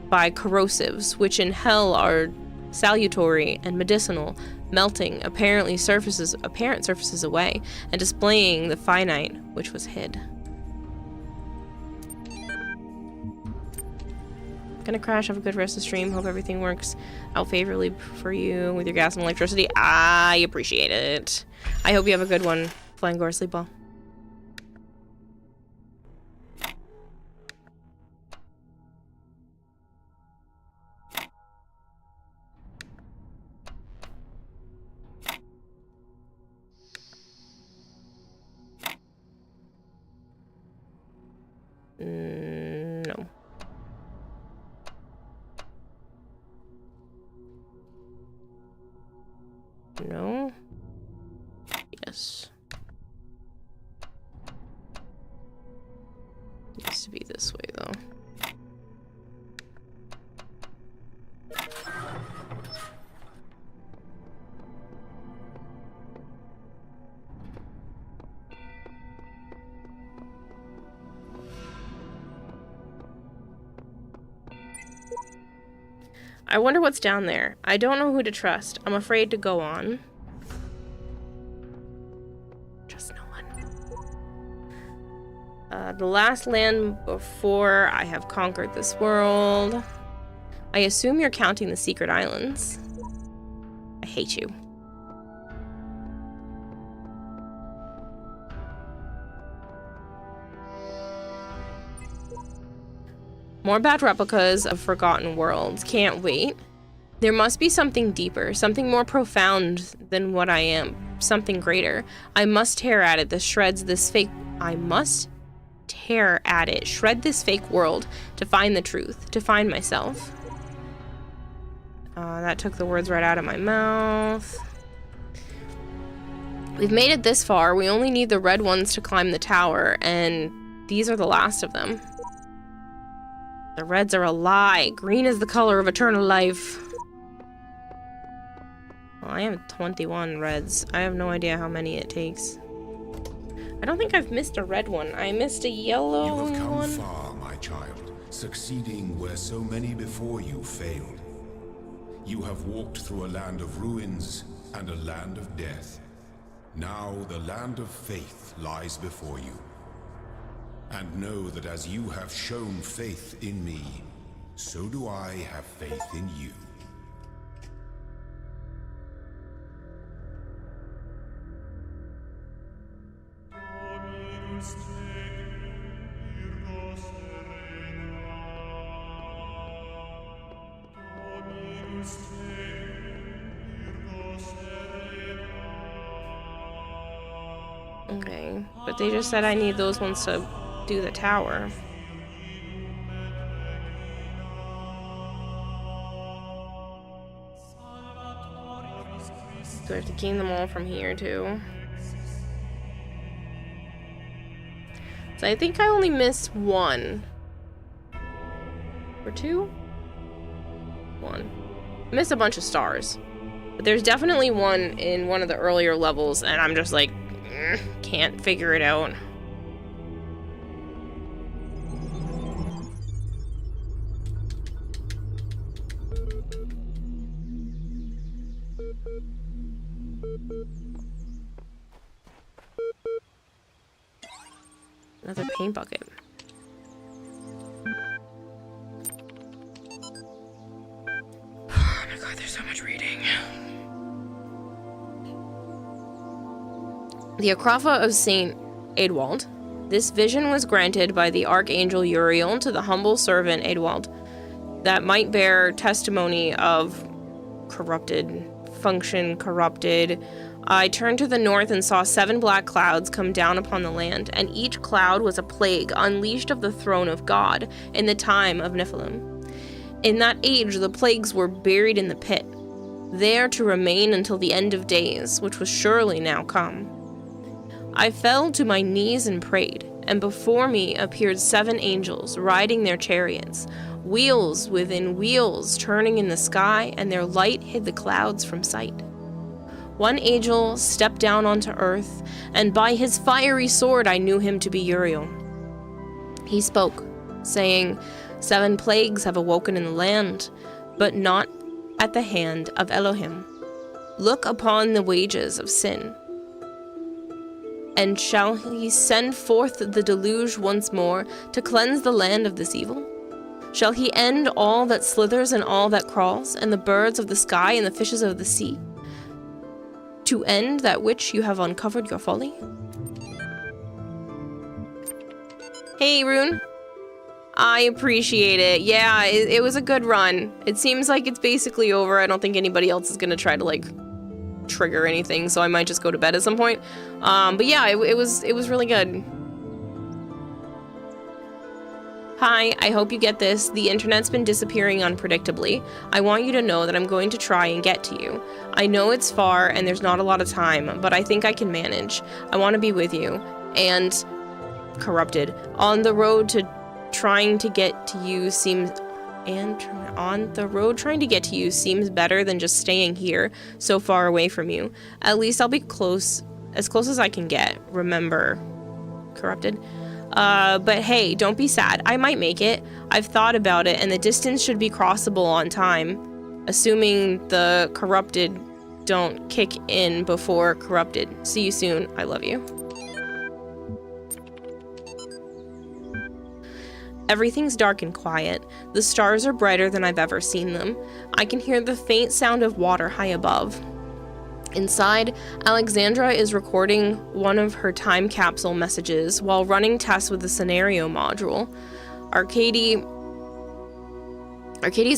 S1: by corrosives, which in hell are salutary and medicinal, melting apparent surfaces away, and displaying the finite which was hid. Gonna crash. Have a good rest of the stream. Hope everything works out favorably for you with your gas and electricity. I appreciate it. I hope you have a good one. Flying Gore, sleep well. No. No. Needs to be this way, though. I wonder what's down there. I don't know who to trust. I'm afraid to go on. Trust no one. The last land before I have conquered this world. I assume you're counting the secret islands. I hate you. More bad replicas of forgotten worlds. Can't wait. There must be something deeper, something more profound than what I am. Something greater. I must tear at it. Shred this fake world to find the truth, to find myself. That took the words right out of my mouth. We've made it this far. We only need the red ones to climb the tower, and these are the last of them. The reds are a lie. Green is the color of eternal life. Well, I have 21 reds. I have no idea how many it takes. I don't think I've missed a red one. I missed a yellow one.
S5: You have come far, my child, succeeding where so many before you failed. You have walked through a land of ruins and a land of death. Now the land of faith lies before you. And know that as you have shown faith in me, so do I have faith in you.
S1: Okay, but they just said I need those ones to do the tower. Do I have to gain them all from here too? So I think I only missed one. Or two? One. I missed a bunch of stars. But there's definitely one in one of the earlier levels, and I'm just like, can't figure it out. Another paint bucket. Oh my god, there's so much reading. The Acropha of Saint Eadwald. This vision was granted by the Archangel Uriel to the humble servant Eadwald, that might bear testimony of corrupted. I turned to the north and saw 7 black clouds come down upon the land, and each cloud was a plague unleashed of the throne of God in the time of Nephilim. In that age, the plagues were buried in the pit, there to remain until the end of days, which was surely now come. I fell to my knees and prayed, and before me appeared 7 angels riding their chariots, wheels within wheels turning in the sky, and their light hid the clouds from sight. One angel stepped down onto earth, and by his fiery sword I knew him to be Uriel. He spoke, saying, 7 plagues have awoken in the land, but not at the hand of Elohim. Look upon the wages of sin. And shall he send forth the deluge once more to cleanse the land of this evil? Shall he end all that slithers and all that crawls, and the birds of the sky and the fishes of the sea? To end that which you have uncovered your folly? Hey, Rune. I appreciate it. Yeah, it was a good run. It seems like it's basically over. I don't think anybody else is gonna try to, like, trigger anything, so I might just go to bed at some point. But yeah, it was really good. Hi, I hope you get this. The internet's been disappearing unpredictably. I want you to know that I'm going to try and get to you. I know it's far and there's not a lot of time, but I think I can manage. I want to be with you. And corrupted. On the road to trying to get to you seems better than just staying here so far away from you. At least I'll be close as I can get. Remember, corrupted. But hey, don't be sad. I might make it. I've thought about it, and the distance should be crossable on time, assuming the corrupted don't kick in before corrupted. See you soon. I love you. Everything's dark and quiet. The stars are brighter than I've ever seen them. I can hear the faint sound of water high above. Inside, Alexandra is recording one of her time capsule messages while running tests with the scenario module. Arcadie's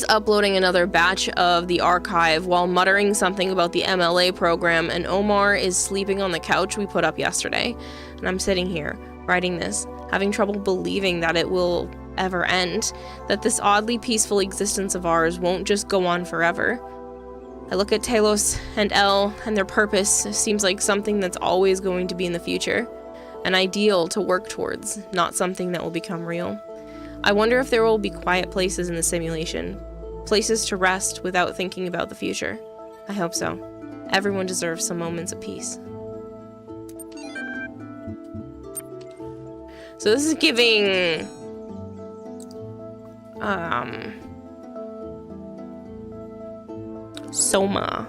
S1: uploading another batch of the archive while muttering something about the MLA program, and Omar is sleeping on the couch we put up yesterday. And I'm sitting here, writing this, having trouble believing that it will ever end, that this oddly peaceful existence of ours won't just go on forever. I look at Talos and Elle, and their purpose seems like something that's always going to be in the future. An ideal to work towards, not something that will become real. I wonder if there will be quiet places in the simulation. Places to rest without thinking about the future. I hope so. Everyone deserves some moments of peace. So this is giving... Soma.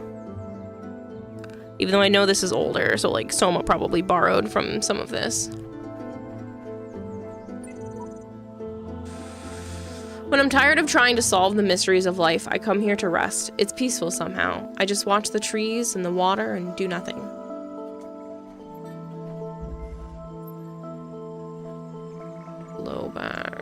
S1: Even though I know this is older, so like Soma probably borrowed from some of this. When I'm tired of trying to solve the mysteries of life, I come here to rest. It's peaceful somehow. I just watch the trees and the water and do nothing. Blow back.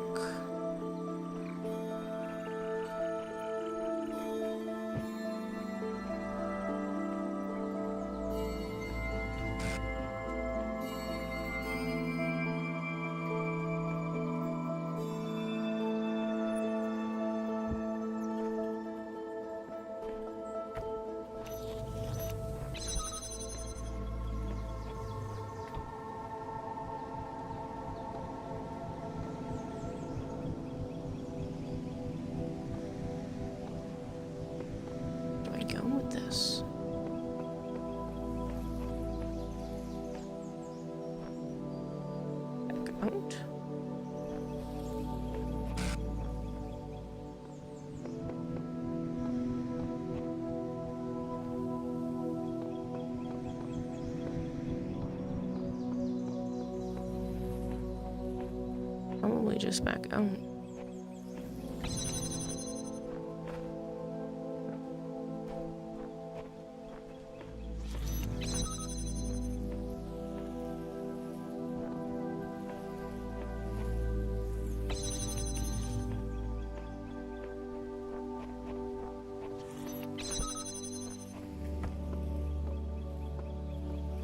S1: Probably just back out.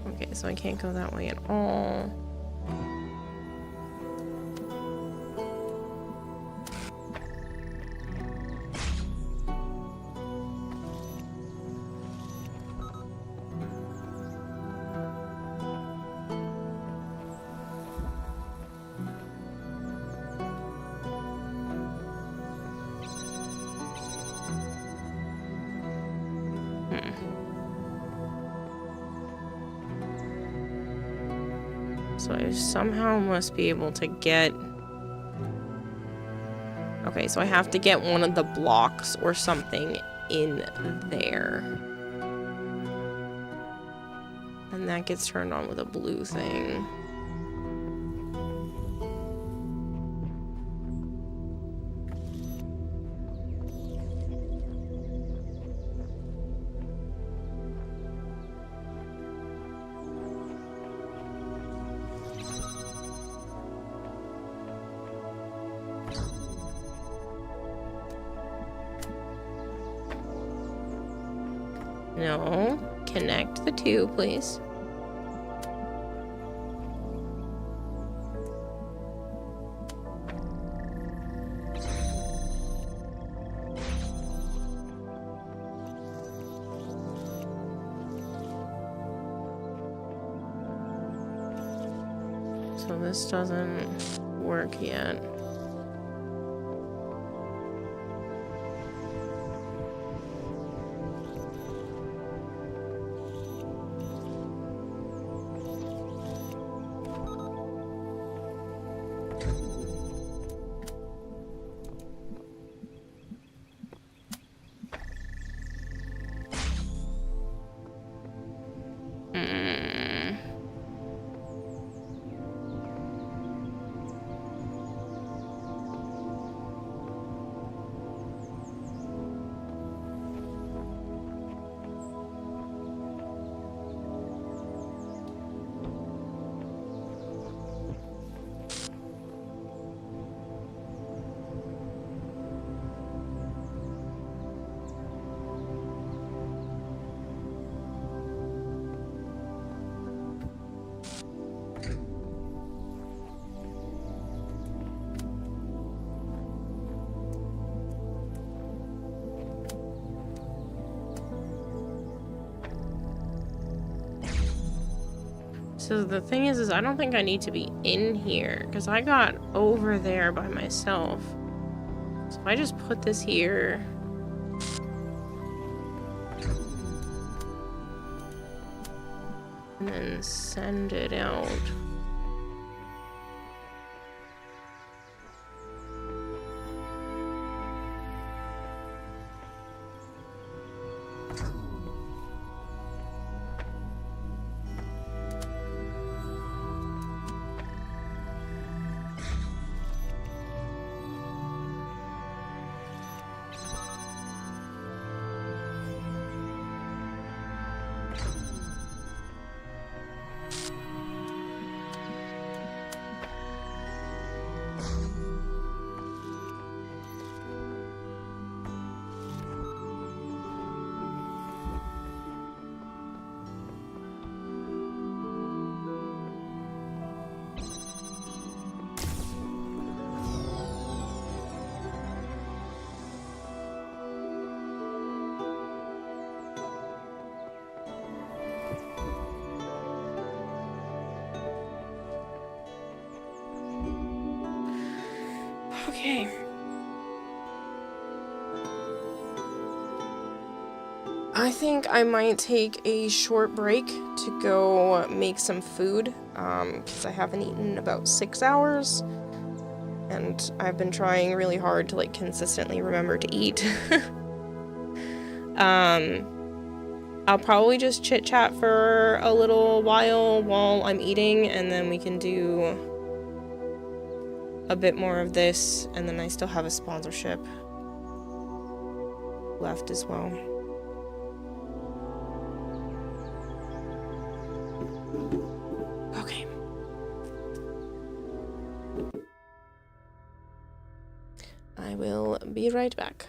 S1: Okay, so I can't go that way at all. So I somehow must be able to get... Okay, so I have to get one of the blocks or something in there. And that gets turned on with a blue thing. No. Connect the two, please. So this doesn't work yet. So the thing is I don't think I need to be in here because I got over there by myself. So if I just put this here. And then send it out. Okay. I think I might take a short break to go make some food, because I haven't eaten in about 6 hours, and I've been trying really hard to, like, consistently remember to eat. I'll probably just chit-chat for a little while I'm eating, and then we can do a bit more of this, and then I still have a sponsorship left as well. Okay. I will be right back.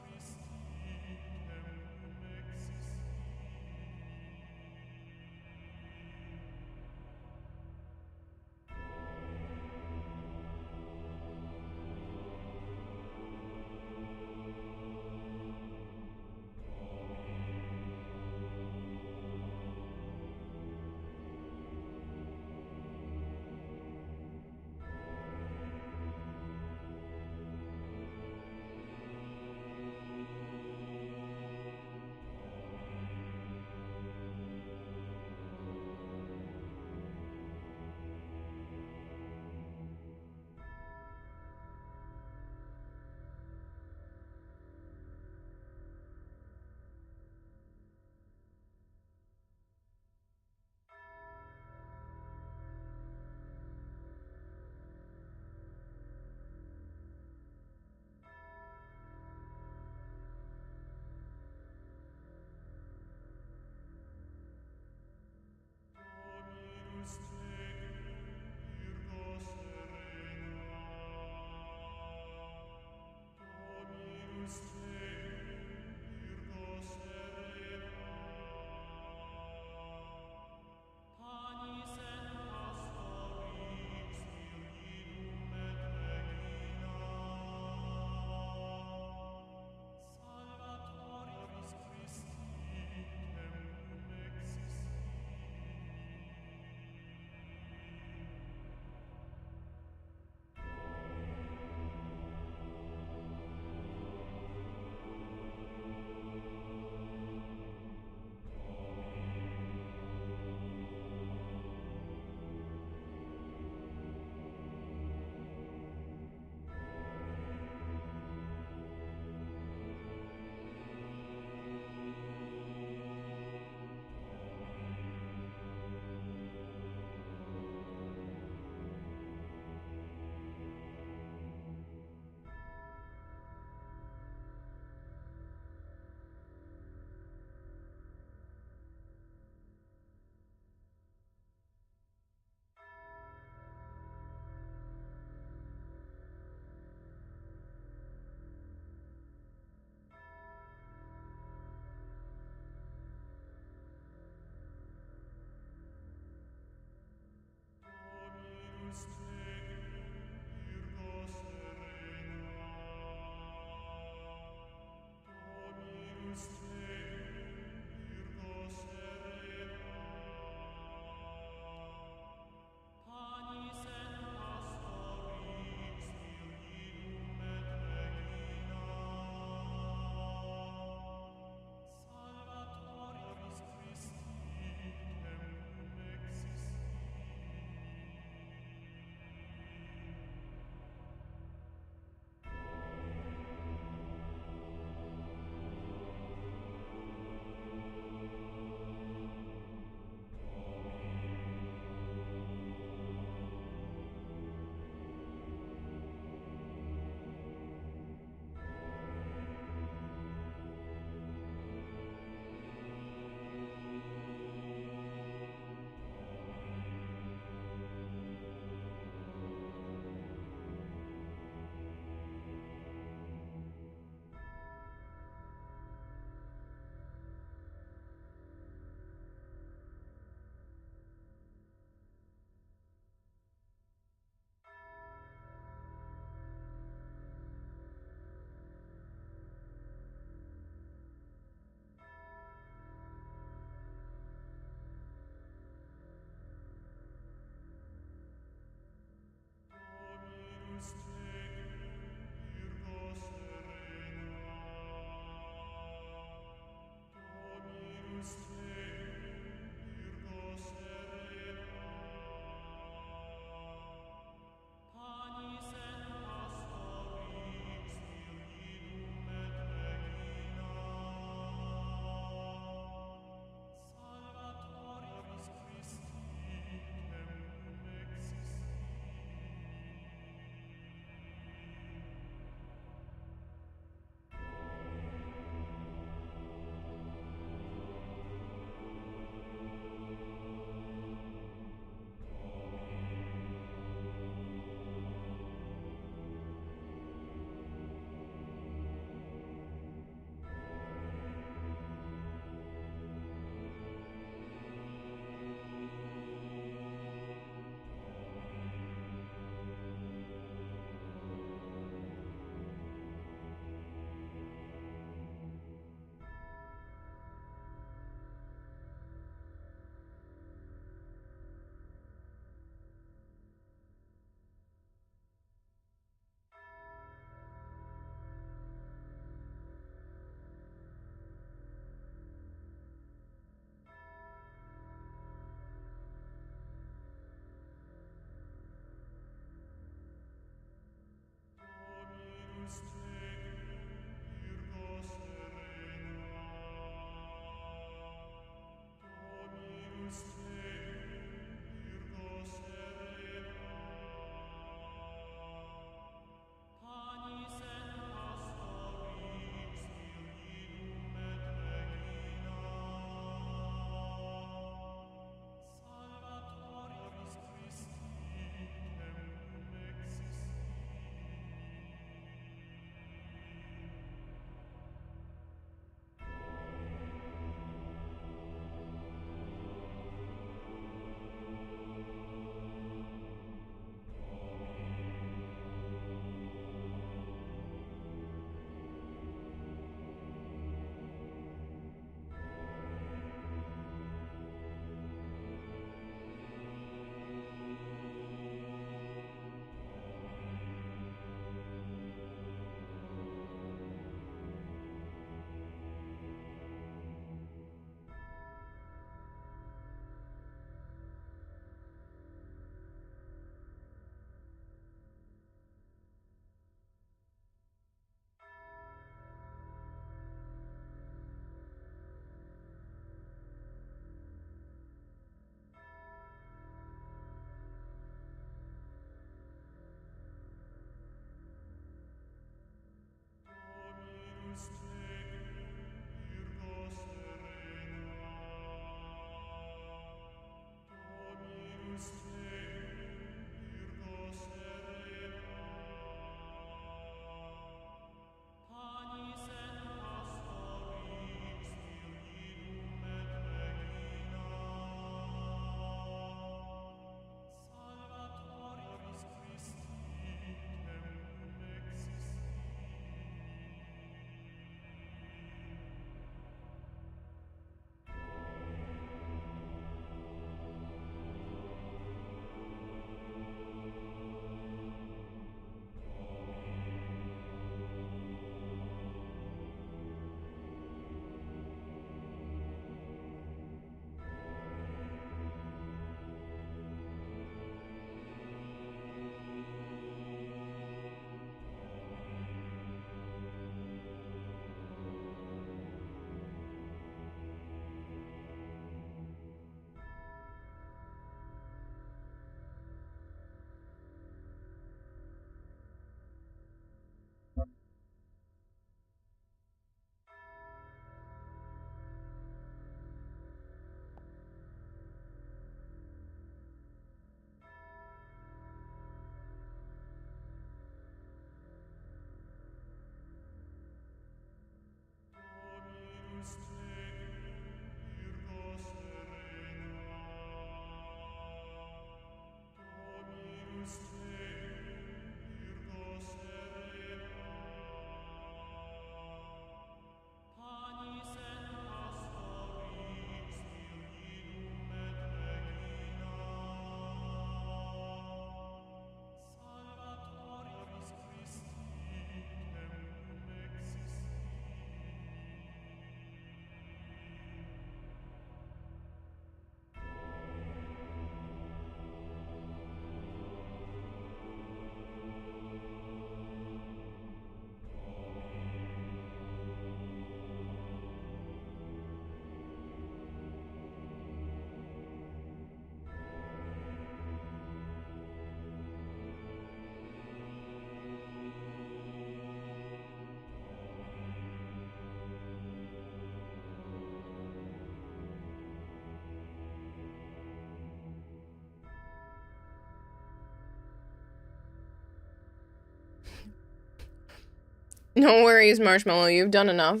S1: No worries, Marshmallow. You've done enough.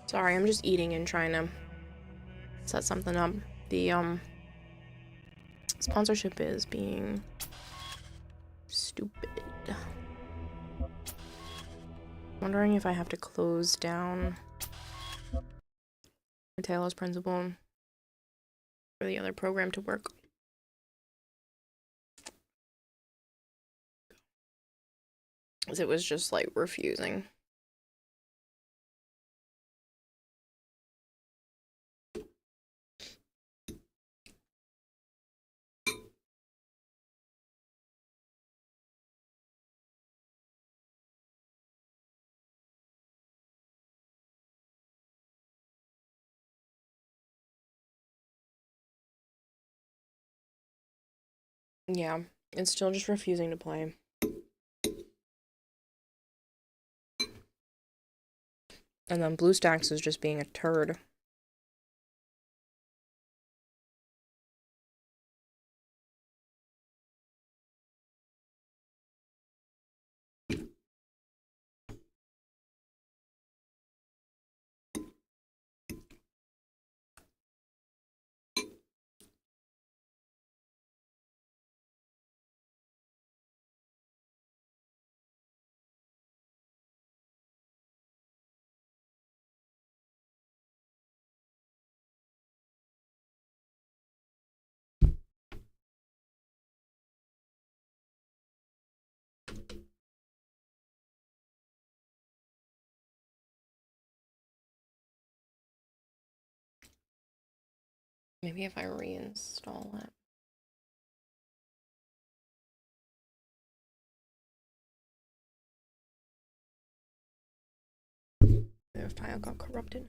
S1: Sorry, I'm just eating and trying to set something up. The sponsorship is being stupid. Wondering if I have to close down the Talos principal for the other program to work. Because it was just like refusing. Yeah, it's still just refusing to play. And then BlueStacks is just being a turd. Maybe if I reinstall it. Their file got corrupted.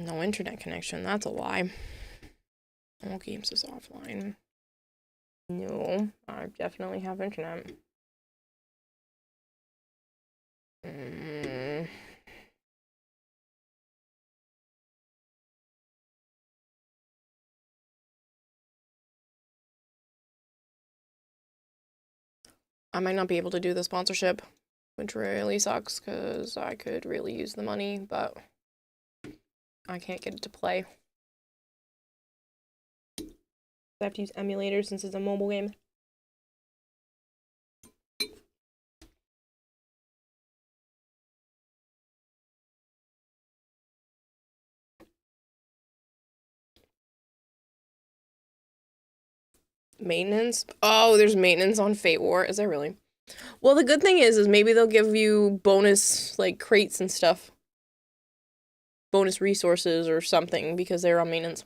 S1: No internet connection, that's a lie. All games is offline. No, I definitely have internet. I might not be able to do the sponsorship, which really sucks because I could really use the money, but I can't get it to play. I have to use emulators since it's a mobile game. Maintenance? Oh, there's maintenance on Fate War. Is there really? Well, the good thing is maybe they'll give you bonus, like, crates and stuff. Bonus resources or something because they're on maintenance.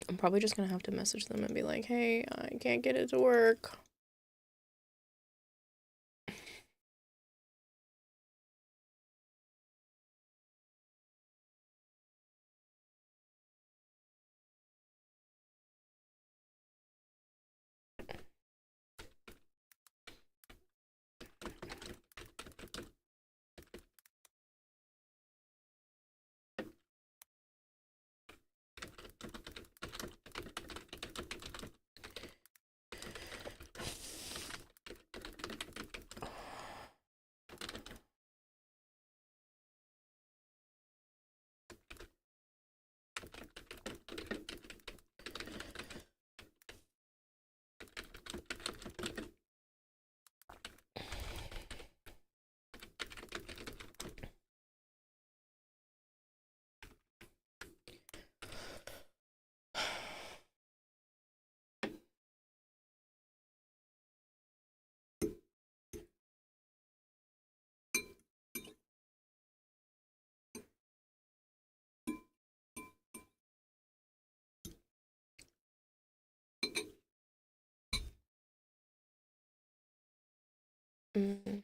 S1: I'm probably just gonna have to message them and be like, hey, I can't get it to work. Mm.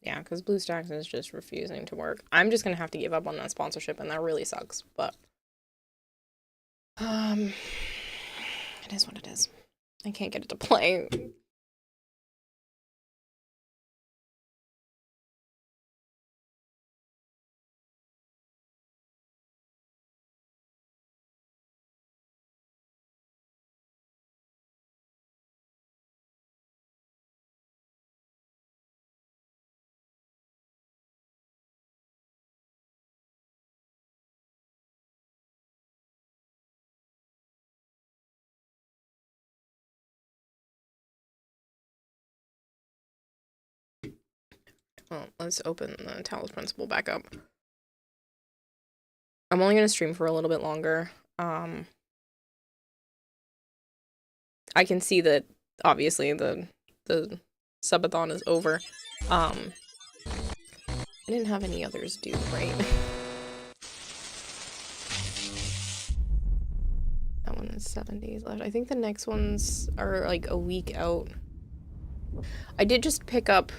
S1: Yeah, because BlueStacks is just refusing to work. I'm just gonna have to give up on that sponsorship, and that really sucks. But it is what it is. I can't get it to play. Well, let's open the Talos Principle back up. I'm only gonna stream for a little bit longer. I can see that obviously the subathon is over. I didn't have any others due, right? That one is 7 days left. I think the next ones are like a week out. I did just pick up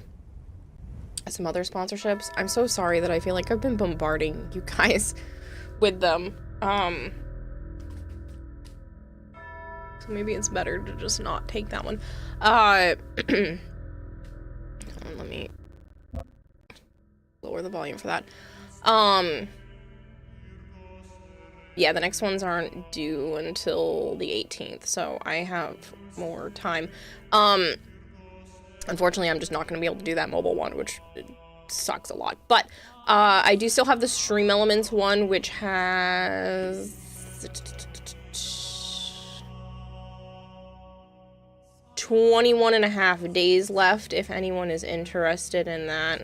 S1: some other sponsorships. I'm so sorry that I feel like I've been bombarding you guys with them. So maybe it's better to just not take that one. Let me lower the volume for that. Yeah, the next ones aren't due until the 18th, so I have more time. Unfortunately, I'm just not going to be able to do that mobile one, which sucks a lot. But I do still have the Stream Elements one, which has 21 and a half days left, if anyone is interested in that.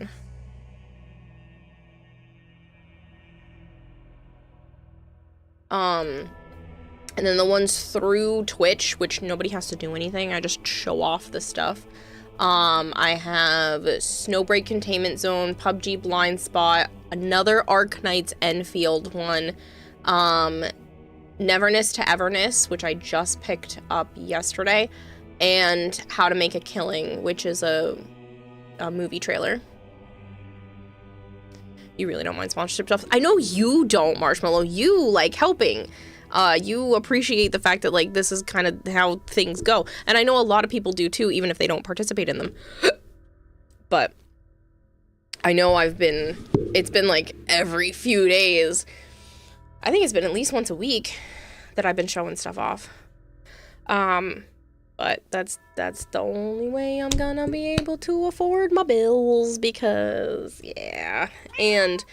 S1: And then the ones through Twitch, which nobody has to do anything, I just show off the stuff. I have Snowbreak Containment Zone, PUBG Blind Spot, another Arknight's Enfield one, Neverness to Everness, which I just picked up yesterday, and How to Make a Killing, which is a movie trailer. You really don't mind sponsorship stuff. I know you don't, Marshmallow. You like helping. You appreciate the fact that, like, this is kind of how things go. And I know a lot of people do, too, even if they don't participate in them. But I know it's been, like, every few days. I think it's been at least once a week that I've been showing stuff off. But that's the only way I'm gonna be able to afford my bills, because, yeah. And,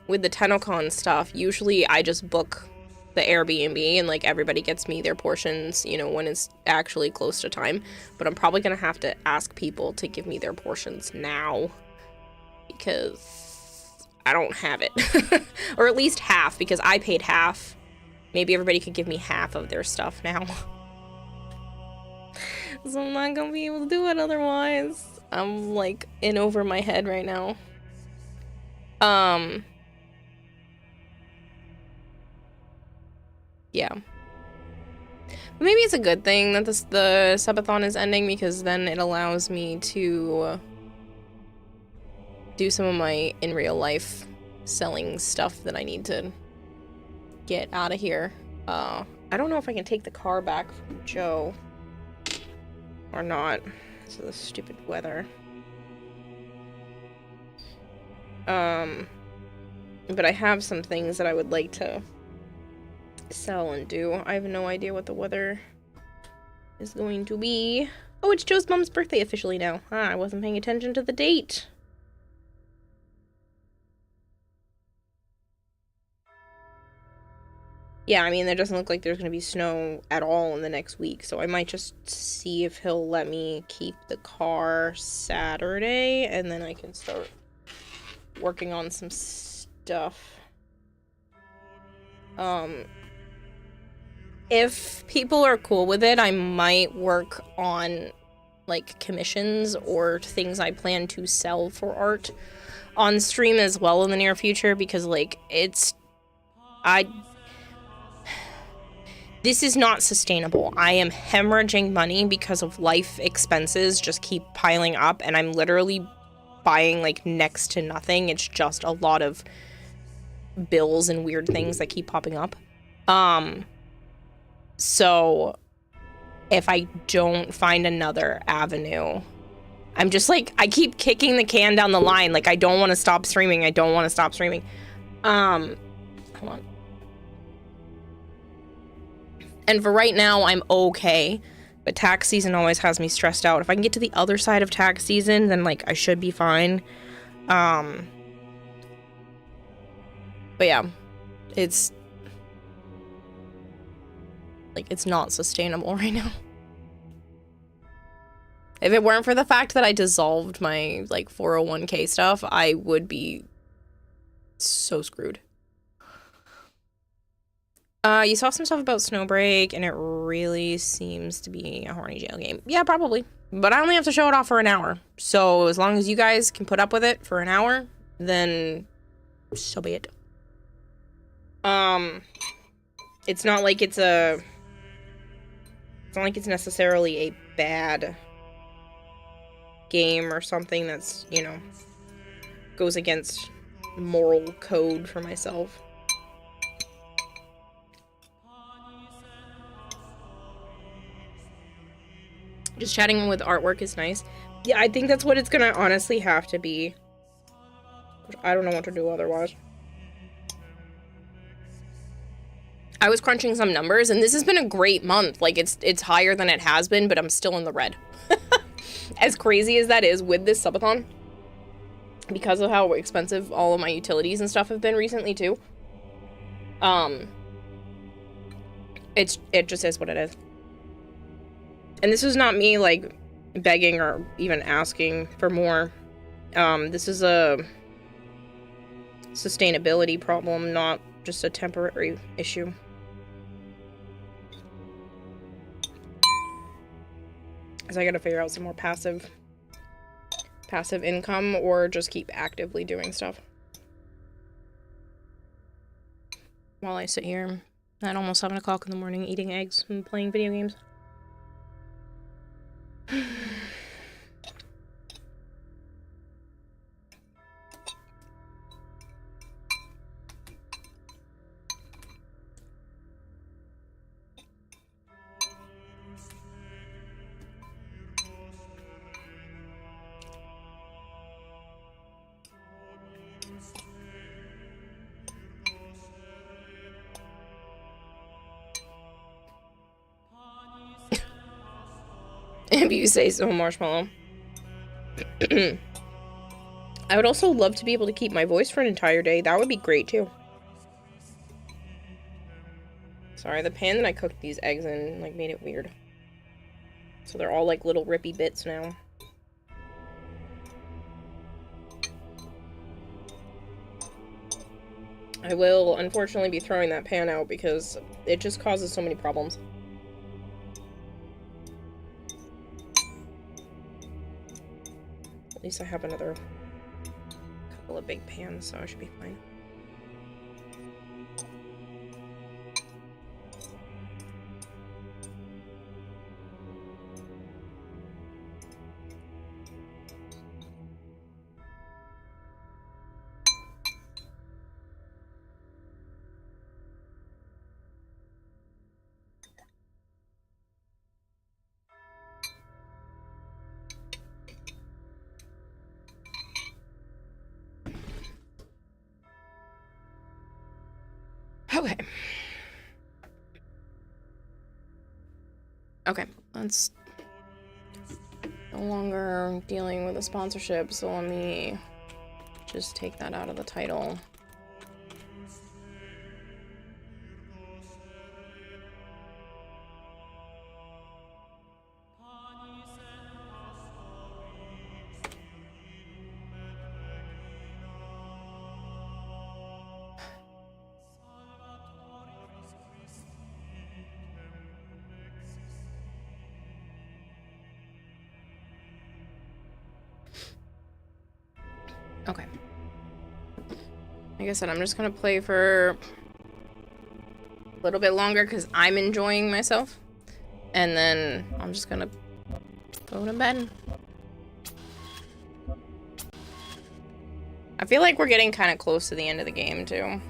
S1: with the TennoCon stuff, usually I just book the Airbnb and, like, everybody gets me their portions, you know, when it's actually close to time. But I'm probably gonna have to ask people to give me their portions now, because I don't have it. Or at least half, because I paid half. Maybe everybody could give me half of their stuff now. So I'm not gonna be able to do it otherwise. I'm, like, in over my head right now. Yeah. Maybe it's a good thing that the subathon is ending, because then it allows me to do some of my in real life selling stuff that I need to get out of here. I don't know if I can take the car back from Joe or not. This is the stupid weather. But I have some things that I would like to sell and do. I have no idea what the weather is going to be. Oh, it's Joe's mom's birthday officially now. I wasn't paying attention to the date. Yeah, I mean, there doesn't look like there's going to be snow at all in the next week, so I might just see if he'll let me keep the car Saturday, and then I can start working on some stuff. If people are cool with it, I might work on, like, commissions or things I plan to sell for art on stream as well in the near future, because, like, this is not sustainable. I am hemorrhaging money because of life expenses just keep piling up, and I'm literally buying, like, next to nothing. It's just a lot of bills and weird things that keep popping up. So if I don't find another avenue, I'm just, like, I keep kicking the can down the line. Like, I don't want to stop streaming. Hold on. And for right now, I'm okay. But tax season always has me stressed out. If I can get to the other side of tax season, then, like, I should be fine. But yeah, it's, like, it's not sustainable right now. If it weren't for the fact that I dissolved my, like, 401k stuff, I would be so screwed. You saw some stuff about Snowbreak, and it really seems to be a horny jail game. Yeah, probably. But I only have to show it off for an hour. So as long as you guys can put up with it for an hour, then so be it. It's not like it's necessarily a bad game or something that's, you know, goes against moral code for myself. Just chatting with artwork is nice. Yeah, I think that's what it's gonna honestly have to be. I don't know what to do otherwise. I was crunching some numbers, and this has been a great month. Like, it's higher than it has been, but I'm still in the red. As crazy as that is with this subathon, because of how expensive all of my utilities and stuff have been recently, too. It just is what it is. And this is not me, like, begging or even asking for more. This is a sustainability problem, not just a temporary issue. So I gotta figure out some more passive income, or just keep actively doing stuff. While I sit here at almost 7 o'clock in the morning eating eggs and playing video games. If you say so, Marshmallow. I would also love to be able to keep my voice for an entire day. That would be great, too. Sorry, the pan that I cooked these eggs in, like, made it weird. So they're all, like, little rippy bits now. I will, unfortunately, be throwing that pan out because it just causes so many problems. At least I have another couple of big pans, so I should be fine. Okay. Okay, that's no longer dealing with a sponsorship, so let me just take that out of the title. Okay. Like I said, I'm just gonna play for a little bit longer because I'm enjoying myself. And then I'm just gonna go to bed. I feel like we're getting kind of close to the end of the game, too.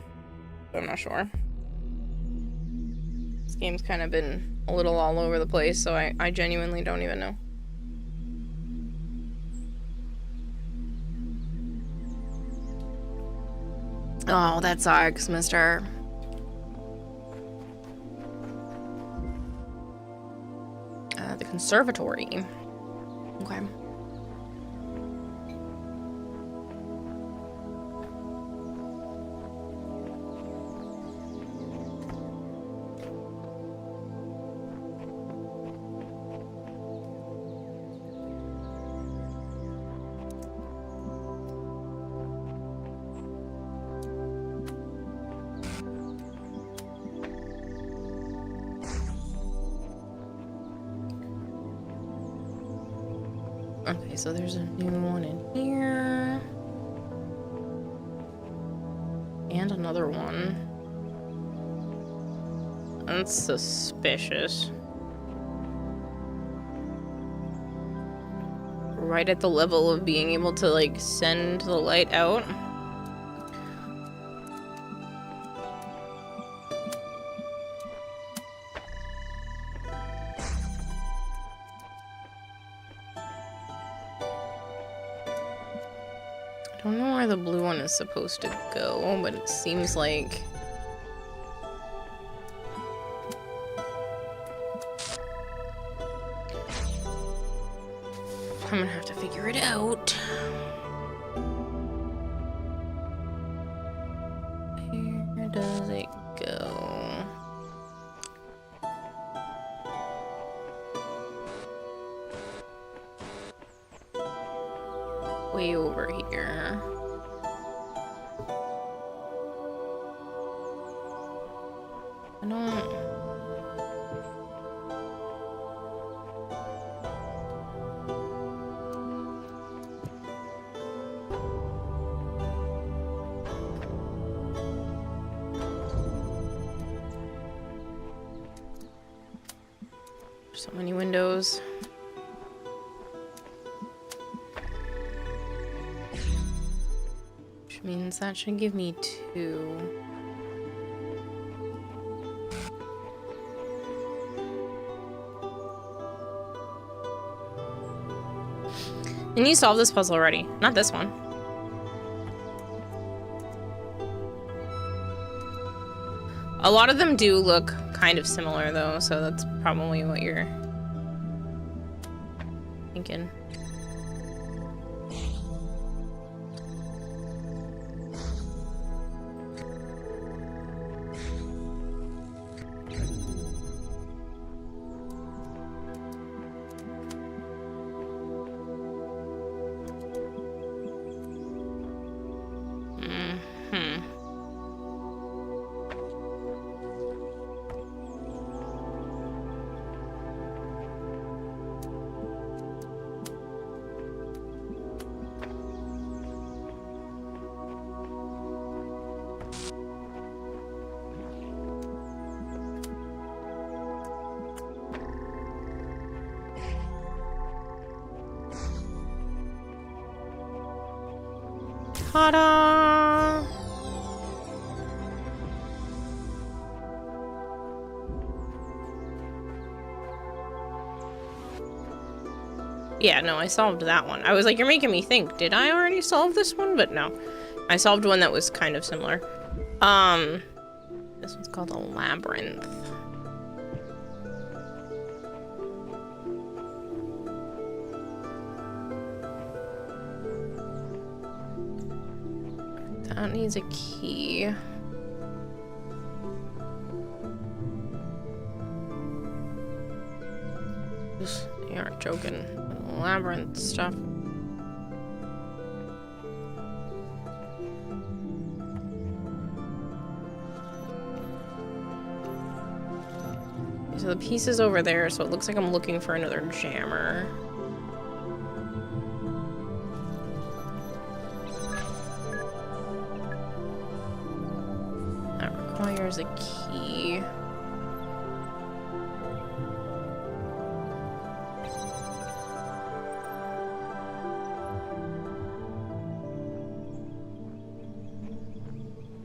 S1: But I'm not sure. This game's kind of been a little all over the place, so I genuinely don't even know. Oh, that sucks, mister. The conservatory. Okay. Okay, so there's a new one in here. And another one. That's suspicious. Right at the level of being able to, like, send the light out. I don't know where the blue one is supposed to go, but it seems like I'm gonna have to figure it out. Where does it go? Way over here. I don't... So many windows. Which means that should give me 2. And you solved this puzzle already, not this one. A lot of them do look kind of similar though, so that's probably what you're thinking. Ta-da! Yeah, no, I solved that one. I was like, you're making me think, did I already solve this one? But no. I solved one that was kind of similar. This one's called a labyrinth. That needs a key. You aren't joking. Labyrinth stuff. So the piece is over there, so it looks like I'm looking for another jammer. That requires a key.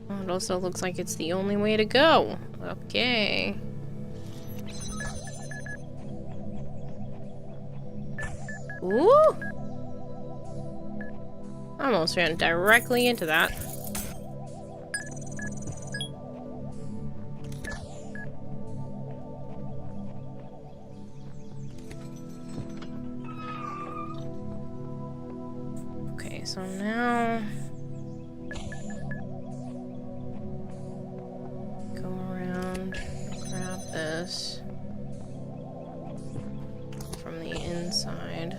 S1: It also looks like it's the only way to go. Okay. Ooh! Almost ran directly into that. Okay, so now... go around, grab this from the inside.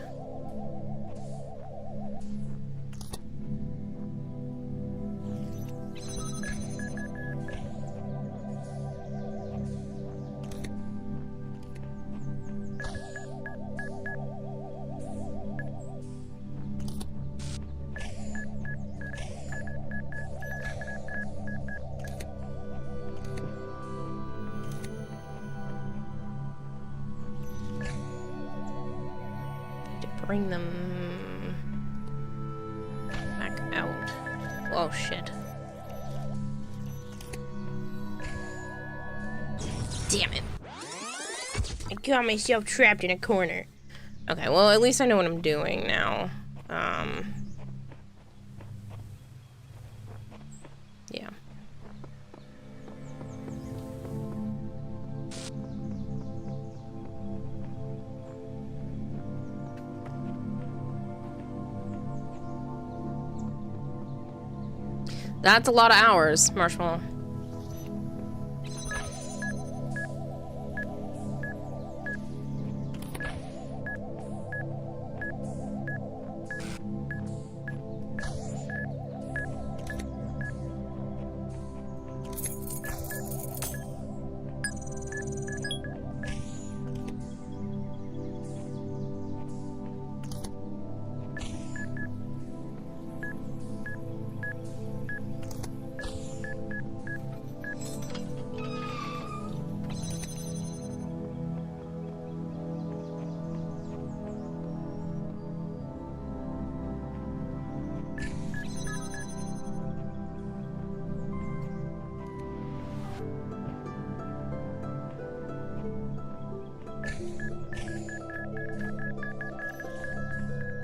S1: Bring them back out. Oh shit. Damn it. I got myself trapped in a corner. Okay, well at least I know what I'm doing now. Yeah. That's a lot of hours, Marshmallow.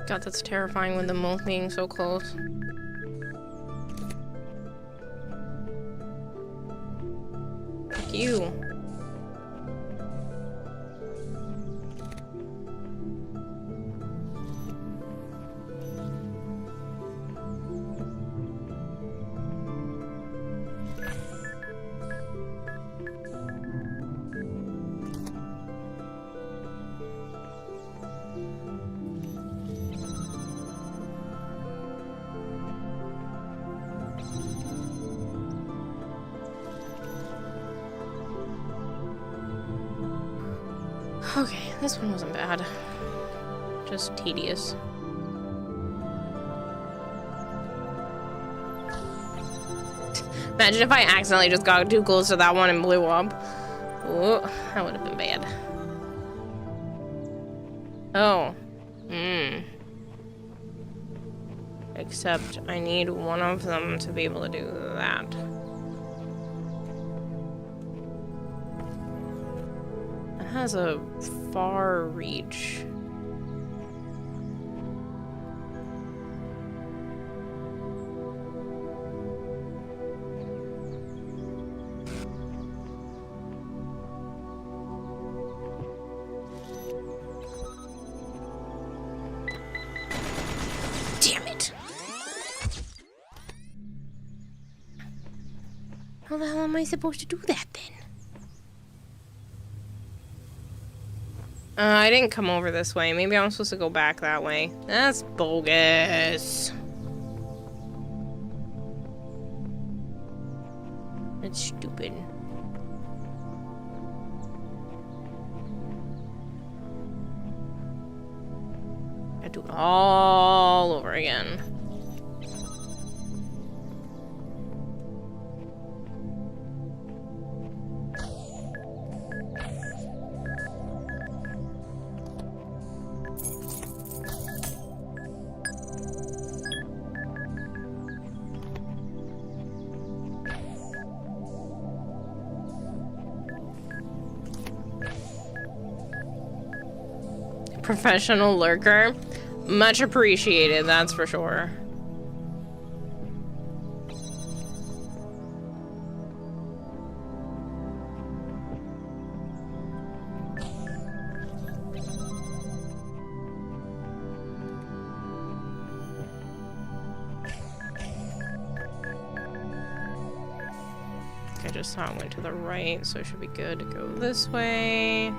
S1: God, that's terrifying with them both being so close. Fuck you. Okay, this one wasn't bad. Just tedious. Imagine if I accidentally just got too close to that one and blew up. Ooh, that would have been bad. Oh. Except I need one of them to be able to do that. It has a far reach. Damn it! How the hell am I supposed to do that then? I didn't come over this way. Maybe I'm supposed to go back that way. That's bogus. That's stupid. I do it all over again. Professional lurker. Much appreciated, that's for sure. I just saw it went to the right, so it should be good to go this way.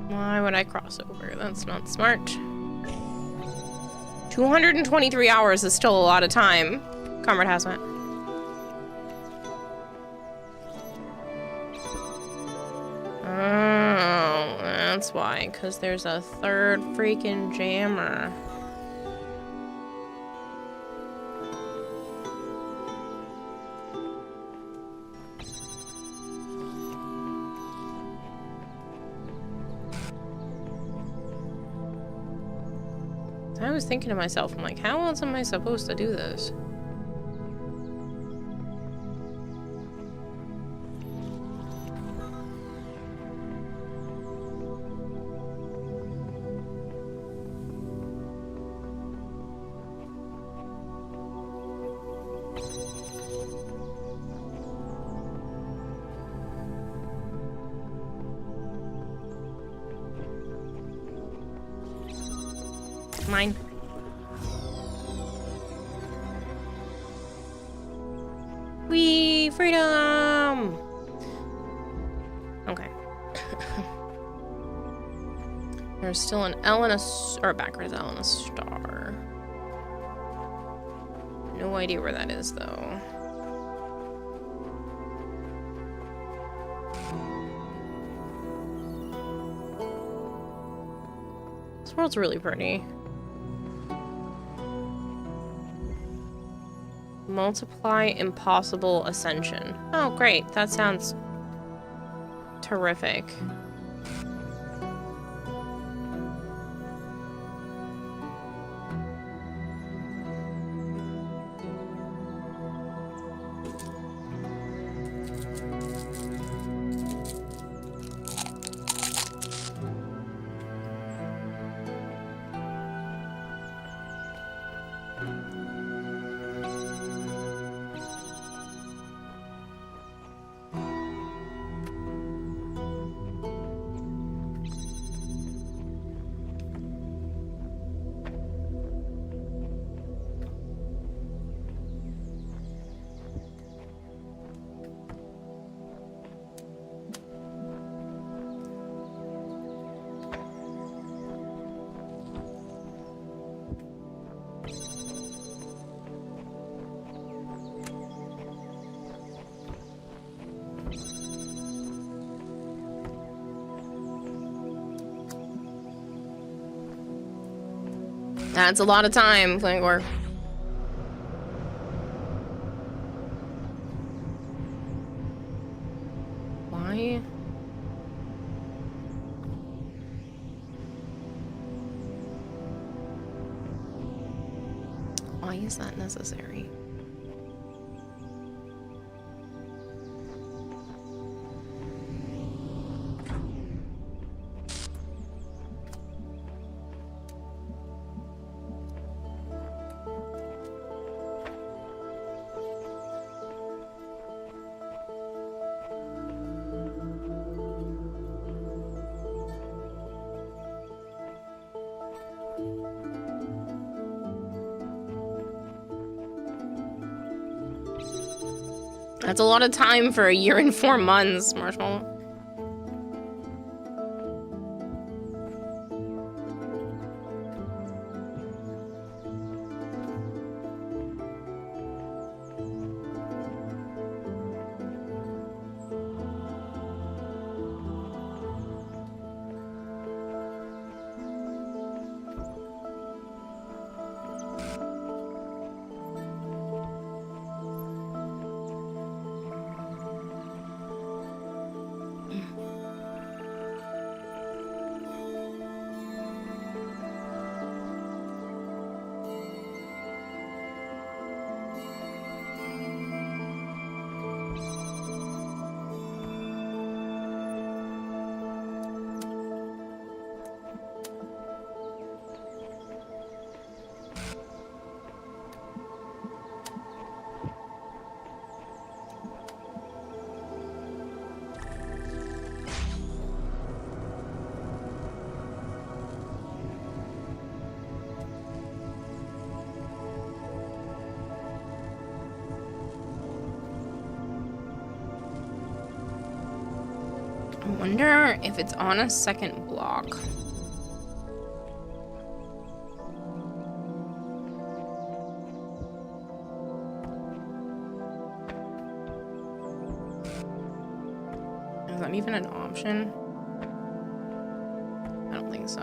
S1: Why would I cross over? That's not smart. 223 hours is still a lot of time. Comrade Hazmat. Oh, that's why. Because there's a third freaking jammer. was thinking to myself, I'm like, how else am I supposed to do this? Mine. Whee! Freedom! Okay. There's still an L and a or a backwards L and a star. No idea where that is, though. This world's really pretty. Multiply impossible ascension. Oh, great. That sounds terrific. That's a lot of time, Flangor. Why? Why is that necessary? That's a lot of time for a year and 4 months, Marshmallow. I wonder if it's on a second block. Is that even an option? I don't think so.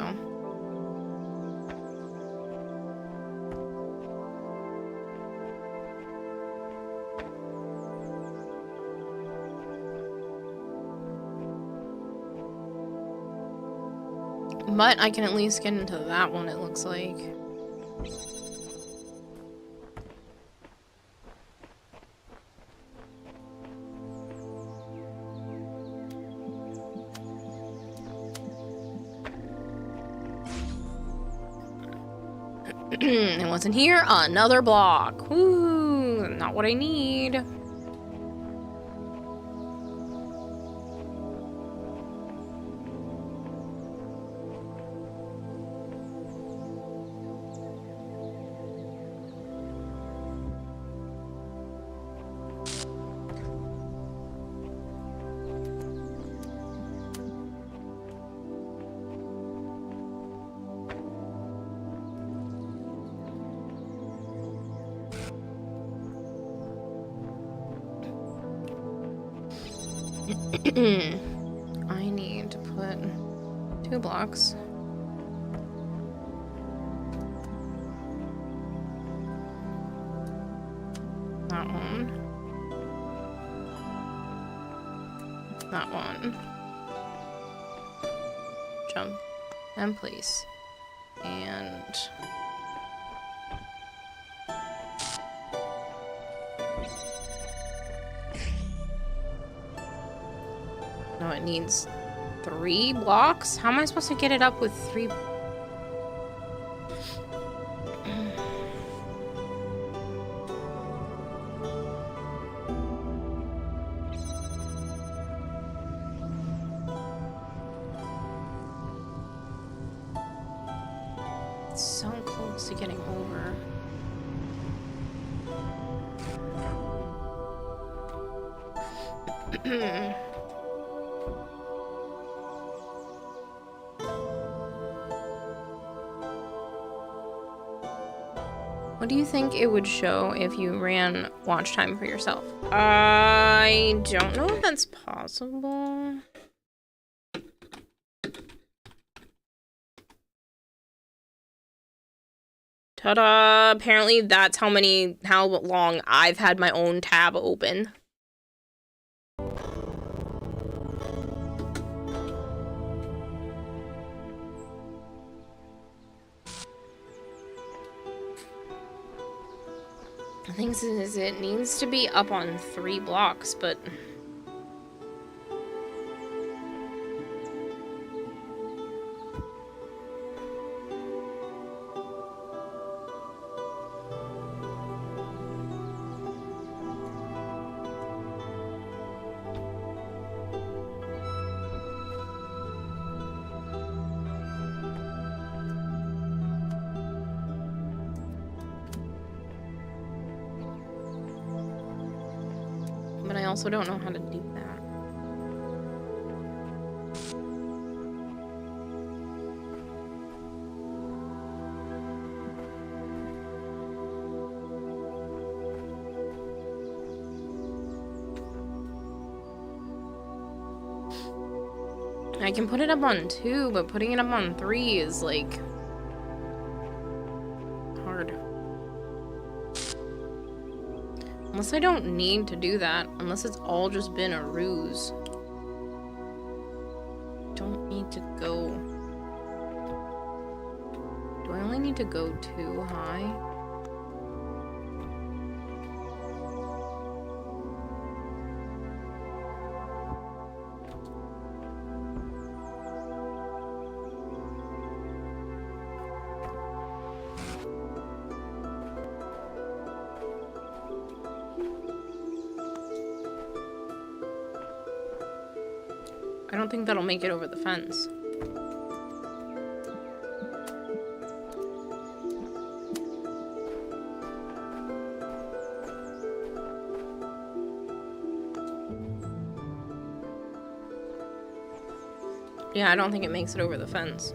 S1: But I can at least get into that one, it looks like. It wasn't here. Another block. Woo! Not what I need. I need to put 2 blocks. That one. That one. Jump. And place. And... no, it needs 3 blocks? How am I supposed to get it up with 3? It's so close to getting over. What do you think it would show if you ran watch time for yourself? I don't know if that's possible. Ta-da! Apparently that's how long I've had my own tab open. The thing is, it needs to be up on 3 blocks, but... but I also don't know how to do that. I can put it up on 2, but putting it up on 3 is like hard. Unless I don't need to do that. Unless it's all just been a ruse. Don't need to go... do I only need to go 2 high? I don't think that'll make it over the fence. Yeah, I don't think it makes it over the fence.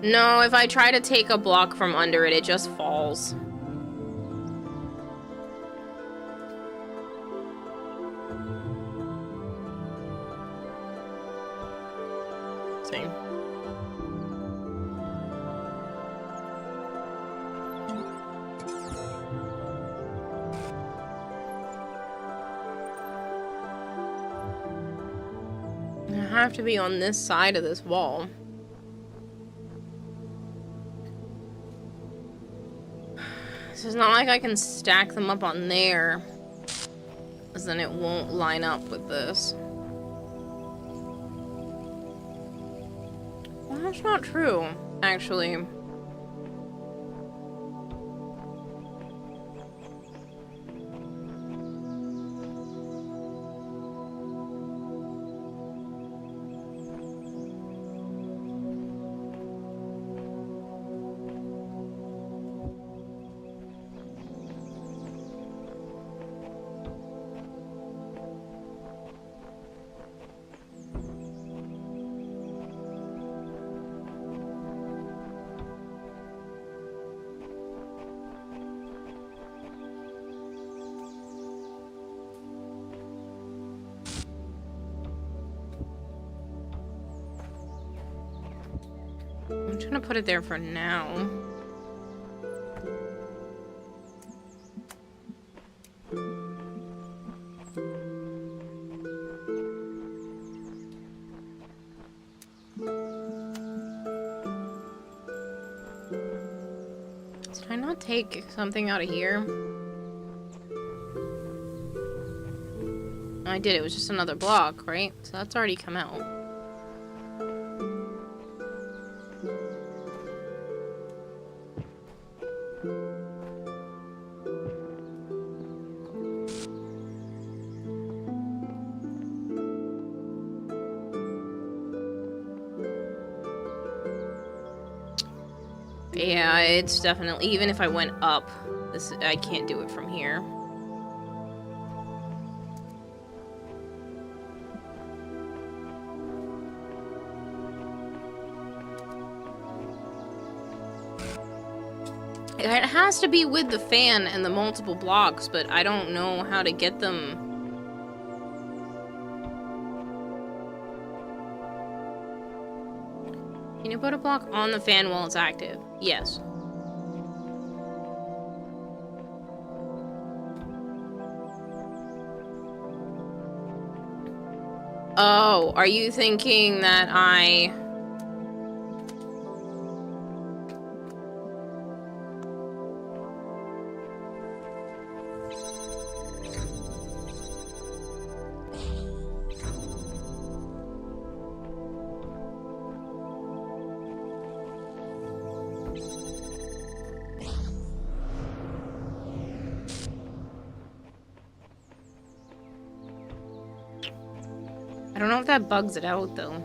S1: No, if I try to take a block from under it, it just falls. See? have to be on this side of this wall. So it's not like I can stack them up on there, because then it won't line up with this. Well, that's not true, actually. I'm trying to put it there for now. Did I not take something out of here? I did, it was just another block, right? So that's already come out. Yeah, it's definitely, even if I went up, this, I can't do it from here. It has to be with the fan and the multiple blocks, but I don't know how to get them. Can you put a block on the fan while it's active? Yes. Oh, are you thinking that I... I don't know if that bugs it out, though.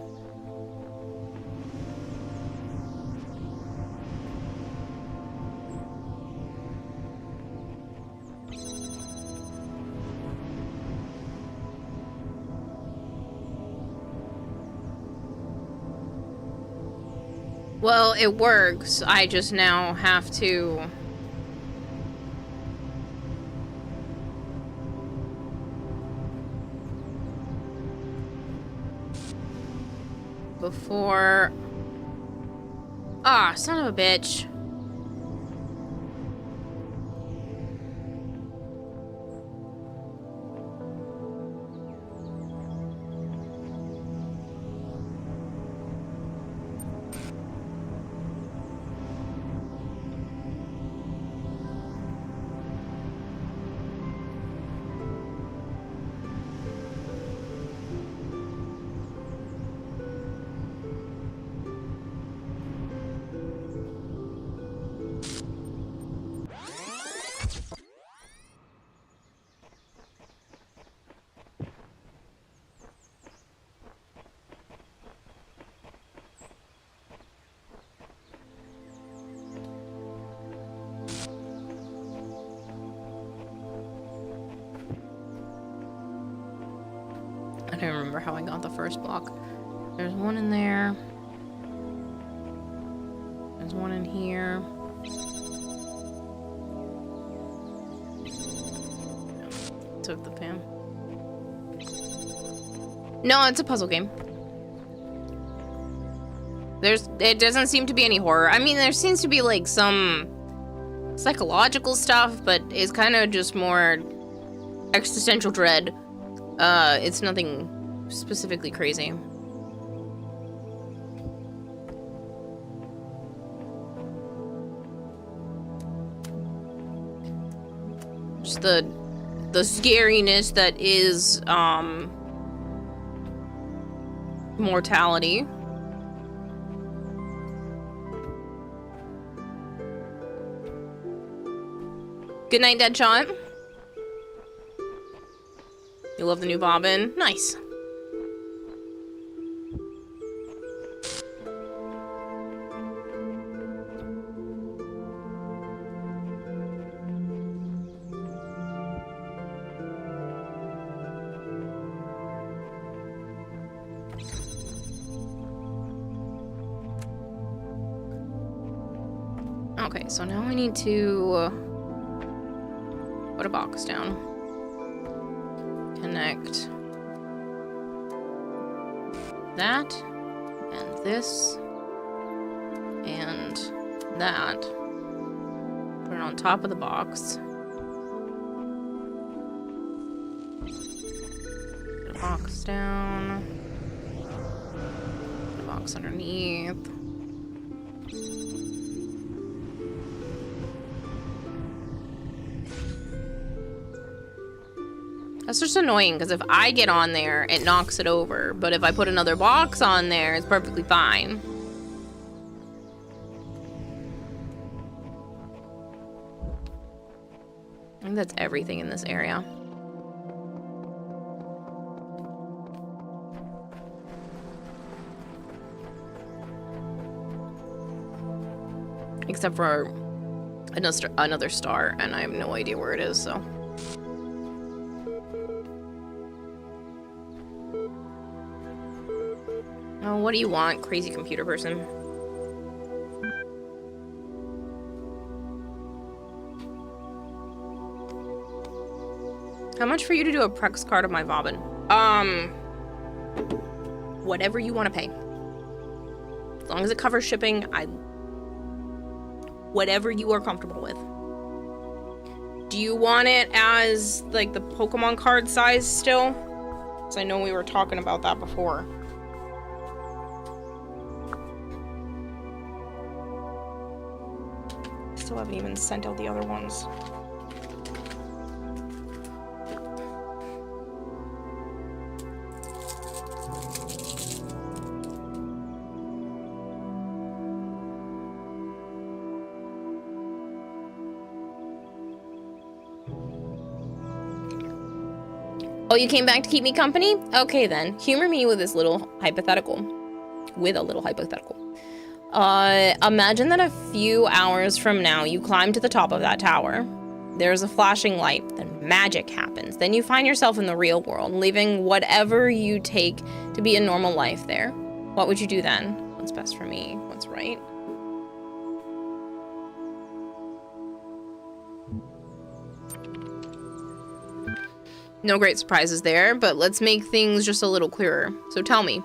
S1: Well, it works. I just now have to... Before... Ah, son of a bitch. I don't remember how I got the first block. There's one in there. There's one in here. Took the pan. No, it's a puzzle game. It doesn't seem to be any horror. I mean, there seems to be like some psychological stuff, but it's kind of just more existential dread. It's nothing specifically crazy. the scariness that is mortality. Good night, Deadshot. You love the new bobbin? Nice. Okay, so now I need to put a box down. Connect that and this and that. Put it on top of the box. Put a box down. Put a box underneath. That's just annoying, because if I get on there, it knocks it over. But if I put another box on there, it's perfectly fine. I think that's everything in this area. Except for another star, and I have no idea where it is, so... Oh, what do you want, crazy computer person? How much for you to do a Prex card of my bobbin? Whatever you want to pay. As long as it covers shipping, whatever you are comfortable with. Do you want it as, like, the Pokemon card size still? Because I know we were talking about that before. Still haven't even sent out the other ones. Oh, you came back to keep me company? Okay then, humor me with this little hypothetical. With a little hypothetical. Imagine that a few hours from now, you climb to the top of that tower. There's a flashing light, then magic happens. Then you find yourself in the real world, leaving whatever you take to be a normal life there. What would you do then? What's best for me? What's right? No great surprises there, but let's make things just a little clearer. So tell me,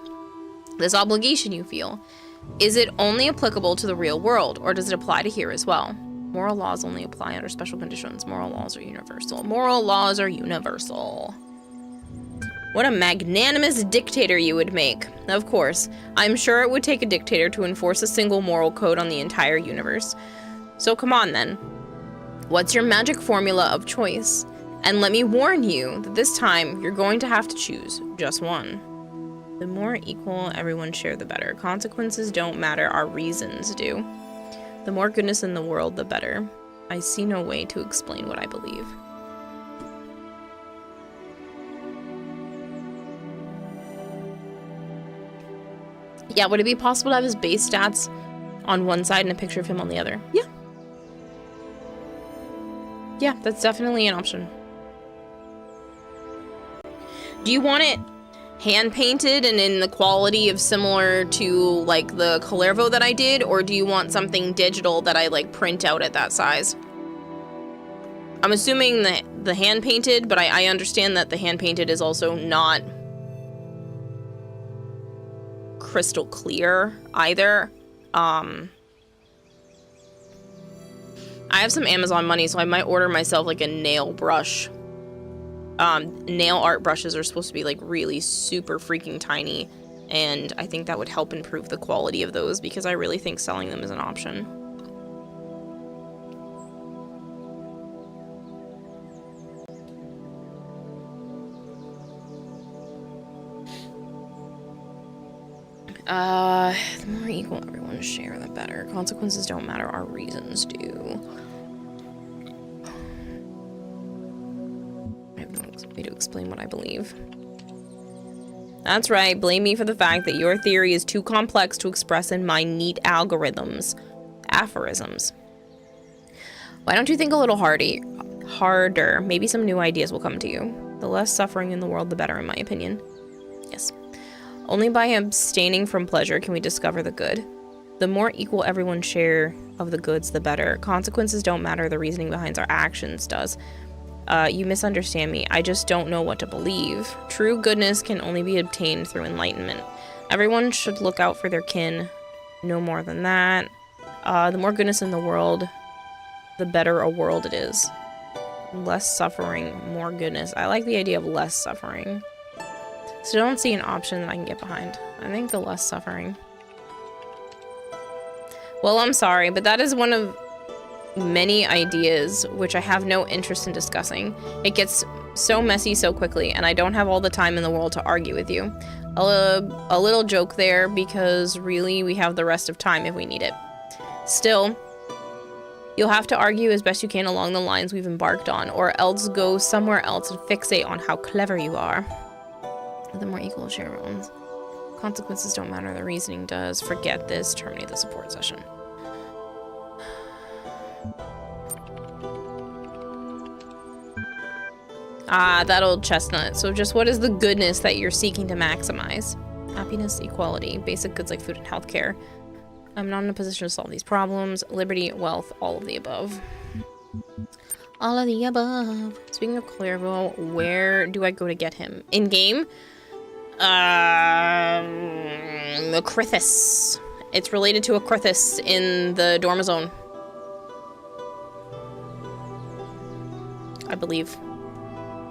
S1: this obligation you feel, is it only applicable to the real world, or does it apply to here as well? Moral laws only apply under special conditions. Moral laws are universal. Moral laws are universal. What a magnanimous dictator you would make. Of course, I'm sure it would take a dictator to enforce a single moral code on the entire universe. So come on then. What's your magic formula of choice? And let me warn you that this time you're going to have to choose just one. The more equal everyone share, the better. Consequences don't matter, our reasons do. The more goodness in the world, the better. I see no way to explain what I believe. Yeah, would it be possible to have his base stats on one side and a picture of him on the other? Yeah. Yeah, that's definitely an option. Do you want it hand painted and in the quality of similar to like the Calervo that I did, or do you want something digital that I like print out at that size? I'm assuming that the hand painted, but I understand that the hand painted is also not crystal clear either. I have some Amazon money, so I might order myself like a nail brush. Nail art brushes are supposed to be like really super freaking tiny, and I think that would help improve the quality of those because I really think selling them is an option. The more equal everyone share, the better. Consequences don't matter, our reasons do. I have no way to explain what I believe. That's right, blame me for the fact that your theory is too complex to express in my neat algorithms. Aphorisms. Why don't you think a little harder? Maybe some new ideas will come to you. The less suffering in the world, the better, in my opinion. Yes. Only by abstaining from pleasure can we discover the good. The more equal everyone share of the goods, the better. Consequences don't matter, the reasoning behind our actions does. You misunderstand me. I just don't know what to believe. True goodness can only be obtained through enlightenment. Everyone should look out for their kin. No more than that. The more goodness in the world, the better a world it is. Less suffering, more goodness. I like the idea of less suffering. So I don't see an option that I can get behind. I think the less suffering. Well, I'm sorry, but that is one of many ideas which I have no interest in discussing. It gets so messy so quickly, and I don't have all the time in the world to argue with you. A little joke there, because really we have the rest of time if we need it. Still, you'll have to argue as best you can along the lines we've embarked on, or else go somewhere else and fixate on how clever you are. The more equal share ones. Consequences don't matter, the reasoning does. Forget this, terminate the support session. Ah, that old chestnut. So just what is the goodness that you're seeking to maximize? Happiness, equality, basic goods like food and healthcare. I'm not in a position to solve these problems. Liberty, wealth, all of the above. All of the above. Speaking of Clairville, where do I go to get him? In-game? Acrithis. It's related to Acrithis in the Dormazone. I believe.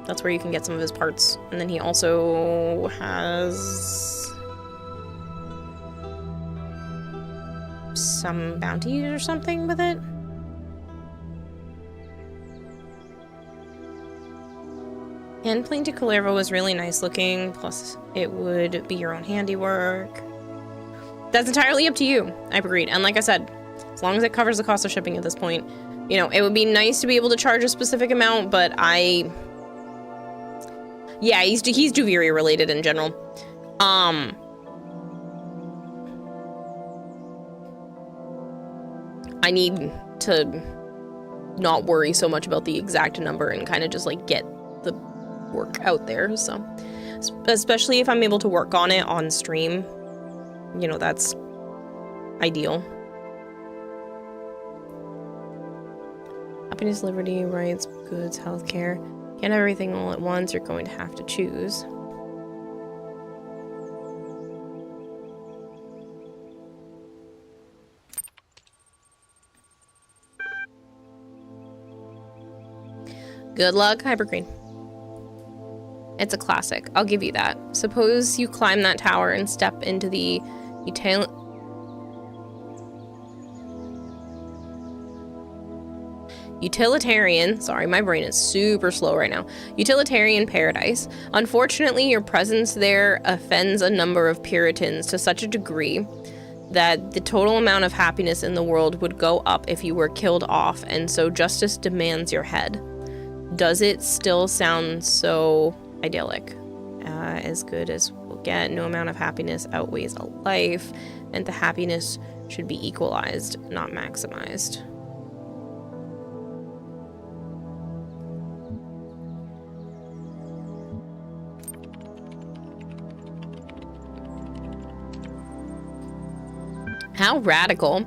S1: That's where you can get some of his parts. And then he also has some bounties or something with it. And playing to Calervo was really nice looking, plus it would be your own handiwork. That's entirely up to you. I've agreed. And like I said, as long as it covers the cost of shipping at this point, you know, it would be nice to be able to charge a specific amount, but yeah, he's Duviri related in general. I need to not worry so much about the exact number and kind of just like get the work out there. So especially if I'm able to work on it on stream, you know, that's ideal. Happiness, liberty, rights, goods, healthcare. Can't have everything all at once. You're going to have to choose. Good luck, Hypergreen. It's a classic. I'll give you that. Suppose you climb that tower and step into the utilitarian, sorry, my brain is super slow right now. Utilitarian paradise. Unfortunately, your presence there offends a number of Puritans to such a degree that the total amount of happiness in the world would go up if you were killed off, and so justice demands your head. Does it still sound so idyllic? As good as we'll get. No amount of happiness outweighs a life, and the happiness should be equalized, not maximized. How radical.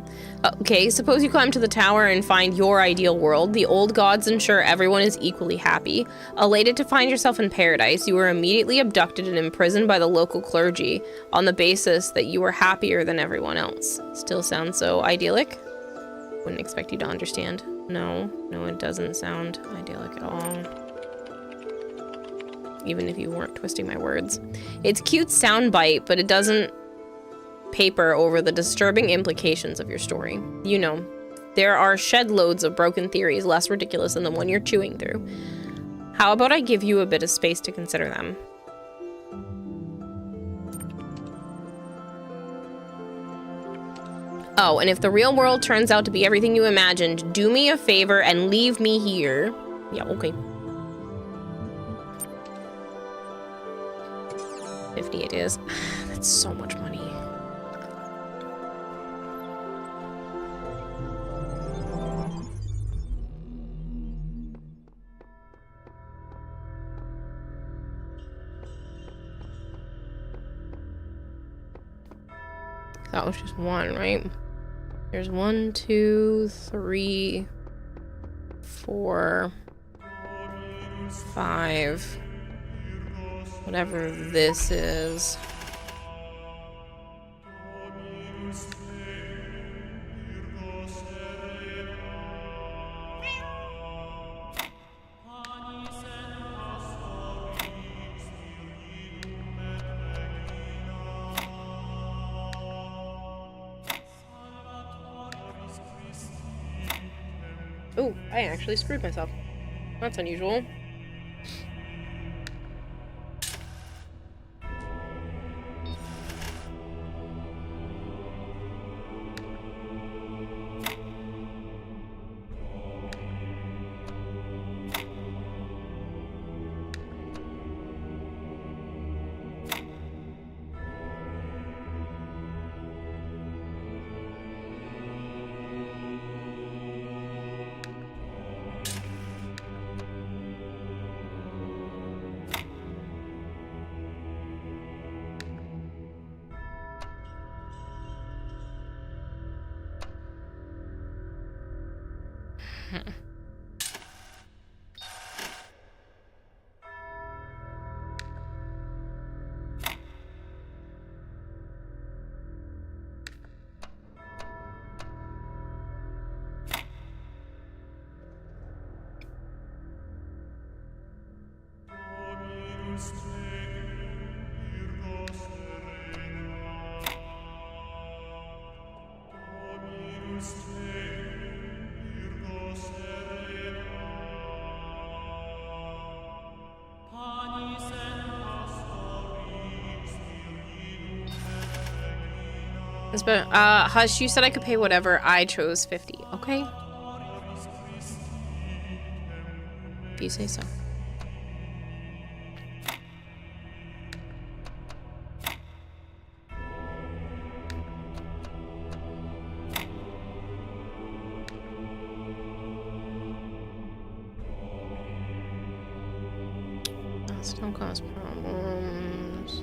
S1: Okay, suppose you climb to the tower and find your ideal world. The old gods ensure everyone is equally happy. Elated to find yourself in paradise, you were immediately abducted and imprisoned by the local clergy on the basis that you were happier than everyone else. Still sounds so idyllic? Wouldn't expect you to understand. No, it doesn't sound idyllic at all. Even if you weren't twisting my words. It's cute soundbite, but it doesn't paper over the disturbing implications of your story. You know, there are shed loads of broken theories less ridiculous than the one you're chewing through. How about I give you a bit of space to consider them? Oh, and if the real world turns out to be everything you imagined, do me a favor and leave me here. Yeah, okay. 50 it is. That's so much money. That was just one, right? There's 1, 2, 3, 4, 5. Whatever this is. Oh, I actually screwed myself. That's unusual. But Hush, you said I could pay whatever. I chose 50. Okay. If you say so. That's don't cause problems.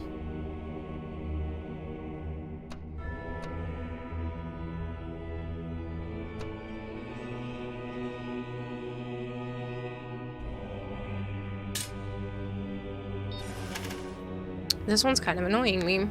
S1: This one's kind of annoying me.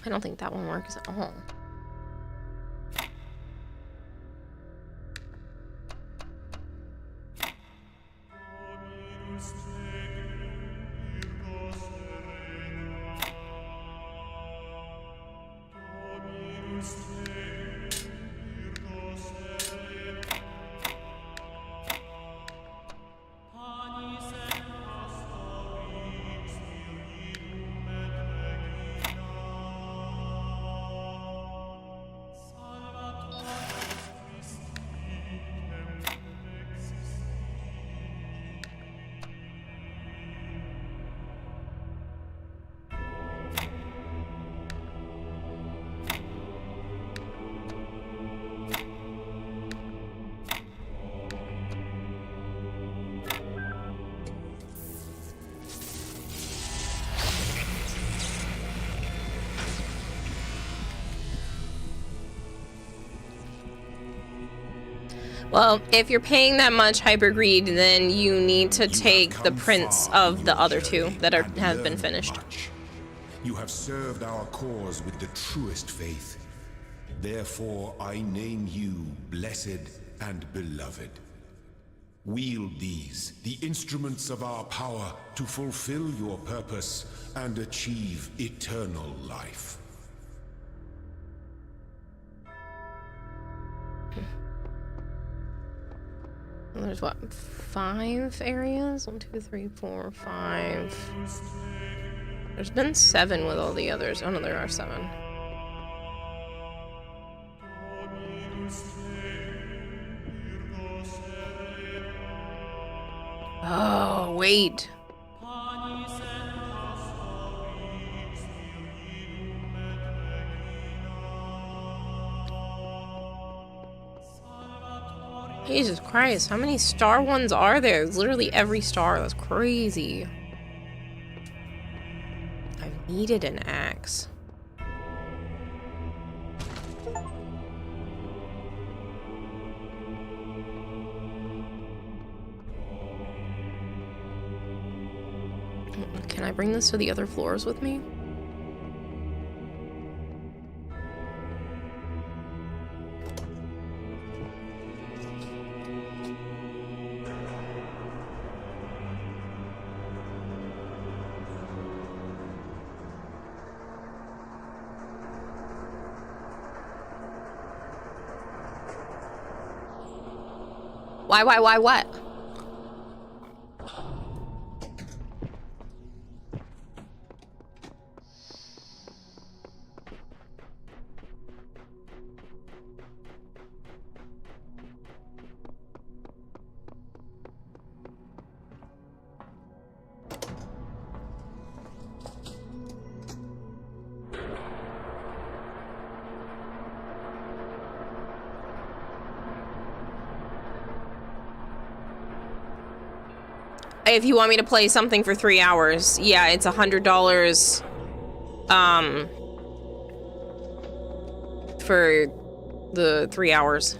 S1: I don't think that one works at all. Well, if you're paying that much hyper greed, then you need to take the prints of the other two that have been finished.
S5: Much. You have served our cause with the truest faith. Therefore, I name you blessed and beloved. Wield these, the instruments of our power, to fulfill your purpose and achieve eternal life.
S1: There's what, 5 areas? 1, 2, 3, 4, 5. There's been 7 with all the others. Oh no, there are 7. Oh, wait. Jesus Christ, how many star ones are there? It's literally every star. That's crazy. I've needed an axe. Can I bring this to the other floors with me? Why, what? If you want me to play something for 3 hours, yeah, it's $100, for the 3 hours.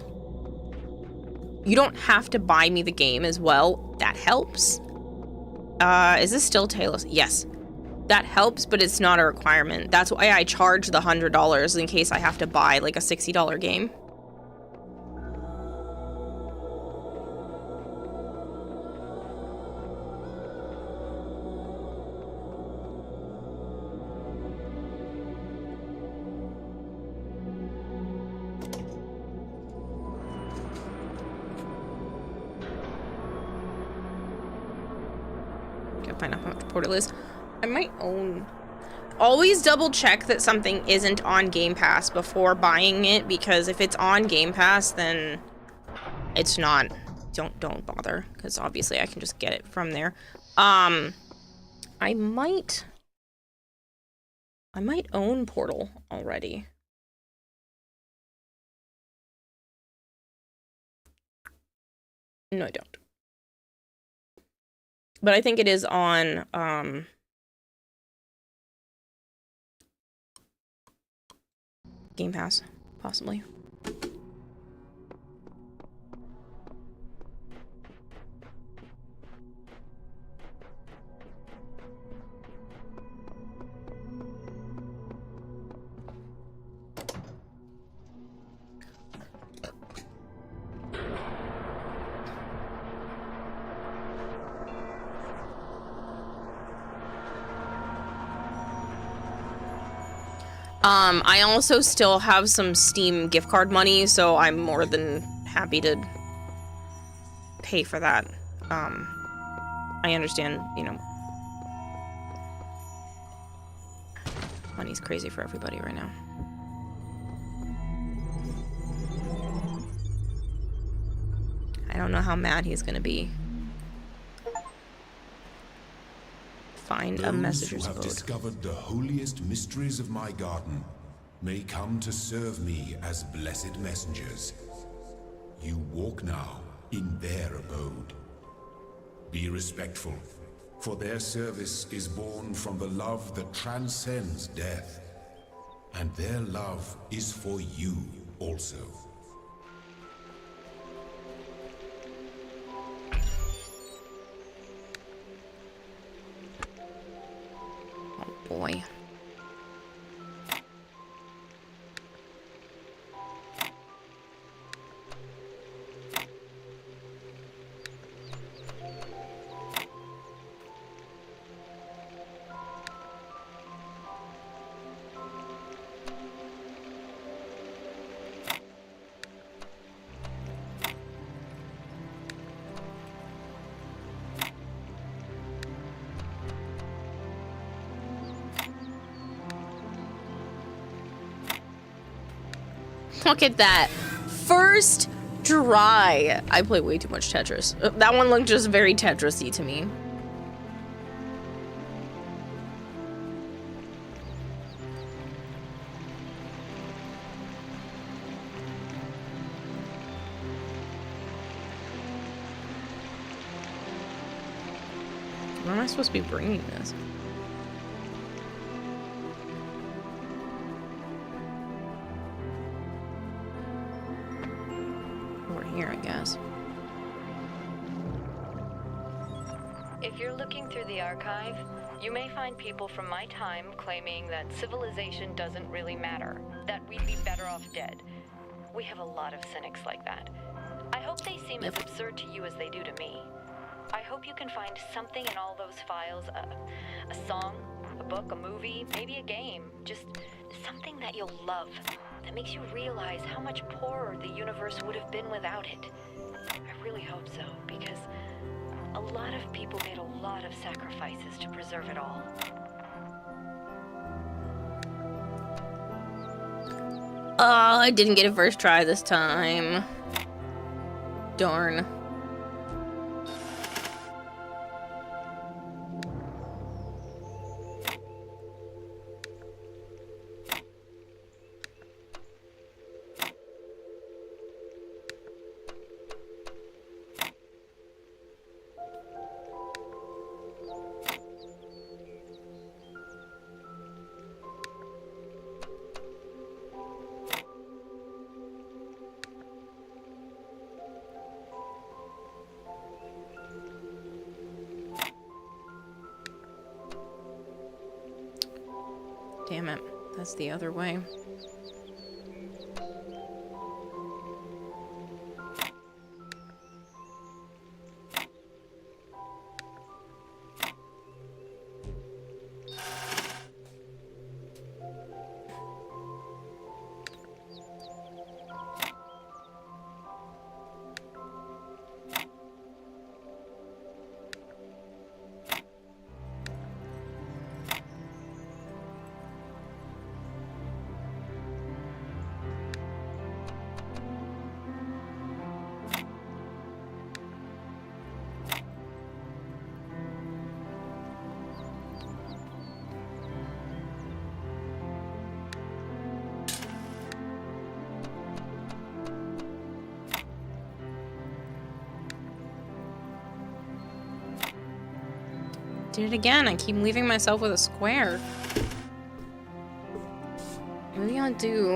S1: You don't have to buy me the game as well. That helps. Is this still Talos? Yes. That helps, but it's not a requirement. That's why I charge the $100 in case I have to buy, like, a $60 game. Find out how much portal is. I might own. Always double check that something isn't on Game Pass before buying it, because if it's on Game Pass, then it's not. Don't bother, because obviously I can just get it from there. I might own Portal already. No, I don't. But I think it is on, Game Pass, possibly. I also still have some Steam gift card money, so I'm more than happy to pay for that. I understand, you know, money's crazy for everybody right now. I don't know how mad he's gonna be. Find a messenger's
S5: Those who have
S1: code.
S5: discovered the holiest mysteries of my garden may come to serve me as blessed messengers. You walk now in their abode. Be respectful, for their service is born from the love that transcends death. And their love is for you also.
S1: Oh boy. Look at that. First try. I play way too much Tetris. That one looked just very Tetris-y to me. Where am I supposed to be bringing this? Here, I guess.
S7: If you're looking through the archive, you may find people from my time claiming that civilization doesn't really matter, that we'd be better off dead. We have a lot of cynics like that. I hope they seem as absurd to you as they do to me. I hope you can find something in all those files, a song, a book, a movie, maybe a game, just something that you'll love. That makes you realize how much poorer the universe would have been without it. I really hope so, because a lot of people made a lot of sacrifices to preserve it all.
S1: Oh, I didn't get it first try this time. Darn. Damn it. That's the other way. Did it again. I keep leaving myself with a square. What are you gonna do?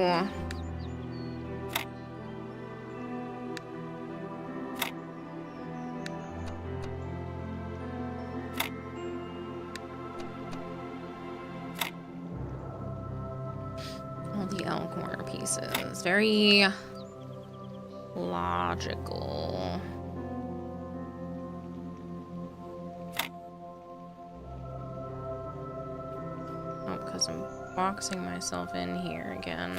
S1: All the L corner pieces. Very logical. Oh, because I'm boxing myself in here again.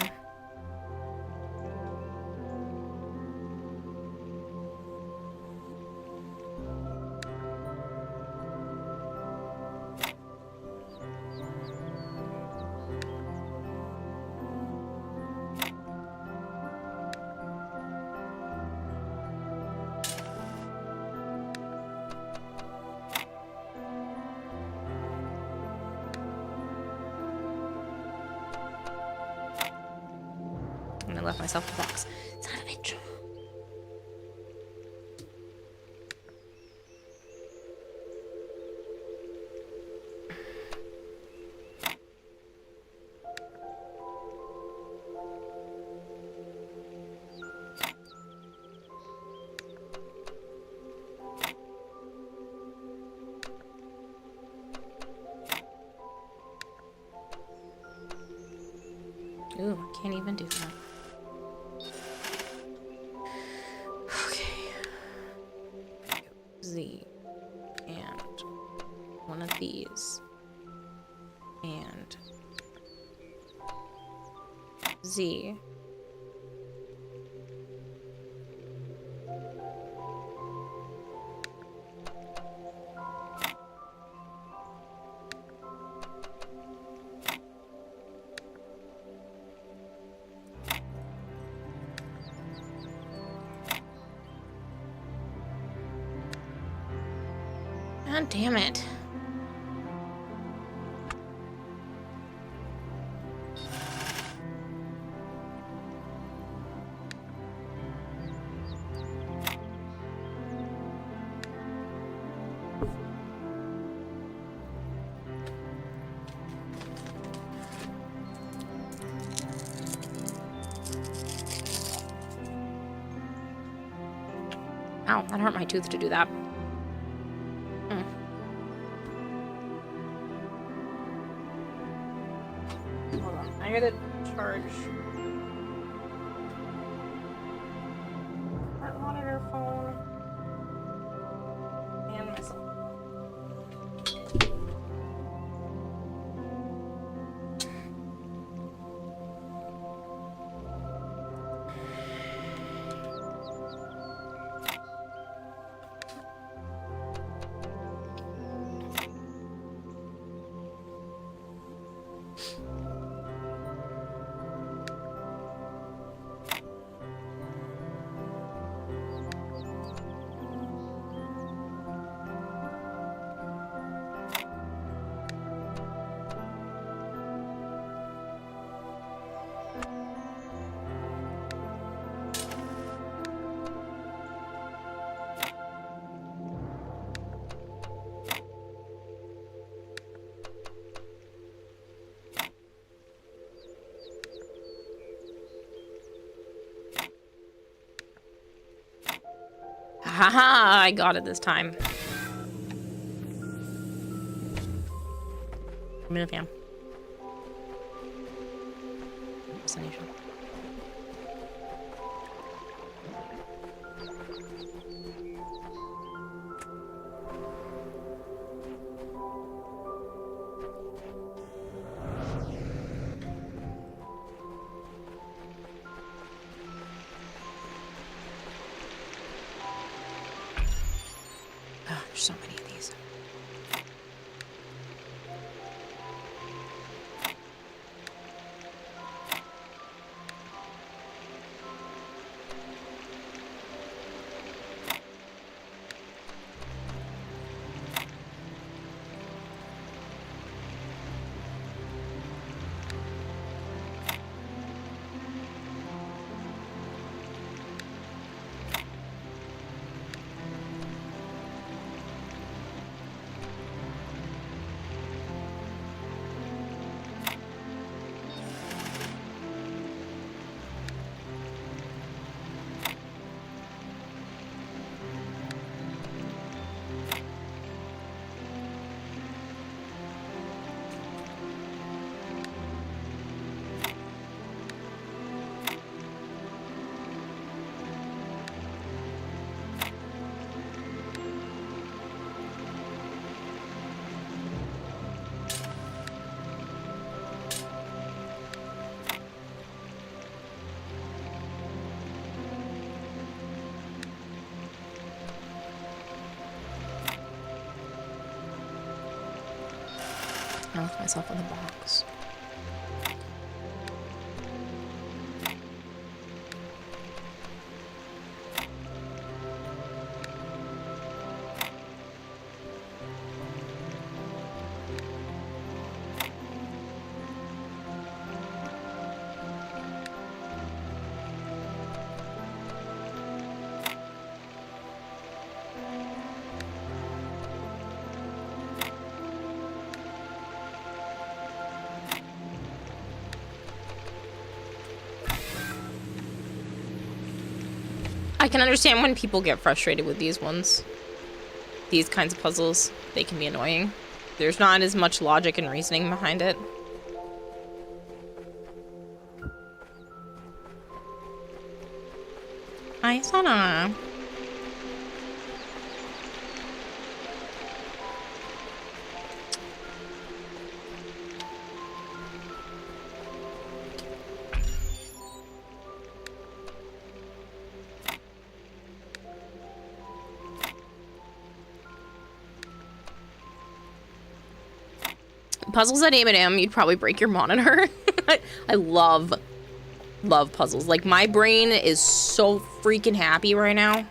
S1: And I left myself the box. Son of a bitch. Ooh, I can't even do that. Okay. Z. And one of these. And Z. God damn it. Ow, that hurt my tooth to do that. Hold on, I gotta charge that monitor phone and myself. Haha, I got it this time. I'm in a fan. Destination. Oh, there's so many of these. I left myself in the box. I can understand when people get frustrated with these ones. These kinds of puzzles, they can be annoying. There's not as much logic and reasoning behind it. Hi, Sana. Puzzles at 8 a.m. you'd probably break your monitor. I love puzzles. Like, my brain is so freaking happy right now.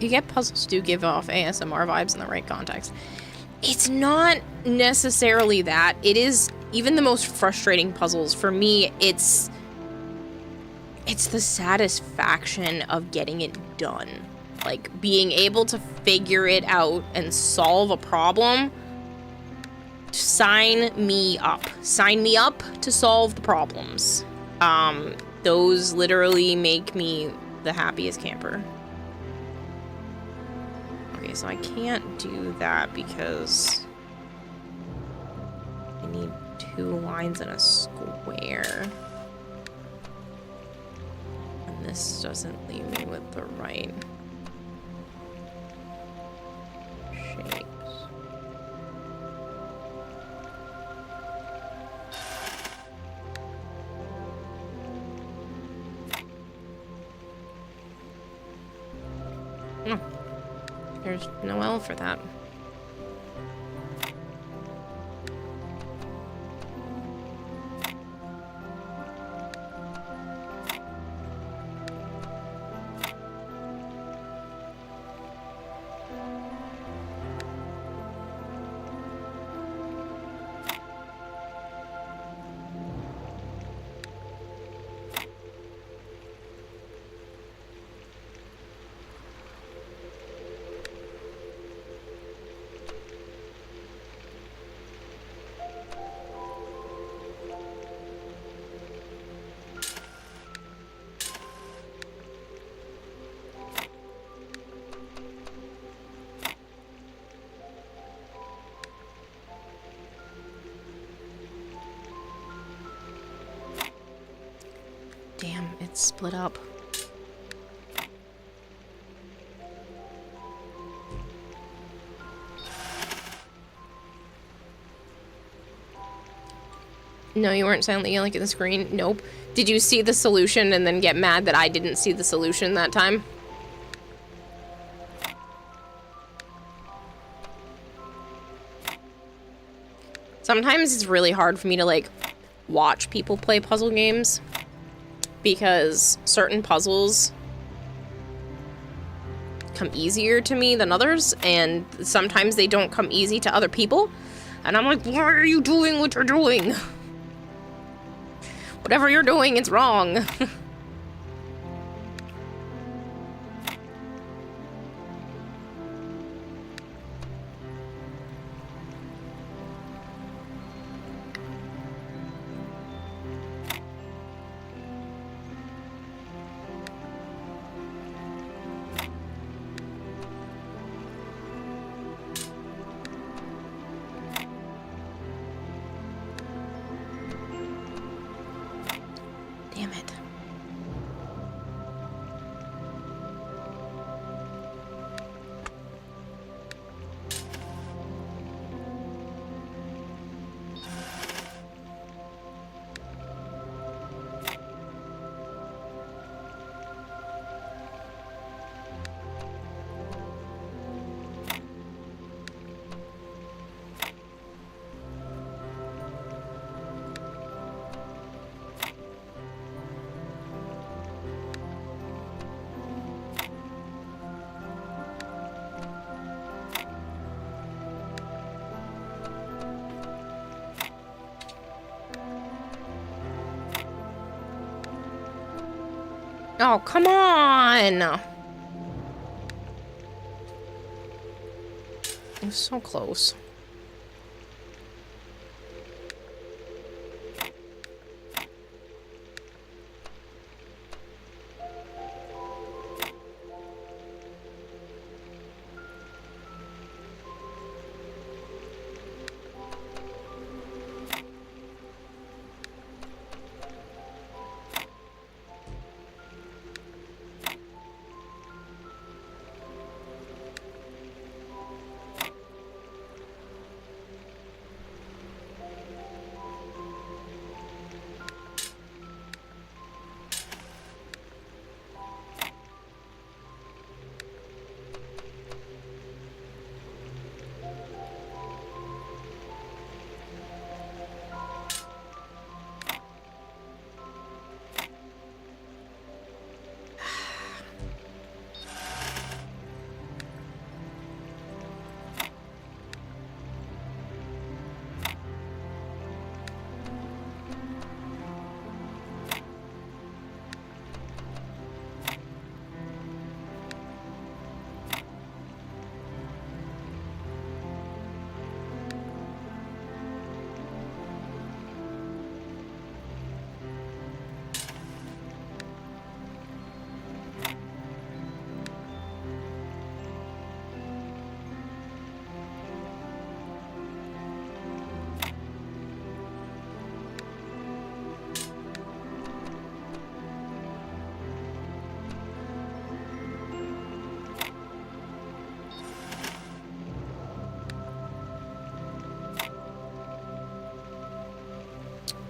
S1: You get puzzles do give off ASMR vibes in the right context. It's not necessarily that. It is, even the most frustrating puzzles, for me, it's the satisfaction of getting it done. Like, being able to figure it out and solve a problem. Sign me up. Sign me up to solve the problems. Those literally make me the happiest camper. Okay, so I can't do that because I need 2 lines in a square. And this doesn't leave me with the right shapes. No. There's no L for that. Damn, it's split up. No, you weren't silently yelling at the screen? Nope. Did you see the solution and then get mad that I didn't see the solution that time? Sometimes it's really hard for me to, like, watch people play puzzle games because certain puzzles come easier to me than others, and sometimes they don't come easy to other people. And I'm like, why are you doing what you're doing? Whatever you're doing, it's wrong. Damn it. Oh, come on! It was so close.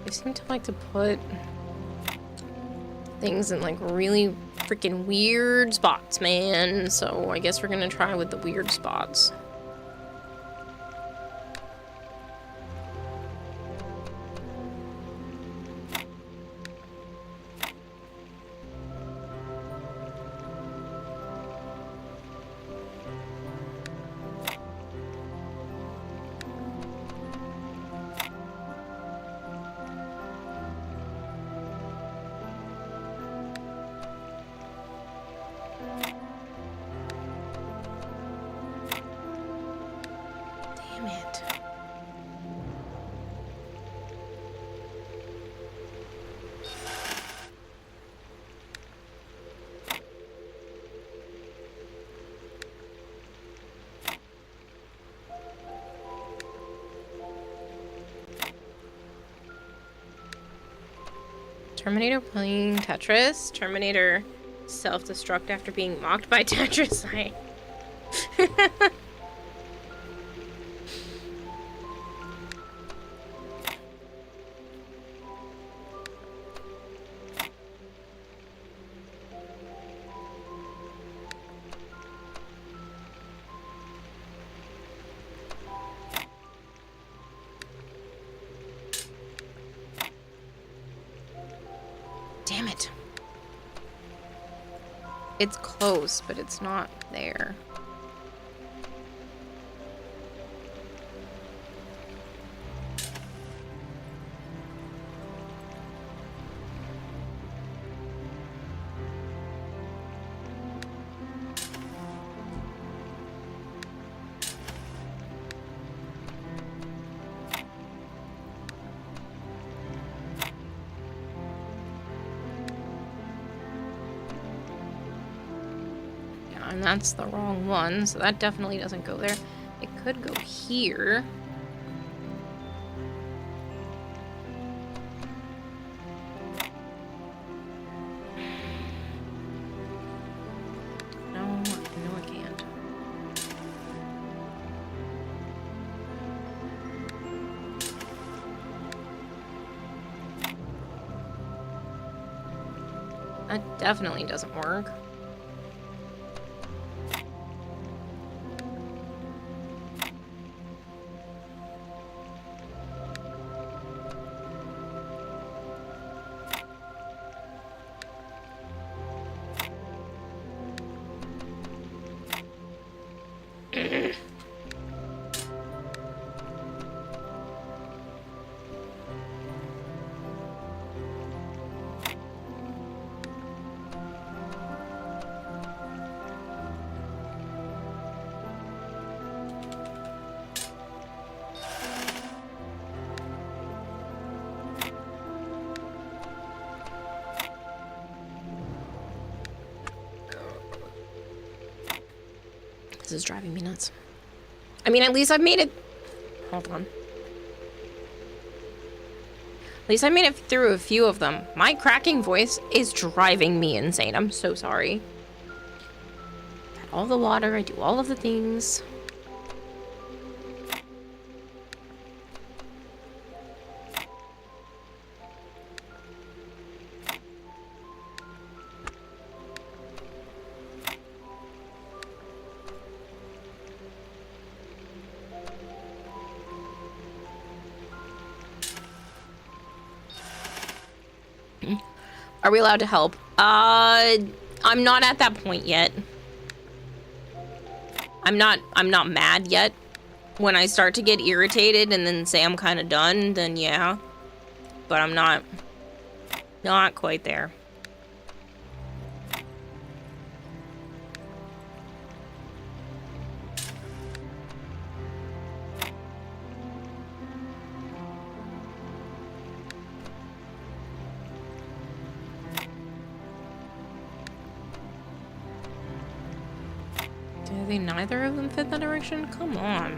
S1: They seem to like to put things in like really freaking weird spots, man. So I guess we're gonna try with the weird spots. Damn it. Terminator playing Tetris. Terminator self-destruct after being mocked by Tetris. Damn it. It's close, but it's not there. And that's the wrong one, so that definitely doesn't go there. It could go here. No, I can't. That definitely doesn't work. This is driving me nuts. I mean, at least I've made it... Hold on. At least I made it through a few of them. My cracking voice is driving me insane. I'm so sorry. Got all the water. I do all of the things. Are we allowed to help? I'm not at that point yet. I'm not mad yet. When I start to get irritated and then say I'm kind of done, then yeah. But I'm not quite there. Do they neither of them fit that direction? Come on.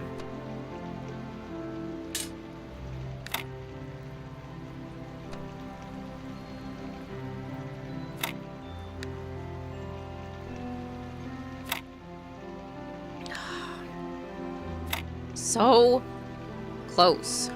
S1: So close.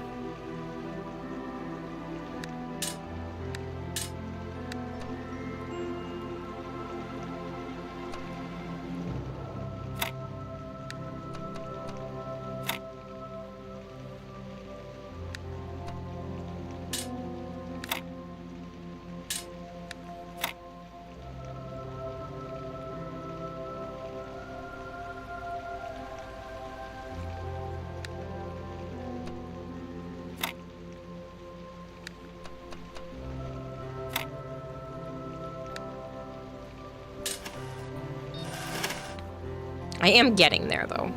S1: I am getting there, though.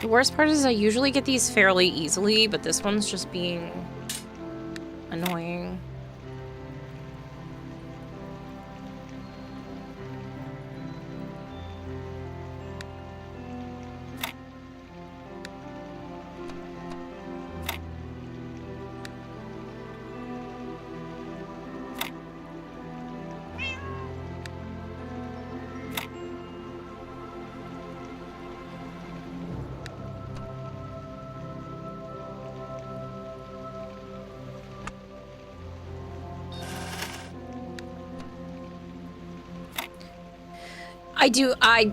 S1: The worst part is I usually get these fairly easily, but this one's just being annoying.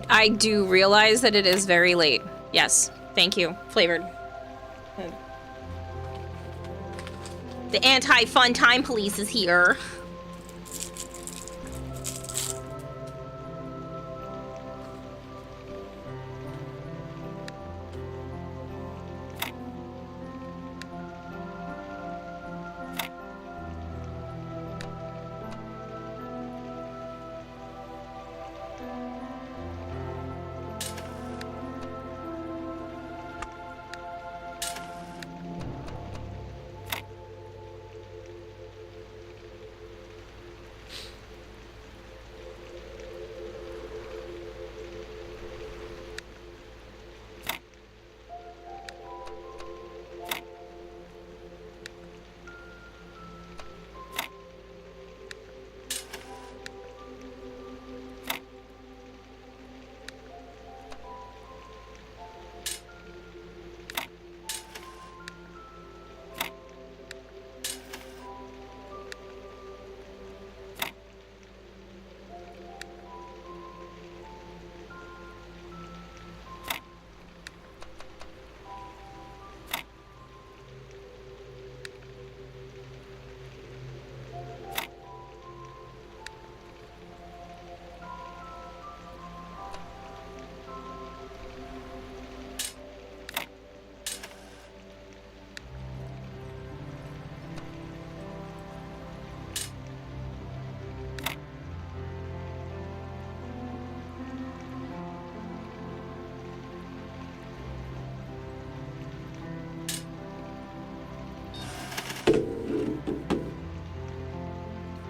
S1: I do realize that it is very late. Yes, thank you. Flavored. The anti-fun time police is here.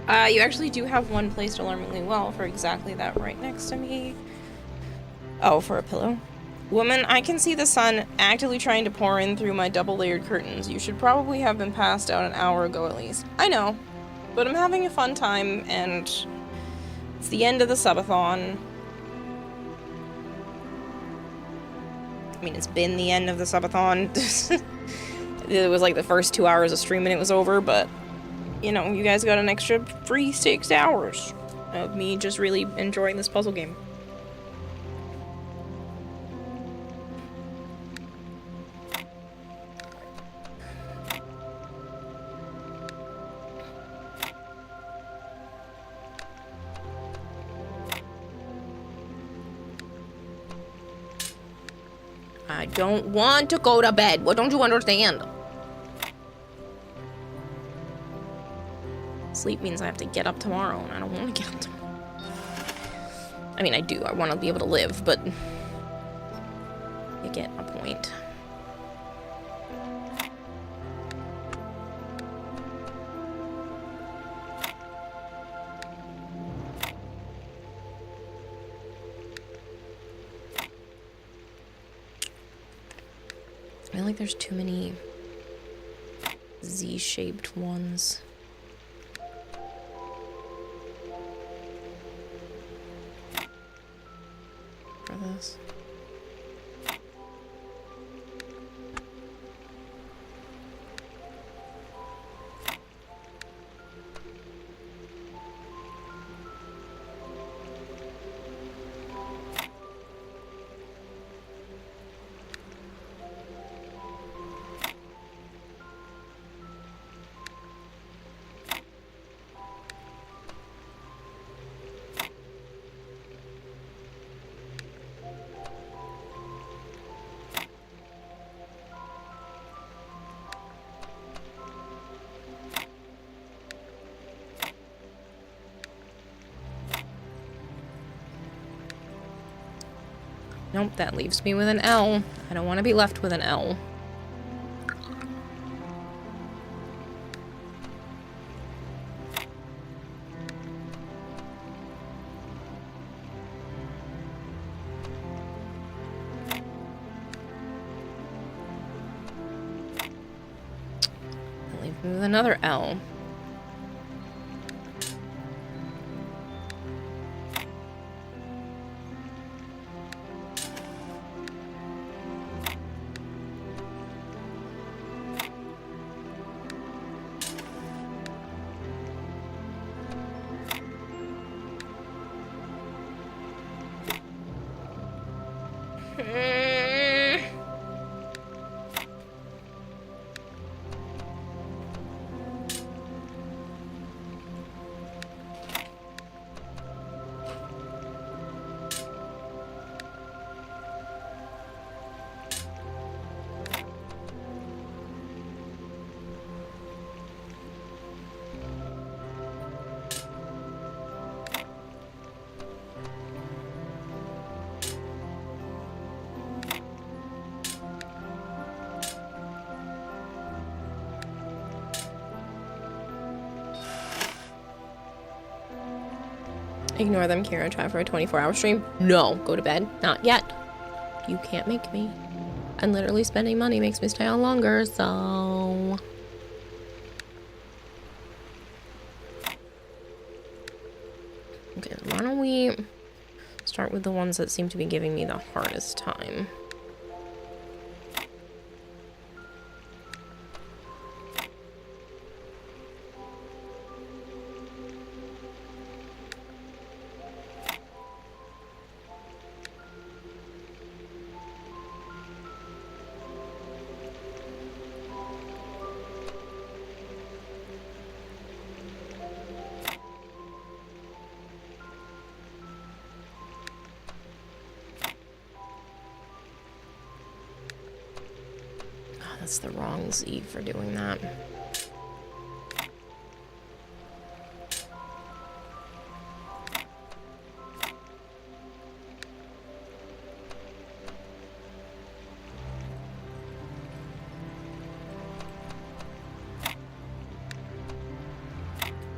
S1: You actually do have one placed alarmingly well for exactly that right next to me. Oh, for a pillow? Woman, I can see the sun actively trying to pour in through my double-layered curtains. You should probably have been passed out an hour ago at least. I know, but I'm having a fun time, and it's the end of the subathon. I mean, it's been the end of the subathon. It was like the first 2 hours of streaming it was over, but, you know, you guys got an extra free 6 hours of me just really enjoying this puzzle game. I don't want to go to bed. What don't you understand? Sleep means I have to get up tomorrow, and I don't want to get up tomorrow. I mean, I do. I want to be able to live, but you get a point. I feel like there's too many Z-shaped ones. For this. Nope, that leaves me with an L. I don't want to be left with an L. That leaves me with another L. Ignore them, Kira. Try for a 24-hour stream. No, go to bed. Not yet. You can't make me. And literally spending money makes me stay on longer, so... Okay, why don't we start with the ones that seem to be giving me the hardest time. That's the wrong Z for doing that.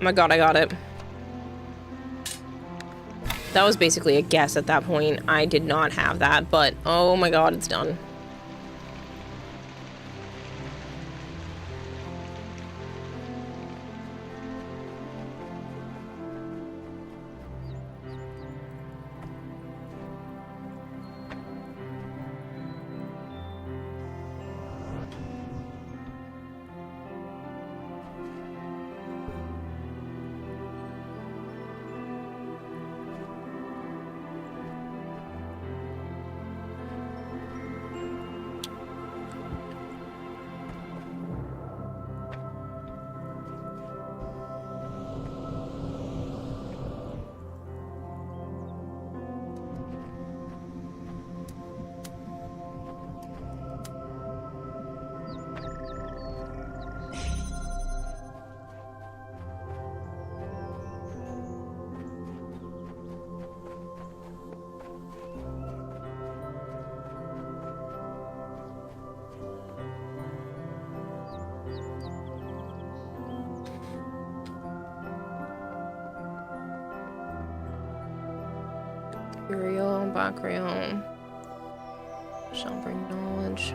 S1: Oh my god, I got it. That was basically a guess at that point. I did not have that, but oh my god, it's done. Uriel, Bakriel shall bring knowledge,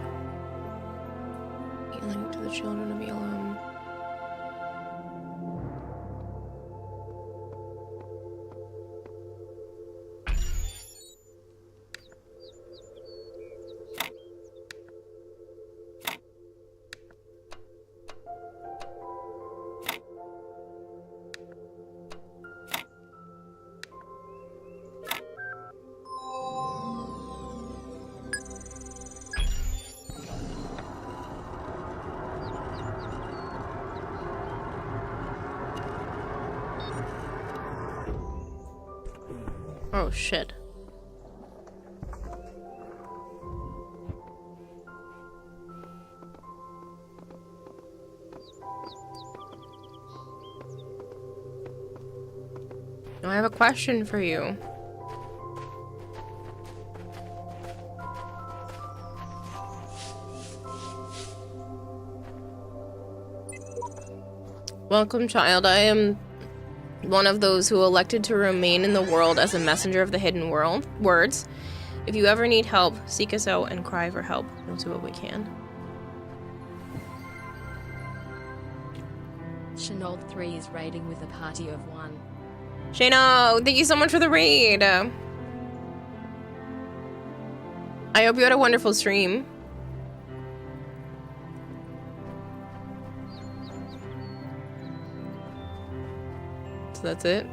S1: healing to the children of Elam. Oh shit. Now I have a question for you. Welcome, child. I am one of those who elected to remain in the world as a messenger of the hidden words. If you ever need help, seek us out and cry for help. We'll do what we can.
S9: Chenault 3 is raiding with a party of 1.
S1: Shano, thank you so much for the raid. I hope you had a wonderful stream. So that's it.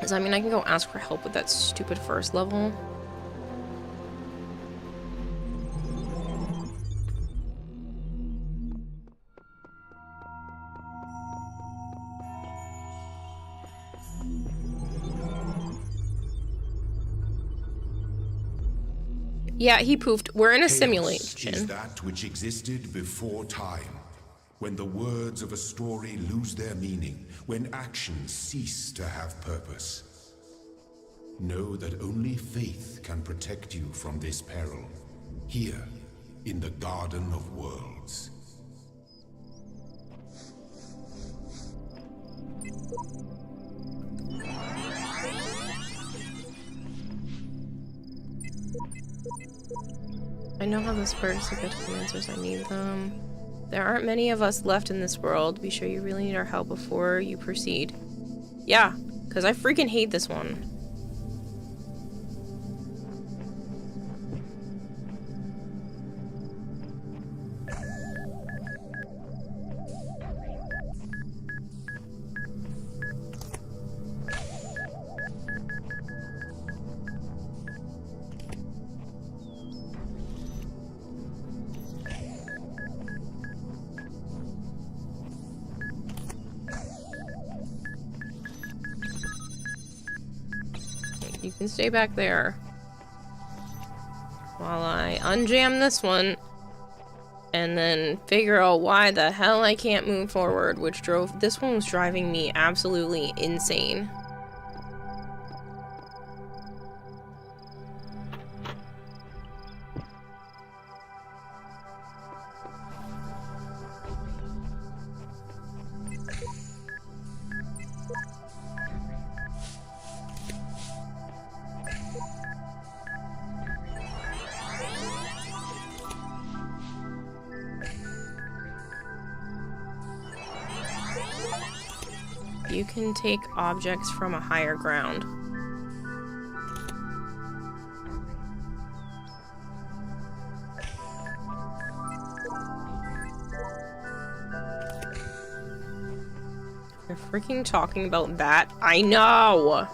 S1: Does that mean I can go ask for help with that stupid first level? Yeah, he poofed. We're in a
S5: Chaos
S1: simulation.
S5: is that which existed before time, when the words of a story lose their meaning, when actions cease to have purpose. Know that only faith can protect you from this peril, here in the Garden of Worlds.
S1: I know how this works to get to the answers I need them. There aren't many of us left in this world. Be sure you really need our help before you proceed. Yeah, because I freaking hate this one. You can stay back there. While I unjam this one. And then figure out why the hell I can't move forward, which this one was driving me absolutely insane. You can take objects from a higher ground. They're freaking talking about that. I know!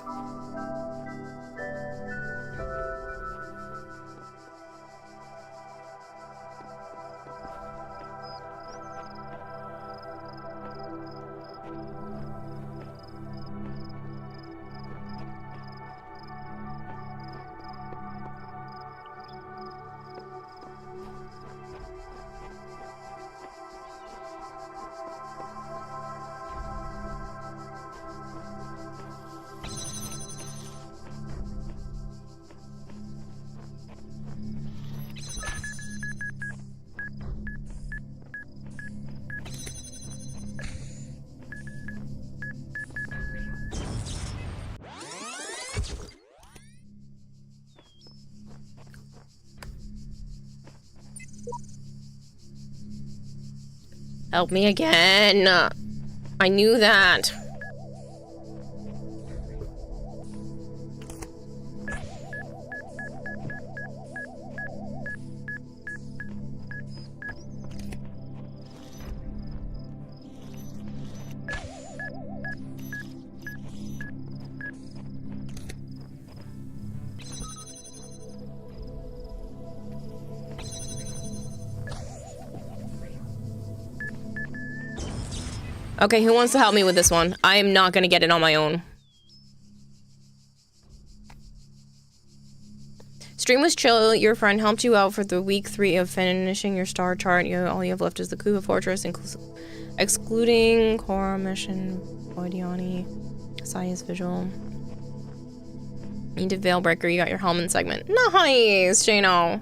S1: Help me again. I knew that. Okay, who wants to help me with this one? I am not gonna get it on my own. Stream was chill. Your friend helped you out for the week 3 of finishing your star chart. All you have left is the Kuva Fortress, excluding Korra Mission, Boidiani, Saya's Visual. Need a Veilbreaker. You got your Helmet segment. Nice, Shano.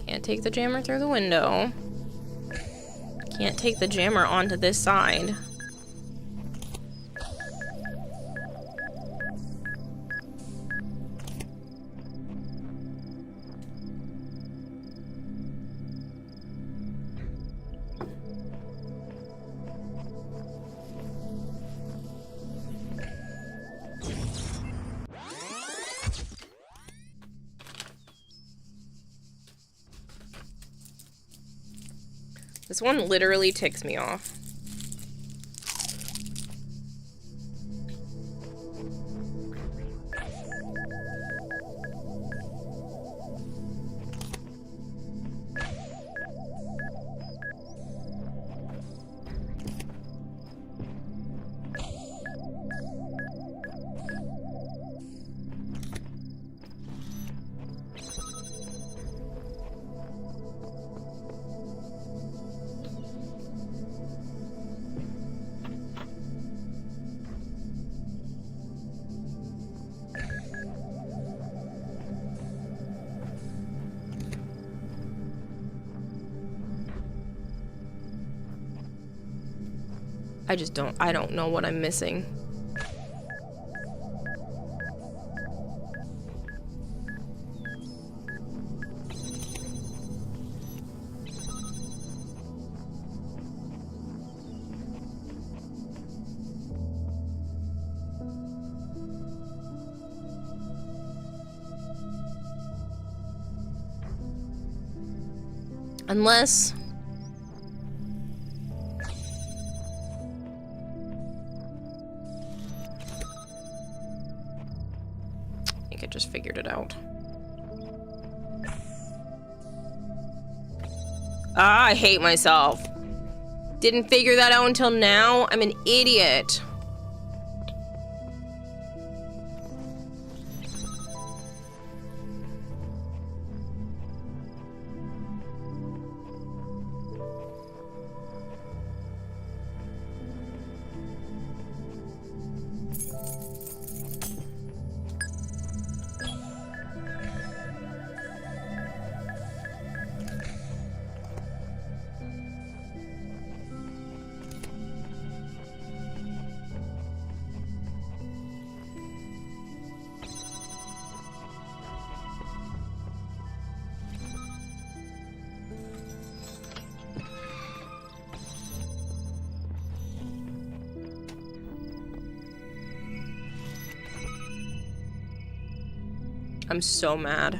S1: Can't take the jammer through the window. Can't take the jammer onto this side. This one literally ticks me off. I don't know what I'm missing. Unless... I think I just figured it out. Ah, I hate myself. Didn't figure that out until now. I'm an idiot. I'm so mad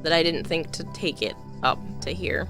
S1: that I didn't think to take it up to here.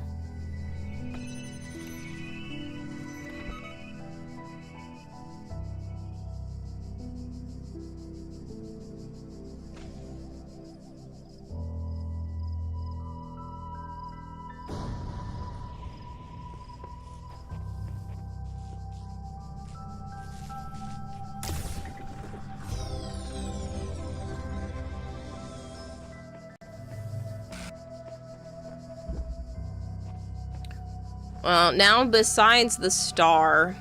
S1: Well, now besides the star,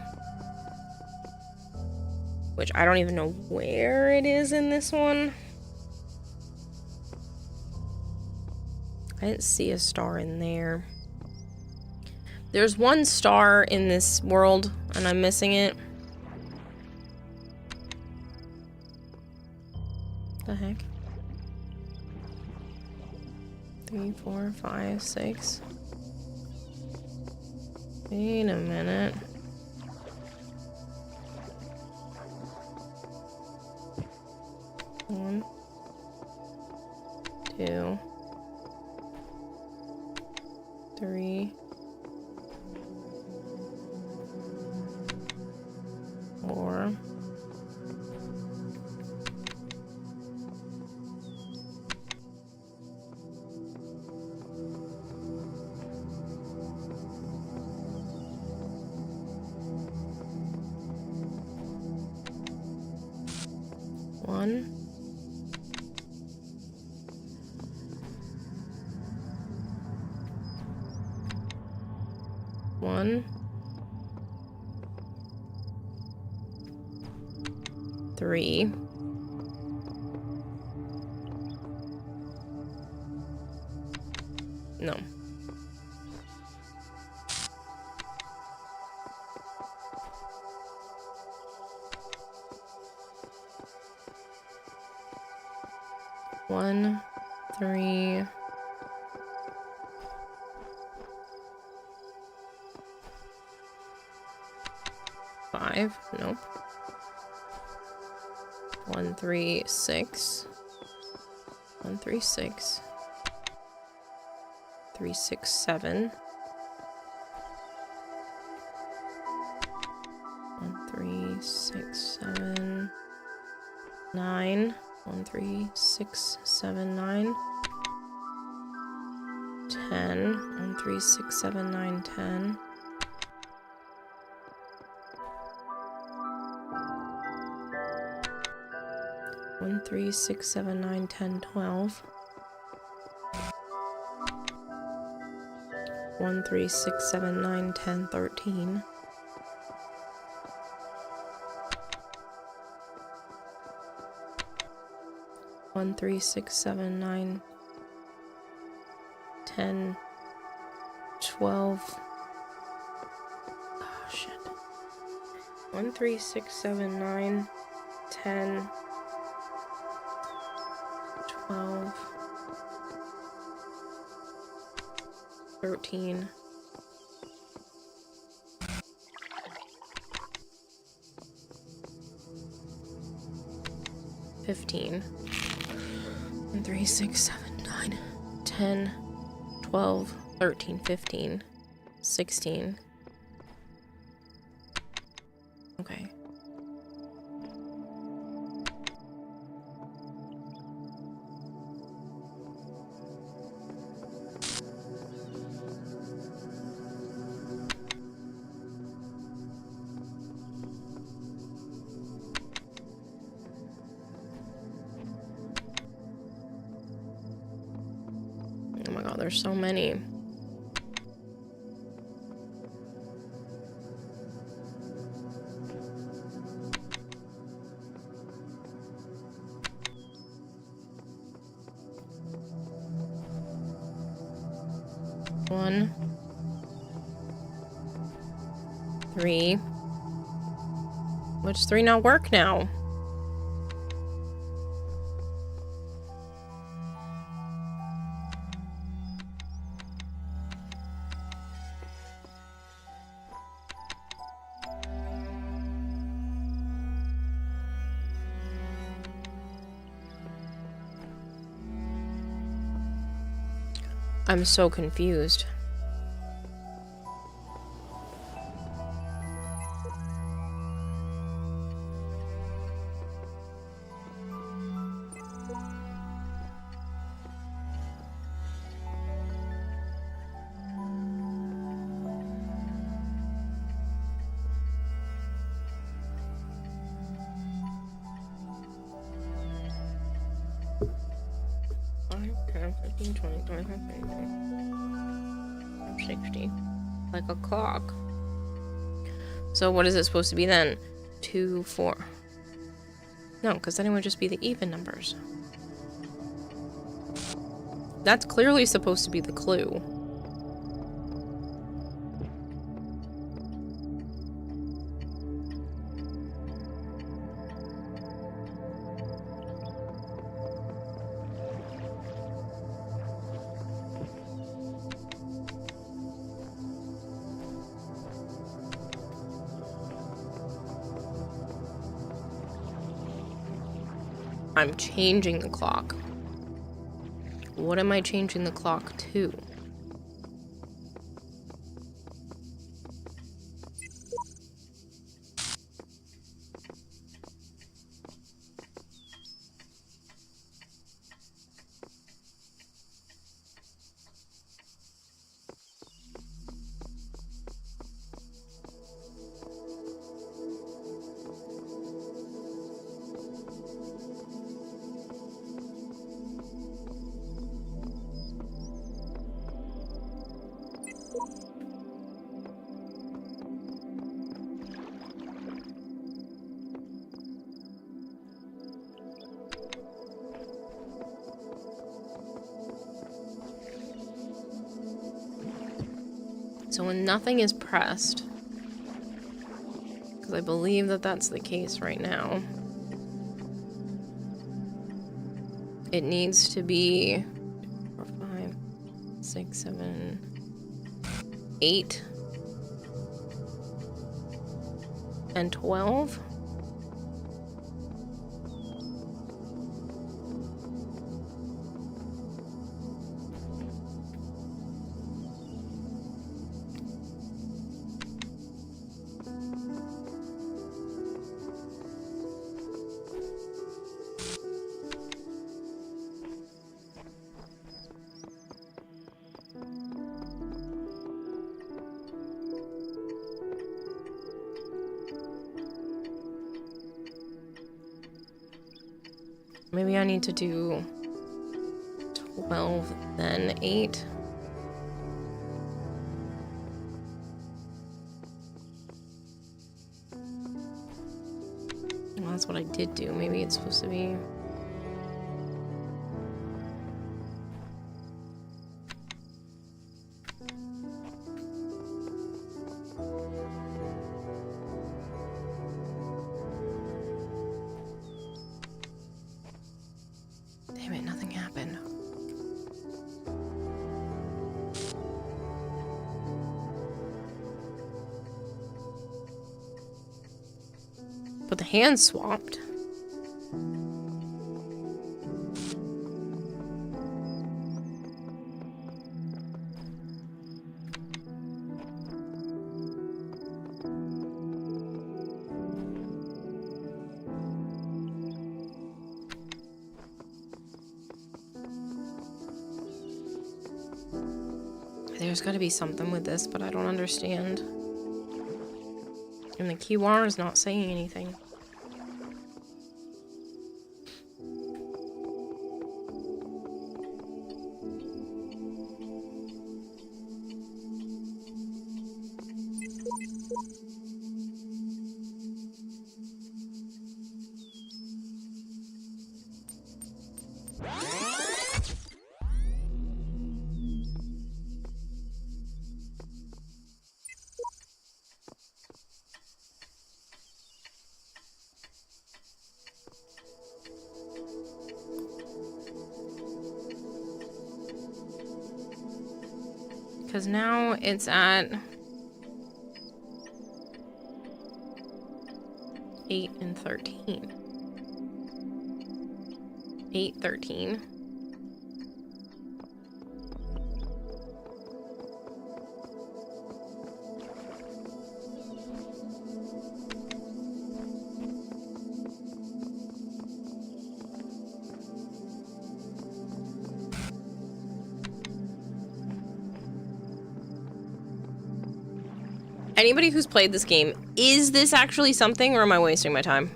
S1: which I don't even know where it is in this one. I didn't see a star in there. There's one star in this world, and I'm missing it. The heck? 3, 4, 5, 6. Wait a minute. One, 2, 3, 4. One. 1, 3. No. One, 3. 5. Nope. 1, 3, 6. 1, 3, 6. 3, 6, 7. 1, 3, 6, 7. 9. 1, 3, 6, 7, 9. 10. 1, 3, 6, 7, 9, 10. 1, 3, 6, 7, 9, 10, 12. 1, 3, 6, 7, 9, 10, 13. 1, 3, 6, 7, 9, 10, 12. Oh shit. 1, 3, 6, 7, 9, 10, 12, 13, 15. 1, 3, 6, 7, 9, 10, 12, 13, 15, 16. Okay. Oh my god, there's so many. One, 3. Which 3 not work now? I'm so confused. Okay, 15, 20, 25, 30, 60. Like a clock. So what is it supposed to be then? 2, 4. No, because then it would just be the even numbers. That's clearly supposed to be the clue. I'm changing the clock. What am I changing the clock to? So when nothing is pressed, because I believe that that's the case right now, it needs to be 4, 5, 6, 7, 8, and 12. Maybe I need to do 12, then 8. Well, that's what I did do. Maybe it's supposed to be... Damn it, nothing happened. But the hands swapped. There's gotta be something with this, but I don't understand. And the QR is not saying anything. Because now it's at 8 and 13. 8, 13. Anybody who's played this game, is this actually something, or am I wasting my time?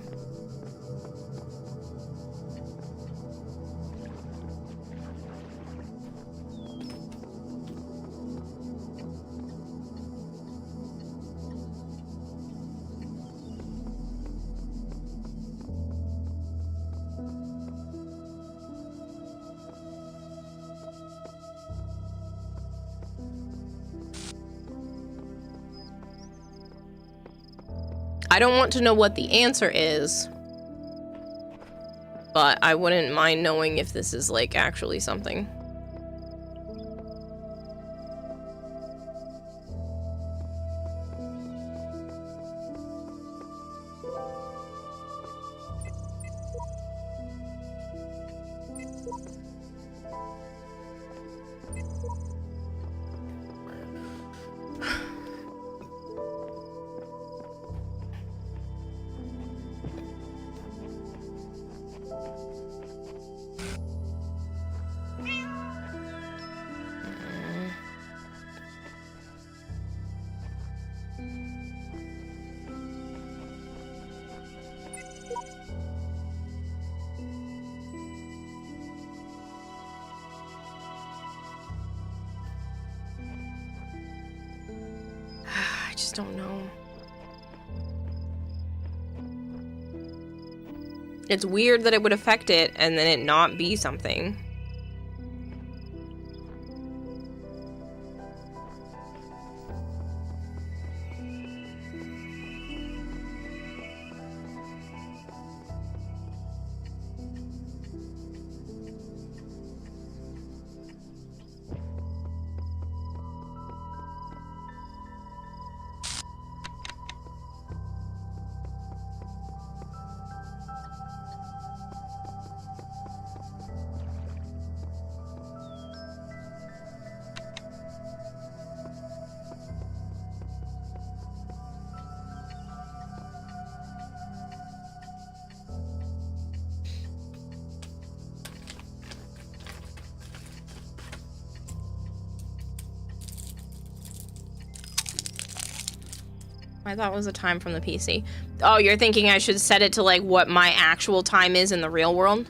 S1: I don't want to know what the answer is, but I wouldn't mind knowing if this is, like, actually something. Don't know. It's weird that it would affect it and then it not be something. I thought it was a time from the PC. Oh, you're thinking I should set it to, like, what my actual time is in the real world?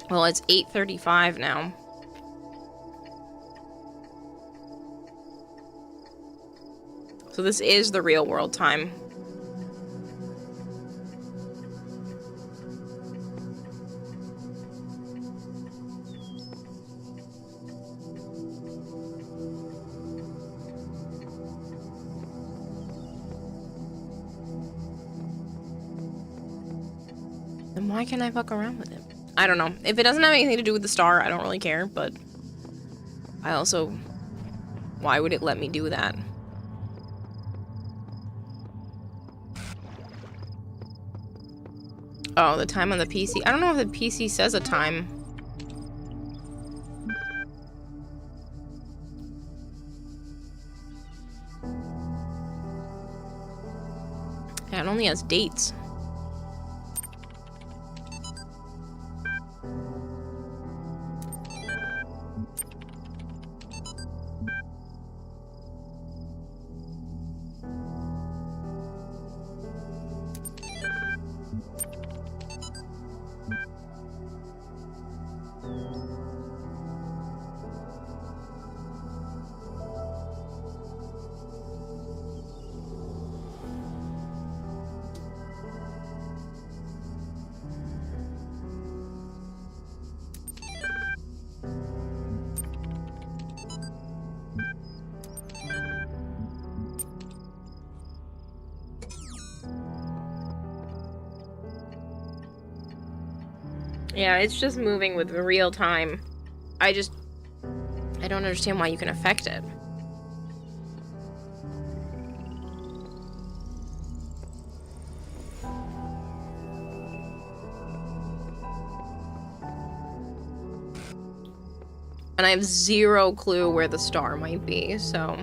S1: Well, it's 8:35 now. So this is the real world time. Then why can't I fuck around with it? I don't know. If it doesn't have anything to do with the star, I don't really care, but I also... why would it let me do that? Oh, the time on the PC. I don't know if the PC says a time. only has dates. Yeah, it's just moving with real time. I don't understand why you can affect it. And I have zero clue where the star might be, so...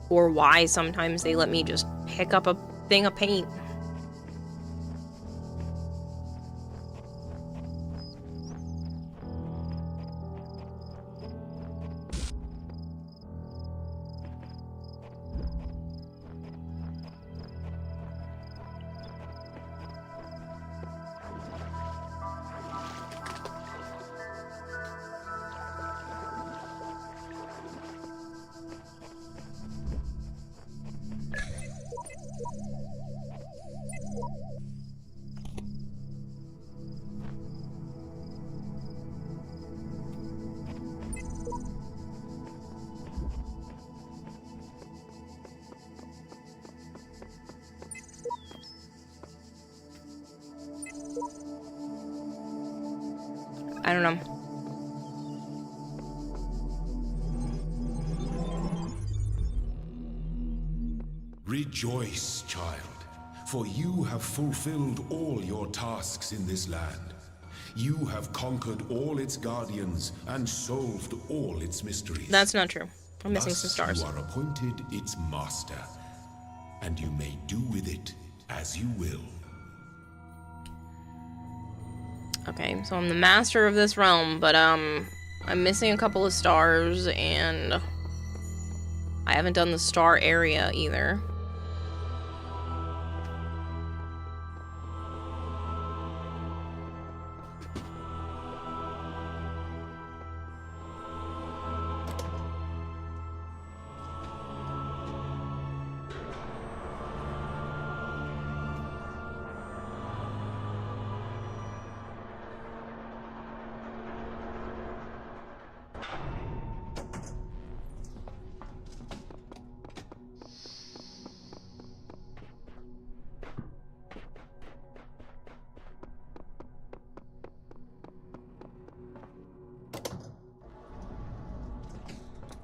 S1: Or why sometimes they let me just pick up a thing of paint. I don't know.
S5: Rejoice, child, for you have fulfilled all your tasks in this land. You have conquered all its guardians and solved all its mysteries.
S1: That's not true. I'm missing some
S5: Thus,
S1: stars.
S5: you are appointed its master, and you may do with it as you will.
S1: Okay, so I'm the master of this realm, but I'm missing a couple of stars, and I haven't done the star area either.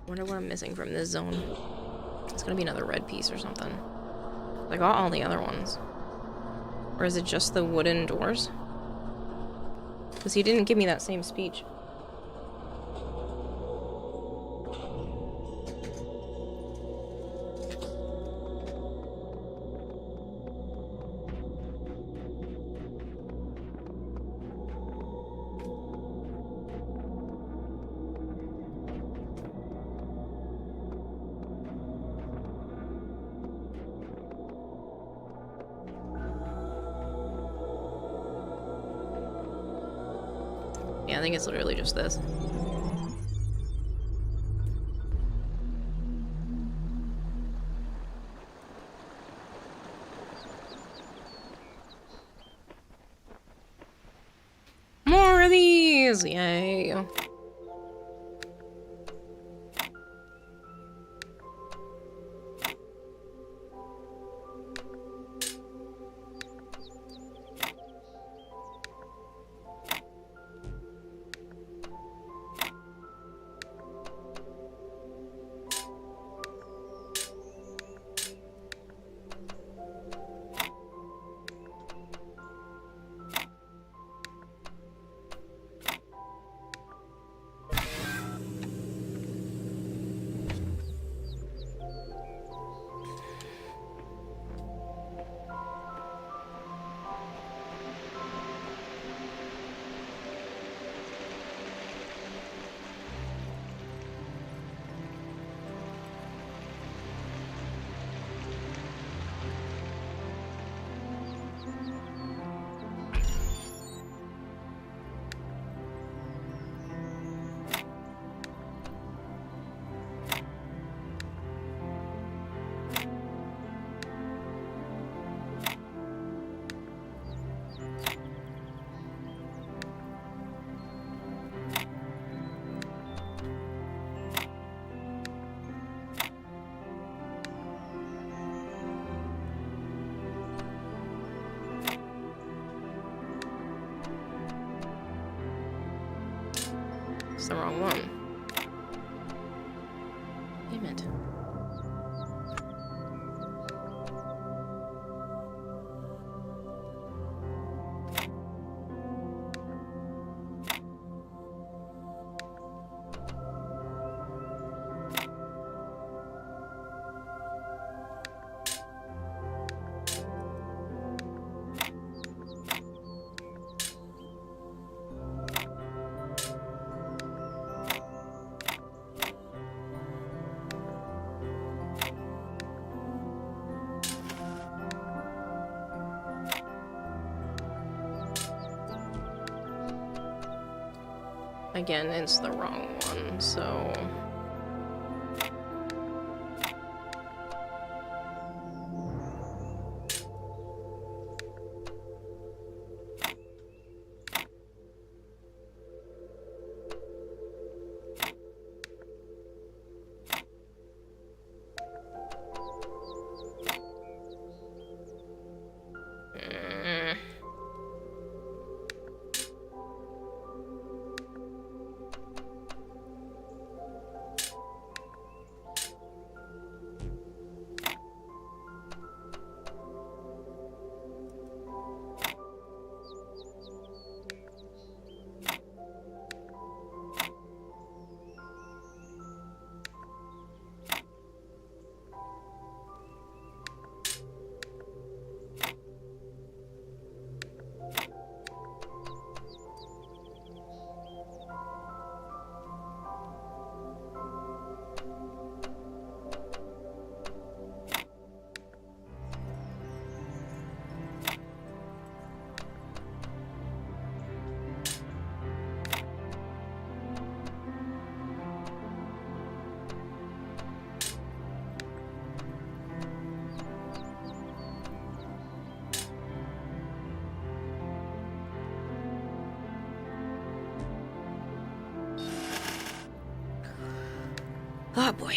S1: Wonder what I'm missing from this zone. It's gonna be another red piece or something. I got all the other ones. Or is it just the wooden doors? Because he didn't give me that same speech. Yeah, I think it's literally just this. More of these! Yay. the wrong one. Damn it. Again, it's the wrong one, so... Oh boy.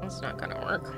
S1: That's not gonna work.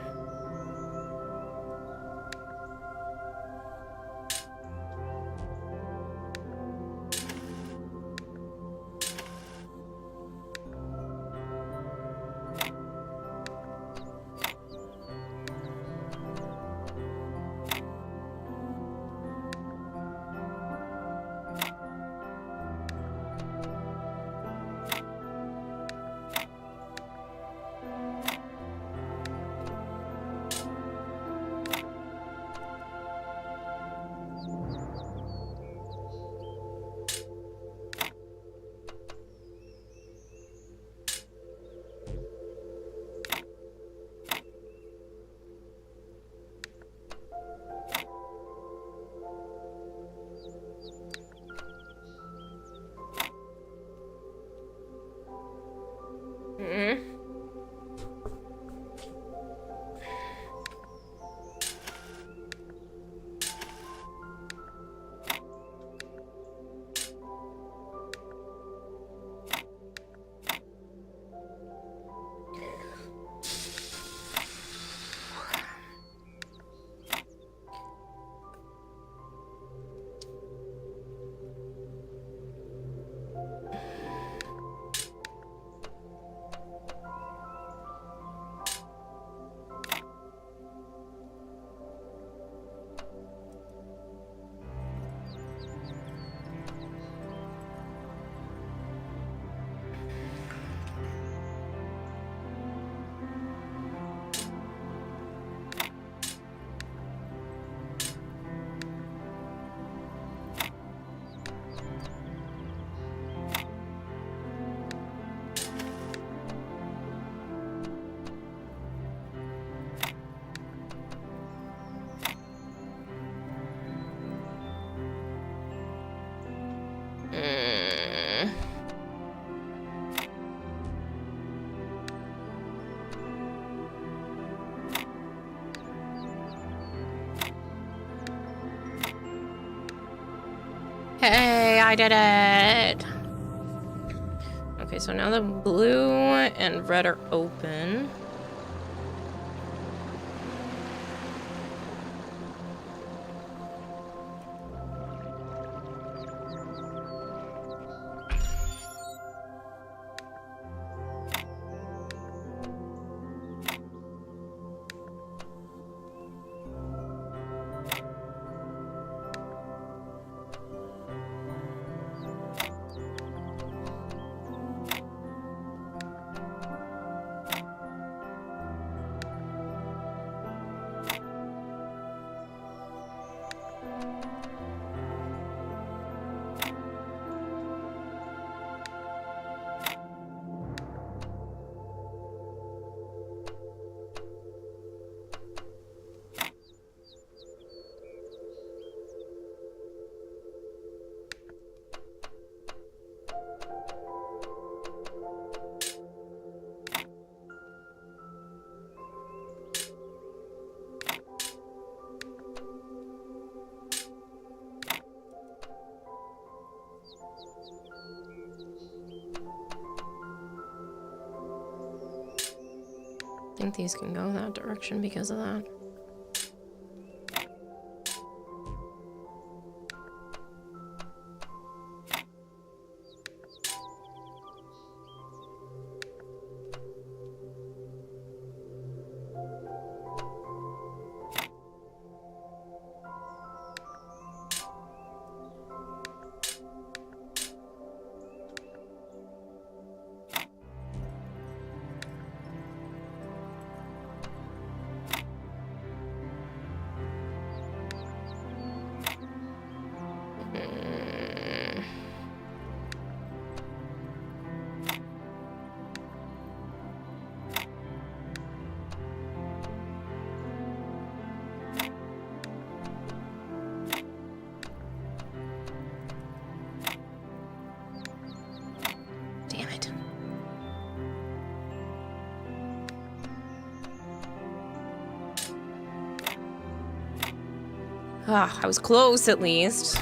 S1: I did it! Okay, so now the blue and red are open. I think these can go that direction because of that. Damn it. Ah, I was close at least.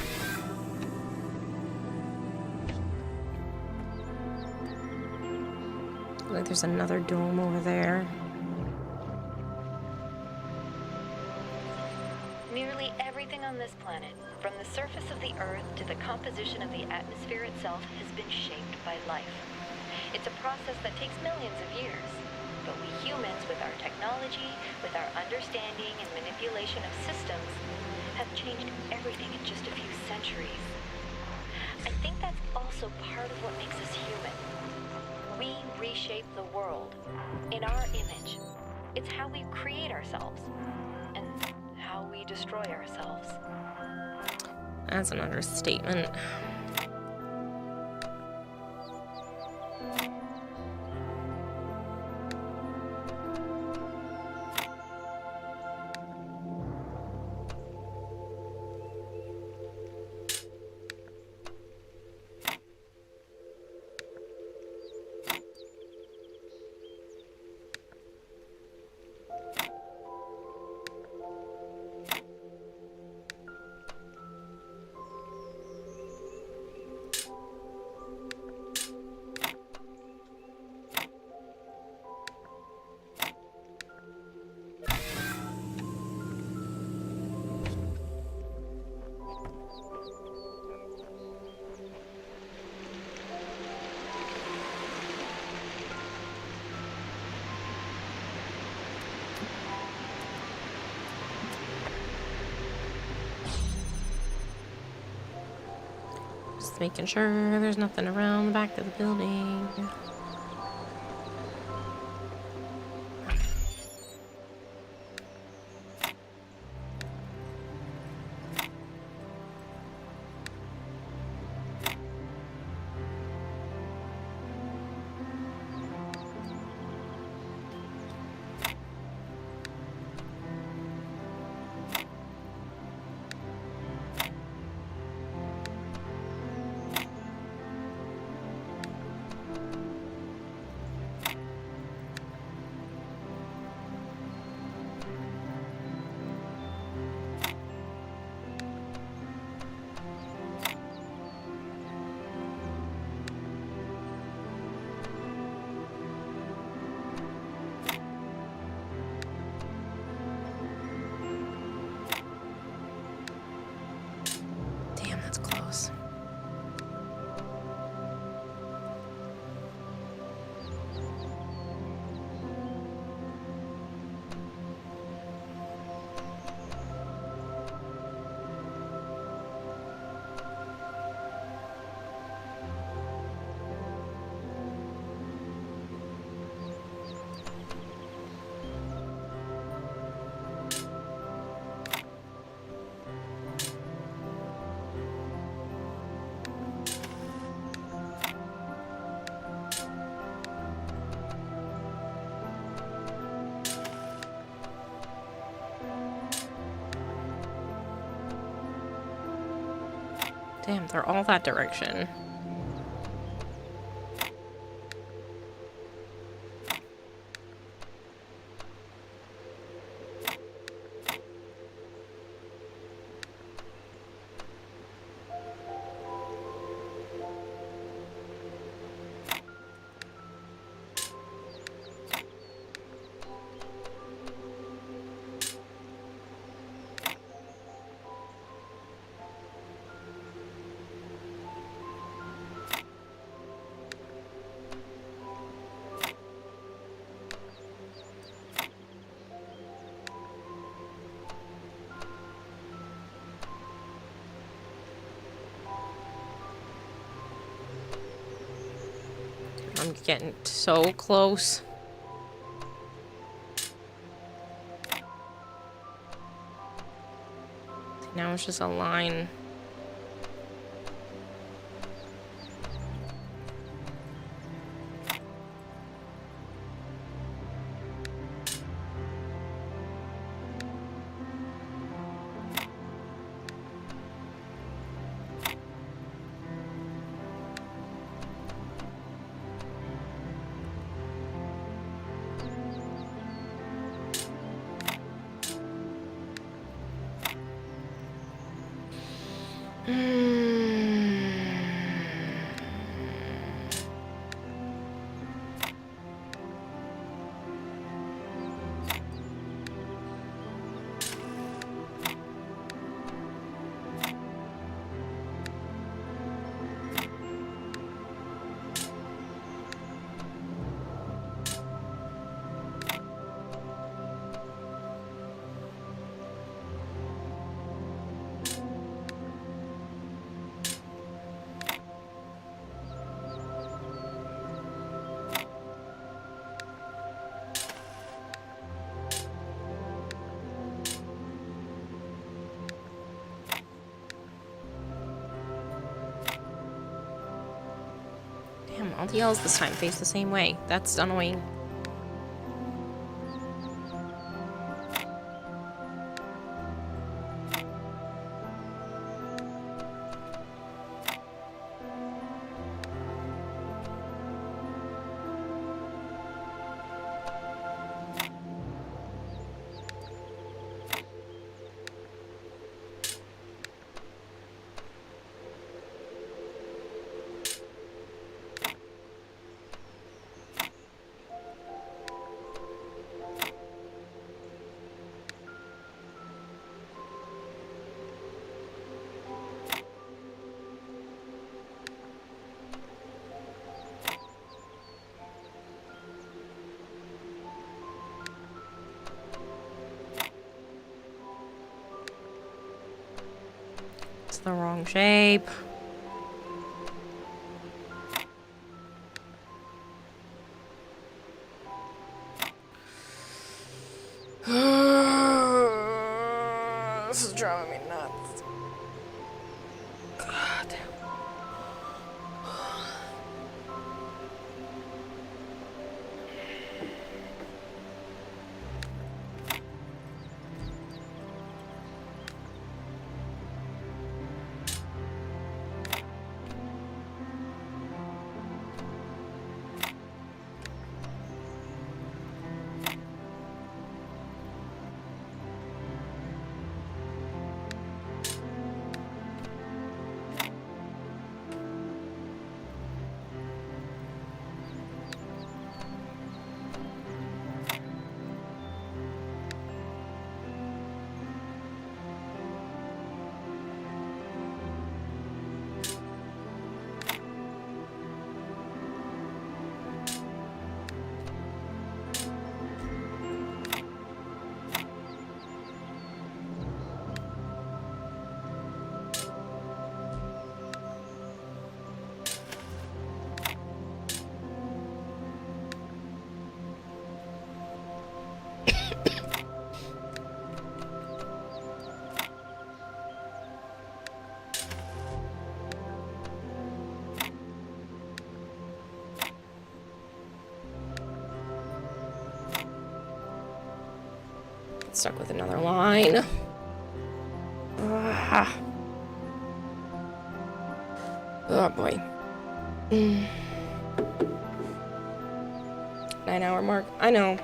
S1: Like there's another dome over there.
S7: Nearly everything on this planet, from the surface of the Earth to the composition of the atmosphere itself, has been shaped by life. It's a process that takes millions of years. But we humans, with our technology, with our understanding and manipulation of systems, have changed everything in just a few centuries. I think that's also part of what makes us human. We reshape the world in our image. It's how we create ourselves and how we destroy ourselves.
S1: That's an understatement. Just making sure there's nothing around the back of the building. Damn, they're all that direction. I'm getting so close. Now it's just a line. Damn, all the L's this time face the same way. That's annoying. It's the wrong shape. This is driving me nuts. God. Stuck with another line. Ah. Oh boy. 9-hour mark. I know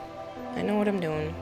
S1: what I'm doing.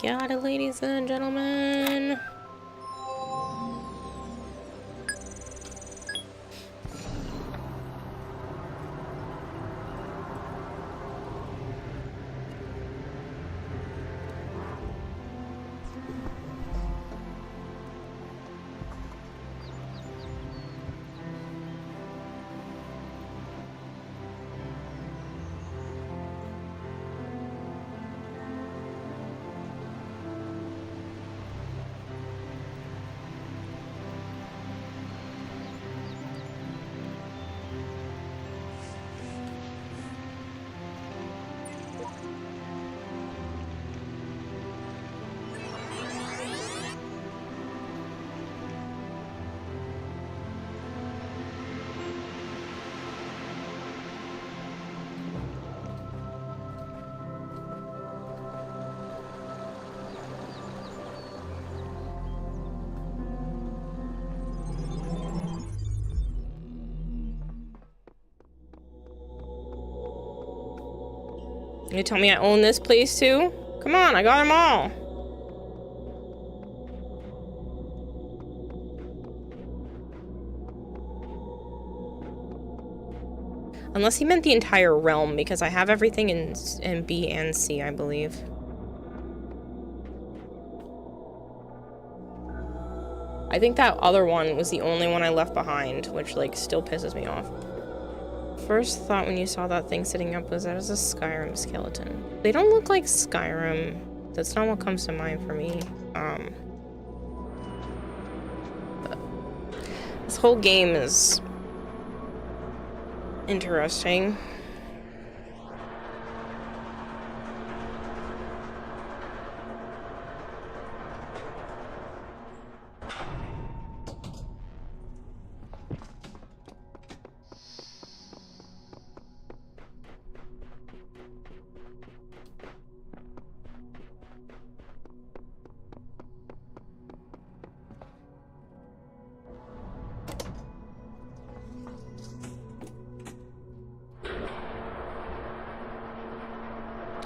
S1: Got it, ladies and gentlemen. You tell me I own this place too? Come on, I got them all. Unless he meant the entire realm, because I have everything in B and C, I believe. I think that other one was the only one I left behind, which, like, still pisses me off. First thought when you saw that thing sitting up was that as a Skyrim skeleton. They don't look like Skyrim. That's not what comes to mind for me. This whole game is interesting.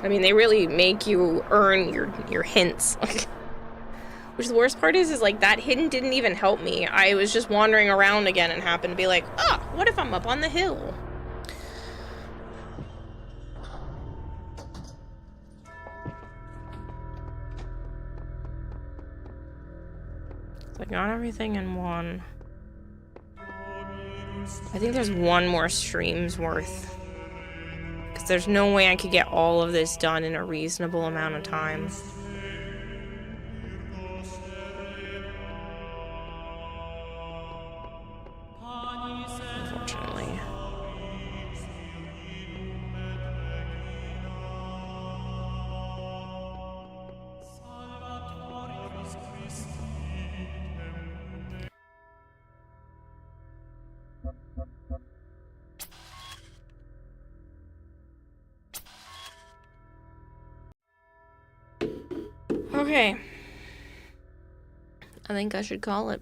S1: I mean, they really make you earn your hints. Which the worst part is like that hidden didn't even help me. I was just wandering around again and happened to be like, oh, what if I'm up on the hill? It's like not everything in one. I think there's one more stream's worth. Because there's no way I could get all of this done in a reasonable amount of time. Unfortunately. Okay. I think I should call it.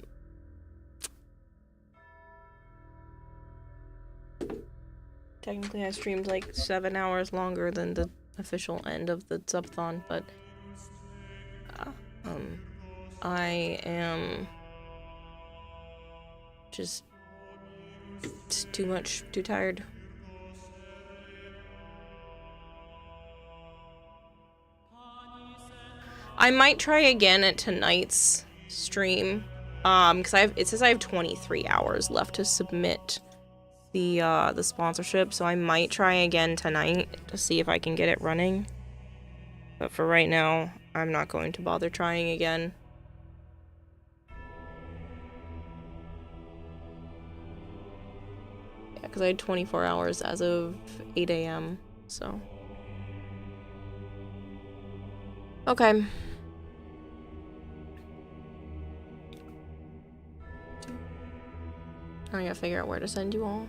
S1: Technically, I streamed like 7 hours longer than the official end of the subathon, but I am just too tired. I might try again at tonight's stream. Because it says I have 23 hours left to submit the sponsorship, so I might try again tonight to see if I can get it running. But for right now, I'm not going to bother trying again. Yeah, because I had 24 hours as of 8 a.m., so. Okay. I gotta figure out where to send you all.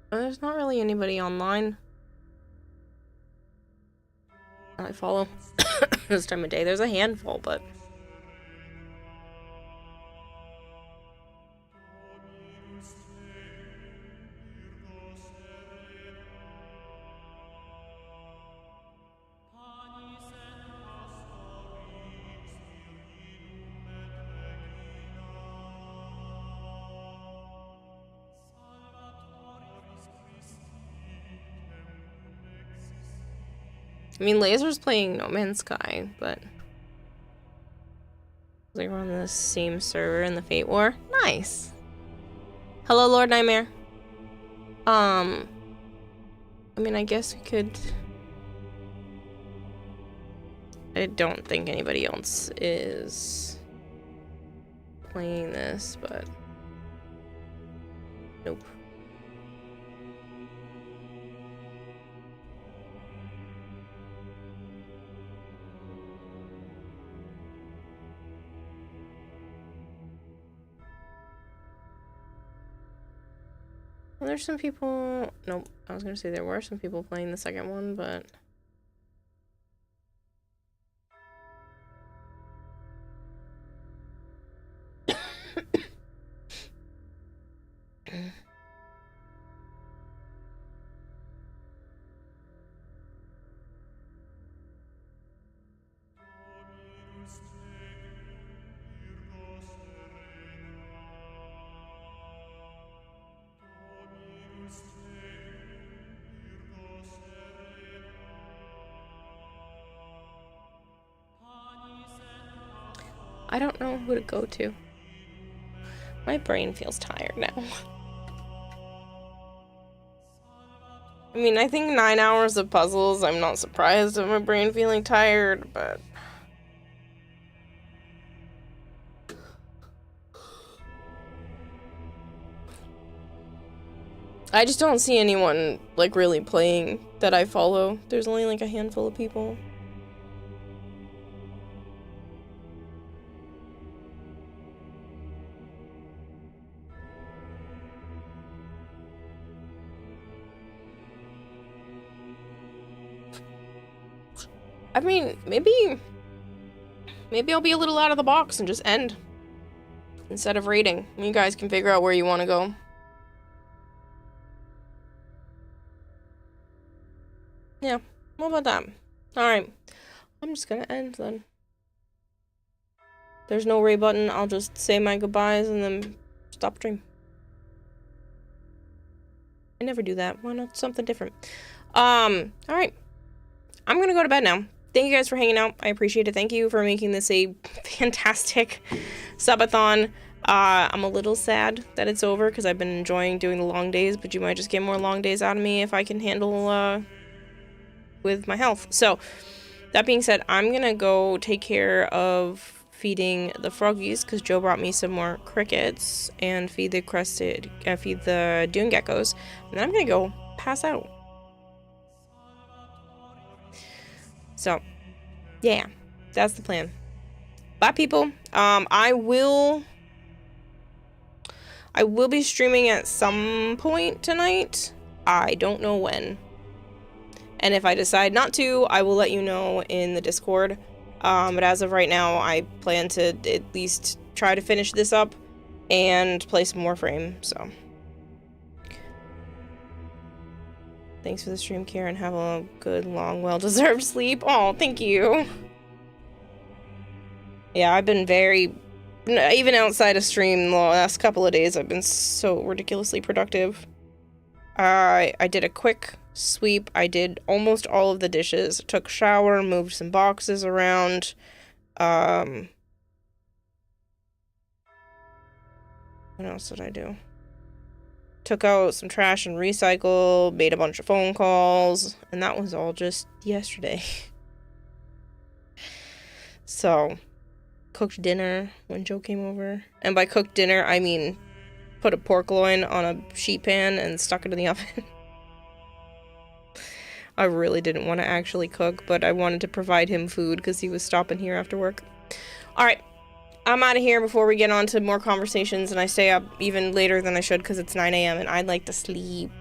S1: There's not really anybody online I follow this time of day. There's a handful, but... I mean, Laser's playing No Man's Sky, but... They were on the same server in the Fate War. Nice! Hello, Lord Nightmare. I mean, I guess we could... I don't think anybody else is playing this, but... Nope. Well, there's some people... Nope, I was gonna say there were some people playing the second one, but... I don't know who to go to. My brain feels tired now. I mean, I think 9 hours of puzzles, I'm not surprised at my brain feeling tired, but... I just don't see anyone, like, really playing that I follow. There's only, like, a handful of people. I mean, maybe I'll be a little out of the box and just end instead of raiding. You guys can figure out where you want to go. Yeah, what about that? Alright, I'm just gonna end then. There's no raid button, I'll just say my goodbyes and then stop stream. I never do that. Why not something different? Alright. I'm gonna go to bed now. Thank you guys for hanging out. I appreciate it. Thank you for making this a fantastic subathon. I'm a little sad that it's over because I've been enjoying doing the long days, but you might just get more long days out of me if I can handle with my health. So, that being said, I'm gonna go take care of feeding the froggies because Joe brought me some more crickets and feed the dune geckos, and then I'm gonna go pass out. So, yeah, that's the plan. Bye, people. I will be streaming at some point tonight. I don't know when. And if I decide not to, I will let you know in the Discord. But as of right now, I plan to at least try to finish this up and play some more Warframe, so. Thanks for the stream, Karen. Have a good, long, well-deserved sleep. Oh, thank you. Yeah, I've been very... Even outside of stream the last couple of days, I've been so ridiculously productive. I did a quick sweep. I did almost all of the dishes. Took a shower, moved some boxes around. What else did I do? Took out some trash and recycle, made a bunch of phone calls, and that was all just yesterday. So, cooked dinner when Joe came over. And by cooked dinner, I mean put a pork loin on a sheet pan and stuck it in the oven. I really didn't want to actually cook, but I wanted to provide him food because he was stopping here after work. Alright, I'm out of here before we get on to more conversations, and I stay up even later than I should because it's 9 a.m. and I'd like to sleep.